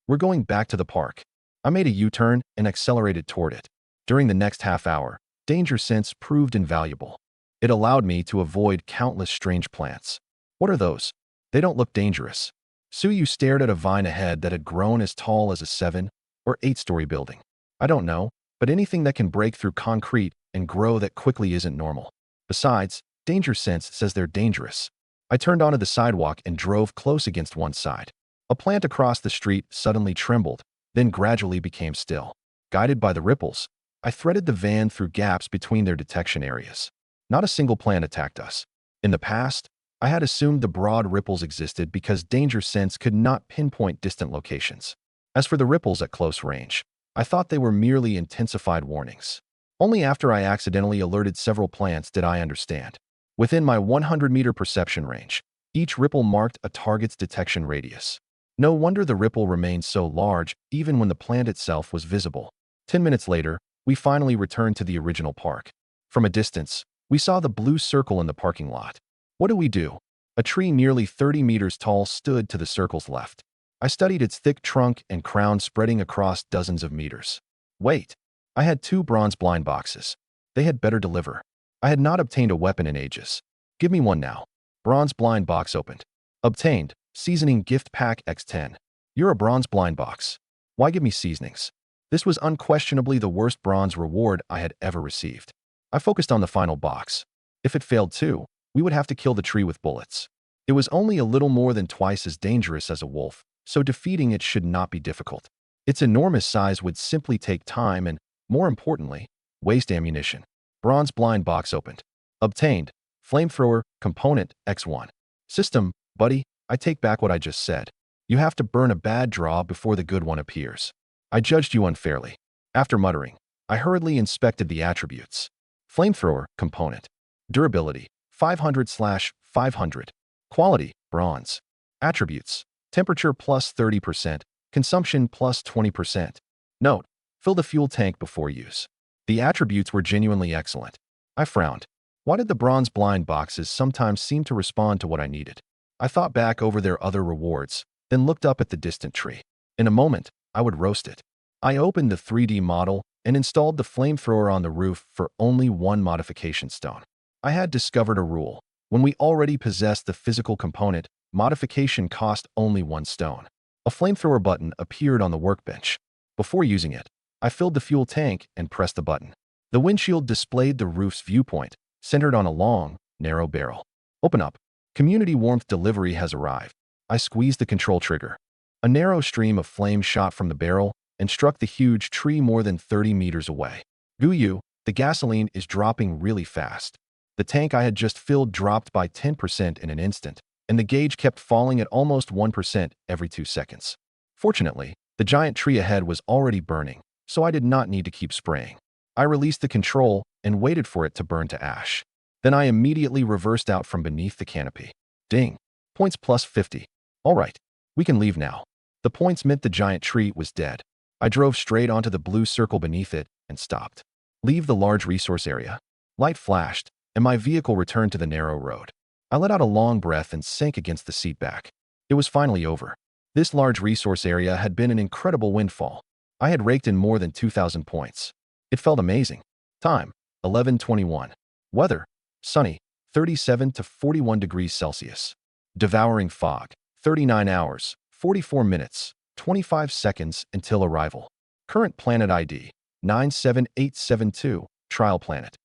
We're going back to the park. I made a U-turn and accelerated toward it. During the next half hour, danger sense proved invaluable. It allowed me to avoid countless strange plants. What are those? They don't look dangerous. Suyu stared at a vine ahead that had grown as tall as a 7 or 8-story building. I don't know, but anything that can break through concrete and grow that quickly isn't normal. Besides, danger sense says they're dangerous. I turned onto the sidewalk and drove close against one side. A plant across the street suddenly trembled, then gradually became still. Guided by the ripples, I threaded the van through gaps between their detection areas. Not a single plant attacked us. In the past, I had assumed the broad ripples existed because danger sense could not pinpoint distant locations. As for the ripples at close range, I thought they were merely intensified warnings. Only after I accidentally alerted several plants did I understand. Within my 100-meter perception range, each ripple marked a target's detection radius. No wonder the ripple remained so large even when the plant itself was visible. 10 minutes later, we finally returned to the original park. From a distance, we saw the blue circle in the parking lot. What do we do? A tree nearly 30 meters tall stood to the circle's left. I studied its thick trunk and crown spreading across dozens of meters. Wait. I had 2 bronze blind boxes. They had better deliver. I had not obtained a weapon in ages. Give me one now. Bronze blind box opened. Obtained. Seasoning gift pack X10. You're a bronze blind box. Why give me seasonings? This was unquestionably the worst bronze reward I had ever received. I focused on the final box. If it failed too, we would have to kill the tree with bullets. It was only a little more than twice as dangerous as a wolf, so defeating it should not be difficult. Its enormous size would simply take time and, more importantly, waste ammunition. Bronze blind box opened. Obtained. Flamethrower, component, X1. System, buddy, I take back what I just said. You have to burn a bad draw before the good one appears. I judged you unfairly. After muttering, I hurriedly inspected the attributes. Flamethrower, component. Durability, 500/500. Quality, bronze. Attributes, temperature plus 30%, consumption plus 20%. Note, fill the fuel tank before use. The attributes were genuinely excellent. I frowned. Why did the bronze blind boxes sometimes seem to respond to what I needed? I thought back over their other rewards, then looked up at the distant tree. In a moment, I would roast it. I opened the 3D model and installed the flamethrower on the roof for only 1 modification stone. I had discovered a rule. When we already possessed the physical component, modification cost only 1 stone. A flamethrower button appeared on the workbench. Before using it, I filled the fuel tank and pressed the button. The windshield displayed the roof's viewpoint, centered on a long, narrow barrel. Open up. Community warmth delivery has arrived. I squeezed the control trigger. A narrow stream of flame shot from the barrel and struck the huge tree more than 30 meters away. Guyu, the gasoline is dropping really fast. The tank I had just filled dropped by 10% in an instant, and the gauge kept falling at almost 1% every 2 seconds. Fortunately, the giant tree ahead was already burning, so I did not need to keep spraying. I released the control and waited for it to burn to ash. Then I immediately reversed out from beneath the canopy. Ding. Points plus 50. All right, we can leave now. The points meant the giant tree was dead. I drove straight onto the blue circle beneath it and stopped. Leave the large resource area. Light flashed, and my vehicle returned to the narrow road. I let out a long breath and sank against the seat back. It was finally over. This large resource area had been an incredible windfall. I had raked in more than 2,000 points. It felt amazing. Time, 11:21. Weather, sunny, 37 to 41 degrees Celsius. Devouring fog, 39 hours, 44 minutes, 25 seconds until arrival. Current planet ID, 97872, trial planet.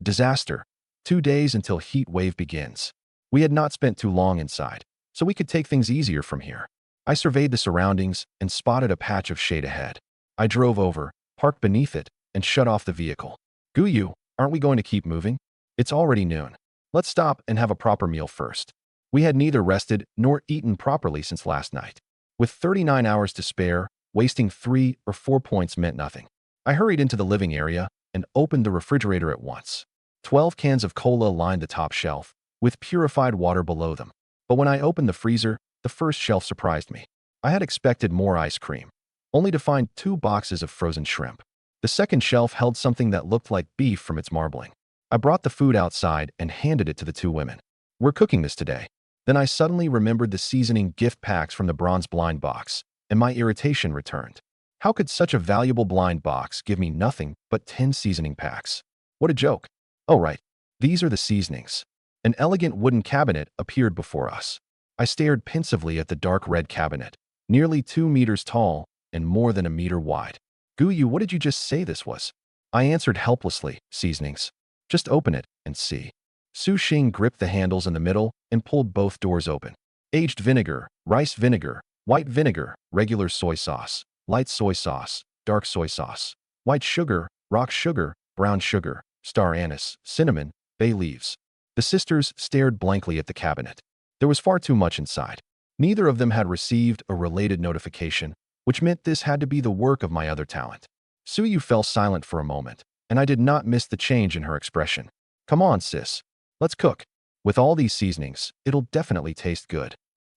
Disaster, 2 days until heat wave begins. We had not spent too long inside, so we could take things easier from here. I surveyed the surroundings and spotted a patch of shade ahead. I drove over, parked beneath it, and shut off the vehicle. Guyu, aren't we going to keep moving? It's already noon. Let's stop and have a proper meal first. We had neither rested nor eaten properly since last night. With 39 hours to spare, wasting 3 or 4 points meant nothing. I hurried into the living area and opened the refrigerator at once. 12 cans of cola lined the top shelf, with purified water below them. But when I opened the freezer, the first shelf surprised me. I had expected more ice cream, only to find 2 boxes of frozen shrimp. The second shelf held something that looked like beef from its marbling. I brought the food outside and handed it to the 2 women. "We're cooking this today." Then I suddenly remembered the seasoning gift packs from the bronze blind box, and my irritation returned. How could such a valuable blind box give me nothing but 10 seasoning packs? What a joke. Oh right, these are the seasonings. An elegant wooden cabinet appeared before us. I stared pensively at the dark red cabinet, nearly 2 meters tall and more than a meter wide. "Guyu, what did you just say this was?" I answered helplessly, "Seasonings. Just open it and see." Su Xing gripped the handles in the middle and pulled both doors open. Aged vinegar, rice vinegar, white vinegar, regular soy sauce, light soy sauce, dark soy sauce, white sugar, rock sugar, brown sugar, star anise, cinnamon, bay leaves. The sisters stared blankly at the cabinet. There was far too much inside. Neither of them had received a related notification, which meant this had to be the work of my other talent. Suyu fell silent for a moment, and I did not miss the change in her expression. "Come on, sis. Let's cook. With all these seasonings, it'll definitely taste good."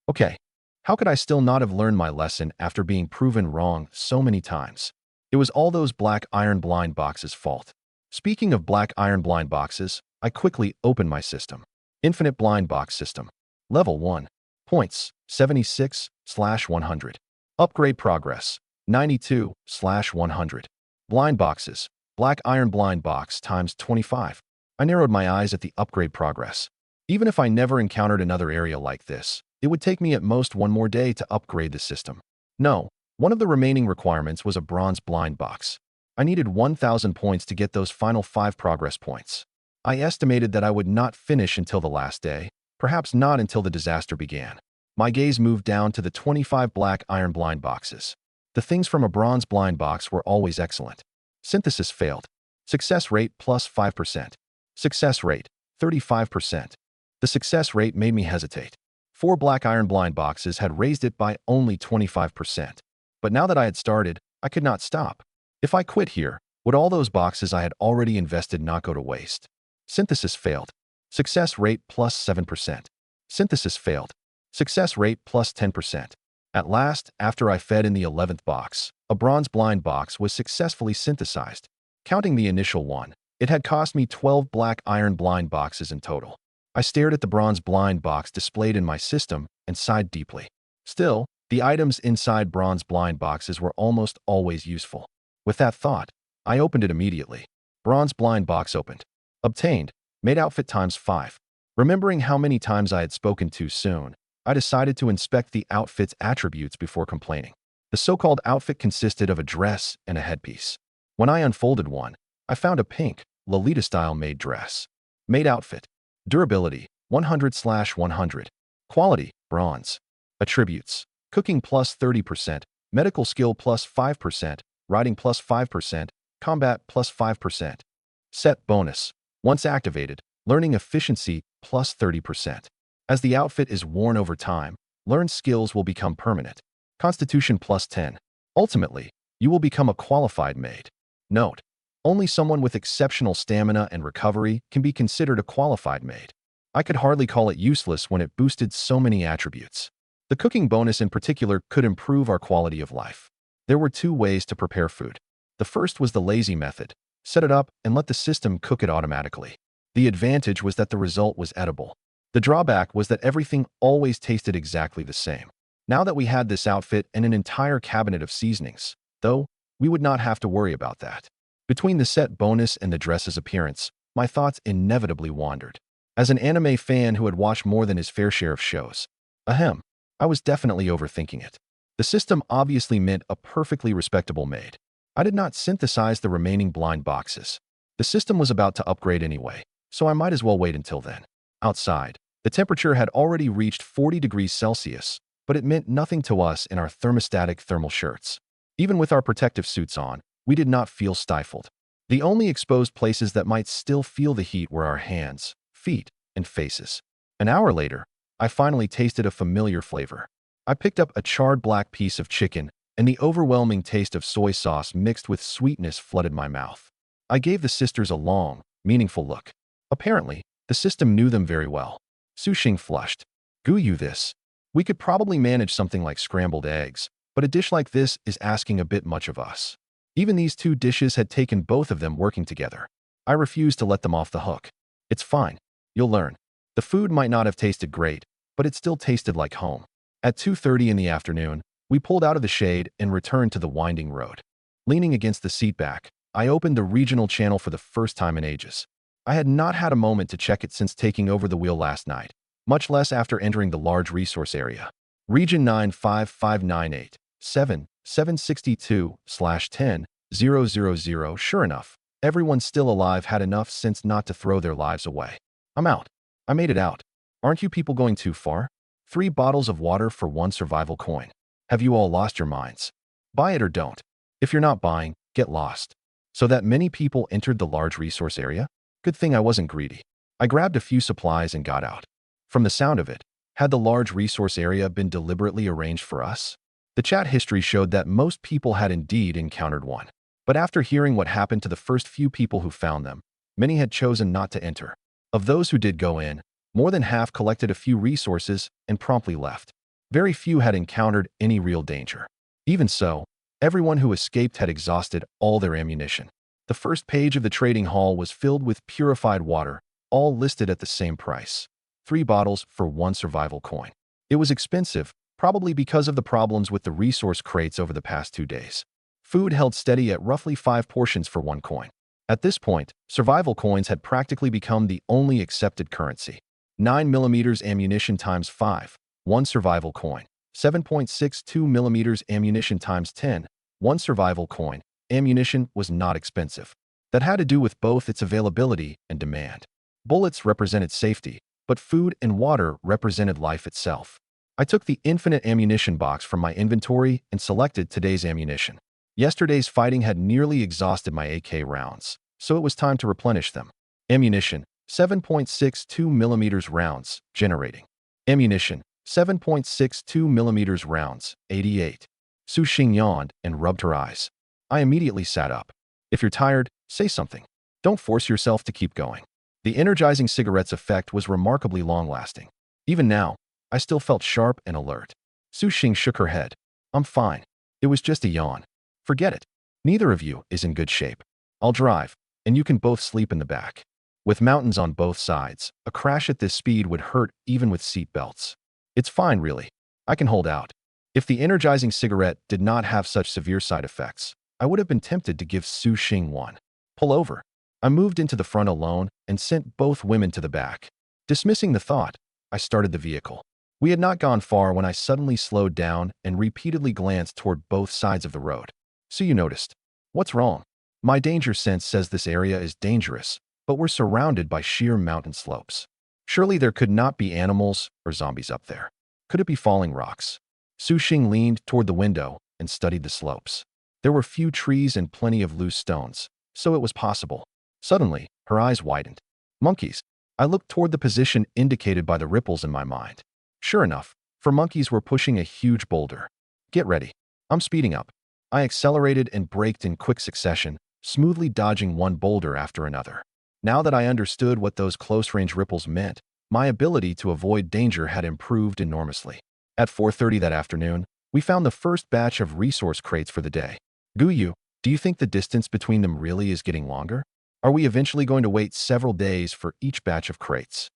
Okay. How could I still not have learned my lesson after being proven wrong so many times? It was all those black iron blind boxes' fault. Speaking of black iron blind boxes, I quickly opened my system. Infinite blind box system. Level 1. Points, 76/100. Upgrade progress, 92/100. Blind boxes. Black iron blind box times 25. I narrowed my eyes at the upgrade progress. Even if I never encountered another area like this, it would take me at most one more day to upgrade the system. No, one of the remaining requirements was a bronze blind box. I needed 1,000 points to get those final 5 progress points. I estimated that I would not finish until the last day, perhaps not until the disaster began. My gaze moved down to the 25 black iron blind boxes. The things from a bronze blind box were always excellent. Synthesis failed. Success rate plus 5%. Success rate, 35%. The success rate made me hesitate. 4 black iron blind boxes had raised it by only 25%. But now that I had started, I could not stop. If I quit here, would all those boxes I had already invested not go to waste? Synthesis failed. Success rate plus 7%. Synthesis failed. Success rate plus 10%. At last, after I fed in the 11th box, a bronze blind box was successfully synthesized. Counting the initial one, it had cost me 12 black iron blind boxes in total. I stared at the bronze blind box displayed in my system and sighed deeply. Still, the items inside bronze blind boxes were almost always useful. With that thought, I opened it immediately. Bronze blind box opened. Obtained. Made outfit times 5. Remembering how many times I had spoken too soon, I decided to inspect the outfit's attributes before complaining. The so-called outfit consisted of a dress and a headpiece. When I unfolded one, I found a pink, Lolita-style made dress. Made outfit. Durability, 100/100. Quality, bronze. Attributes. Cooking plus 30%, medical skill plus 5%, riding plus 5%, combat plus 5%. Set bonus. Once activated, learning efficiency plus 30%. As the outfit is worn over time, learned skills will become permanent. Constitution plus 10. Ultimately, you will become a qualified maid. Note: only someone with exceptional stamina and recovery can be considered a qualified maid. I could hardly call it useless when it boosted so many attributes. The cooking bonus in particular could improve our quality of life. There were 2 ways to prepare food. The first was the lazy method. Set it up and let the system cook it automatically. The advantage was that the result was edible. The drawback was that everything always tasted exactly the same. Now that we had this outfit and an entire cabinet of seasonings, though, we would not have to worry about that. Between the set bonus and the dress's appearance, my thoughts inevitably wandered. As an anime fan who had watched more than his fair share of shows, I was definitely overthinking it. The system obviously meant a perfectly respectable maid. I did not synthesize the remaining blind boxes. The system was about to upgrade anyway, so I might as well wait until then. Outside, the temperature had already reached 40 degrees Celsius, but it meant nothing to us in our thermostatic thermal shirts. Even with our protective suits on, we did not feel stifled. The only exposed places that might still feel the heat were our hands, feet, and faces. An hour later, I finally tasted a familiar flavor. I picked up a charred black piece of chicken, and the overwhelming taste of soy sauce mixed with sweetness flooded my mouth. I gave the sisters a long, meaningful look. Apparently, the system knew them very well. Su Xing flushed. Goo you this. We could probably manage something like scrambled eggs, but a dish like this is asking a bit much of us. Even these two dishes had taken both of them working together. I refused to let them off the hook. It's fine. You'll learn. The food might not have tasted great, but it still tasted like home. At 2:30 in the afternoon, we pulled out of the shade and returned to the winding road. Leaning against the seat back, I opened the regional channel for the first time in ages. I had not had a moment to check it since taking over the wheel last night, much less after entering the large resource area. Region 95598, 762/10,000. Sure enough, everyone still alive had enough sense not to throw their lives away. I'm out. I made it out. Aren't you people going too far? 3 bottles of water for 1 survival coin. Have you all lost your minds? Buy it or don't. If you're not buying, get lost. So that many people entered the large resource area? Good thing I wasn't greedy. I grabbed a few supplies and got out. From the sound of it, had the large resource area been deliberately arranged for us? The chat history showed that most people had indeed encountered one. But after hearing what happened to the first few people who found them, many had chosen not to enter. Of those who did go in, more than half collected a few resources and promptly left. Very few had encountered any real danger. Even so, everyone who escaped had exhausted all their ammunition. The first page of the trading hall was filled with purified water, all listed at the same price. 3 bottles for 1 survival coin. It was expensive, probably because of the problems with the resource crates over the past 2 days. Food held steady at roughly 5 portions for 1 coin. At this point, survival coins had practically become the only accepted currency. 9mm ammunition times 5, 1 survival coin. 7.62mm ammunition times 10, 1 survival coin. Ammunition was not expensive. That had to do with both its availability and demand. Bullets represented safety, but food and water represented life itself. I took the infinite ammunition box from my inventory and selected today's ammunition. Yesterday's fighting had nearly exhausted my AK rounds, so it was time to replenish them. Ammunition, 7.62mm rounds, generating. Ammunition, 7.62mm rounds, 88. Su Xing yawned and rubbed her eyes. I immediately sat up. If you're tired, say something. Don't force yourself to keep going. The energizing cigarette's effect was remarkably long-lasting. Even now, I still felt sharp and alert. Su Xing shook her head. I'm fine. It was just a yawn. Forget it. Neither of you is in good shape. I'll drive, and you can both sleep in the back. With mountains on both sides, a crash at this speed would hurt even with seat belts. It's fine, really. I can hold out. If the energizing cigarette did not have such severe side effects, I would have been tempted to give Su Xing one. Pull over. I moved into the front alone and sent both women to the back. Dismissing the thought, I started the vehicle. We had not gone far when I suddenly slowed down and repeatedly glanced toward both sides of the road. So you noticed. What's wrong? My danger sense says this area is dangerous, but we're surrounded by sheer mountain slopes. Surely there could not be animals or zombies up there. Could it be falling rocks? Su Xing leaned toward the window and studied the slopes. There were few trees and plenty of loose stones, so it was possible. Suddenly, her eyes widened. Monkeys. I looked toward the position indicated by the ripples in my mind. Sure enough, 4 monkeys were pushing a huge boulder. Get ready. I'm speeding up. I accelerated and braked in quick succession, smoothly dodging one boulder after another. Now that I understood what those close-range ripples meant, my ability to avoid danger had improved enormously. At 4:30 that afternoon, we found the first batch of resource crates for the day. Guyu, do you think the distance between them really is getting longer? Are we eventually going to wait several days for each batch of crates?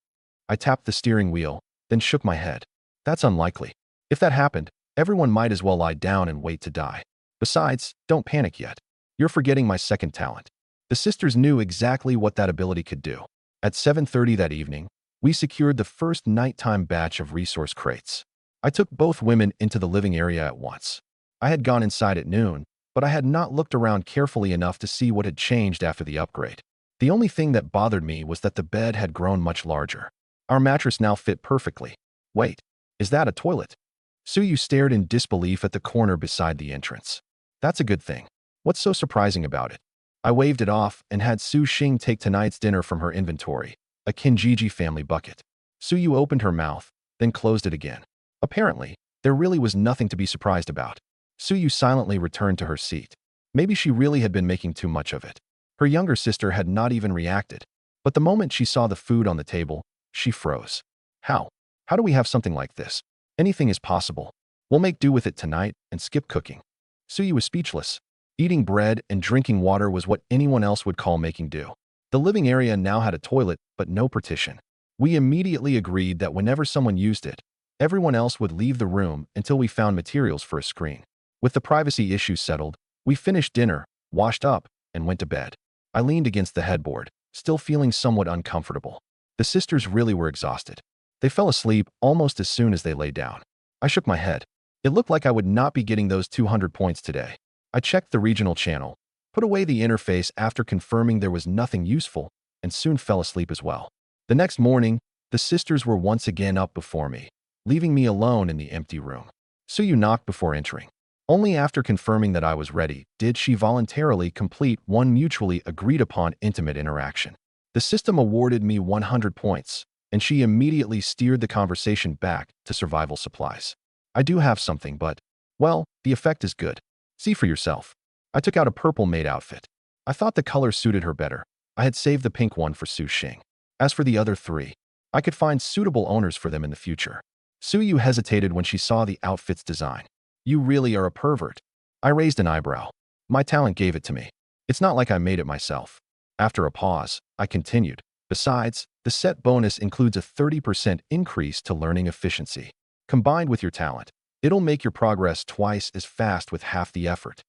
I tapped the steering wheel, then shook my head. That's unlikely. If that happened, everyone might as well lie down and wait to die. Besides, don't panic yet. You're forgetting my second talent. The sisters knew exactly what that ability could do. At 7:30 that evening, we secured the first nighttime batch of resource crates. I took both women into the living area at once. I had gone inside at noon, but I had not looked around carefully enough to see what had changed after the upgrade. The only thing that bothered me was that the bed had grown much larger. Our mattress now fit perfectly. Wait, is that a toilet? Suyu stared in disbelief at the corner beside the entrance. That's a good thing. What's so surprising about it? I waved it off and had Su Xing take tonight's dinner from her inventory, a Kinjiji family bucket. Suyu opened her mouth, then closed it again. Apparently, there really was nothing to be surprised about. Suyu silently returned to her seat. Maybe she really had been making too much of it. Her younger sister had not even reacted. But the moment she saw the food on the table, she froze. How? How do we have something like this? Anything is possible. We'll make do with it tonight and skip cooking. Suyu was speechless. Eating bread and drinking water was what anyone else would call making do. The living area now had a toilet, but no partition. We immediately agreed that whenever someone used it, everyone else would leave the room until we found materials for a screen. With the privacy issues settled, we finished dinner, washed up, and went to bed. I leaned against the headboard, still feeling somewhat uncomfortable. The sisters really were exhausted. They fell asleep almost as soon as they lay down. I shook my head. It looked like I would not be getting those 200 points today. I checked the regional channel, put away the interface after confirming there was nothing useful, and soon fell asleep as well. The next morning, the sisters were once again up before me, leaving me alone in the empty room. Suyu knocked before entering. Only after confirming that I was ready did she voluntarily complete one mutually agreed-upon intimate interaction. The system awarded me 100 points, and she immediately steered the conversation back to survival supplies. I do have something, but, well, the effect is good. See for yourself. I took out a purple maid outfit. I thought the color suited her better. I had saved the pink one for Su Xing. As for the other three, I could find suitable owners for them in the future. Suyu hesitated when she saw the outfit's design. You really are a pervert. I raised an eyebrow. My talent gave it to me. It's not like I made it myself. After a pause, I continued. Besides, the set bonus includes a 30% increase to learning efficiency. Combined with your talent, it'll make your progress twice as fast with half the effort.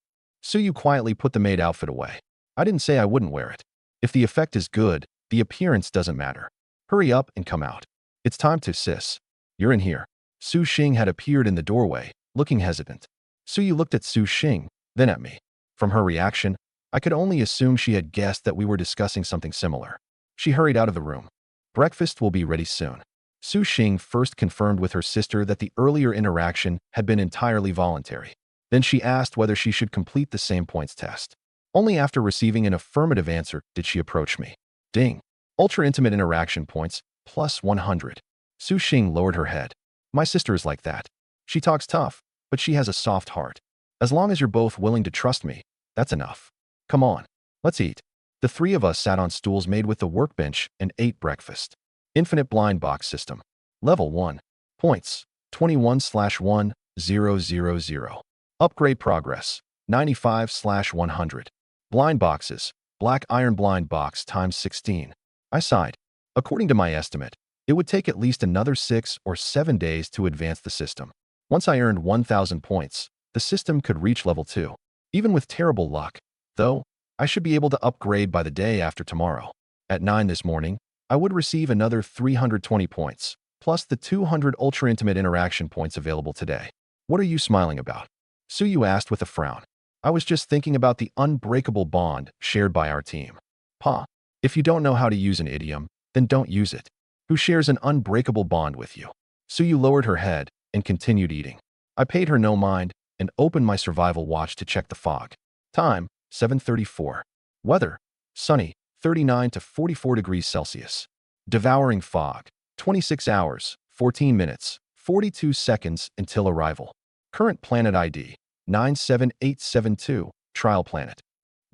Suyu quietly put the maid outfit away. I didn't say I wouldn't wear it. If the effect is good, the appearance doesn't matter. Hurry up and come out. It's time to, sis. You're in here. Su Xing had appeared in the doorway, looking hesitant. Suyu looked at Su Xing, then at me. From her reaction, I could only assume she had guessed that we were discussing something similar. She hurried out of the room. Breakfast will be ready soon. Su Xing first confirmed with her sister that the earlier interaction had been entirely voluntary. Then she asked whether she should complete the same points test. Only after receiving an affirmative answer did she approach me. Ding. Ultra-intimate interaction points, plus 100. Su Xing lowered her head. My sister is like that. She talks tough, but she has a soft heart. As long as you're both willing to trust me, that's enough. Come on, let's eat. The three of us sat on stools made with the workbench and ate breakfast. Infinite blind box system. Level 1. Points. 21/1000. Upgrade progress. 95/100. Blind boxes. Black iron blind box times 16. I sighed. According to my estimate, it would take at least another 6 or 7 days to advance the system. Once I earned 1,000 points, the system could reach level 2. Even with terrible luck, though, I should be able to upgrade by the day after tomorrow. At 9 this morning, I would receive another 320 points, plus the 200 ultra-intimate interaction points available today. What are you smiling about? Suyu asked with a frown. I was just thinking about the unbreakable bond shared by our team. Pa, if you don't know how to use an idiom, then don't use it. Who shares an unbreakable bond with you? Suyu lowered her head and continued eating. I paid her no mind and opened my survival watch to check the fog. Time, 7:34. Weather, sunny, 39 to 44 degrees Celsius. Devouring fog, 26 hours, 14 minutes, 42 seconds until arrival. Current planet ID, 97872, trial planet.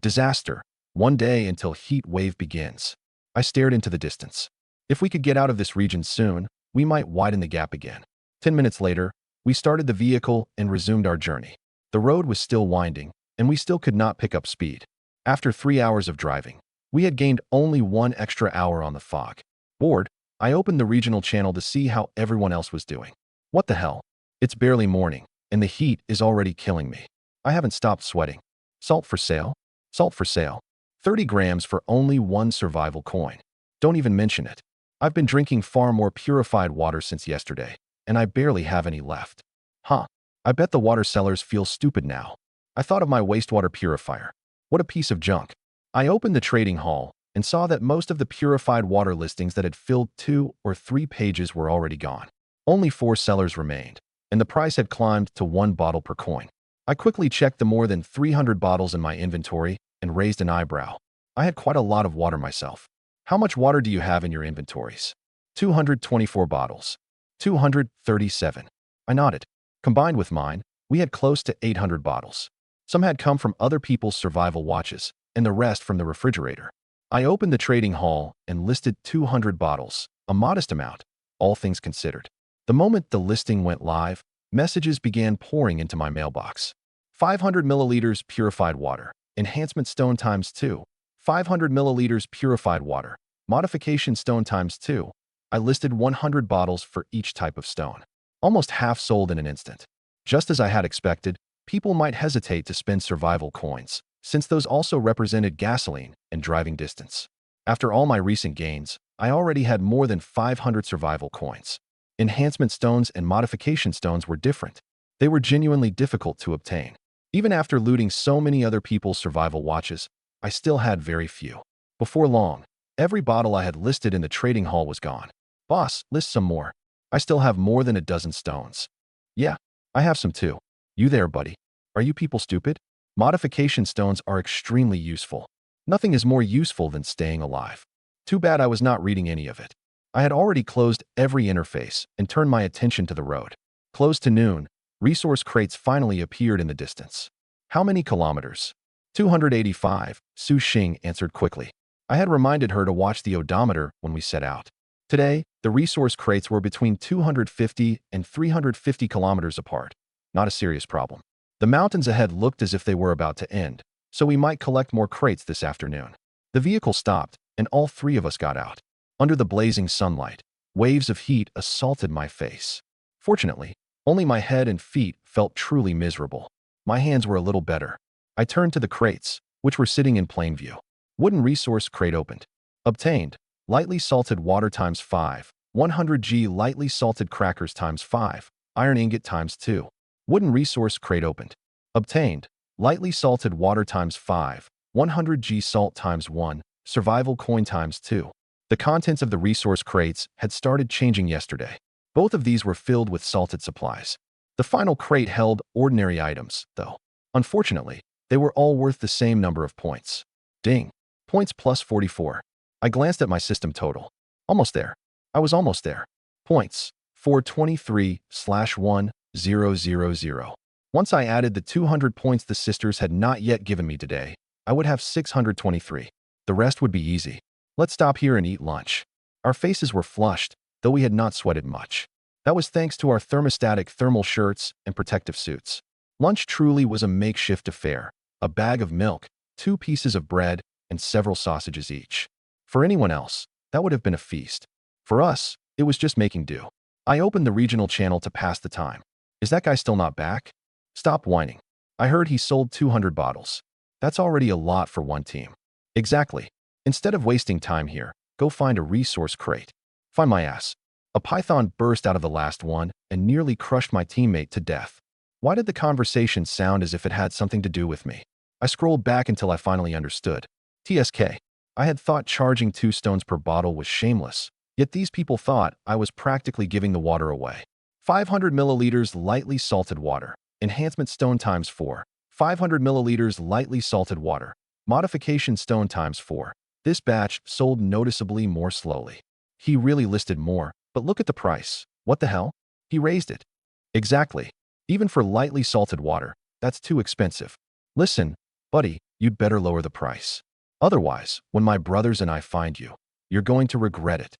Disaster, 1 day until heat wave begins. I stared into the distance. If we could get out of this region soon, we might widen the gap again. 10 minutes later, we started the vehicle and resumed our journey. The road was still winding, and we still could not pick up speed. After 3 hours of driving, we had gained only 1 extra hour on the fog. Bored, I opened the regional channel to see how everyone else was doing. What the hell? It's barely morning, and the heat is already killing me. I haven't stopped sweating. Salt for sale? Salt for sale. 30 grams for only 1 survival coin. Don't even mention it. I've been drinking far more purified water since yesterday, and I barely have any left. Huh. I bet the water sellers feel stupid now. I thought of my wastewater purifier. What a piece of junk. I opened the trading hall and saw that most of the purified water listings that had filled 2 or 3 pages were already gone. Only 4 sellers remained, and the price had climbed to 1 bottle per coin. I quickly checked the more than 300 bottles in my inventory and raised an eyebrow. I had quite a lot of water myself. How much water do you have in your inventories? 224 bottles. 237. I nodded. Combined with mine, we had close to 800 bottles. Some had come from other people's survival watches, and the rest from the refrigerator. I opened the trading hall and listed 200 bottles, a modest amount, all things considered. The moment the listing went live, messages began pouring into my mailbox. 500 milliliters purified water. Enhancement stone times 2. 500 milliliters purified water. Modification stone times 2. I listed 100 bottles for each type of stone. Almost half sold in an instant. Just as I had expected, people might hesitate to spend survival coins, since those also represented gasoline and driving distance. After all my recent gains, I already had more than 500 survival coins. Enhancement stones and modification stones were different. They were genuinely difficult to obtain. Even after looting so many other people's survival watches, I still had very few. Before long, every bottle I had listed in the trading hall was gone. Boss, list some more. I still have more than a dozen stones. Yeah, I have some too. You there, buddy? Are you people stupid? Modification stones are extremely useful. Nothing is more useful than staying alive. Too bad I was not reading any of it. I had already closed every interface and turned my attention to the road. Close to noon, resource crates finally appeared in the distance. How many kilometers? 285, Su Xing answered quickly. I had reminded her to watch the odometer when we set out. Today, the resource crates were between 250 and 350 kilometers apart. Not a serious problem. The mountains ahead looked as if they were about to end, so we might collect more crates this afternoon. The vehicle stopped, and all three of us got out. Under the blazing sunlight, waves of heat assaulted my face. Fortunately, only my head and feet felt truly miserable. My hands were a little better. I turned to the crates, which were sitting in plain view. Wooden resource crate opened. Obtained. Lightly salted water times 5, 100g lightly salted crackers times 5, iron ingot times 2. Wooden resource crate opened. Obtained. Lightly salted water times 5, 100g salt times 1, survival coin times 2. The contents of the resource crates had started changing yesterday. Both of these were filled with salted supplies. The final crate held ordinary items, though. Unfortunately, they were all worth the same number of points. Ding. Points plus 44. I glanced at my system total. Almost there. I was almost there. Points. 423/1000. Once I added the 200 points the sisters had not yet given me today, I would have 623. The rest would be easy. Let's stop here and eat lunch. Our faces were flushed, though we had not sweated much. That was thanks to our thermostatic thermal shirts and protective suits. Lunch truly was a makeshift affair. A bag of milk, 2 pieces of bread, and several sausages each. For anyone else, that would have been a feast. For us, it was just making do. I opened the regional channel to pass the time. Is that guy still not back? Stop whining. I heard he sold 200 bottles. That's already a lot for one team. Exactly. Instead of wasting time here, go find a resource crate. Find my ass. A python burst out of the last one and nearly crushed my teammate to death. Why did the conversation sound as if it had something to do with me? I scrolled back until I finally understood. TSK. I had thought charging 2 stones per bottle was shameless, yet these people thought I was practically giving the water away. 500 milliliters lightly salted water. Enhancement stone times 4. 500 milliliters lightly salted water. Modification stone times 4. This batch sold noticeably more slowly. He really listed more, but look at the price. What the hell? He raised it. Exactly. Even for lightly salted water, that's too expensive. Listen, buddy, you'd better lower the price. Otherwise, when my brothers and I find you, you're going to regret it.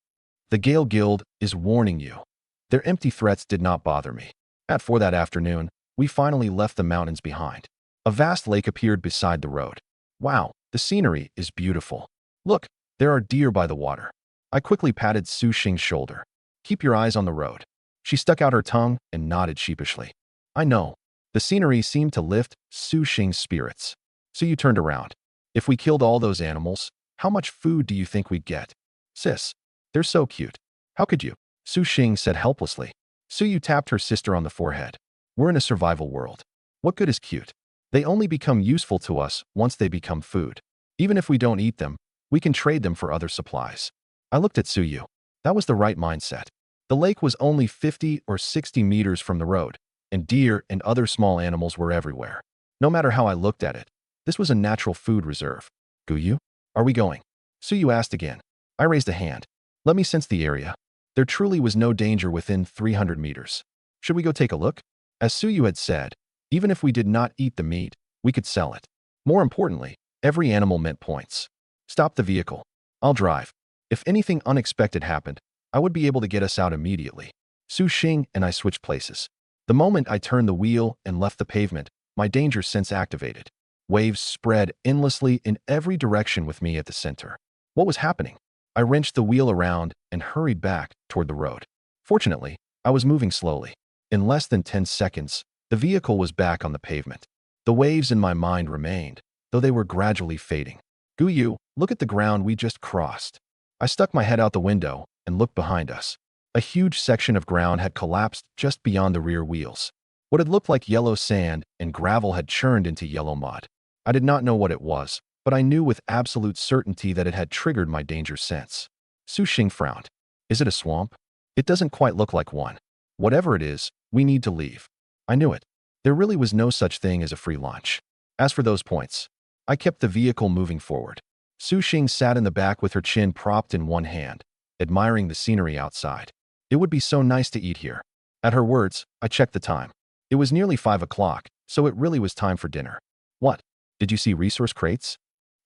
The Gale Guild is warning you. Their empty threats did not bother me. At 4 that afternoon, we finally left the mountains behind. A vast lake appeared beside the road. Wow, the scenery is beautiful. Look, there are deer by the water. I quickly patted Su Xing's shoulder. Keep your eyes on the road. She stuck out her tongue and nodded sheepishly. I know. The scenery seemed to lift Su Xing's spirits. So you turned around. If we killed all those animals, how much food do you think we'd get? Sis, they're so cute. How could you? Su Xing said helplessly. Su tapped her sister on the forehead. We're in a survival world. What good is cute? They only become useful to us once they become food. Even if we don't eat them, we can trade them for other supplies. I looked at Suyu. That was the right mindset. The lake was only 50 or 60 meters from the road, and deer and other small animals were everywhere. No matter how I looked at it, this was a natural food reserve. Guyu, are we going? Suyu asked again. I raised a hand. Let me sense the area. There truly was no danger within 300 meters. Should we go take a look? As Suyu had said, even if we did not eat the meat, we could sell it. More importantly, every animal meant points. Stop the vehicle. I'll drive. If anything unexpected happened, I would be able to get us out immediately. Su Xing and I switched places. The moment I turned the wheel and left the pavement, my danger sense activated. Waves spread endlessly in every direction with me at the center. What was happening? I wrenched the wheel around and hurried back toward the road. Fortunately, I was moving slowly. In less than 10 seconds, the vehicle was back on the pavement. The waves in my mind remained, though they were gradually fading. Guyu, look at the ground we just crossed. I stuck my head out the window and looked behind us. A huge section of ground had collapsed just beyond the rear wheels. What had looked like yellow sand and gravel had churned into yellow mud. I did not know what it was, but I knew with absolute certainty that it had triggered my danger sense. Su Xing frowned. Is it a swamp? It doesn't quite look like one. Whatever it is, we need to leave. I knew it. There really was no such thing as a free lunch. As for those points, I kept the vehicle moving forward. Su Xing sat in the back with her chin propped in one hand, admiring the scenery outside. It would be so nice to eat here. At her words, I checked the time. It was nearly 5 o'clock, so it really was time for dinner. What? Did you see resource crates?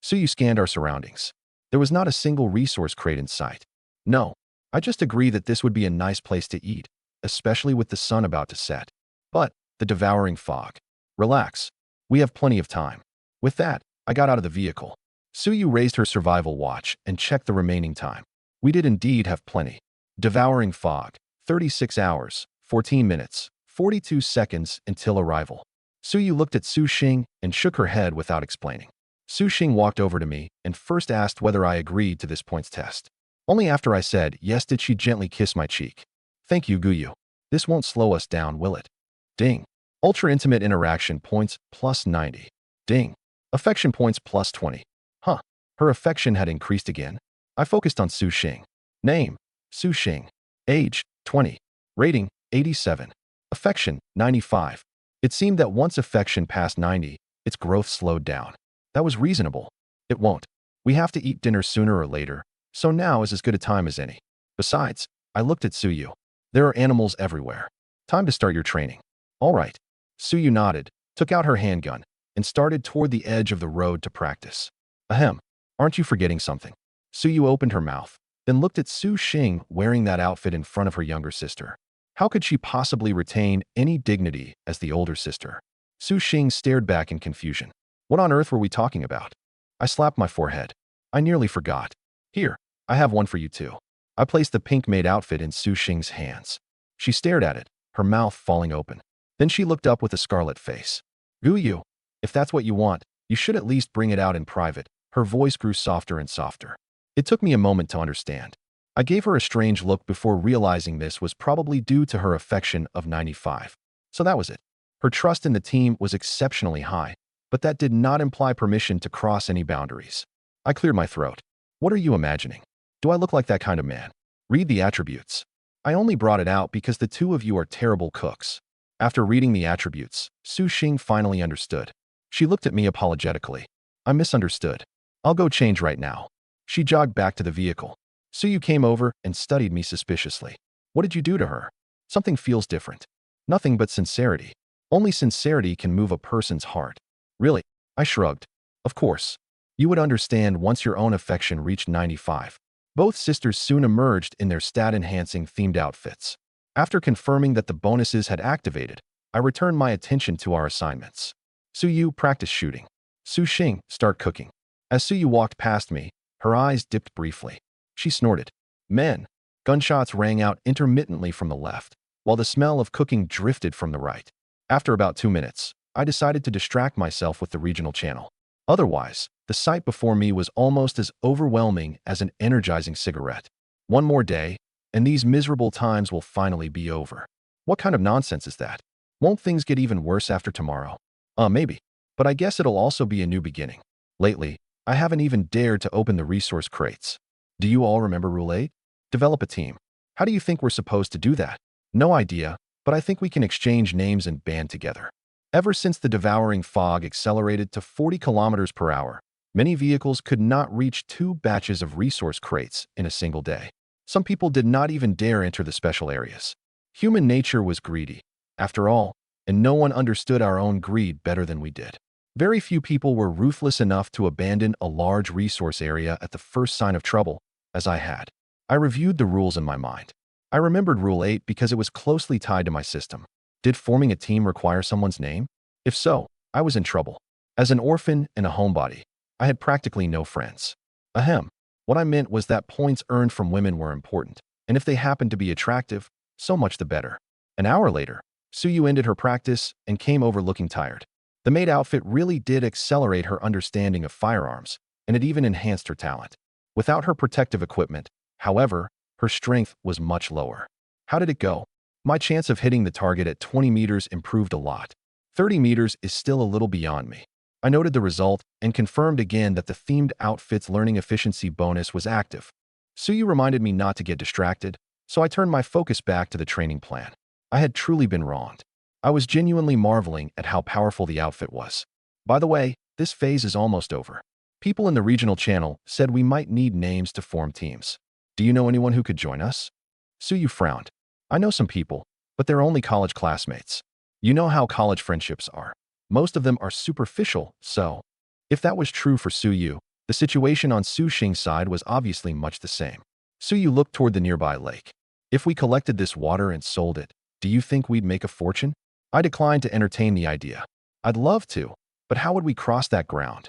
Suyu scanned our surroundings. There was not a single resource crate in sight. No, I just agreed that this would be a nice place to eat, especially with the sun about to set. But the devouring fog. Relax. We have plenty of time. With that, I got out of the vehicle. Suyu raised her survival watch and checked the remaining time. We did indeed have plenty. Devouring fog. 36 hours, 14 minutes, 42 seconds until arrival. Suyu looked at Su Xing and shook her head without explaining. Su Xing walked over to me and first asked whether I agreed to this points test. Only after I said yes did she gently kiss my cheek. Thank you, Guyu. This won't slow us down, will it? Ding. Ultra intimate interaction points plus 90. Ding. Affection points plus 20. Huh. Her affection had increased again. I focused on Su Xing. Name: Su Xing. Age: 20. Rating: 87. Affection: 95. It seemed that once affection passed 90, its growth slowed down. That was reasonable. It won't. We have to eat dinner sooner or later, so now is as good a time as any. Besides, I looked at Suyu. There are animals everywhere. Time to start your training. All right. Suyu nodded, took out her handgun, and started toward the edge of the road to practice. Ahem. Aren't you forgetting something? Suyu opened her mouth, then looked at Su Xing wearing that outfit in front of her younger sister. How could she possibly retain any dignity as the older sister? Su Xing stared back in confusion. What on earth were we talking about? I slapped my forehead. I nearly forgot. Here, I have one for you too. I placed the pink maid outfit in Su Xing's hands. She stared at it, her mouth falling open. Then she looked up with a scarlet face. Guyu, if that's what you want, you should at least bring it out in private. Her voice grew softer and softer. It took me a moment to understand. I gave her a strange look before realizing this was probably due to her affection of 95. So that was it. Her trust in the team was exceptionally high, but that did not imply permission to cross any boundaries. I cleared my throat. What are you imagining? Do I look like that kind of man? Read the attributes. I only brought it out because the two of you are terrible cooks. After reading the attributes, Su Xing finally understood. She looked at me apologetically. I misunderstood. I'll go change right now. She jogged back to the vehicle. Suyu came over and studied me suspiciously. What did you do to her? Something feels different. Nothing but sincerity. Only sincerity can move a person's heart. Really? I shrugged. Of course. You would understand once your own affection reached 95. Both sisters soon emerged in their stat-enhancing themed outfits. After confirming that the bonuses had activated, I returned my attention to our assignments. Suyu, practice shooting. Su Xing, start cooking. As Suyu walked past me, her eyes dipped briefly. She snorted. Men. Gunshots rang out intermittently from the left, while the smell of cooking drifted from the right. After about 2 minutes, I decided to distract myself with the regional channel. Otherwise, the sight before me was almost as overwhelming as an energizing cigarette. One more day, and these miserable times will finally be over. What kind of nonsense is that? Won't things get even worse after tomorrow? Maybe. But I guess it'll also be a new beginning. Lately, I haven't even dared to open the resource crates. Do you all remember Rule 8? Develop a team. How do you think we're supposed to do that? No idea, but I think we can exchange names and band together. Ever since the devouring fog accelerated to 40 kilometers per hour, many vehicles could not reach 2 batches of resource crates in a single day. Some people did not even dare enter the special areas. Human nature was greedy, after all, and no one understood our own greed better than we did. Very few people were ruthless enough to abandon a large resource area at the first sign of trouble, as I had. I reviewed the rules in my mind. I remembered Rule 8 because it was closely tied to my system. Did forming a team require someone's name? If so, I was in trouble. As an orphan and a homebody, I had practically no friends. Ahem. What I meant was that points earned from women were important, and if they happened to be attractive, so much the better. An hour later, Suyu ended her practice and came over looking tired. The maid outfit really did accelerate her understanding of firearms, and it even enhanced her talent. Without her protective equipment, however, her strength was much lower. How did it go? My chance of hitting the target at 20 meters improved a lot. 30 meters is still a little beyond me. I noted the result and confirmed again that the themed outfit's learning efficiency bonus was active. Suyu reminded me not to get distracted, so I turned my focus back to the training plan. I had truly been wronged. I was genuinely marveling at how powerful the outfit was. By the way, this phase is almost over. People in the regional channel said we might need names to form teams. Do you know anyone who could join us? Suyu frowned. I know some people, but they're only college classmates. You know how college friendships are. Most of them are superficial, so. If that was true for Suyu, the situation on Su Xing's side was obviously much the same. Suyu looked toward the nearby lake. If we collected this water and sold it, do you think we'd make a fortune? I declined to entertain the idea. I'd love to, but how would we cross that ground?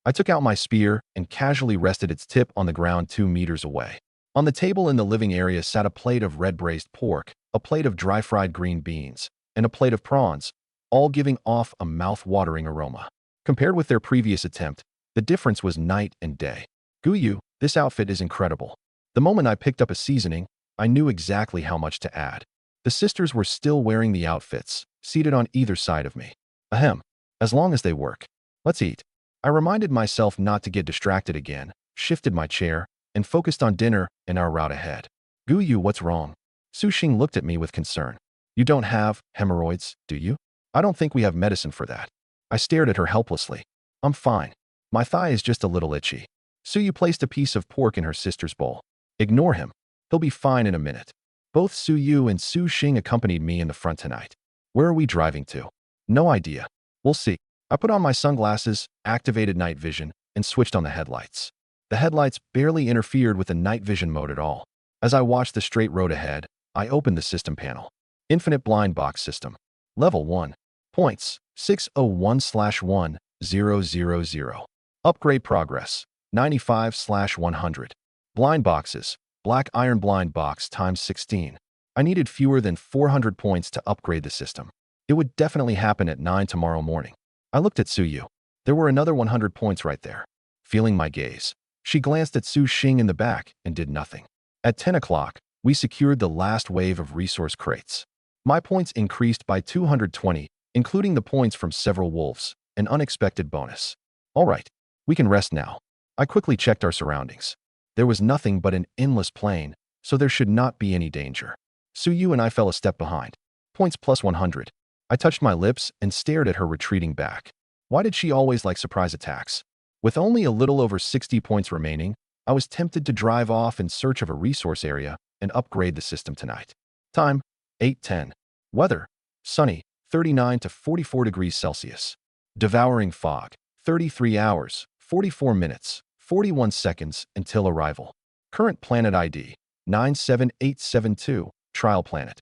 I took out my spear and casually rested its tip on the ground 2 meters away. On the table in the living area sat a plate of red braised pork, a plate of dry-fried green beans, and a plate of prawns, all giving off a mouth-watering aroma. Compared with their previous attempt, the difference was night and day. Guyu, this outfit is incredible. The moment I picked up a seasoning, I knew exactly how much to add. The sisters were still wearing the outfits, seated on either side of me. Ahem. As long as they work. Let's eat. I reminded myself not to get distracted again, shifted my chair, and focused on dinner and our route ahead. Guyu, what's wrong? Su Xing looked at me with concern. You don't have hemorrhoids, do you? I don't think we have medicine for that. I stared at her helplessly. I'm fine. My thigh is just a little itchy. Suyu placed a piece of pork in her sister's bowl. Ignore him. He'll be fine in a minute. Both Suyu and Su Xing accompanied me in the front tonight. Where are we driving to? No idea. We'll see. I put on my sunglasses, activated night vision, and switched on the headlights. The headlights barely interfered with the night vision mode at all. As I watched the straight road ahead, I opened the system panel. Infinite blind box system. Level 1. Points, 601/1000. Upgrade progress, 95/100. Blind boxes, black iron blind box times 16. I needed fewer than 400 points to upgrade the system. It would definitely happen at 9 tomorrow morning. I looked at Suyu. There were another 100 points right there. Feeling my gaze, she glanced at Su Xing in the back and did nothing. At 10 o'clock, we secured the last wave of resource crates. My points increased by 220, including the points from several wolves, an unexpected bonus. All right, we can rest now. I quickly checked our surroundings. There was nothing but an endless plain, so there should not be any danger. Suyu and I fell a step behind. Points plus 100. I touched my lips and stared at her retreating back. Why did she always like surprise attacks? With only a little over 60 points remaining, I was tempted to drive off in search of a resource area and upgrade the system tonight. Time, 8:10. Weather, sunny, 39 to 44 degrees Celsius. Devouring fog, 33 hours, 44 minutes, 41 seconds until arrival. Current planet ID, 97872, trial planet.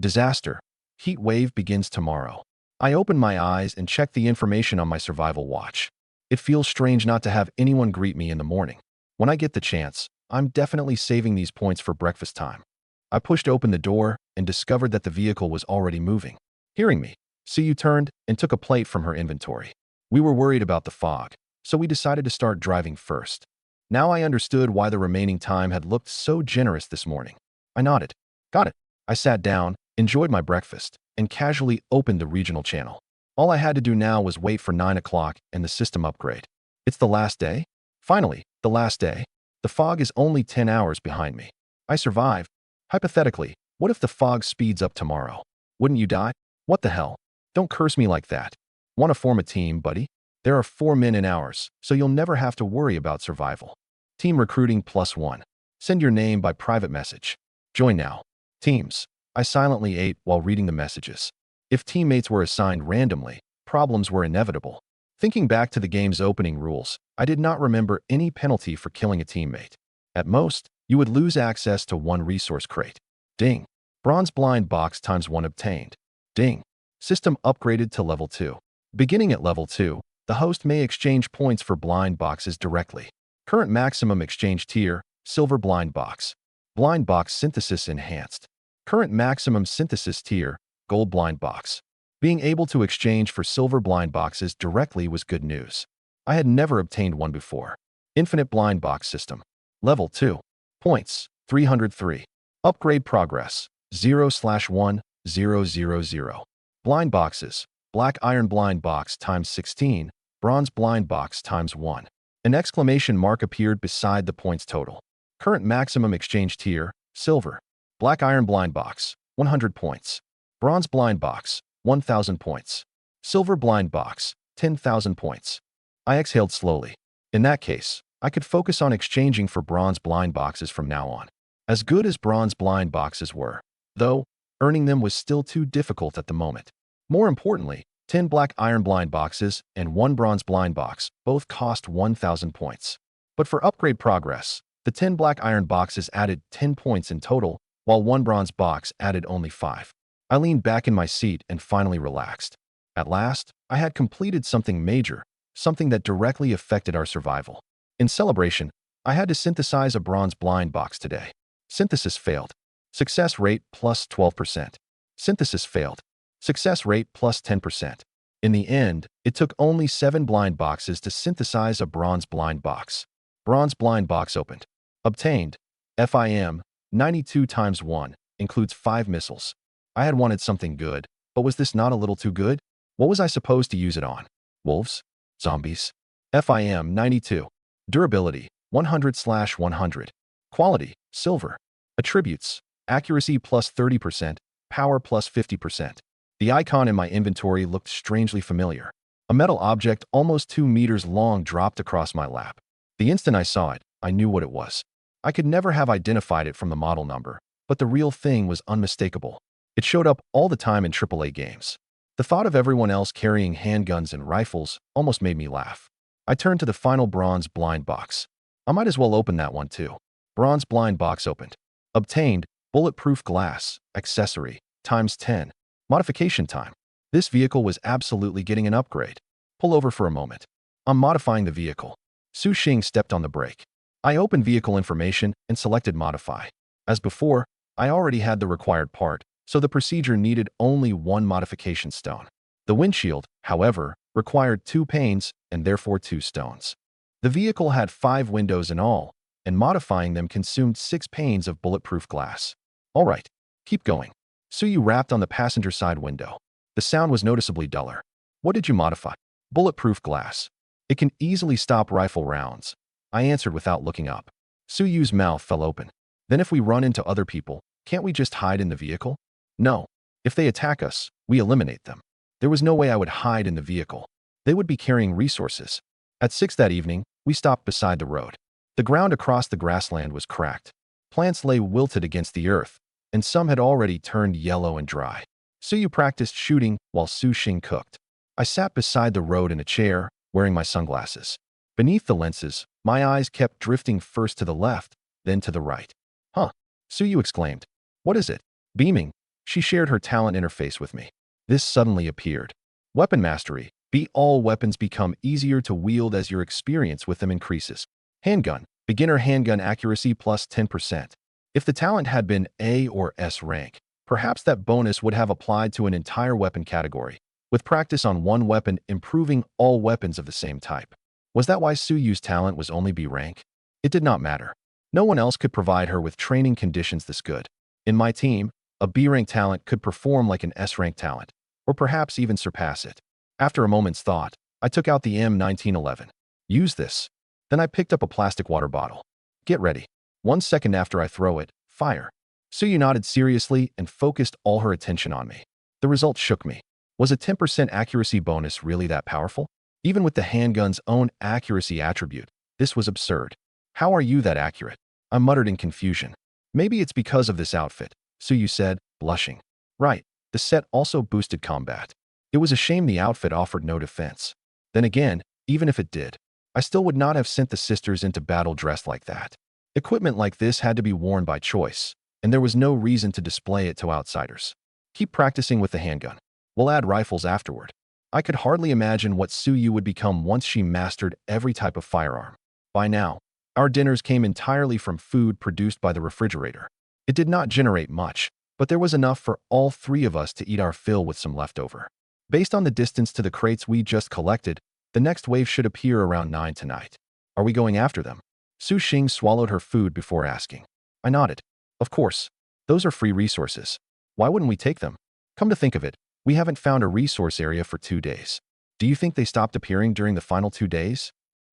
Disaster, heat wave begins tomorrow. I opened my eyes and checked the information on my survival watch. It feels strange not to have anyone greet me in the morning. When I get the chance, I'm definitely saving these points for breakfast time. I pushed open the door and discovered that the vehicle was already moving. Hearing me, Suyu turned and took a plate from her inventory. We were worried about the fog, so we decided to start driving first. Now I understood why the remaining time had looked so generous this morning. I nodded. Got it. I sat down, enjoyed my breakfast, and casually opened the regional channel. All I had to do now was wait for 9 o'clock and the system upgrade. It's the last day? Finally, the last day. The fog is only 10 hours behind me. I survived. Hypothetically, what if the fog speeds up tomorrow? Wouldn't you die? What the hell? Don't curse me like that. Want to form a team, buddy? There are 4 men in ours, so you'll never have to worry about survival. Team recruiting +1. Send your name by private message. Join now. Teams. I silently ate while reading the messages. If teammates were assigned randomly, problems were inevitable. Thinking back to the game's opening rules, I did not remember any penalty for killing a teammate. At most, you would lose access to 1 resource crate. Ding. Bronze blind box times 1 obtained. Ding. System upgraded to level 2. Beginning at level 2, the host may exchange points for blind boxes directly. Current maximum exchange tier, silver blind box. Blind box synthesis enhanced. Current maximum synthesis tier, gold blind box. Being able to exchange for silver blind boxes directly was good news. I had never obtained one before. Infinite blind box system. Level 2. Points, 303. Upgrade progress, 0/1,000. Blind boxes. Black iron blind box times 16. Bronze blind box times 1. An exclamation mark appeared beside the points total. Current maximum exchange tier, silver. Black iron blind box, 100 points. Bronze blind box, 1,000 points. Silver blind box, 10,000 points. I exhaled slowly. In that case, I could focus on exchanging for bronze blind boxes from now on. As good as bronze blind boxes were, though, earning them was still too difficult at the moment. More importantly, 10 black iron blind boxes and 1 bronze blind box both cost 1,000 points. But for upgrade progress, the 10 black iron boxes added 10 points in total, while 1 bronze box added only 5. I leaned back in my seat and finally relaxed. At last, I had completed something major, something that directly affected our survival. In celebration, I had to synthesize a bronze blind box today. Synthesis failed. Success rate plus 12%. Synthesis failed. Success rate plus 10%. In the end, it took only 7 blind boxes to synthesize a bronze blind box. Bronze blind box opened. Obtained. FIM, 92 times 1, includes 5 missiles. I had wanted something good, but was this not a little too good? What was I supposed to use it on? Wolves? Zombies? FIM, 92. Durability, 100/100. Quality, silver. Attributes, accuracy plus 30%, power plus 50%. The icon in my inventory looked strangely familiar. A metal object almost 2 meters long dropped across my lap. The instant I saw it, I knew what it was. I could never have identified it from the model number, but the real thing was unmistakable. It showed up all the time in AAA games. The thought of everyone else carrying handguns and rifles almost made me laugh. I turned to the final bronze blind box. I might as well open that one too. Bronze blind box opened. Obtained, bulletproof glass, accessory, times 10. Modification time. This vehicle was absolutely getting an upgrade. Pull over for a moment. I'm modifying the vehicle. Su Xing stepped on the brake. I opened vehicle information and selected modify. As before, I already had the required part, so the procedure needed only 1 modification stone. The windshield, however, required 2 panes and therefore 2 stones. The vehicle had 5 windows in all, and modifying them consumed 6 panes of bulletproof glass. All right, keep going. Suyu rapped on the passenger side window. The sound was noticeably duller. What did you modify? Bulletproof glass. It can easily stop rifle rounds. I answered without looking up. Suyu's mouth fell open. Then if we run into other people, can't we just hide in the vehicle? No. If they attack us, we eliminate them. There was no way I would hide in the vehicle. They would be carrying resources. At 6 that evening, we stopped beside the road. The ground across the grassland was cracked. Plants lay wilted against the earth, and some had already turned yellow and dry. Suyu practiced shooting while Su Xing cooked. I sat beside the road in a chair, wearing my sunglasses. Beneath the lenses, my eyes kept drifting first to the left, then to the right. Huh, Suyu exclaimed. What is it? Beaming, she shared her talent interface with me. This suddenly appeared. Weapon mastery. All weapons become easier to wield as your experience with them increases. Handgun. Beginner handgun accuracy plus 10%. If the talent had been A or S rank, perhaps that bonus would have applied to an entire weapon category, with practice on one weapon improving all weapons of the same type. Was that why Suyu's talent was only B rank? It did not matter. No one else could provide her with training conditions this good. In my team, a B rank talent could perform like an S rank talent, or perhaps even surpass it. After a moment's thought, I took out the M1911. Use this. Then I picked up a plastic water bottle. Get ready. 1 second after I throw it, fire. Suyu nodded seriously and focused all her attention on me. The result shook me. Was a 10% accuracy bonus really that powerful? Even with the handgun's own accuracy attribute, this was absurd. How are you that accurate? I muttered in confusion. Maybe it's because of this outfit, Suyu said, blushing. Right, the set also boosted combat. It was a shame the outfit offered no defense. Then again, even if it did, I still would not have sent the sisters into battle dressed like that. Equipment like this had to be worn by choice. and there was no reason to display it to outsiders. Keep practicing with the handgun. We'll add rifles afterward. I could hardly imagine what Suyu would become once she mastered every type of firearm. By now, our dinners came entirely from food produced by the refrigerator. It did not generate much, but there was enough for all three of us to eat our fill with some leftover. Based on the distance to the crates we just collected, the next wave should appear around 9 tonight. Are we going after them? Su Xing swallowed her food before asking. I nodded. Of course. Those are free resources. Why wouldn't we take them? Come to think of it, we haven't found a resource area for 2 days. Do you think they stopped appearing during the final 2 days?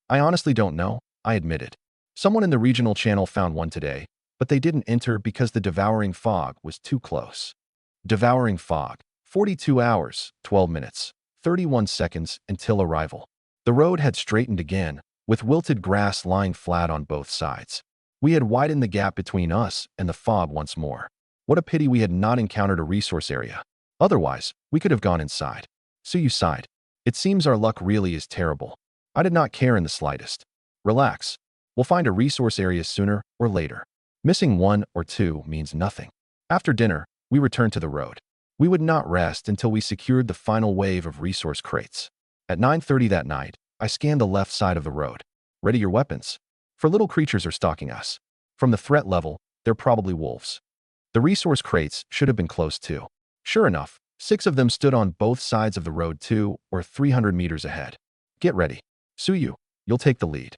I honestly don't know, I admitted. Someone in the regional channel found one today, but they didn't enter because the devouring fog was too close. Devouring fog. 42 hours, 12 minutes, 31 seconds until arrival. The road had straightened again, with wilted grass lying flat on both sides. We had widened the gap between us and the fog once more. What a pity we had not encountered a resource area. Otherwise, we could have gone inside. Suyu sighed. It seems our luck really is terrible. I did not care in the slightest. Relax. We'll find a resource area sooner or later. Missing 1 or 2 means nothing. After dinner, we returned to the road. We would not rest until we secured the final wave of resource crates. At 9:30 that night, I scanned the left side of the road. Ready your weapons. For little creatures are stalking us. From the threat level, they're probably wolves. The resource crates should have been close too. Sure enough, 6 of them stood on both sides of the road 2 or 300 meters ahead. Get ready. Suyu, you'll take the lead.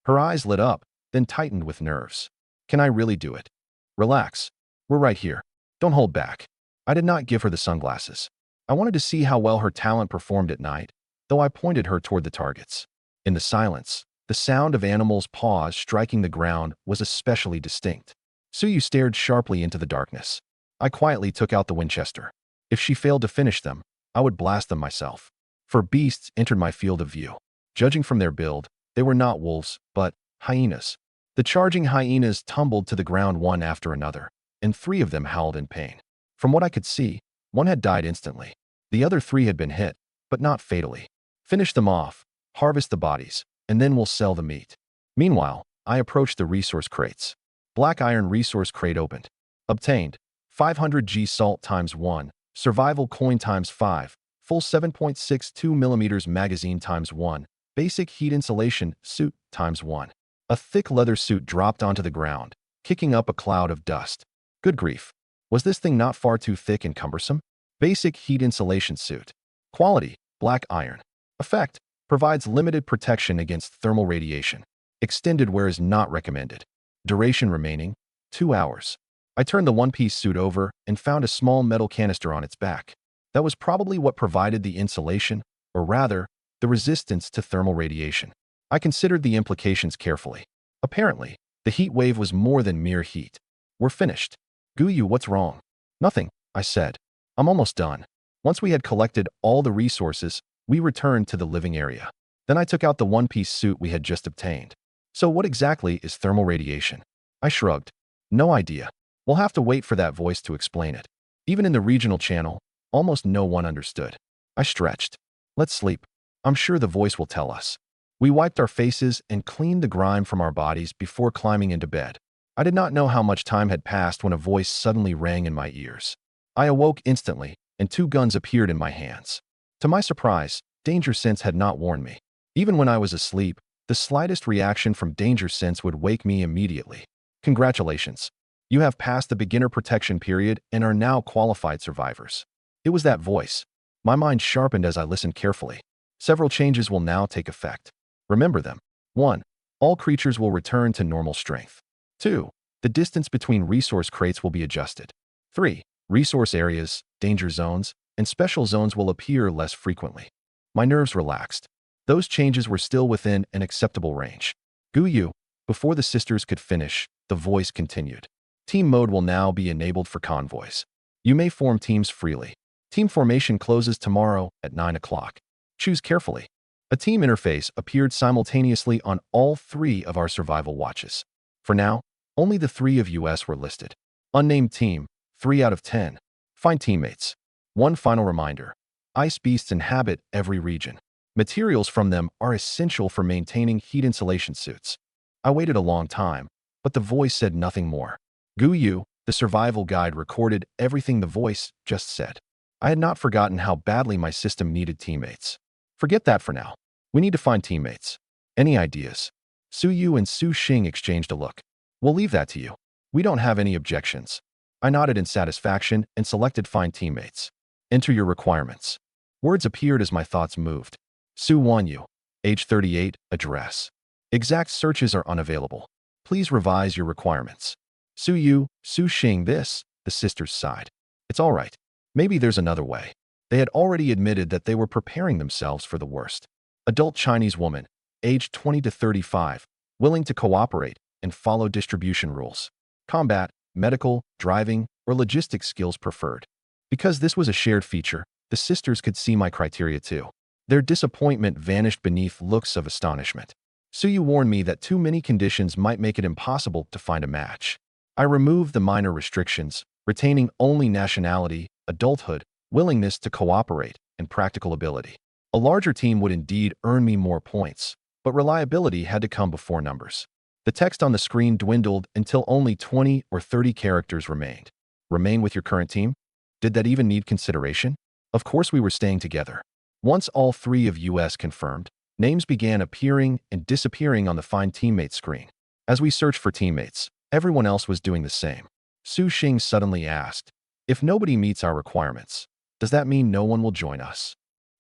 Her eyes lit up, then tightened with nerves. Can I really do it? Relax. We're right here. Don't hold back. I did not give her the sunglasses. I wanted to see how well her talent performed at night, though I pointed her toward the targets. In the silence, the sound of animals' paws striking the ground was especially distinct. Suyu stared sharply into the darkness. I quietly took out the Winchester. If she failed to finish them, I would blast them myself. For beasts entered my field of view. Judging from their build, they were not wolves, but hyenas. The charging hyenas tumbled to the ground one after another, and 3 of them howled in pain. From what I could see, 1 had died instantly. The other 3 had been hit, but not fatally. Finish them off, harvest the bodies, and then we'll sell the meat. Meanwhile, I approached the resource crates. Black iron resource crate opened. Obtained. 500 G salt times 1, survival coin times 5, full 7.62 millimeters magazine times 1, basic heat insulation suit times 1. A thick leather suit dropped onto the ground, kicking up a cloud of dust. Good grief. Was this thing not far too thick and cumbersome? Basic heat insulation suit. Quality, black iron. Effect, provides limited protection against thermal radiation. Extended wear is not recommended. Duration remaining, 2 hours. I turned the one-piece suit over and found a small metal canister on its back. That was probably what provided the insulation, or rather, the resistance to thermal radiation. I considered the implications carefully. Apparently, the heat wave was more than mere heat. We're finished. Guyu, what's wrong? Nothing, I said. I'm almost done. Once we had collected all the resources, we returned to the living area. Then I took out the one-piece suit we had just obtained. So what exactly is thermal radiation? I shrugged. No idea. We'll have to wait for that voice to explain it. Even in the regional channel, almost no one understood. I stretched. Let's sleep. I'm sure the voice will tell us. We wiped our faces and cleaned the grime from our bodies before climbing into bed. I did not know how much time had passed when a voice suddenly rang in my ears. I awoke instantly, and 2 guns appeared in my hands. To my surprise, Danger Sense had not warned me. Even when I was asleep, the slightest reaction from Danger Sense would wake me immediately. Congratulations. You have passed the beginner protection period and are now qualified survivors. It was that voice. My mind sharpened as I listened carefully. Several changes will now take effect. Remember them. 1. All creatures will return to normal strength. 2. The distance between resource crates will be adjusted. 3. Resource areas, danger zones, and special zones will appear less frequently. My nerves relaxed. Those changes were still within an acceptable range. Guyu, before the sisters could finish, the voice continued. Team mode will now be enabled for convoys. You may form teams freely. Team formation closes tomorrow at 9 o'clock. Choose carefully. A team interface appeared simultaneously on all 3 of our survival watches. For now, only the 3 of us were listed. Unnamed team, 3 out of 10. Find teammates. One final reminder. Ice beasts inhabit every region. Materials from them are essential for maintaining heat insulation suits. I waited a long time, but the voice said nothing more. Guyu, The survival guide recorded everything the voice just said. I had not forgotten how badly my system needed teammates. Forget that for now. We need to find teammates. Any ideas? Su Yu and Su Xing exchanged a look. We'll leave that to you. We don't have any objections. I nodded in satisfaction and selected find teammates. Enter your requirements. Words appeared as my thoughts moved. Su Wanyu, age 38, address. Exact searches are unavailable. Please revise your requirements. Su Yu, Su Xing, the sisters sighed. It's all right. Maybe there's another way. They had already admitted that they were preparing themselves for the worst. Adult Chinese woman, aged 20 to 35, willing to cooperate and follow distribution rules. Combat, medical, driving, or logistics skills preferred. Because this was a shared feature, the sisters could see my criteria too. Their disappointment vanished beneath looks of astonishment. Suyu warned me that too many conditions might make it impossible to find a match. I removed the minor restrictions, retaining only nationality, adulthood, willingness to cooperate, and practical ability. A larger team would indeed earn me more points, but reliability had to come before numbers. The text on the screen dwindled until only 20 or 30 characters remained. Remain with your current team? Did that even need consideration? Of course we were staying together. Once all three of us confirmed, names began appearing and disappearing on the Find Teammates screen. As we searched for teammates, everyone else was doing the same. Su Xing suddenly asked, if nobody meets our requirements, does that mean no one will join us?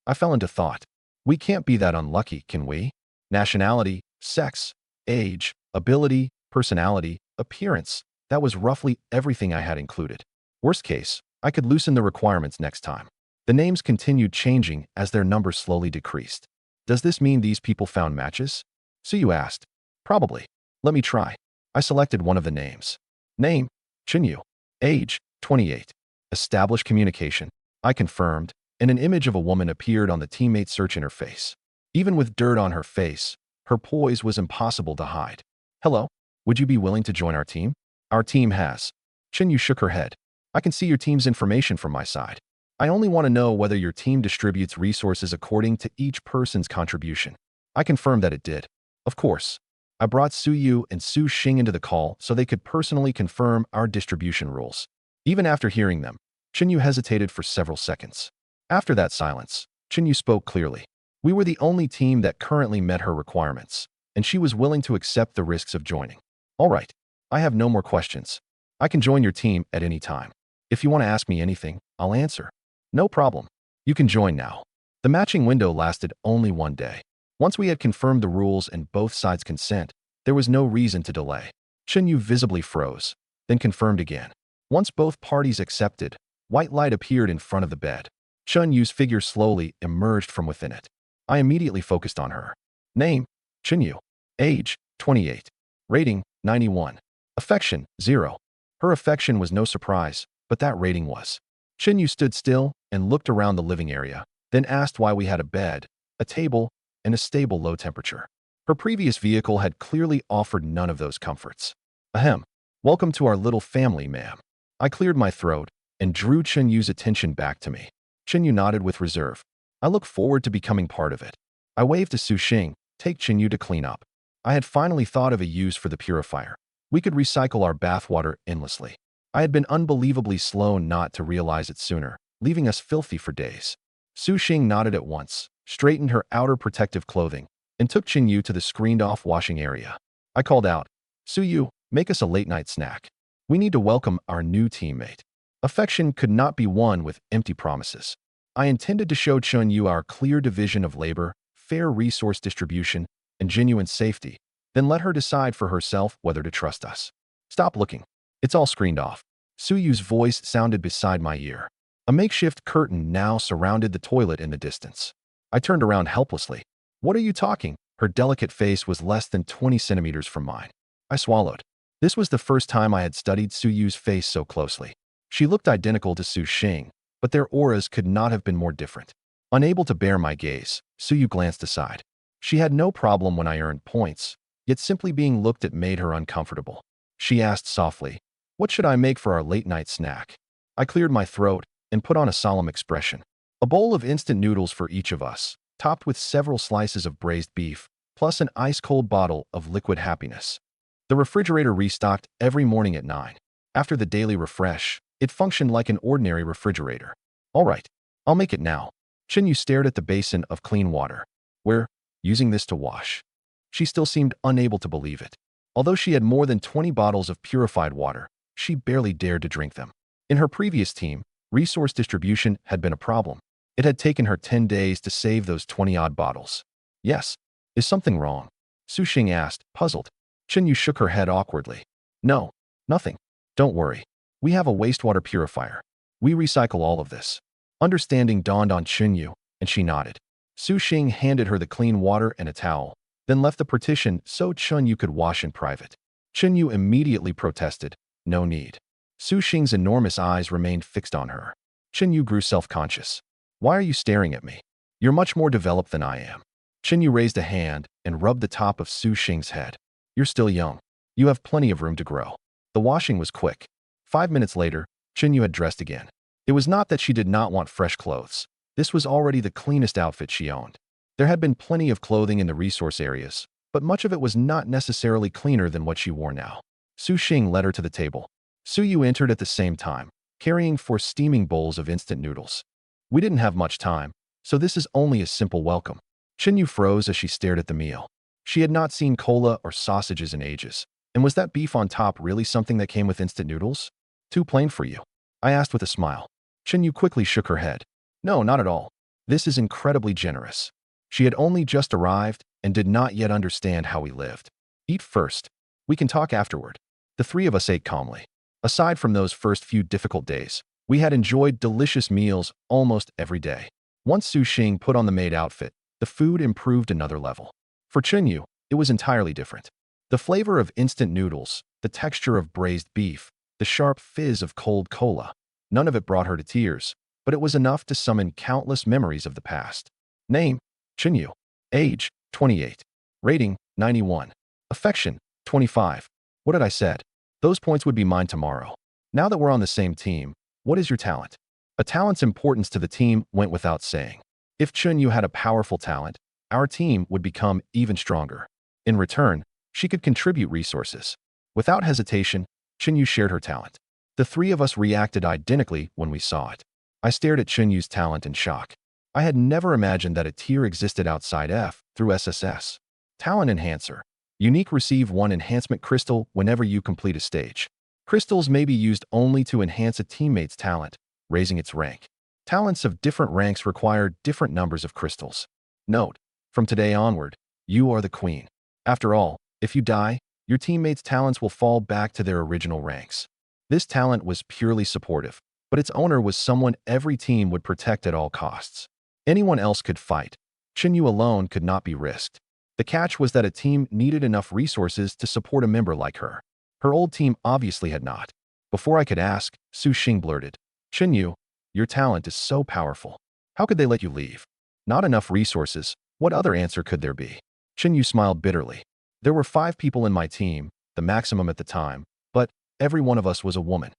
I fell into thought. We can't be that unlucky, can we? Nationality, sex, age, ability, personality, appearance, that was roughly everything I had included. Worst case, I could loosen the requirements next time. The names continued changing as their numbers slowly decreased. Does this mean these people found matches? Suyu asked. Probably. Let me try. I selected one of the names. Name, Chinyu. Age, 28. Established communication. I confirmed, and an image of a woman appeared on the teammate search interface. Even with dirt on her face, her poise was impossible to hide. Hello, would you be willing to join our team? Our team has. Chinyu shook her head. I can see your team's information from my side. I only want to know whether your team distributes resources according to each person's contribution. I confirmed that it did. Of course. I brought Su Yu and Su Xing into the call so they could personally confirm our distribution rules. Even after hearing them, Chinyu hesitated for several seconds. After that silence, Chinyu spoke clearly. We were the only team that currently met her requirements, and she was willing to accept the risks of joining. All right, I have no more questions. I can join your team at any time. If you want to ask me anything, I'll answer. No problem. You can join now. The matching window lasted only one day. Once we had confirmed the rules and both sides' consent, there was no reason to delay. Chinyu visibly froze, then confirmed again. Once both parties accepted, white light appeared in front of the bed. Chunyu's figure slowly emerged from within it. I immediately focused on her. Name, Chinyu. Age, 28. Rating, 91. Affection, 0. Her affection was no surprise, but that rating was. Chinyu stood still and looked around the living area, then asked why we had a bed, a table, and a stable low temperature. Her previous vehicle had clearly offered none of those comforts. Ahem. Welcome to our little family, ma'am. I cleared my throat and drew Chinyu's attention back to me. Chinyu nodded with reserve. I look forward to becoming part of it. I waved to Su Xing, take Chinyu to clean up. I had finally thought of a use for the purifier. We could recycle our bathwater endlessly. I had been unbelievably slow not to realize it sooner, leaving us filthy for days. Su Xing nodded at once, straightened her outer protective clothing, and took Chinyu to the screened-off washing area. I called out, Suyu, make us a late-night snack. We need to welcome our new teammate. Affection could not be won with empty promises. I intended to show Chinyu our clear division of labor, fair resource distribution, and genuine safety, then let her decide for herself whether to trust us. Stop looking. It's all screened off. Suyu's voice sounded beside my ear. A makeshift curtain now surrounded the toilet in the distance. I turned around helplessly. What are you talking? Her delicate face was less than 20 centimeters from mine. I swallowed. This was the first time I had studied Suyu's face so closely. She looked identical to Su Xing, but their auras could not have been more different. Unable to bear my gaze, Suyu glanced aside. She had no problem when I earned points, yet simply being looked at made her uncomfortable. She asked softly, what should I make for our late-night snack? I cleared my throat and put on a solemn expression. A bowl of instant noodles for each of us, topped with several slices of braised beef, plus an ice-cold bottle of liquid happiness. The refrigerator restocked every morning at 9. After the daily refresh, it functioned like an ordinary refrigerator. All right, I'll make it now. Chinyu stared at the basin of clean water. We're using this to wash. She still seemed unable to believe it. Although she had more than 20 bottles of purified water, she barely dared to drink them. In her previous team, resource distribution had been a problem. It had taken her 10 days to save those 20-odd bottles. Yes. Is something wrong? Su Xing asked, puzzled. Chinyu shook her head awkwardly. No, nothing. Don't worry. We have a wastewater purifier. We recycle all of this. Understanding dawned on Chinyu, and she nodded. Su Xing handed her the clean water and a towel, then left the partition so Chinyu could wash in private. Chinyu immediately protested. No need. Su Xing's enormous eyes remained fixed on her. Chinyu grew self-conscious. Why are you staring at me? You're much more developed than I am. Chinyu raised a hand and rubbed the top of Su Xing's head. You're still young. You have plenty of room to grow. The washing was quick. 5 minutes later, Chinyu had dressed again. It was not that she did not want fresh clothes. This was already the cleanest outfit she owned. There had been plenty of clothing in the resource areas, but much of it was not necessarily cleaner than what she wore now. Su Xing led her to the table. Su Yu entered at the same time, carrying 4 steaming bowls of instant noodles. We didn't have much time, so this is only a simple welcome. Chinyu froze as she stared at the meal. She had not seen cola or sausages in ages. And was that beef on top really something that came with instant noodles? Too plain for you? I asked with a smile. Chinyu quickly shook her head. No, not at all. This is incredibly generous. She had only just arrived and did not yet understand how we lived. Eat first. We can talk afterward. The 3 of us ate calmly. Aside from those first few difficult days, we had enjoyed delicious meals almost every day. Once Su Xing put on the maid outfit, the food improved another level. For Chinyu, it was entirely different. The flavor of instant noodles, the texture of braised beef, the sharp fizz of cold cola. None of it brought her to tears, but it was enough to summon countless memories of the past. Name: Chinyu. Age: 28. Rating: 91. Affection: 25. What had I said? Those points would be mine tomorrow. Now that we're on the same team, what is your talent? A talent's importance to the team went without saying. If Chinyu had a powerful talent, our team would become even stronger. In return, she could contribute resources. Without hesitation, Chinyu shared her talent. The 3 of us reacted identically when we saw it. I stared at Chinyu's talent in shock. I had never imagined that a tier existed outside F through SSS. Talent Enhancer. Unique: receive 1 enhancement crystal whenever you complete a stage. Crystals may be used only to enhance a teammate's talent, raising its rank. Talents of different ranks require different numbers of crystals. Note: from today onward, you are the queen. After all, if you die, your teammates' talents will fall back to their original ranks. This talent was purely supportive, but its owner was someone every team would protect at all costs. Anyone else could fight. Chinyu alone could not be risked. The catch was that a team needed enough resources to support a member like her. Her old team obviously had not. Before I could ask, Su Xing blurted, Chinyu, your talent is so powerful. How could they let you leave? Not enough resources. What other answer could there be? Chinyu smiled bitterly. There were 5 people in my team, the maximum at the time, but every one of us was a woman.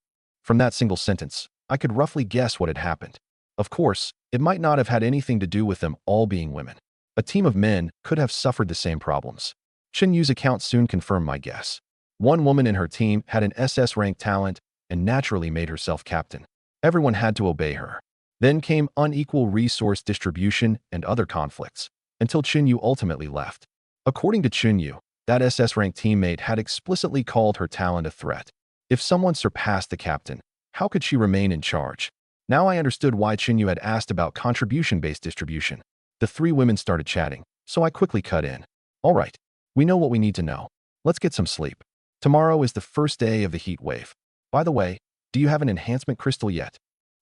From that single sentence, I could roughly guess what had happened. Of course, it might not have had anything to do with them all being women. A team of men could have suffered the same problems. Chinyu's account soon confirmed my guess. One woman in her team had an SS-rank talent and naturally made herself captain. Everyone had to obey her. Then came unequal resource distribution and other conflicts, until Chinyu ultimately left. According to Chinyu, that SS-rank teammate had explicitly called her talent a threat. If someone surpassed the captain, how could she remain in charge? Now I understood why Chinyu had asked about contribution-based distribution. The 3 women started chatting, so I quickly cut in. All right, we know what we need to know. Let's get some sleep. Tomorrow is the first day of the heat wave. By the way, do you have an enhancement crystal yet?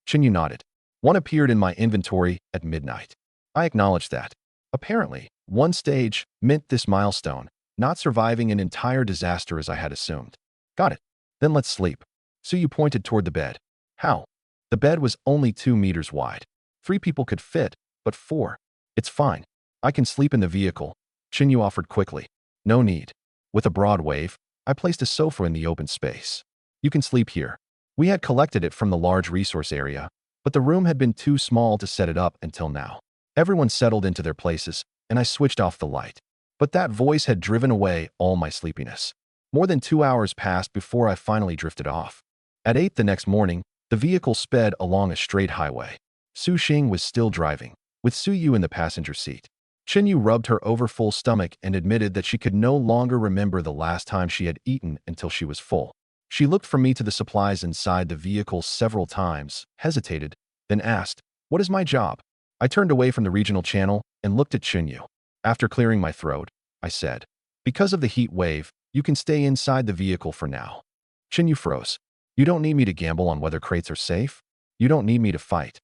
Chinyu nodded. One appeared in my inventory at midnight. I acknowledged that. Apparently, one stage meant this milestone, not surviving an entire disaster as I had assumed. Got it. Then let's sleep. Suyu pointed toward the bed. How? The bed was only 2 meters wide. 3 people could fit, but 4. It's fine. I can sleep in the vehicle, Chinyu offered quickly. No need. With a broad wave, I placed a sofa in the open space. You can sleep here. We had collected it from the large resource area, but the room had been too small to set it up until now. Everyone settled into their places, and I switched off the light. But that voice had driven away all my sleepiness. More than 2 hours passed before I finally drifted off. At 8 the next morning, the vehicle sped along a straight highway. Su Xing was still driving, with Su Yu in the passenger seat. Chen Yu rubbed her overfull stomach and admitted that she could no longer remember the last time she had eaten until she was full. She looked from me to the supplies inside the vehicle several times, hesitated, then asked, "What is my job?" I turned away from the regional channel and looked at Chen Yu. After clearing my throat, I said, "Because of the heat wave, you can stay inside the vehicle for now." Chen Yu froze. "You don't need me to gamble on whether crates are safe? You don't need me to fight."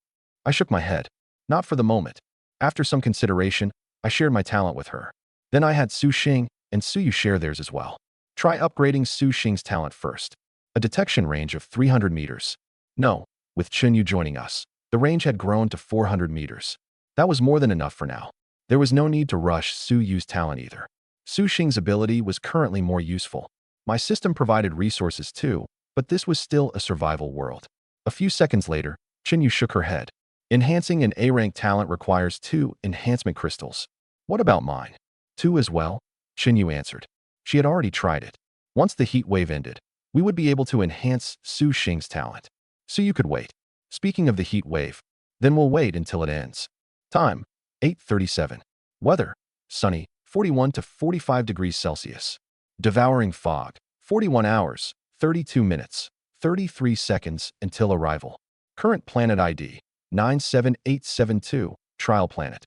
I shook my head. "Not for the moment." After some consideration, I shared my talent with her. Then I had Su Xing and Su Yu share theirs as well. Try upgrading Su Xing's talent first. A detection range of 300 meters. No, with Chen Yu joining us, the range had grown to 400 meters. That was more than enough for now. There was no need to rush Su Yu's talent either. Su Xing's ability was currently more useful. My system provided resources too, but this was still a survival world. A few seconds later, Chen Yu shook her head. Enhancing an A-rank talent requires 2 enhancement crystals. What about mine? 2 as well? Chen Yu answered. She had already tried it. Once the heat wave ended, we would be able to enhance Su Xing's talent. So you could wait. Speaking of the heat wave, then we'll wait until it ends. Time, 8:37. Weather, sunny, 41 to 45 degrees Celsius. Devouring fog, 41 hours, 32 minutes, 33 seconds until arrival. Current planet ID, 97872, Trial Planet.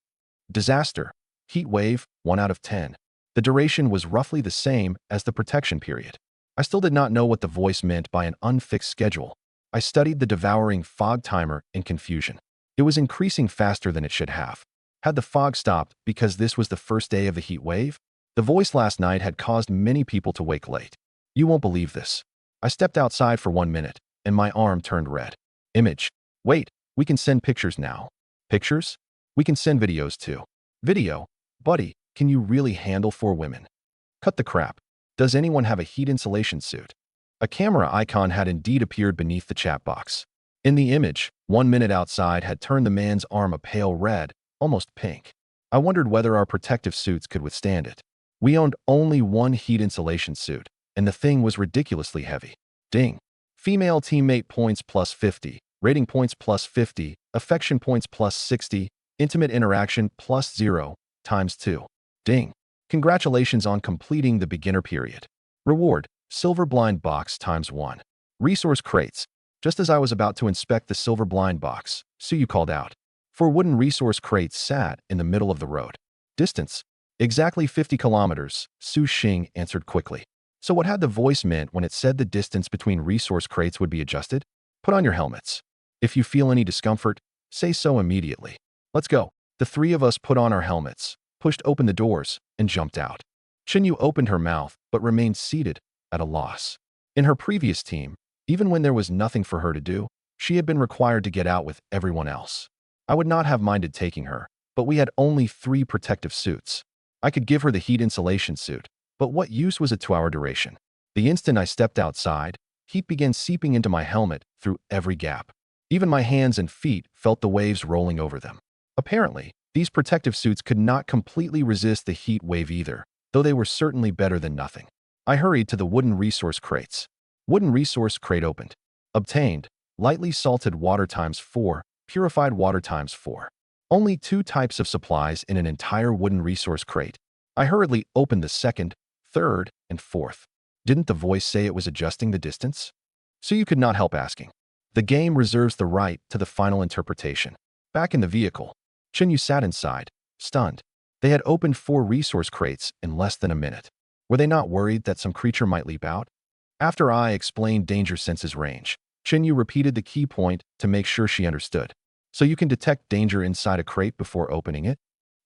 Disaster, heat wave, 1 out of 10. The duration was roughly the same as the protection period. I still did not know what the voice meant by an unfixed schedule. I studied the devouring fog timer in confusion. It was increasing faster than it should have. Had the fog stopped because this was the first day of the heat wave? The voice last night had caused many people to wake late. You won't believe this. I stepped outside for 1 minute, and my arm turned red. Image. Wait, we can send pictures now. Pictures? We can send videos too. Video? Buddy, can you really handle 4 women? Cut the crap. Does anyone have a heat insulation suit? A camera icon had indeed appeared beneath the chat box. In the image, 1 minute outside had turned the man's arm a pale red, almost pink. I wondered whether our protective suits could withstand it. We owned only 1 heat insulation suit, and the thing was ridiculously heavy. Ding. Female teammate points plus 50, rating points plus 50, affection points plus 60, intimate interaction plus 0, times 2. Ding. Congratulations on completing the beginner period. Reward, silver blind box times 1. Resource crates. Just as I was about to inspect the silver blind box, Su Yu called out. 4 wooden resource crates sat in the middle of the road. Distance. Exactly 50 kilometers, Su Xing answered quickly. So what had the voice meant when it said the distance between resource crates would be adjusted? Put on your helmets. If you feel any discomfort, say so immediately. Let's go. The 3 of us put on our helmets, pushed open the doors, and jumped out. Chen Yu opened her mouth but remained seated, at a loss. In her previous team, even when there was nothing for her to do, she had been required to get out with everyone else. I would not have minded taking her, but we had only 3 protective suits. I could give her the heat insulation suit, but what use was it to our duration? The instant I stepped outside, heat began seeping into my helmet through every gap. Even my hands and feet felt the waves rolling over them. Apparently, these protective suits could not completely resist the heat wave either, though they were certainly better than nothing. I hurried to the wooden resource crates. Wooden resource crate opened. Obtained, lightly salted water times 4, purified water times 4. Only 2 types of supplies in an entire wooden resource crate. I hurriedly opened the 2nd, 3rd, and 4th. Didn't the voice say it was adjusting the distance? So you could not help asking. The game reserves the right to the final interpretation. Back in the vehicle, Chen Yu sat inside, stunned. They had opened 4 resource crates in less than a minute. Were they not worried that some creature might leap out? After I explained danger senses range, Chen Yu repeated the key point to make sure she understood. So you can detect danger inside a crate before opening it?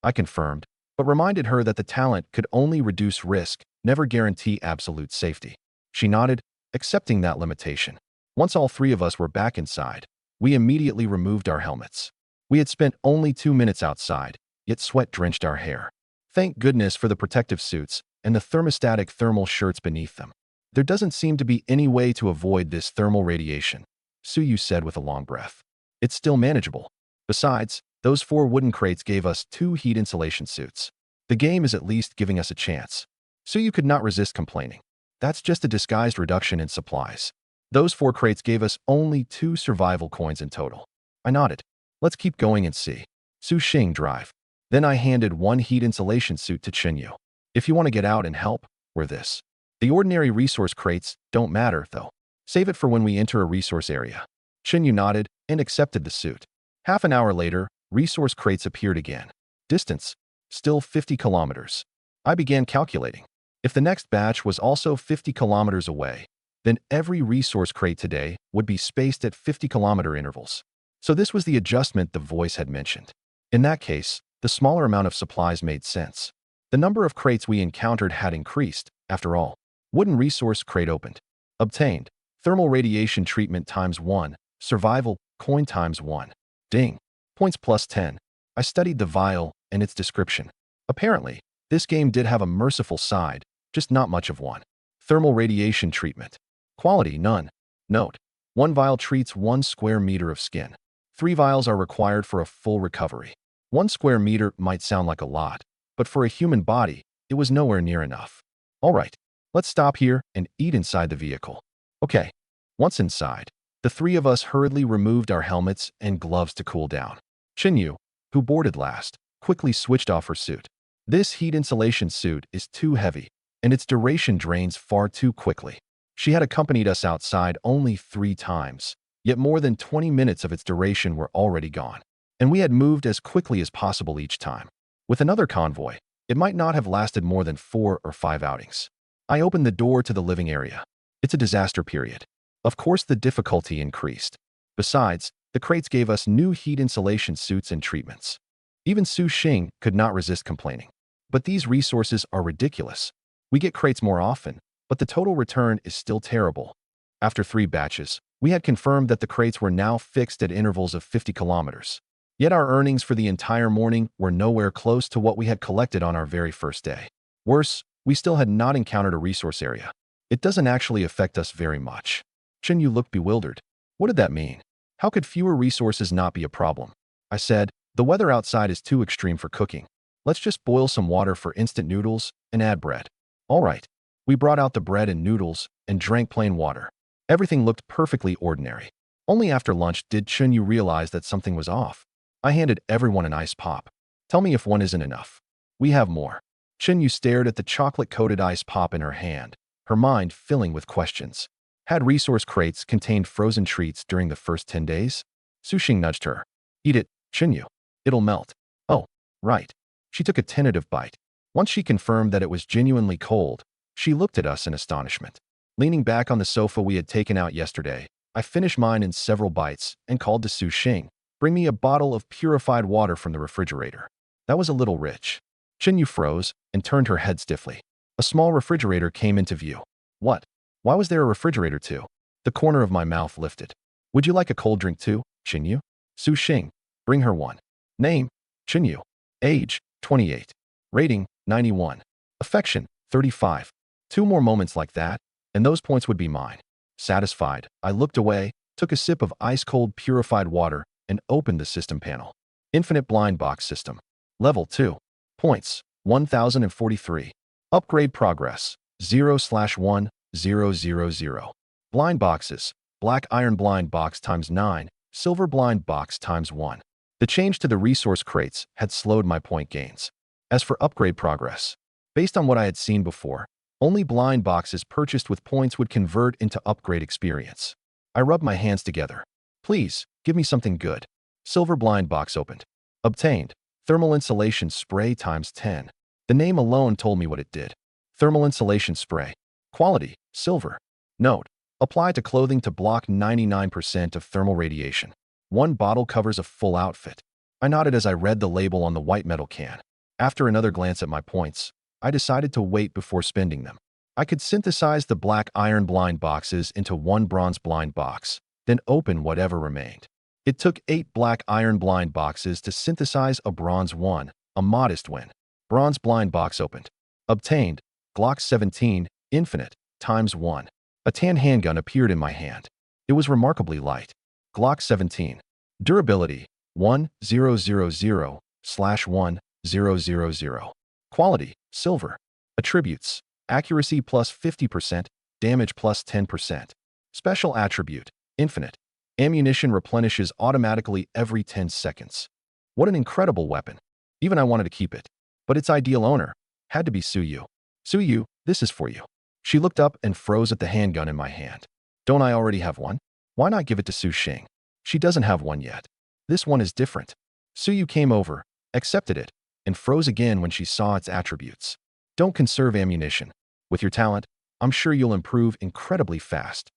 I confirmed, but reminded her that the talent could only reduce risk, never guarantee absolute safety. She nodded, accepting that limitation. Once all 3 of us were back inside, we immediately removed our helmets. We had spent only 2 minutes outside, yet sweat drenched our hair. Thank goodness for the protective suits and the thermostatic thermal shirts beneath them. There doesn't seem to be any way to avoid this thermal radiation, Su Yu said with a long breath. It's still manageable. Besides, those 4 wooden crates gave us 2 heat insulation suits. The game is at least giving us a chance. Su Yu could not resist complaining. That's just a disguised reduction in supplies. Those 4 crates gave us only 2 survival coins in total. I nodded. Let's keep going and see. Su Xing drive. Then I handed 1 heat insulation suit to Chinyu. If you want to get out and help, we're this. The ordinary resource crates don't matter, though. Save it for when we enter a resource area. Chinyu nodded and accepted the suit. Half an hour later, resource crates appeared again. Distance, still 50 kilometers. I began calculating. If the next batch was also 50 kilometers away, then every resource crate today would be spaced at 50-kilometer intervals. So this was the adjustment the voice had mentioned. In that case, the smaller amount of supplies made sense. The number of crates we encountered had increased, after all. Wooden resource crate opened. Obtained. Thermal radiation treatment ×1. Survival coin ×1. Ding. Points +10. I studied the vial and its description. Apparently, this game did have a merciful side, just not much of one. Thermal radiation treatment. Quality none. Note. 1 vial treats 1 square meter of skin. 3 vials are required for a full recovery. 1 square meter might sound like a lot, but for a human body, it was nowhere near enough. All right, let's stop here and eat inside the vehicle. Okay. Once inside, the 3 of us hurriedly removed our helmets and gloves to cool down. Chinyu, who boarded last, quickly switched off her suit. This heat insulation suit is too heavy, and its duration drains far too quickly. She had accompanied us outside only 3 times, yet more than 20 minutes of its duration were already gone, and we had moved as quickly as possible each time. With another convoy, it might not have lasted more than 4 or 5 outings. I opened the door to the living area. It's a disaster period. Of course, the difficulty increased. Besides, the crates gave us new heat insulation suits and treatments. Even Su Xing could not resist complaining. But these resources are ridiculous. We get crates more often, but the total return is still terrible. After 3 batches, we had confirmed that the crates were now fixed at intervals of 50 kilometers. Yet our earnings for the entire morning were nowhere close to what we had collected on our very first day. Worse, we still had not encountered a resource area. It doesn't actually affect us very much. Chinyu looked bewildered. What did that mean? How could fewer resources not be a problem? I said, the weather outside is too extreme for cooking. Let's just boil some water for instant noodles and add bread. All right. We brought out the bread and noodles and drank plain water. Everything looked perfectly ordinary. Only after lunch did Chinyu realize that something was off. I handed everyone an ice pop. Tell me if one isn't enough. We have more. Chinyu stared at the chocolate-coated ice pop in her hand, her mind filling with questions. Had resource crates contained frozen treats during the first 10 days? Su Xing nudged her. Eat it, Chinyu. It'll melt. Oh, right. She took a tentative bite. Once she confirmed that it was genuinely cold, she looked at us in astonishment. Leaning back on the sofa we had taken out yesterday, I finished mine in several bites and called to Su Xing, bring me a bottle of purified water from the refrigerator. That was a little rich. Chinyu froze and turned her head stiffly. A small refrigerator came into view. What? Why was there a refrigerator too? The corner of my mouth lifted. Would you like a cold drink too, Chinyu? Su Xing, bring her one. Name, Chinyu. Age, 28. Rating, 91. Affection, 35. 2 more moments like that, and those points would be mine. Satisfied, I looked away, took a sip of ice-cold purified water, and opened the system panel. Infinite blind box system. Level 2. Points, 1043. Upgrade progress, 0/1, 000. Blind boxes, black iron blind box ×9, silver blind box ×1. The change to the resource crates had slowed my point gains. As for upgrade progress, based on what I had seen before, only blind boxes purchased with points would convert into upgrade experience. I rubbed my hands together. Please, give me something good. Silver blind box opened. Obtained. Thermal insulation spray ×10. The name alone told me what it did. Thermal insulation spray. Quality, silver. Note, apply to clothing to block 99% of thermal radiation. 1 bottle covers a full outfit. I nodded as I read the label on the white metal can. After another glance at my points, I decided to wait before spending them. I could synthesize the black iron blind boxes into 1 bronze blind box, then open whatever remained. It took 8 black iron blind boxes to synthesize a bronze one, a modest win. Bronze blind box opened. Obtained. Glock 17, Infinite, ×1. A tan handgun appeared in my hand. It was remarkably light. Glock 17. Durability, 1000/1000. Quality, silver. Attributes, accuracy +50%, damage +10%. Special attribute, infinite. Ammunition replenishes automatically every 10 seconds. What an incredible weapon. Even I wanted to keep it. But its ideal owner had to be Suyu. Suyu, this is for you. She looked up and froze at the handgun in my hand. Don't I already have one? Why not give it to Su Xing? She doesn't have one yet. This one is different. Suyu came over, accepted it, and froze again when she saw its attributes. Don't conserve ammunition. With your talent, I'm sure you'll improve incredibly fast.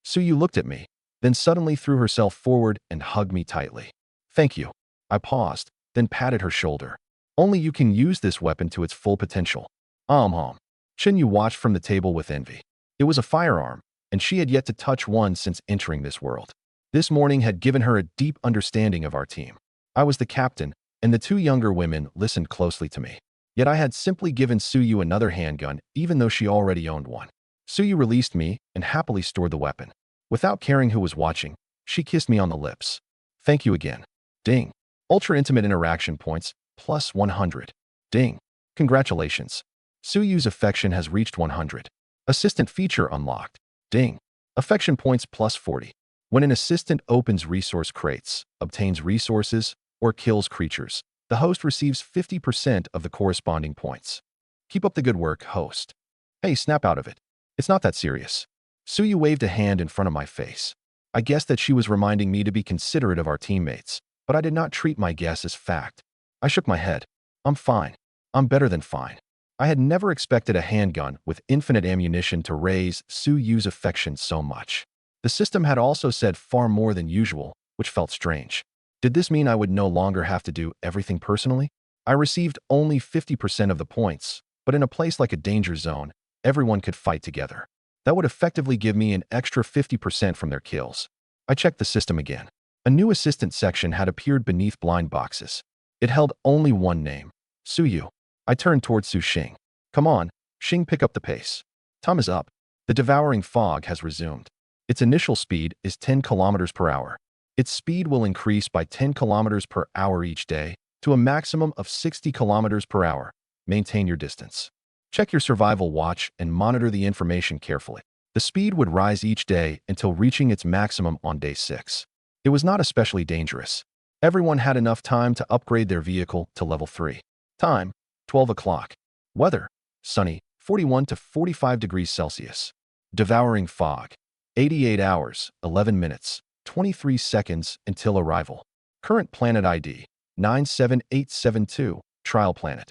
Suyu looked at me, then suddenly threw herself forward and hugged me tightly. Thank you. I paused, then patted her shoulder. Only you can use this weapon to its full potential. Chinyu watched from the table with envy. It was a firearm, and she had yet to touch one since entering this world. This morning had given her a deep understanding of our team. I was the captain, and the two younger women listened closely to me. Yet I had simply given Suyu another handgun, even though she already owned one. Suyu released me and happily stored the weapon. Without caring who was watching, she kissed me on the lips. Thank you again. Ding. Ultra-intimate interaction points, plus 100. Ding. Congratulations. Suyu's affection has reached 100. Assistant feature unlocked. Ding. Affection points plus 40. When an assistant opens resource crates, obtains resources, or kills creatures, the host receives 50% of the corresponding points. Keep up the good work, host. Hey, snap out of it. It's not that serious. Suyu waved a hand in front of my face. I guessed that she was reminding me to be considerate of our teammates, but I did not treat my guess as fact. I shook my head. I'm fine. I'm better than fine. I had never expected a handgun with infinite ammunition to raise Suyu's affection so much. The system had also said far more than usual, which felt strange. Did this mean I would no longer have to do everything personally? I received only 50% of the points, but in a place like a danger zone, everyone could fight together. That would effectively give me an extra 50% from their kills. I checked the system again. A new assistant section had appeared beneath blind boxes. It held only one name, Suyu. I turned towards Su Xing. Come on, Xing, pick up the pace. Time is up. The devouring fog has resumed. Its initial speed is 10 kilometers per hour. Its speed will increase by 10 kilometers per hour each day to a maximum of 60 kilometers per hour. Maintain your distance. Check your survival watch and monitor the information carefully. The speed would rise each day until reaching its maximum on day 6. It was not especially dangerous. Everyone had enough time to upgrade their vehicle to level 3. Time, 12 o'clock. Weather, sunny, 41 to 45 degrees Celsius. Devouring fog, 88 hours, 11 minutes, 23 seconds until arrival. Current planet ID, 97872, trial planet.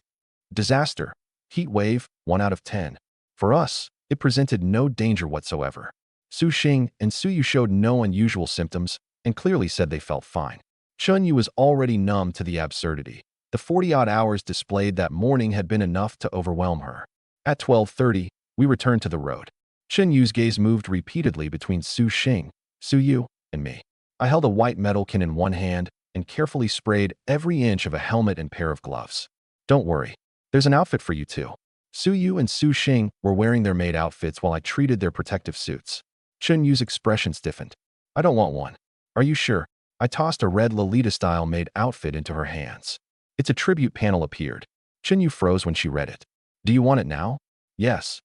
Disaster, heat wave, 1 out of 10. For us, it presented no danger whatsoever. Su Xing and Suyu showed no unusual symptoms and clearly said they felt fine. Chunyu was already numb to the absurdity. The 40-odd hours displayed that morning had been enough to overwhelm her. At 12:30, we returned to the road. Chunyu's gaze moved repeatedly between Su Xing, Suyu, and me. I held a white metal can in one hand and carefully sprayed every inch of a helmet and pair of gloves. Don't worry, there's an outfit for you too. Suyu and Su Xing were wearing their maid outfits while I treated their protective suits. Chunyu's expression stiffened. I don't want one. Are you sure? I tossed a red Lolita-style maid outfit into her hands. Its attribute panel appeared. Chinyu froze when she read it. Do you want it now? Yes.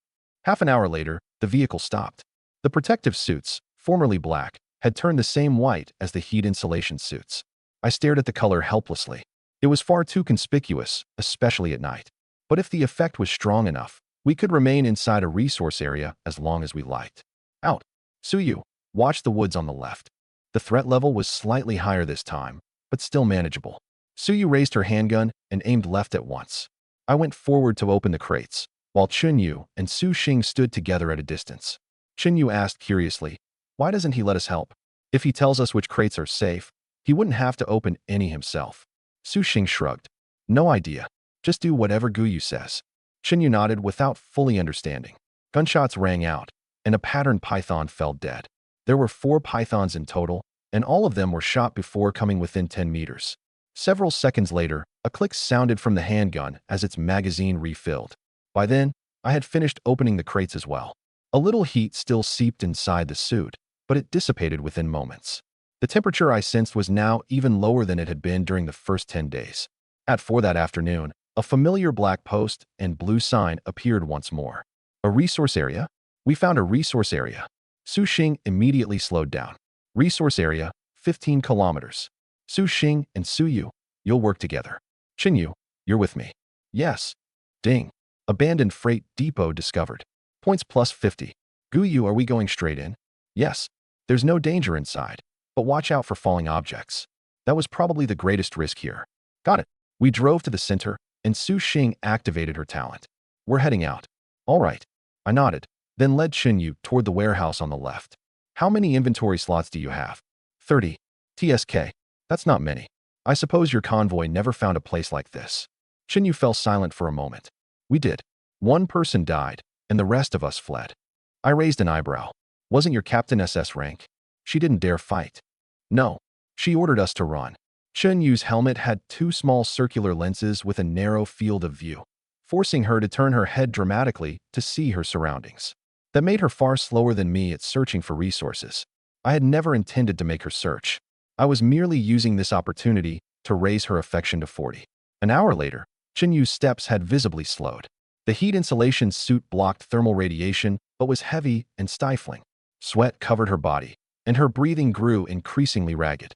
Half an hour later, the vehicle stopped. The protective suits, formerly black, had turned the same white as the heat insulation suits. I stared at the color helplessly. It was far too conspicuous, especially at night. But if the effect was strong enough, we could remain inside a resource area as long as we liked. Out. Suyu, watch the woods on the left. The threat level was slightly higher this time, but still manageable. Suyu raised her handgun and aimed left at once. I went forward to open the crates, while Chunyu and Su Xing stood together at a distance. Chunyu asked curiously, why doesn't he let us help? If he tells us which crates are safe, he wouldn't have to open any himself. Su Xing shrugged. No idea. Just do whatever Guyu says. Chunyu nodded without fully understanding. Gunshots rang out, and a patterned python fell dead. There were 4 pythons in total, and all of them were shot before coming within 10 meters. Several seconds later, a click sounded from the handgun as its magazine refilled. By then, I had finished opening the crates as well. A little heat still seeped inside the suit, but it dissipated within moments. The temperature I sensed was now even lower than it had been during the first 10 days. At 4 that afternoon, a familiar black post and blue sign appeared once more. A resource area? We found a resource area. Su Xing immediately slowed down. Resource area, 15 kilometers. Su Xing and Su Yu, you'll work together. Qin Yu, you're with me. Yes. Ding. Abandoned freight depot discovered. Points plus 50. Gu Yu, are we going straight in? Yes. There's no danger inside, but watch out for falling objects. That was probably the greatest risk here. Got it. We drove to the center, and Su Xing activated her talent. We're heading out. All right. I nodded, then led Qin Yu toward the warehouse on the left. How many inventory slots do you have? 30. TSK. That's not many. I suppose your convoy never found a place like this. Qin Yu fell silent for a moment. We did. One person died, and the rest of us fled. I raised an eyebrow. Wasn't your captain SS rank? She didn't dare fight. No. She ordered us to run. Qin Yu's helmet had two small circular lenses with a narrow field of view, forcing her to turn her head dramatically to see her surroundings. That made her far slower than me at searching for resources. I had never intended to make her search. I was merely using this opportunity to raise her affection to 40. An hour later, Qin Yu's steps had visibly slowed. The heat insulation suit blocked thermal radiation but was heavy and stifling. Sweat covered her body, and her breathing grew increasingly ragged.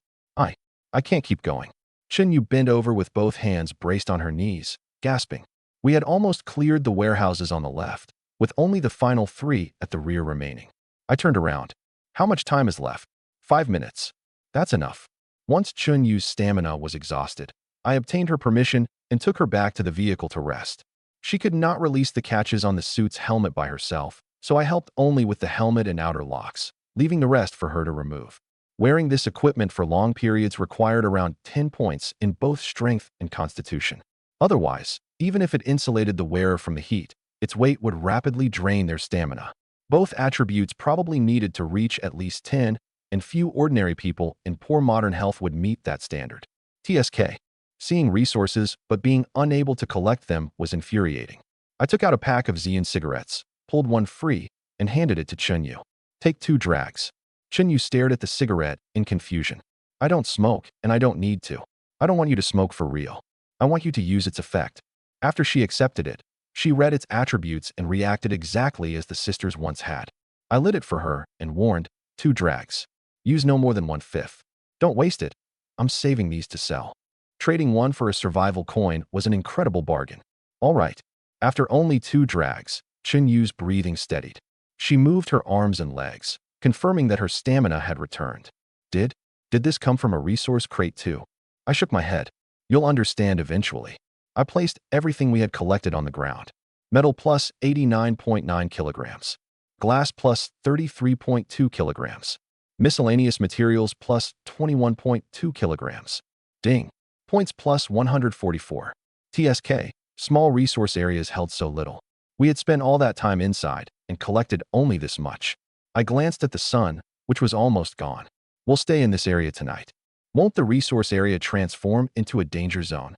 I can't keep going. Qin Yu bent over with both hands braced on her knees, gasping. We had almost cleared the warehouses on the left, with only the final 3 at the rear remaining. I turned around. How much time is left? 5 minutes. That's enough. Once Qin Yu's stamina was exhausted, I obtained her permission and took her back to the vehicle to rest. She could not release the catches on the suit's helmet by herself, so I helped only with the helmet and outer locks, leaving the rest for her to remove. Wearing this equipment for long periods required around 10 points in both strength and constitution. Otherwise, even if it insulated the wearer from the heat, its weight would rapidly drain their stamina. Both attributes probably needed to reach at least 10, and few ordinary people in poor modern health would meet that standard. TSK. Seeing resources but being unable to collect them was infuriating. I took out a pack of Xian cigarettes, pulled one free, and handed it to Qin Yu. Take 2 drags. Qin Yu stared at the cigarette in confusion. I don't smoke, and I don't need to. I don't want you to smoke for real. I want you to use its effect. After she accepted it, she read its attributes and reacted exactly as the sisters once had. I lit it for her and warned, 2 drags. Use no more than 1/5. Don't waste it. I'm saving these to sell. Trading one for a survival coin was an incredible bargain. All right. After only 2 drags, Qin Yu's breathing steadied. She moved her arms and legs, confirming that her stamina had returned. Did this come from a resource crate too? I shook my head. You'll understand eventually. I placed everything we had collected on the ground. Metal plus 89.9 kilograms. Glass plus 33.2 kilograms. Miscellaneous materials plus 21.2 kilograms. Ding. Points plus 144. TSK. Small resource areas held so little. We had spent all that time inside and collected only this much. I glanced at the sun, which was almost gone. We'll stay in this area tonight. Won't the resource area transform into a danger zone?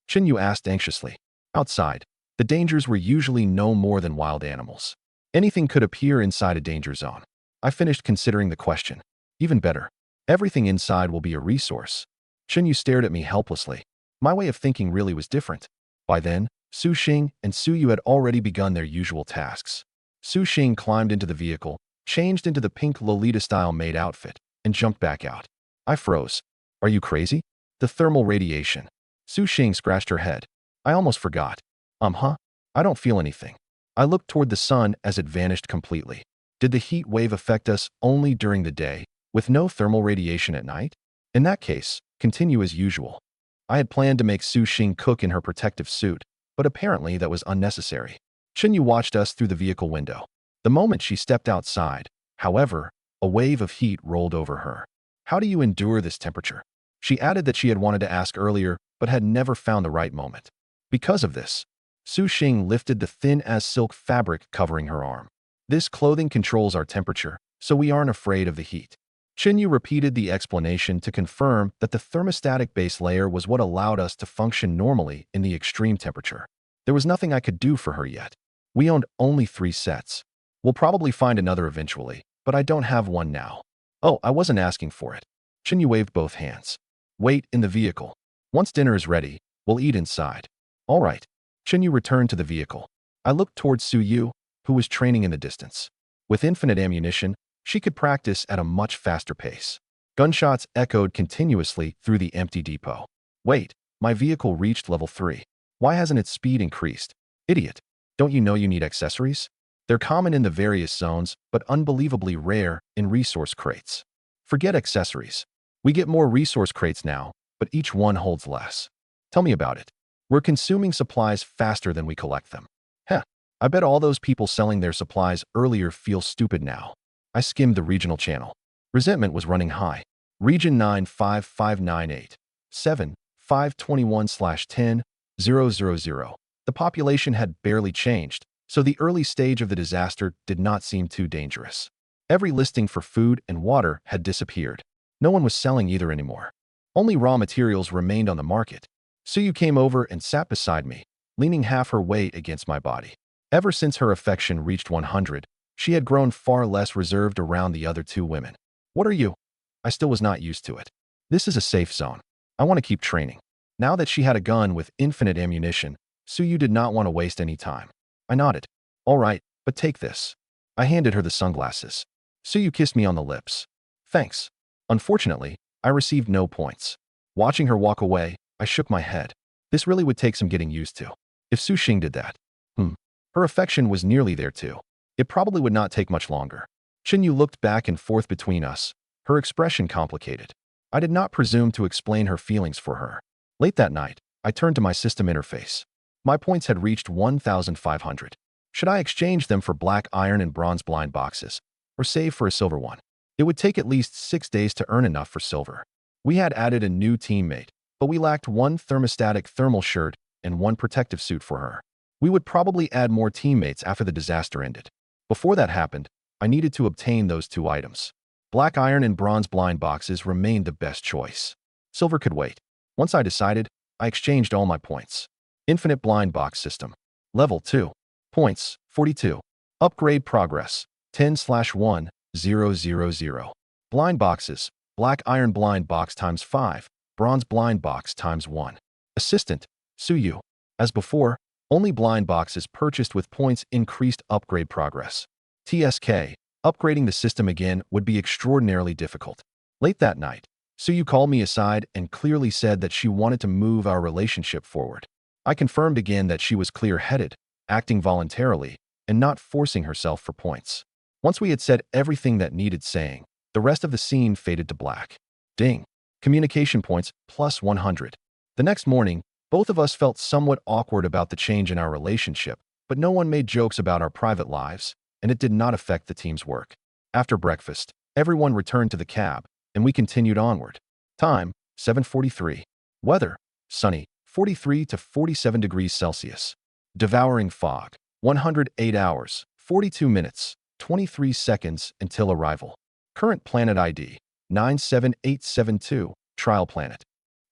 Qin Yu asked anxiously. Outside, the dangers were usually no more than wild animals. Anything could appear inside a danger zone. I finished considering the question. Even better, everything inside will be a resource. Qin Yu stared at me helplessly. My way of thinking really was different. By then, Su Xing and Su Yu had already begun their usual tasks. Su Xing climbed into the vehicle, changed into the pink Lolita-style maid outfit, and jumped back out. I froze. Are you crazy? The thermal radiation. Su Xing scratched her head. I almost forgot. I don't feel anything. I looked toward the sun as it vanished completely. Did the heat wave affect us only during the day, with no thermal radiation at night? In that case, continue as usual. I had planned to make Su Xing cook in her protective suit, but apparently that was unnecessary. Qin Yu watched us through the vehicle window. The moment she stepped outside, however, a wave of heat rolled over her. How do you endure this temperature? She added that she had wanted to ask earlier, but had never found the right moment. Because of this, Su Xing lifted the thin-as-silk fabric covering her arm. This clothing controls our temperature, so we aren't afraid of the heat. Qin Yu repeated the explanation to confirm that the thermostatic base layer was what allowed us to function normally in the extreme temperature. There was nothing I could do for her yet. We owned only 3 sets. We'll probably find another eventually, but I don't have one now. Oh, I wasn't asking for it. Qin Yu waved both hands. Wait in the vehicle. Once dinner is ready, we'll eat inside. All right. Qin Yu returned to the vehicle. I looked towards Su Yu, who was training in the distance. With infinite ammunition, She could practice at a much faster pace. Gunshots echoed continuously through the empty depot. Wait, my vehicle reached level 3. Why hasn't its speed increased? Idiot. Don't you know you need accessories? They're common in the various zones, but unbelievably rare in resource crates. Forget accessories. We get more resource crates now, but each one holds less. Tell me about it. We're consuming supplies faster than we collect them. Heh, I bet all those people selling their supplies earlier feel stupid now. I skimmed the regional channel. Resentment was running high. Region 95598. 7, 521/10,000. The population had barely changed, so the early stage of the disaster did not seem too dangerous. Every listing for food and water had disappeared. No one was selling either anymore. Only raw materials remained on the market. Suyu came over and sat beside me, leaning half her weight against my body. Ever since her affection reached 100, she had grown far less reserved around the other two women. What are you? I still was not used to it. This is a safe zone. I want to keep training. Now that she had a gun with infinite ammunition, Suyu did not want to waste any time. I nodded. All right, but take this. I handed her the sunglasses. Suyu kissed me on the lips. Thanks. Unfortunately, I received no points. Watching her walk away, I shook my head. This really would take some getting used to. If Su Xing did that. Her affection was nearly there too. It probably would not take much longer. Chinyu looked back and forth between us, her expression complicated. I did not presume to explain her feelings for her. Late that night, I turned to my system interface. My points had reached 1,500. Should I exchange them for black iron and bronze blind boxes, or save for a silver one? It would take at least 6 days to earn enough for silver. We had added a new teammate, but we lacked one thermostatic thermal shirt and one protective suit for her. We would probably add more teammates after the disaster ended. Before that happened, I needed to obtain those two items. Black iron and bronze blind boxes remained the best choice. Silver could wait. Once I decided, I exchanged all my points. Infinite blind box system. Level 2. Points, 42. Upgrade progress, 10/1,000. Blind boxes, black iron blind box times 5, bronze blind box times 1. Assistant, Suyu. As before, only blind boxes purchased with points increased upgrade progress. TSK, upgrading the system again would be extraordinarily difficult. Late that night, Suyu called me aside and clearly said that she wanted to move our relationship forward. I confirmed again that she was clear-headed, acting voluntarily, and not forcing herself for points. Once we had said everything that needed saying, the rest of the scene faded to black. Ding. Communication points plus 100. The next morning, both of us felt somewhat awkward about the change in our relationship, but no one made jokes about our private lives, and it did not affect the team's work. After breakfast, everyone returned to the cab, and we continued onward. Time, 7:43. Weather, sunny, 43 to 47 degrees Celsius. Devouring fog, 108 hours, 42 minutes, 23 seconds until arrival. Current planet ID, 97872, trial planet.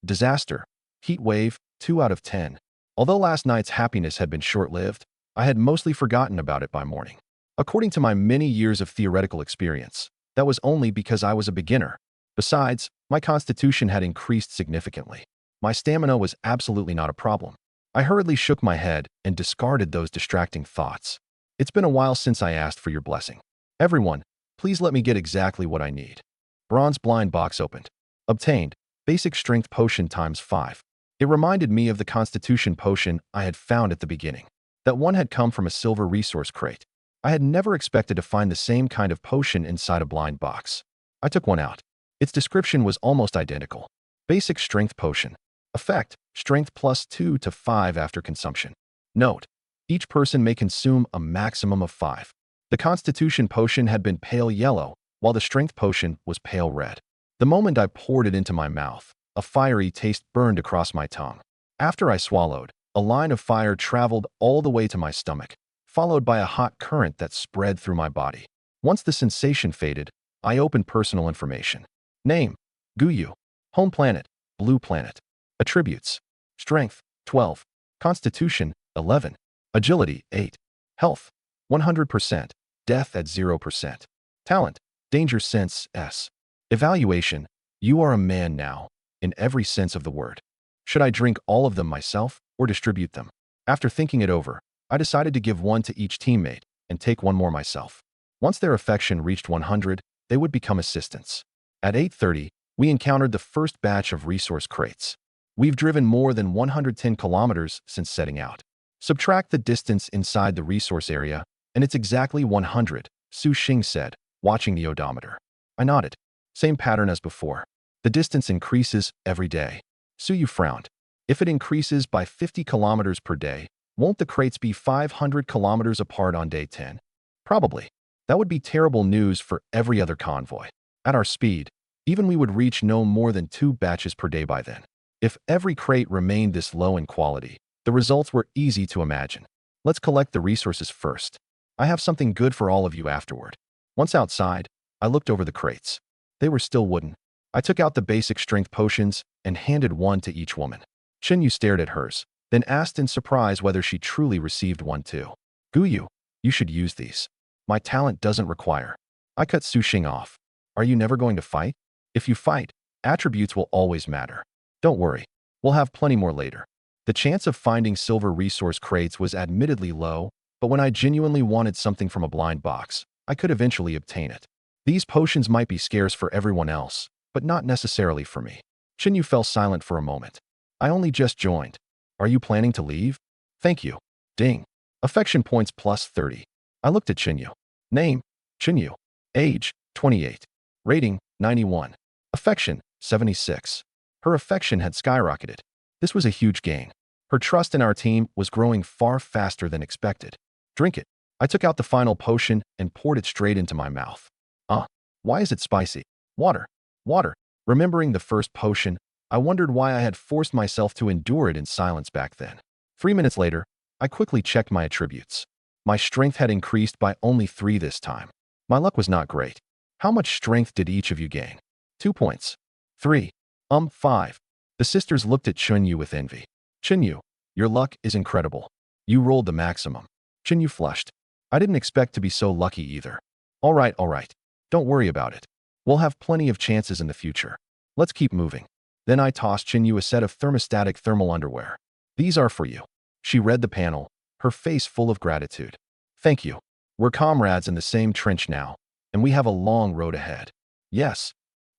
Disaster, heat wave, 2 out of 10. Although last night's happiness had been short-lived, I had mostly forgotten about it by morning. According to my many years of theoretical experience, that was only because I was a beginner. Besides, my constitution had increased significantly. My stamina was absolutely not a problem. I hurriedly shook my head and discarded those distracting thoughts. It's been a while since I asked for your blessing. Everyone, please let me get exactly what I need. Bronze blind box opened. Obtained, basic strength potion times 5. It reminded me of the constitution potion I had found at the beginning. That one had come from a silver resource crate. I had never expected to find the same kind of potion inside a blind box. I took one out. Its description was almost identical. Basic strength potion. Effect, strength plus 2 to 5 after consumption. Note, each person may consume a maximum of 5. The constitution potion had been pale yellow, while the strength potion was pale red. The moment I poured it into my mouth, a fiery taste burned across my tongue. After I swallowed, a line of fire traveled all the way to my stomach, followed by a hot current that spread through my body. Once the sensation faded, I opened personal information. Name, Guyu. Home planet, Blue Planet. Attributes, Strength, 12. Constitution, 11. Agility, 8. Health, 100%. Death at 0%. Talent, Danger Sense, S. Evaluation, you are a man now, in every sense of the word. Should I drink all of them myself or distribute them? After thinking it over, I decided to give one to each teammate and take one more myself. Once their affection reached 100, they would become assistants. At 8:30, we encountered the first batch of resource crates. We've driven more than 110 kilometers since setting out. Subtract the distance inside the resource area, and it's exactly 100, Su Xing said, watching the odometer. I nodded. Same pattern as before. The distance increases every day. Su Yu frowned. If it increases by 50 kilometers per day, won't the crates be 500 kilometers apart on day 10? Probably. That would be terrible news for every other convoy. At our speed, even we would reach no more than 2 batches per day by then. If every crate remained this low in quality, the results were easy to imagine. Let's collect the resources first. I have something good for all of you afterward. Once outside, I looked over the crates. They were still wooden. I took out the basic strength potions and handed one to each woman. Chinyu stared at hers, then asked in surprise whether she truly received one too. Guyu, you should use these. My talent doesn't require. I cut Su Xing off. Are you never going to fight? If you fight, attributes will always matter. Don't worry. We'll have plenty more later. The chance of finding silver resource crates was admittedly low, but when I genuinely wanted something from a blind box, I could eventually obtain it. These potions might be scarce for everyone else, but not necessarily for me. Chinyu fell silent for a moment. I only just joined. Are you planning to leave? Thank you. Ding. Affection points plus 30. I looked at Chinyu. Name, Chinyu. Age, 28. Rating, 91. Affection, 76. Her affection had skyrocketed. This was a huge gain. Her trust in our team was growing far faster than expected. Drink it. I took out the final potion and poured it straight into my mouth. Why is it spicy? Water. Water. Remembering the first potion, I wondered why I had forced myself to endure it in silence back then. 3 minutes later, I quickly checked my attributes. My strength had increased by only 3 this time. My luck was not great. How much strength did each of you gain? 2 points. 3. 5. The sisters looked at Chinyu with envy. Chinyu, your luck is incredible. You rolled the maximum. Chinyu flushed. I didn't expect to be so lucky either. All right. Don't worry about it. We'll have plenty of chances in the future. Let's keep moving. Then I tossed Chinyu a set of thermostatic thermal underwear. These are for you. She read the panel, her face full of gratitude. Thank you. We're comrades in the same trench now, and we have a long road ahead. Yes.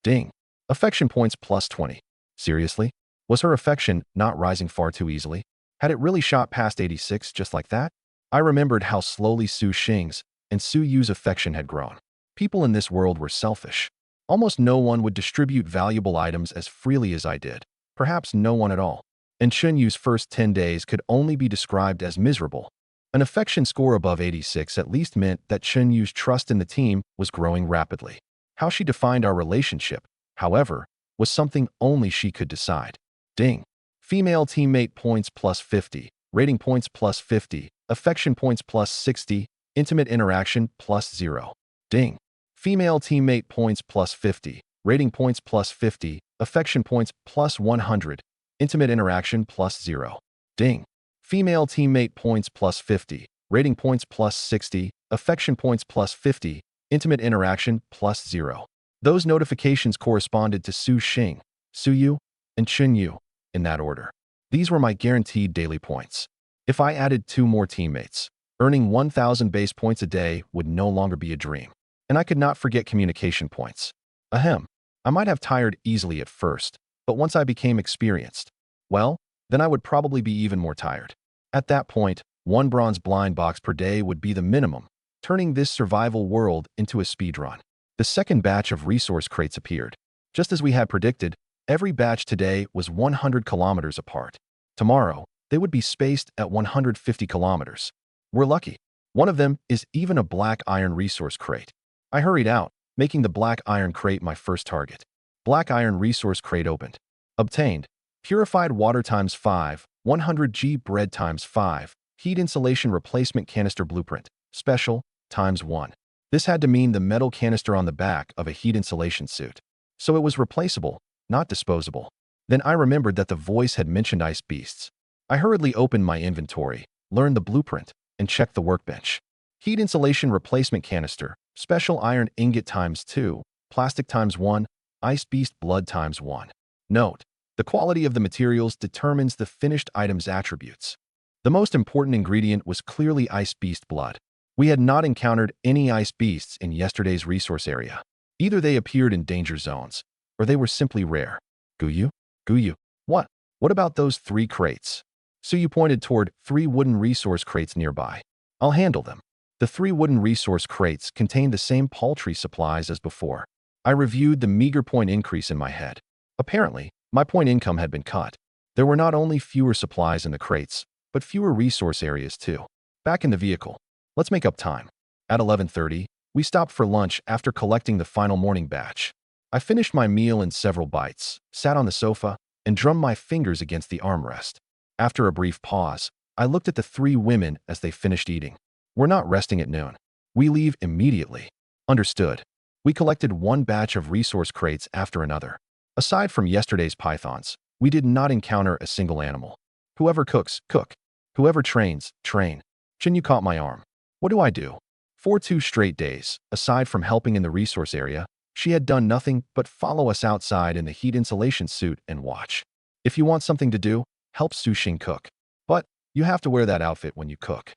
Ding. Affection points plus 20. Seriously? Was her affection not rising far too easily? Had it really shot past 86 just like that? I remembered how slowly Su Xing's and Su Yu's affection had grown. People in this world were selfish. Almost no one would distribute valuable items as freely as I did. Perhaps no one at all. And Chunyu's first 10 days could only be described as miserable. An affection score above 86 at least meant that Chunyu's trust in the team was growing rapidly. How she defined our relationship, however, was something only she could decide. Ding. Female teammate points plus 50, rating points plus 50, affection points plus 60, intimate interaction plus 0. Ding. Female teammate points plus 50, rating points plus 50, affection points plus 100, intimate interaction plus 0. Ding. Female teammate points plus 50, rating points plus 60, affection points plus 50, intimate interaction plus 0. Those notifications corresponded to Su Xing, Su Yu, and Chinyu, in that order. These were my guaranteed daily points. If I added 2 more teammates, earning 1,000 base points a day would no longer be a dream. And I could not forget communication points. Ahem. I might have tired easily at first, but once I became experienced, well, then I would probably be even more tired. At that point, 1 bronze blind box per day would be the minimum, turning this survival world into a speedrun. The second batch of resource crates appeared. Just as we had predicted, every batch today was 100 kilometers apart. Tomorrow, they would be spaced at 150 kilometers. We're lucky. One of them is even a black iron resource crate. I hurried out, making the black iron crate my first target. Black iron resource crate opened. Obtained. Purified water times 5, 100G bread times 5, heat insulation replacement canister blueprint, special, times 1. This had to mean the metal canister on the back of a heat insulation suit. So it was replaceable, not disposable. Then I remembered that the voice had mentioned ice beasts. I hurriedly opened my inventory, learned the blueprint, and checked the workbench. Heat insulation replacement canister, special iron ingot times 2, plastic times 1, ice beast blood times 1. Note: the quality of the materials determines the finished item's attributes. The most important ingredient was clearly ice beast blood. We had not encountered any ice beasts in yesterday's resource area. Either they appeared in danger zones, or they were simply rare. Guyu? Guyu. What? What about those 3 crates? Suyu pointed toward 3 wooden resource crates nearby. I'll handle them. The 3 wooden resource crates contained the same paltry supplies as before. I reviewed the meager point increase in my head. Apparently, my point income had been cut. There were not only fewer supplies in the crates, but fewer resource areas too. Back in the vehicle. Let's make up time. At 11:30, we stopped for lunch after collecting the final morning batch. I finished my meal in several bites, sat on the sofa, and drummed my fingers against the armrest. After a brief pause, I looked at the 3 women as they finished eating. We're not resting at noon. We leave immediately. Understood. We collected one batch of resource crates after another. Aside from yesterday's pythons, we did not encounter a single animal. Whoever cooks, cook. Whoever trains, train. Chinyu caught my arm. What do I do? For 2 straight days, aside from helping in the resource area, she had done nothing but follow us outside in the heat insulation suit and watch. If you want something to do, help Su Xing cook. But you have to wear that outfit when you cook.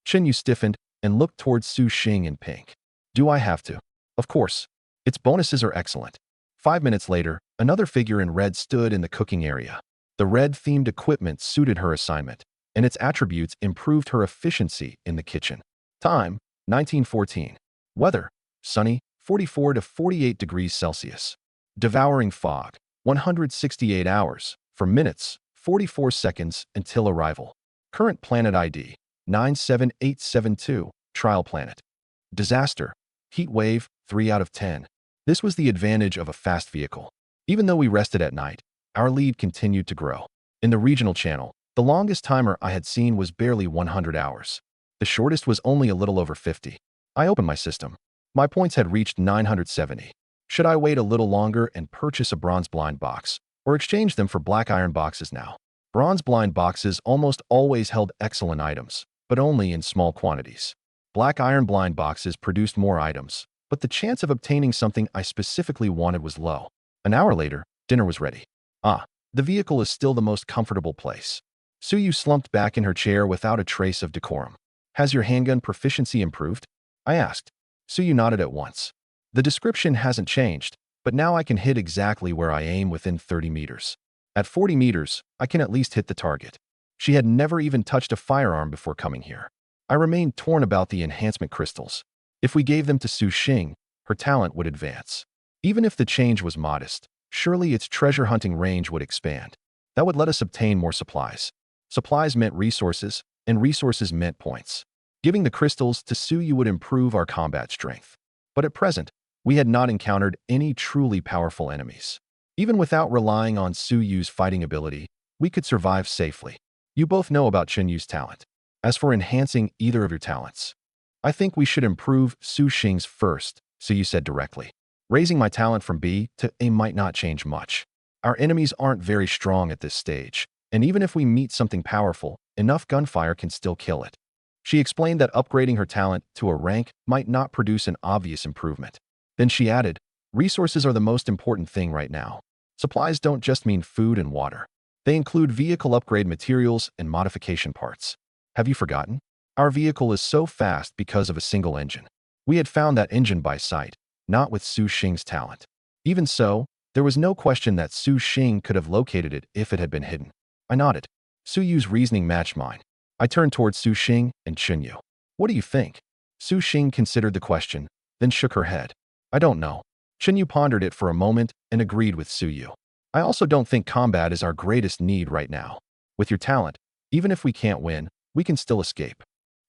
Chinyu stiffened and looked towards Su Xing in pink. Do I have to? Of course. Its bonuses are excellent. 5 minutes later, another figure in red stood in the cooking area. The red-themed equipment suited her assignment, and its attributes improved her efficiency in the kitchen. Time, 1914. Weather, sunny, 44 to 48 degrees Celsius. Devouring fog, 168 hours, for minutes, 44 seconds until arrival. Current planet ID, 97872, trial planet. Disaster, heat wave, 3 out of 10. This was the advantage of a fast vehicle. Even though we rested at night, our lead continued to grow. In the regional channel, the longest timer I had seen was barely 100 hours. The shortest was only a little over 50. I opened my system. My points had reached 970. Should I wait a little longer and purchase a bronze blind box, or exchange them for black iron boxes now? Bronze blind boxes almost always held excellent items, but only in small quantities. Black iron blind boxes produced more items, but the chance of obtaining something I specifically wanted was low. An hour later, dinner was ready. The vehicle is still the most comfortable place. Suyu slumped back in her chair without a trace of decorum. Has your handgun proficiency improved? I asked. Suyu nodded at once. The description hasn't changed, but now I can hit exactly where I aim within 30 meters. At 40 meters, I can at least hit the target. She had never even touched a firearm before coming here. I remained torn about the enhancement crystals. If we gave them to Su Xing, her talent would advance. Even if the change was modest, surely its treasure hunting range would expand. That would let us obtain more supplies. Supplies meant resources, and resources meant points. Giving the crystals to Suyu would improve our combat strength. But at present, we had not encountered any truly powerful enemies. Even without relying on Suyu's fighting ability, we could survive safely. You both know about Chinyu's talent. As for enhancing either of your talents, I think we should improve Su Xing's first, Suyu said directly. Raising my talent from B to A might not change much. Our enemies aren't very strong at this stage, and even if we meet something powerful, enough gunfire can still kill it. She explained that upgrading her talent to a rank might not produce an obvious improvement. Then she added, resources are the most important thing right now. Supplies don't just mean food and water. They include vehicle upgrade materials and modification parts. Have you forgotten? Our vehicle is so fast because of a single engine. We had found that engine by sight, not with Su Xing's talent. Even so, there was no question that Su Xing could have located it if it had been hidden. I nodded. Suyu's reasoning matched mine. I turned towards Su Xing and Chinyu. What do you think? Su Xing considered the question, then shook her head. I don't know. Chinyu pondered it for a moment and agreed with Suyu. I also don't think combat is our greatest need right now. With your talent, even if we can't win, we can still escape.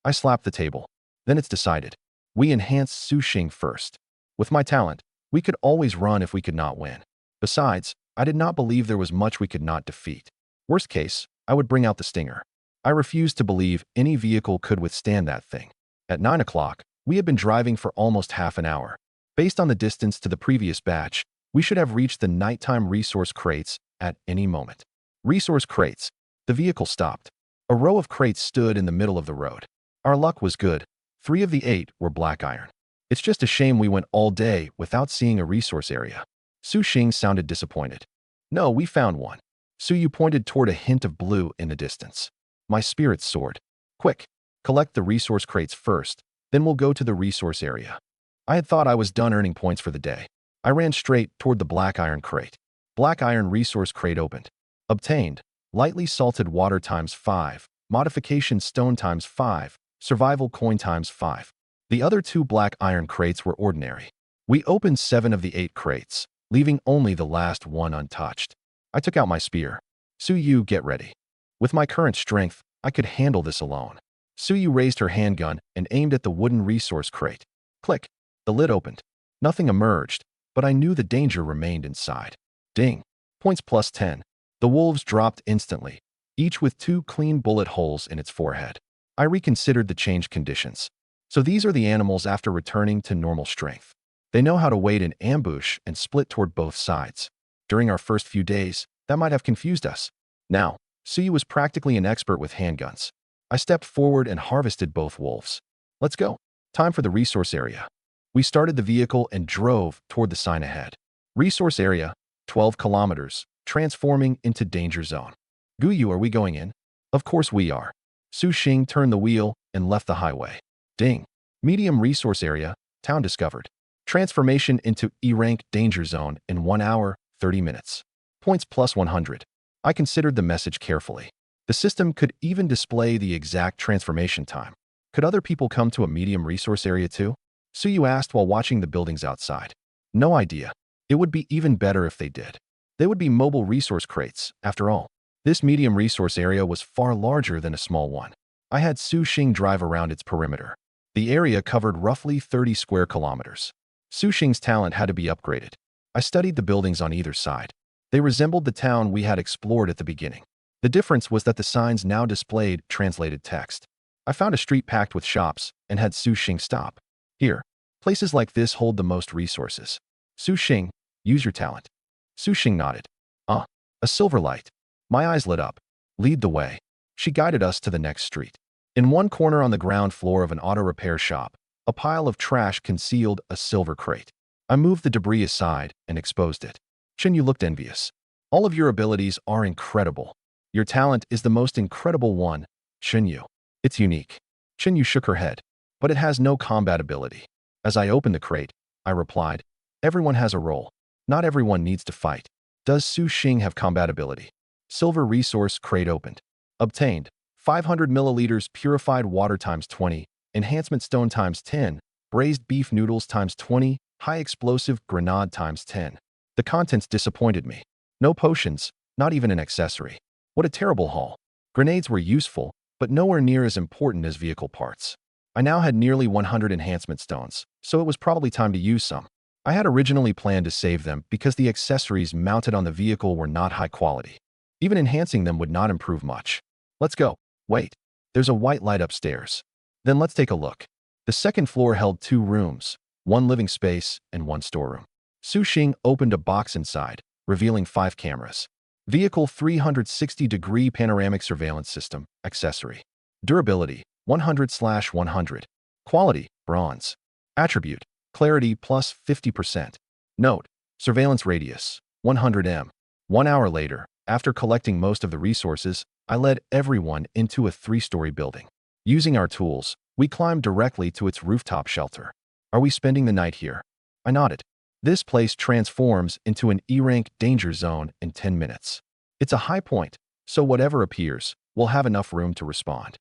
I slapped the table. Then it's decided. We enhance Su Xing first. With my talent, we could always run if we could not win. Besides, I did not believe there was much we could not defeat. Worst case, I would bring out the Stinger. I refused to believe any vehicle could withstand that thing. At 9 o'clock, we had been driving for almost half an hour. Based on the distance to the previous batch, we should have reached the nighttime resource crates at any moment. Resource crates. The vehicle stopped. A row of crates stood in the middle of the road. Our luck was good. 3 of the 8 were black iron. It's just a shame we went all day without seeing a resource area. Su Xing sounded disappointed. No, we found one. Suyu pointed toward a hint of blue in the distance. My spirits soared. Quick, collect the resource crates first, Then we'll go to the resource area. I had thought I was done earning points for the day. I ran straight toward the black iron crate. Black iron resource crate opened. Obtained. Lightly salted water times 5. Modification stone times 5. Survival coin times 5. The other 2 black iron crates were ordinary. We opened 7 of the 8 crates, leaving only the last one untouched. I took out my spear. Suyu, get ready. With my current strength, I could handle this alone. Suyu raised her handgun and aimed at the wooden resource crate. Click. The lid opened. Nothing emerged, but I knew the danger remained inside. Ding. Points plus 10. The wolves dropped instantly, each with 2 clean bullet holes in its forehead. I reconsidered the changed conditions. So these are the animals after returning to normal strength. They know how to wait in ambush and split toward both sides. During our first few days, that might have confused us. Now, Suyu was practically an expert with handguns. I stepped forward and harvested both wolves. Let's go. Time for the resource area. We started the vehicle and drove toward the sign ahead. Resource area, 12 kilometers, transforming into danger zone. Guyu, are we going in? Of course we are. Su Xing turned the wheel and left the highway. Ding. Medium resource area, town discovered. Transformation into E-rank danger zone in 1 hour, 30 minutes. Points plus 100. I considered the message carefully. The system could even display the exact transformation time. Could other people come to a medium resource area too? Suyu asked while watching the buildings outside. No idea. It would be even better if they did. They would be mobile resource crates, after all. This medium resource area was far larger than a small one. I had Su Xing drive around its perimeter. The area covered roughly 30 square kilometers. Su Xing's talent had to be upgraded. I studied the buildings on either side. They resembled the town we had explored at the beginning. The difference was that the signs now displayed translated text. I found a street packed with shops and had Su Xing stop. Here, places like this hold the most resources. Su Xing, use your talent. Su Xing nodded. A silver light. My eyes lit up. Lead the way. She guided us to the next street. In one corner on the ground floor of an auto repair shop, a pile of trash concealed a silver crate. I moved the debris aside and exposed it. Chinyu looked envious. All of your abilities are incredible. Your talent is the most incredible one, Chinyu. It's unique. Chinyu shook her head. But it has no combat ability. As I opened the crate, I replied, everyone has a role. Not everyone needs to fight. Does Su Xing have combat ability? Silver resource crate opened. Obtained. 500 milliliters purified water times 20, enhancement stone times 10, braised beef noodles times 20, high explosive grenade times 10. The contents disappointed me. No potions, not even an accessory. What a terrible haul. Grenades were useful, but nowhere near as important as vehicle parts. I now had nearly 100 enhancement stones, so it was probably time to use some. I had originally planned to save them because the accessories mounted on the vehicle were not high quality. Even enhancing them would not improve much. Let's go. Wait. There's a white light upstairs. Then let's take a look. The second floor held 2 rooms, 1 living space and 1 storeroom. Su Xing opened a box inside, revealing 5 cameras. Vehicle 360-degree panoramic surveillance system, accessory. Durability, 100/100. Quality, bronze. Attribute, clarity plus 50%. Note, surveillance radius, 100 m. 1 hour later, after collecting most of the resources, I led everyone into a 3-story building. Using our tools, we climbed directly to its rooftop shelter. Are we spending the night here? I nodded. This place transforms into an E-rank danger zone in 10 minutes. It's a high point, so whatever appears, we'll have enough room to respond.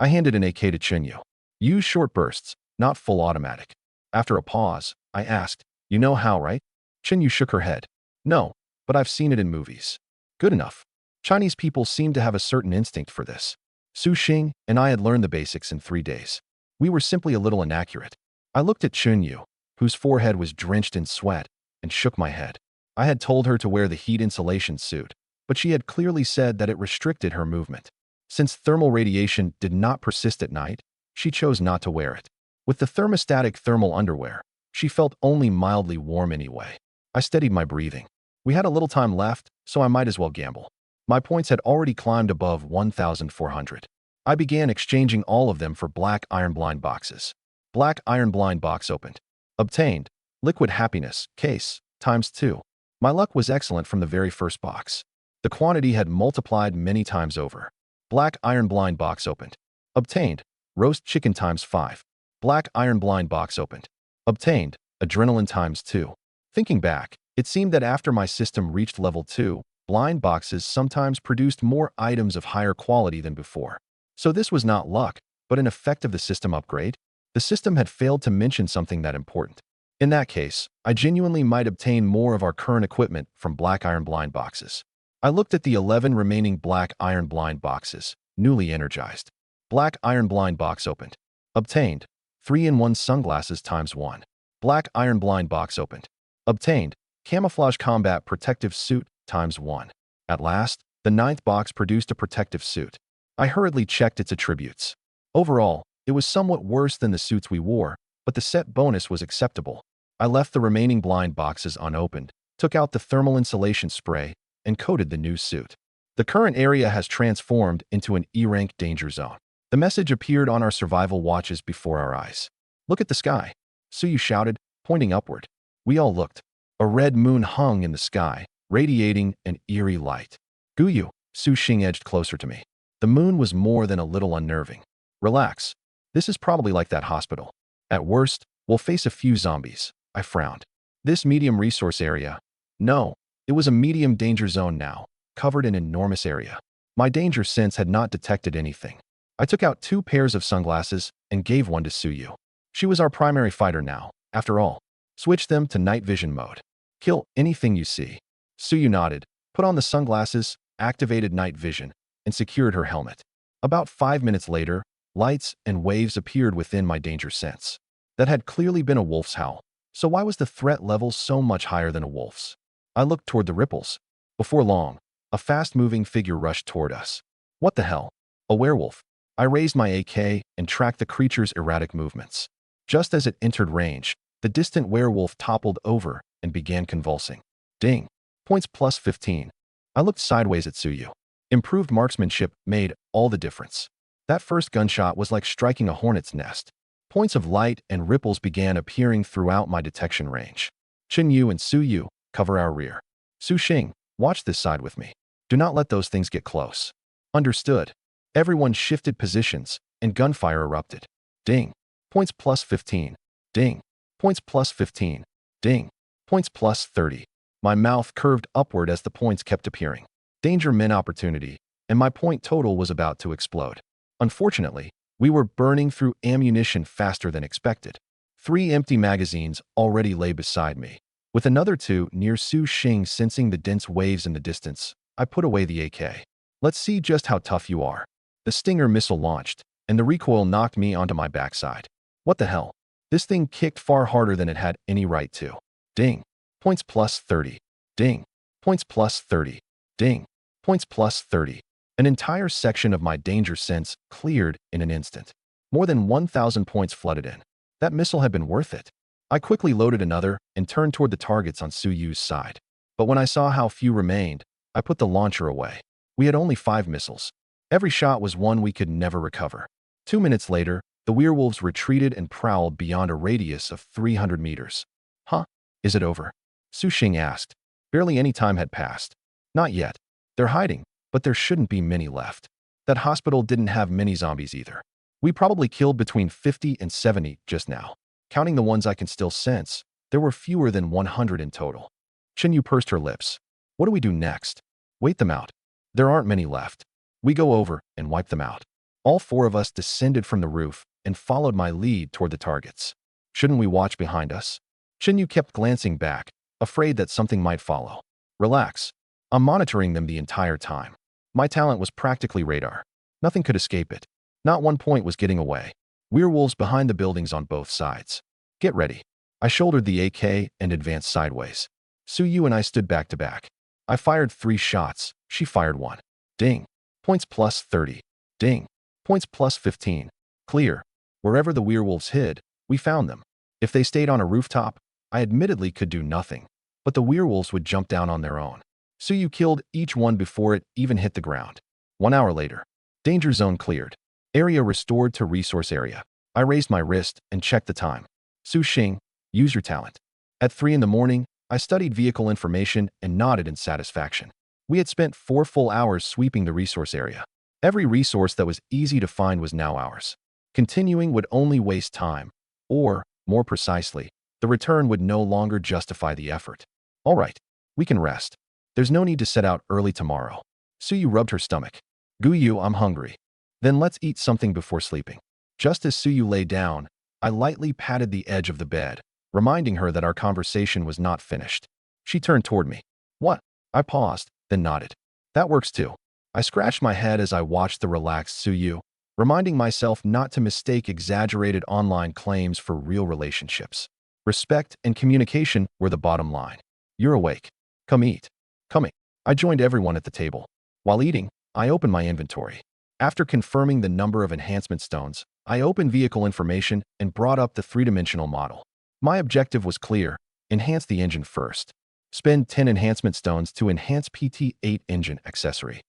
I handed an AK to Chinyu. Use short bursts, not full automatic. After a pause, I asked, you know how, right? Chinyu shook her head. No, but I've seen it in movies. Good enough. Chinese people seem to have a certain instinct for this. Su Xing and I had learned the basics in 3 days. We were simply a little inaccurate. I looked at Chinyu, whose forehead was drenched in sweat, and shook my head. I had told her to wear the heat insulation suit, but she had clearly said that it restricted her movement. Since thermal radiation did not persist at night, she chose not to wear it. With the thermostatic thermal underwear, she felt only mildly warm anyway. I steadied my breathing. We had a little time left, so I might as well gamble. My points had already climbed above 1,400. I began exchanging all of them for black iron blind boxes. Black iron blind box opened. Obtained. Liquid happiness, case, times 2. My luck was excellent from the very first box. The quantity had multiplied many times over. Black iron blind box opened. Obtained. Roast chicken times 5. Black iron blind box opened. Obtained. Adrenaline times 2. Thinking back, it seemed that after my system reached level 2, blind boxes sometimes produced more items of higher quality than before. So this was not luck, but an effect of the system upgrade? The system had failed to mention something that important. In that case, I genuinely might obtain more of our current equipment from black iron blind boxes. I looked at the 11 remaining black iron blind boxes, newly energized. Black iron blind box opened. Obtained. 3-in-1 sunglasses times 1. Black iron blind box opened. Obtained. Camouflage combat protective suit times 1. At last, the 9th box produced a protective suit. I hurriedly checked its attributes. Overall, it was somewhat worse than the suits we wore, but the set bonus was acceptable. I left the remaining blind boxes unopened, took out the thermal insulation spray, and coated the new suit. The current area has transformed into an E-rank danger zone. The message appeared on our survival watches before our eyes. "Look at the sky," Suyu shouted, pointing upward. We all looked. A red moon hung in the sky, radiating an eerie light. "Guyu," Su Xing edged closer to me. The moon was more than a little unnerving. "Relax. This is probably like that hospital. At worst, we'll face a few zombies." I frowned. "This medium resource area?" No, it was a medium danger zone now, covered in enormous area. My danger sense had not detected anything. I took out 2 pairs of sunglasses and gave one to Suyu. She was our primary fighter now, after all. Switch them to night vision mode. Kill anything you see. Suyu nodded, put on the sunglasses, activated night vision, and secured her helmet. About 5 minutes later, lights and waves appeared within my danger sense. That had clearly been a wolf's howl. So why was the threat level so much higher than a wolf's? I looked toward the ripples. Before long, a fast-moving figure rushed toward us. What the hell? A werewolf. I raised my AK and tracked the creature's erratic movements. Just as it entered range, the distant werewolf toppled over and began convulsing. Ding. Points plus 15. I looked sideways at Suyu. Improved marksmanship made all the difference. That first gunshot was like striking a hornet's nest. Points of light and ripples began appearing throughout my detection range. Chinyu and Suyu, cover our rear. Su Xing, watch this side with me. Do not let those things get close. Understood. Everyone shifted positions, and gunfire erupted. Ding. Points plus 15. Ding. Points plus 15. Ding. Points plus 30. My mouth curved upward as the points kept appearing. Danger meant opportunity, and my point total was about to explode. Unfortunately, we were burning through ammunition faster than expected. 3 empty magazines already lay beside me. With another 2 near Su Xing sensing the dense waves in the distance, I put away the AK. Let's see just how tough you are. The Stinger missile launched, and the recoil knocked me onto my backside. What the hell? This thing kicked far harder than it had any right to. Ding. Points plus 30. Ding. Points plus 30. Ding. Points plus 30. An entire section of my danger sense cleared in an instant. More than 1,000 points flooded in. That missile had been worth it. I quickly loaded another and turned toward the targets on Suyu's side. But when I saw how few remained, I put the launcher away. We had only 5 missiles. Every shot was one we could never recover. 2 minutes later, the werewolves retreated and prowled beyond a radius of 300 meters. Huh? Is it over? Su Xing asked. Barely any time had passed. Not yet. They're hiding, but there shouldn't be many left. That hospital didn't have many zombies either. We probably killed between 50 and 70 just now. Counting the ones I can still sense, there were fewer than 100 in total. Chinyu pursed her lips. What do we do next? Wait them out. There aren't many left. We go over and wipe them out. All 4 of us descended from the roof and followed my lead toward the targets. Shouldn't we watch behind us? Chinyu kept glancing back, afraid that something might follow. Relax. I'm monitoring them the entire time. My talent was practically radar. Nothing could escape it. Not one point was getting away. Werewolves behind the buildings on both sides. Get ready. I shouldered the AK and advanced sideways. Suyu and I stood back to back. I fired 3 shots. She fired 1. Ding. Points plus 30. Ding. Points plus 15. Clear. Wherever the werewolves hid, we found them. If they stayed on a rooftop, I admittedly could do nothing, but the werewolves would jump down on their own. Suyu killed each one before it even hit the ground. 1 hour later, danger zone cleared. Area restored to resource area. I raised my wrist and checked the time. Su Xing, use your talent. At 3 in the morning, I studied vehicle information and nodded in satisfaction. We had spent 4 full hours sweeping the resource area. Every resource that was easy to find was now ours. Continuing would only waste time, or, more precisely, the return would no longer justify the effort. All right, we can rest. There's no need to set out early tomorrow. Suyu rubbed her stomach. Guyu, I'm hungry. Then let's eat something before sleeping. Just as Suyu lay down, I lightly patted the edge of the bed, reminding her that our conversation was not finished. She turned toward me. What? I paused, then nodded. That works too. I scratched my head as I watched the relaxed Suyu, reminding myself not to mistake exaggerated online claims for real relationships. Respect and communication were the bottom line. You're awake. Come eat. Coming. I joined everyone at the table. While eating, I opened my inventory. After confirming the number of enhancement stones, I opened vehicle information and brought up the three-dimensional model. My objective was clear: enhance the engine first. Spend 10 enhancement stones to enhance PT-8 engine accessory.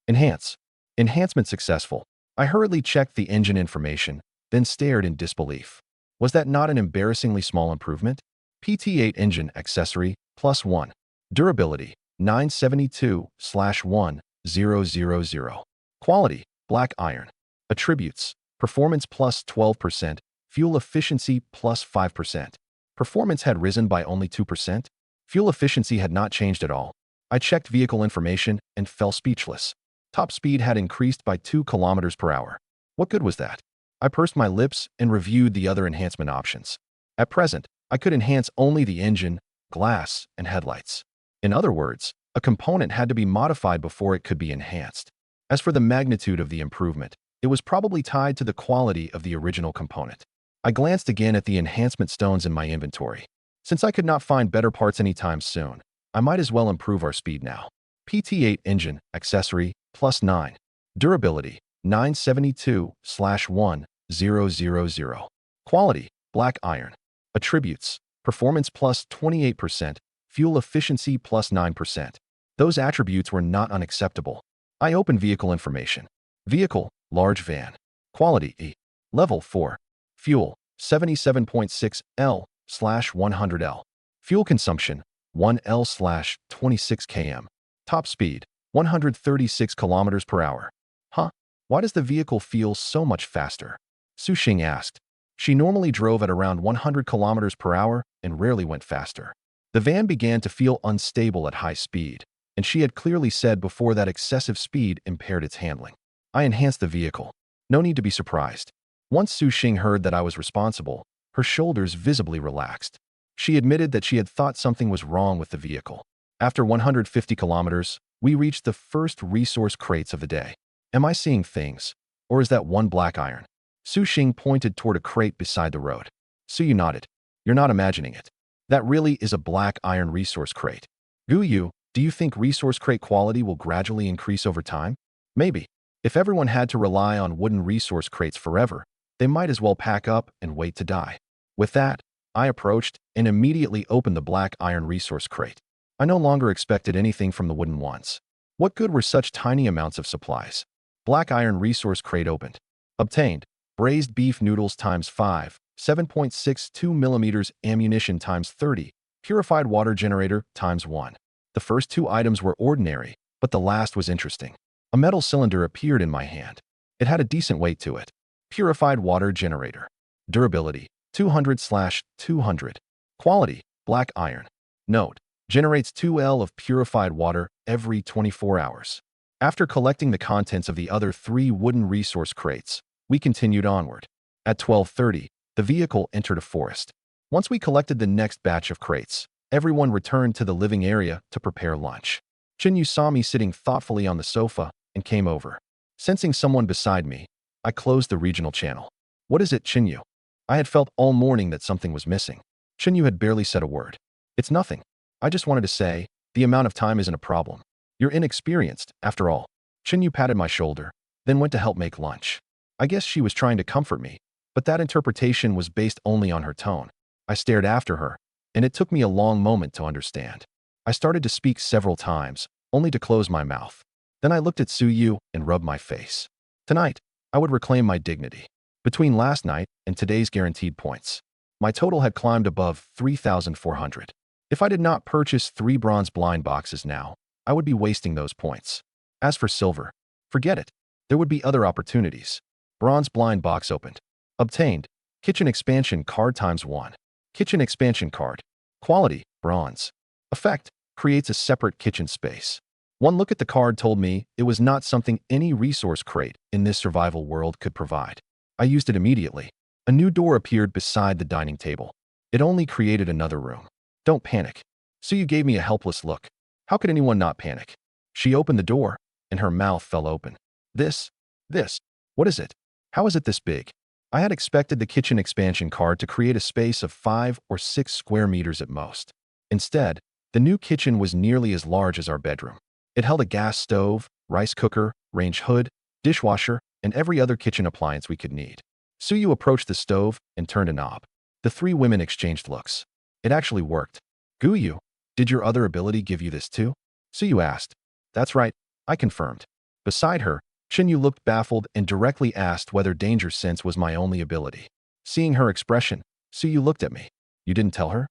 Enhance. Enhancement successful. I hurriedly checked the engine information, then stared in disbelief. Was that not an embarrassingly small improvement? PT-8 engine accessory, +1. Durability, 972/1000. Quality, black iron. Attributes, performance +12%, fuel efficiency +5%. Performance had risen by only 2%. Fuel efficiency had not changed at all. I checked vehicle information and fell speechless. Top speed had increased by 2 kilometers per hour. What good was that? I pursed my lips and reviewed the other enhancement options. At present, I could enhance only the engine, glass, and headlights. In other words, a component had to be modified before it could be enhanced. As for the magnitude of the improvement, it was probably tied to the quality of the original component. I glanced again at the enhancement stones in my inventory. Since I could not find better parts anytime soon, I might as well improve our speed now. PT-8 engine, accessory, +9. Durability, 972/1000. Quality, black iron. Attributes, performance +28%, fuel efficiency +9%. Those attributes were not unacceptable. I opened vehicle information. Vehicle, large van. Quality E. Level 4. Fuel, 77.6 L/100 L. Fuel consumption, 1 L/26 km. Top speed, 136 kilometers per hour. Huh? Why does the vehicle feel so much faster? Su Xing asked. She normally drove at around 100 kilometers per hour and rarely went faster. The van began to feel unstable at high speed, and she had clearly said before that excessive speed impaired its handling. I enhanced the vehicle. No need to be surprised. Once Su Xing heard that I was responsible, her shoulders visibly relaxed. She admitted that she had thought something was wrong with the vehicle. After 150 kilometers, we reached the first resource crates of the day. Am I seeing things? Or is that one black iron? Su Xing pointed toward a crate beside the road. Suyu nodded. You're not imagining it. That really is a black iron resource crate. Guyu, do you think resource crate quality will gradually increase over time? Maybe. If everyone had to rely on wooden resource crates forever, they might as well pack up and wait to die. With that, I approached and immediately opened the black iron resource crate. I no longer expected anything from the wooden ones. What good were such tiny amounts of supplies? Black iron resource crate opened. Obtained. Braised beef noodles ×5, 7.62 millimeters ammunition ×30, purified water generator ×1. The first two items were ordinary, but the last was interesting. A metal cylinder appeared in my hand. It had a decent weight to it. Purified water generator. Durability, 200/200. Quality, black iron. Note, generates 2 L of purified water every 24 hours. After collecting the contents of the other 3 wooden resource crates, we continued onward. At 12:30, the vehicle entered a forest. Once we collected the next batch of crates, everyone returned to the living area to prepare lunch. Chinyu saw me sitting thoughtfully on the sofa and came over. Sensing someone beside me, I closed the regional channel. What is it, Chinyu? I had felt all morning that something was missing. Chinyu had barely said a word. It's nothing. I just wanted to say, the amount of time isn't a problem. You're inexperienced, after all. Chinyu patted my shoulder, then went to help make lunch. I guess she was trying to comfort me, but that interpretation was based only on her tone. I stared after her, and it took me a long moment to understand. I started to speak several times, only to close my mouth. Then I looked at Suyu and rubbed my face. Tonight, I would reclaim my dignity. Between last night and today's guaranteed points, my total had climbed above 3,400. If I did not purchase 3 bronze blind boxes now, I would be wasting those points. As for silver, forget it. There would be other opportunities. Bronze blind box opened. Obtained. Kitchen expansion card times 1. Kitchen expansion card. Quality, bronze. Effect, creates a separate kitchen space. One look at the card told me it was not something any resource crate in this survival world could provide. I used it immediately. A new door appeared beside the dining table. It only created another room. Don't panic. Suyu gave me a helpless look. How could anyone not panic? She opened the door, and her mouth fell open. This, what is it? How is it this big? I had expected the kitchen expansion card to create a space of 5 or 6 square meters at most. Instead, the new kitchen was nearly as large as our bedroom. It held a gas stove, rice cooker, range hood, dishwasher, and every other kitchen appliance we could need. Suyu approached the stove and turned a knob. The three women exchanged looks. It actually worked. Guyu, did your other ability give you this too? Suyu asked. That's right, I confirmed. Beside her, Shinyu looked baffled and directly asked whether danger sense was my only ability. Seeing her expression, Suyu looked at me. You didn't tell her?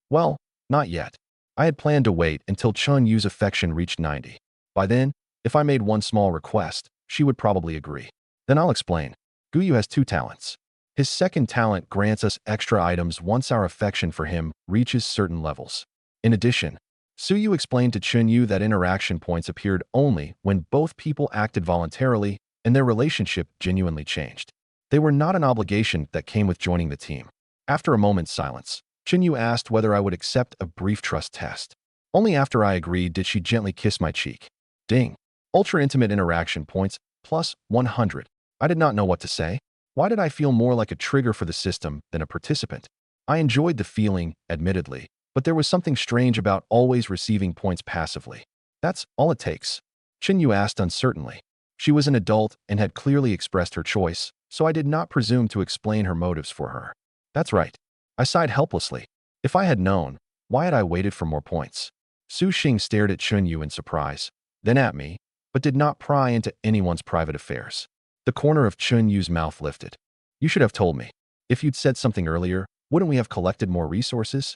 Well, not yet. I had planned to wait until Chunyu's affection reached 90. By then, if I made one small request, she would probably agree. Then I'll explain. Guyu has 2 talents. His second talent grants us extra items once our affection for him reaches certain levels. In addition, Suyu explained to Chunyu that interaction points appeared only when both people acted voluntarily and their relationship genuinely changed. They were not an obligation that came with joining the team. After a moment's silence, Chunyu asked whether I would accept a brief trust test. Only after I agreed did she gently kiss my cheek. Ding. Ultra-intimate interaction points, plus 100. I did not know what to say. Why did I feel more like a trigger for the system than a participant? I enjoyed the feeling, admittedly, but there was something strange about always receiving points passively. That's all it takes. Chinyu asked uncertainly. She was an adult and had clearly expressed her choice, so I did not presume to explain her motives for her. That's right. I sighed helplessly. If I had known, why had I waited for more points? Su Xing stared at Chunyu in surprise, then at me, but did not pry into anyone's private affairs. The corner of Chunyu's mouth lifted. You should have told me. If you'd said something earlier, wouldn't we have collected more resources?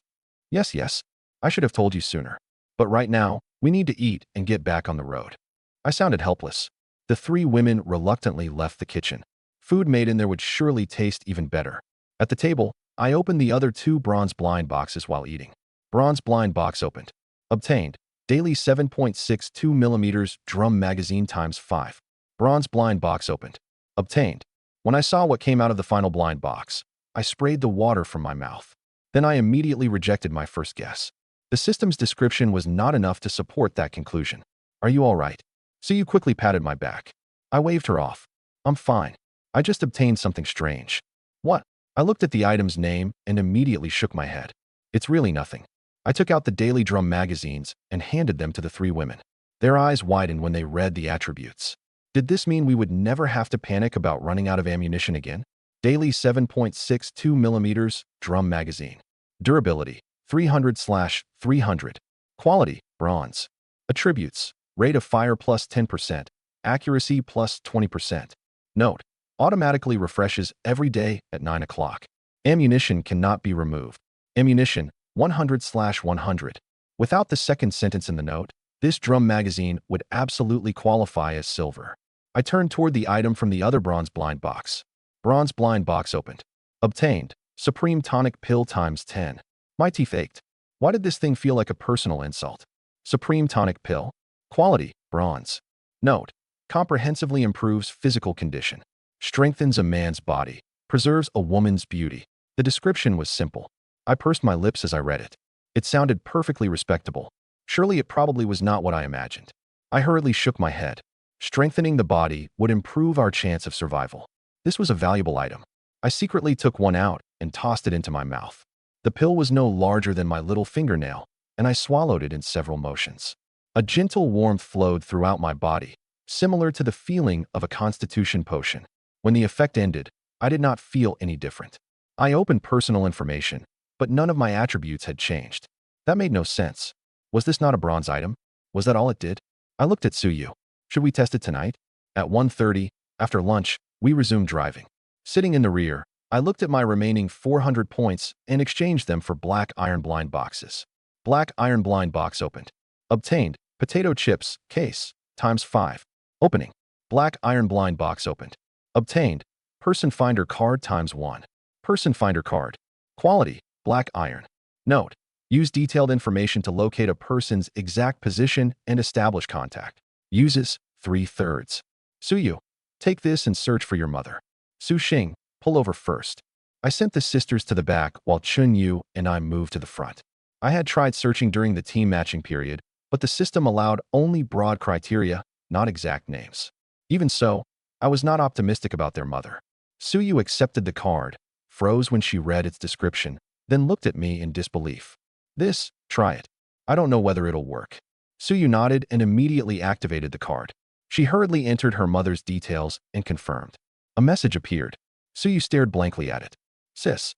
Yes. I should have told you sooner. But right now, we need to eat and get back on the road. I sounded helpless. The three women reluctantly left the kitchen. Food made in there would surely taste even better. At the table, I opened the other 2 bronze blind boxes while eating. Bronze blind box opened. Obtained. Daily 7.62 millimeters drum magazine times 5. Bronze blind box opened. Obtained. When I saw what came out of the final blind box, I sprayed the water from my mouth. Then I immediately rejected my first guess. The system's description was not enough to support that conclusion. Are you all right? Suyu quickly patted my back. I waved her off. I'm fine. I just obtained something strange. What? I looked at the item's name and immediately shook my head. It's really nothing. I took out the Daily Drum magazines and handed them to the 3 women. Their eyes widened when they read the attributes. Did this mean we would never have to panic about running out of ammunition again? Daily 7.62 millimeters drum magazine. Durability, 300/300. Quality, bronze. Attributes, rate of fire plus 10%, accuracy plus 20%. Note, automatically refreshes every day at 9 o'clock. Ammunition cannot be removed. Ammunition, 100/100. Without the second sentence in the note, this drum magazine would absolutely qualify as silver. I turned toward the item from the other bronze blind box. Bronze blind box opened. Obtained. Supreme tonic pill times 10. My teeth ached. Why did this thing feel like a personal insult? Supreme tonic pill. Quality, bronze. Note, comprehensively improves physical condition. Strengthens a man's body. Preserves a woman's beauty. The description was simple. I pursed my lips as I read it. It sounded perfectly respectable. Surely it probably was not what I imagined. I hurriedly shook my head. Strengthening the body would improve our chance of survival. This was a valuable item. I secretly took one out and tossed it into my mouth. The pill was no larger than my little fingernail, and I swallowed it in several motions. A gentle warmth flowed throughout my body, similar to the feeling of a constitution potion. When the effect ended, I did not feel any different. I opened personal information, but none of my attributes had changed. That made no sense. Was this not a bronze item? Was that all it did? I looked at Suyu. Should we test it tonight? At 1:30, after lunch, we resumed driving. Sitting in the rear, I looked at my remaining 400 points and exchanged them for black iron blind boxes. Black iron blind box opened. Obtained. Potato chips, case, times 5. Opening. Black iron blind box opened. Obtained. Person Finder card times 1. Person Finder card. Quality, black iron. Note: use detailed information to locate a person's exact position and establish contact. Uses 3/3. Suyu, take this and search for your mother. Su Xing, pull over first. I sent the sisters to the back while Chun Yu and I moved to the front. I had tried searching during the team matching period, but the system allowed only broad criteria, not exact names. Even so, I was not optimistic about their mother. Suyu accepted the card, froze when she read its description, then looked at me in disbelief. This, try it. I don't know whether it'll work. Suyu nodded and immediately activated the card. She hurriedly entered her mother's details and confirmed. A message appeared. Suyu stared blankly at it. Sis,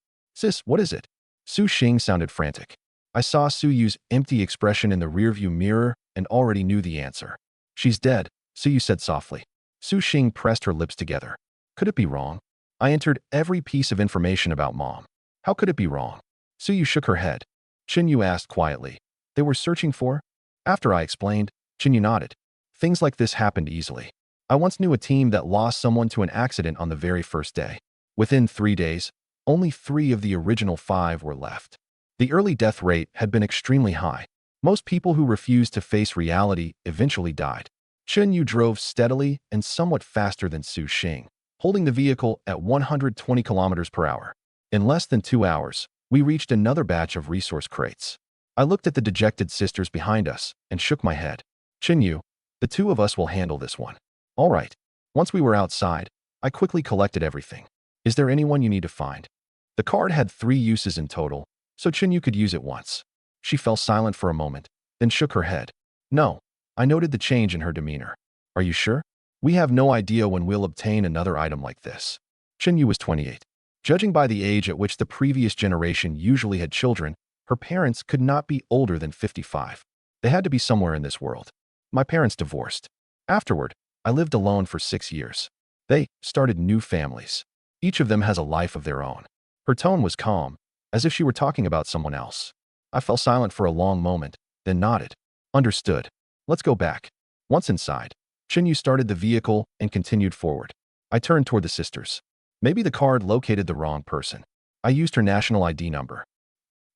what is it? Su Xing sounded frantic. I saw Suyu's empty expression in the rearview mirror and already knew the answer. She's dead, Suyu said softly. Su Xing pressed her lips together. Could it be wrong? I entered every piece of information about Mom. How could it be wrong? Suyu shook her head. Chinyu asked quietly. They were searching for? After I explained, Chinyu nodded. Things like this happened easily. I once knew a team that lost someone to an accident on the very first day. Within 3 days, only 3 of the original 5 were left. The early death rate had been extremely high. Most people who refused to face reality eventually died. Chinyu drove steadily and somewhat faster than Su Xing, holding the vehicle at 120 kilometers per hour. In less than 2 hours, we reached another batch of resource crates. I looked at the dejected sisters behind us and shook my head. Chinyu, the 2 of us will handle this one. All right. Once we were outside, I quickly collected everything. Is there anyone you need to find? The card had 3 uses in total, so Chinyu could use it once. She fell silent for a moment, then shook her head. No. I noted the change in her demeanor. Are you sure? We have no idea when we'll obtain another item like this. Chinyu was 28. Judging by the age at which the previous generation usually had children, her parents could not be older than 55. They had to be somewhere in this world. My parents divorced. Afterward, I lived alone for 6 years. They started new families. Each of them has a life of their own. Her tone was calm, as if she were talking about someone else. I fell silent for a long moment, then nodded. Understood. Let's go back. Once inside, Chinyu started the vehicle and continued forward. I turned toward the sisters. Maybe the card located the wrong person. I used her national ID number.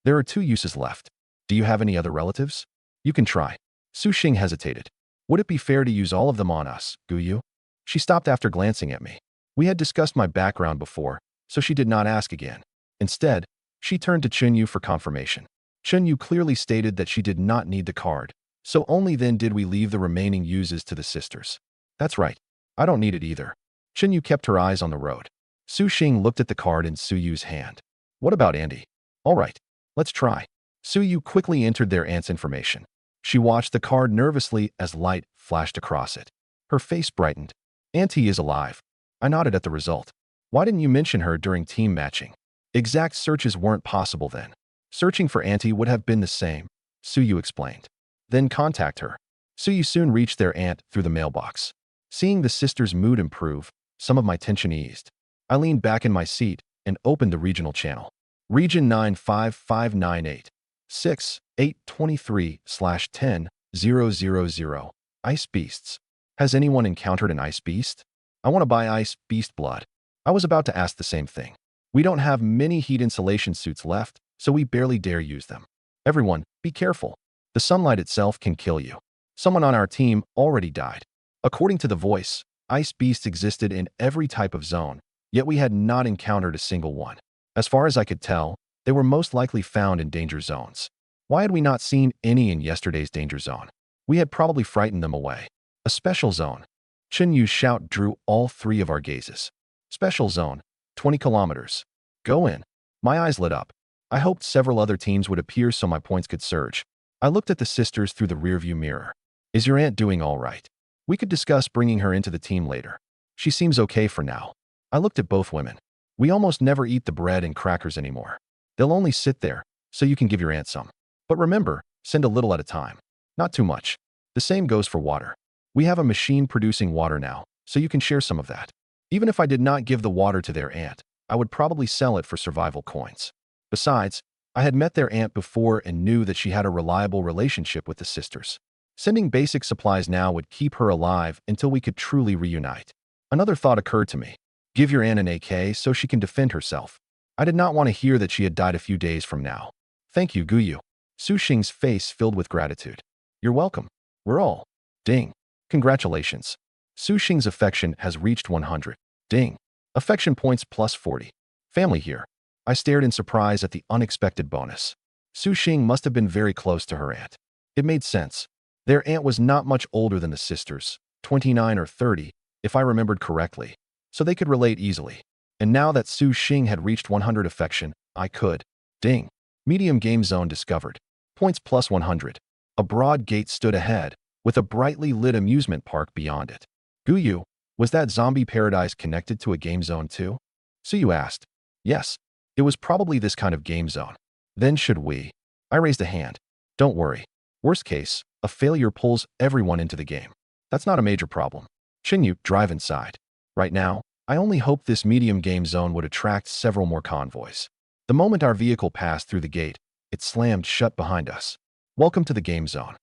There are 2 uses left. Do you have any other relatives? You can try. Su Xing hesitated. Would it be fair to use all of them on us, Guyu? She stopped after glancing at me. We had discussed my background before, so she did not ask again. Instead, she turned to Chinyu for confirmation. Chinyu clearly stated that she did not need the card, so only then did we leave the remaining uses to the sisters. That's right. I don't need it either. Chinyu kept her eyes on the road. Su Xing looked at the card in Suyu's hand. What about Andy? All right. Let's try. Suyu quickly entered their aunt's information. She watched the card nervously as light flashed across it. Her face brightened. Auntie is alive. I nodded at the result. Why didn't you mention her during team matching? Exact searches weren't possible then. Searching for Auntie would have been the same, Suyu explained. Then contact her. Suyu soon reached their aunt through the mailbox. Seeing the sisters' mood improve, some of my tension eased. I leaned back in my seat and opened the regional channel. Region 95598. 6-823/10-000. Ice beasts. Has anyone encountered an ice beast? I want to buy ice beast blood. I was about to ask the same thing. We don't have many heat insulation suits left, so we barely dare use them. Everyone, be careful. The sunlight itself can kill you. Someone on our team already died. According to the voice, ice beasts existed in every type of zone, yet we had not encountered a single one. As far as I could tell, they were most likely found in danger zones. Why had we not seen any in yesterday's danger zone? We had probably frightened them away. A special zone. Chinyu's shout drew all 3 of our gazes. Special zone, 20 kilometers. Go in. My eyes lit up. I hoped several other teams would appear so my points could surge. I looked at the sisters through the rearview mirror. Is your aunt doing all right? We could discuss bringing her into the team later. She seems okay for now. I looked at both women. We almost never eat the bread and crackers anymore. They'll only sit there, so you can give your aunt some. But remember, send a little at a time. Not too much. The same goes for water. We have a machine producing water now, so you can share some of that. Even if I did not give the water to their aunt, I would probably sell it for survival coins. Besides, I had met their aunt before and knew that she had a reliable relationship with the sisters. Sending basic supplies now would keep her alive until we could truly reunite. Another thought occurred to me. Give your Ann an AK so she can defend herself. I did not want to hear that she had died a few days from now. Thank you, Guyu. Su Xing's face filled with gratitude. You're welcome. We're all. Ding. Congratulations. Su Xing's affection has reached 100. Ding. Affection points plus 40. Family here. I stared in surprise at the unexpected bonus. Su Xing must have been very close to her aunt. It made sense. Their aunt was not much older than the sisters, 29 or 30, if I remembered correctly, so they could relate easily. And now that Su Xing had reached 100 affection, I could. Ding. Medium game zone discovered. Points plus 100. A broad gate stood ahead, with a brightly lit amusement park beyond it. Guyu, was that zombie paradise connected to a game zone too? Suyu asked. Yes. It was probably this kind of game zone. Then should we? I raised a hand. Don't worry. Worst case, a failure pulls everyone into the game. That's not a major problem. Chinyu, drive inside. Right now, I only hoped this medium game zone would attract several more convoys. The moment our vehicle passed through the gate, it slammed shut behind us. Welcome to the game zone.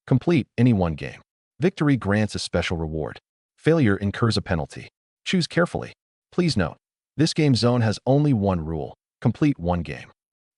Complete any one game. Victory grants a special reward. Failure incurs a penalty. Choose carefully. Please note, this game zone has only one rule. Complete one game.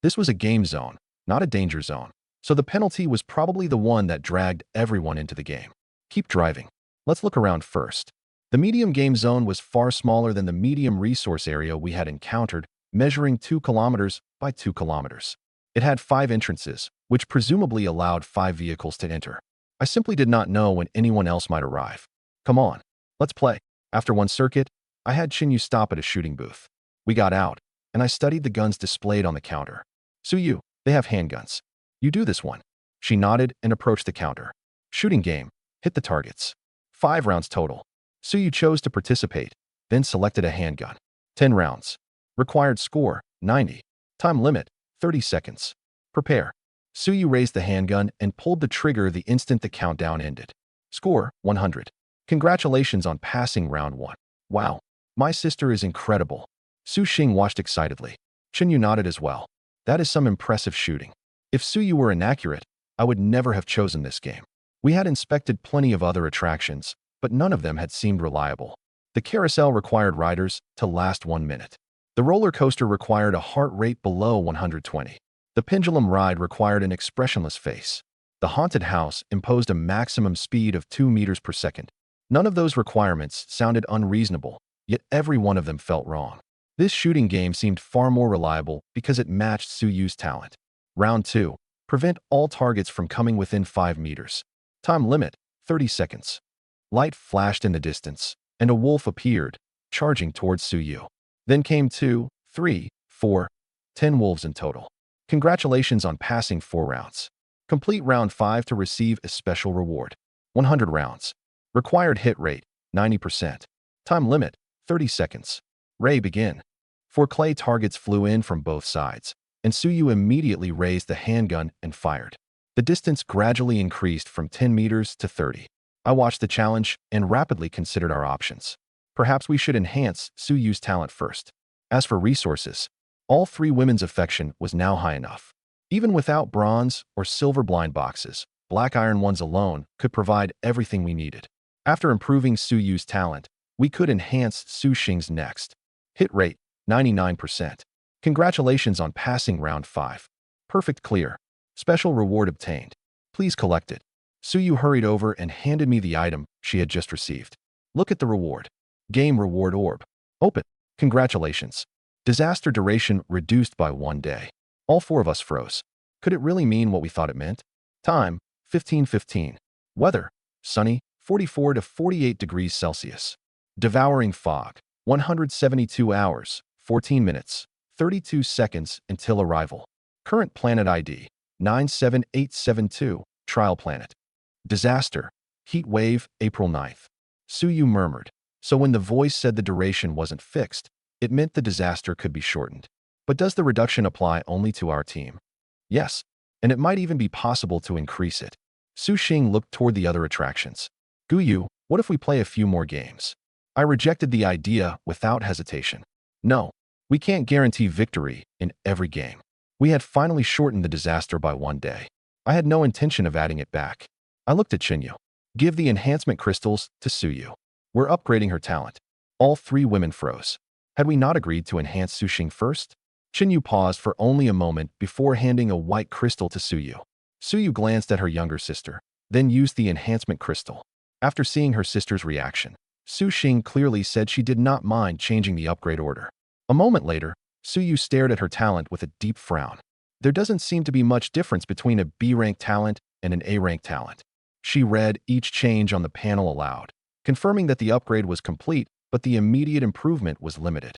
This was a game zone, not a danger zone, so the penalty was probably the one that dragged everyone into the game. Keep driving. Let's look around first. The medium game zone was far smaller than the medium resource area we had encountered, measuring 2 kilometers by 2 kilometers. It had 5 entrances, which presumably allowed 5 vehicles to enter. I simply did not know when anyone else might arrive. Come on, let's play. After one circuit, I had Chinyu stop at a shooting booth. We got out, and I studied the guns displayed on the counter. Suyu, they have handguns. You do this one. She nodded and approached the counter. Shooting game. Hit the targets. 5 rounds total. Suyu chose to participate, then selected a handgun. 10 rounds. Required score, 90. Time limit, 30 seconds. Prepare. Suyu raised the handgun and pulled the trigger the instant the countdown ended. Score, 100. Congratulations on passing round 1. Wow. My sister is incredible. Su Xing watched excitedly. Chinyu nodded as well. That is some impressive shooting. If Suyu were inaccurate, I would never have chosen this game. We had inspected plenty of other attractions, but none of them had seemed reliable. The carousel required riders to last 1 minute. The roller coaster required a heart rate below 120. The pendulum ride required an expressionless face. The haunted house imposed a maximum speed of 2 meters per second. None of those requirements sounded unreasonable, yet every one of them felt wrong. This shooting game seemed far more reliable because it matched Suyu's talent. Round 2. Prevent all targets from coming within 5 meters. Time limit, 30 seconds. Light flashed in the distance, and a wolf appeared, charging towards Suyu. Then came 2, 3, 4, 10 wolves in total. Congratulations on passing 4 rounds. Complete round 5 to receive a special reward. 100 rounds. Required hit rate, 90%. Time limit, 30 seconds. Ray begin. 4 clay targets flew in from both sides, and Suyu immediately raised the handgun and fired. The distance gradually increased from 10 meters to 30. I watched the challenge and rapidly considered our options. Perhaps we should enhance Suyu's talent first. As for resources, all 3 women's affection was now high enough. Even without bronze or silver blind boxes, black iron ones alone could provide everything we needed. After improving Suyu's talent, we could enhance Su Xing's next. Hit rate, 99%. Congratulations on passing round 5. Perfect clear. Special reward obtained. Please collect it. Suyu hurried over and handed me the item she had just received. Look at the reward. Game reward orb. Open. Congratulations. Disaster duration reduced by 1 day. All 4 of us froze. Could it really mean what we thought it meant? Time, 15:15. Weather, sunny, 44 to 48 degrees Celsius. Devouring fog, 172 hours, 14 minutes, 32 seconds until arrival. Current planet ID, 97872, trial planet. Disaster, heat wave, April 9th. Suyu murmured. So when the voice said the duration wasn't fixed, it meant the disaster could be shortened. But does the reduction apply only to our team? Yes, and it might even be possible to increase it. Su Xing looked toward the other attractions. Guyu, what if we play a few more games? I rejected the idea without hesitation. No, we can't guarantee victory in every game. We had finally shortened the disaster by 1 day. I had no intention of adding it back. I looked at Chinyu. Give the enhancement crystals to Suyu. We're upgrading her talent. All 3 women froze. Had we not agreed to enhance Suxing first? Chinyu paused for only a moment before handing a white crystal to Suyu. Suyu glanced at her younger sister, then used the enhancement crystal. After seeing her sister's reaction, Suxing clearly said she did not mind changing the upgrade order. A moment later, Suyu stared at her talent with a deep frown. There doesn't seem to be much difference between a B-rank talent and an A-rank talent. She read each change on the panel aloud, confirming that the upgrade was complete, but the immediate improvement was limited.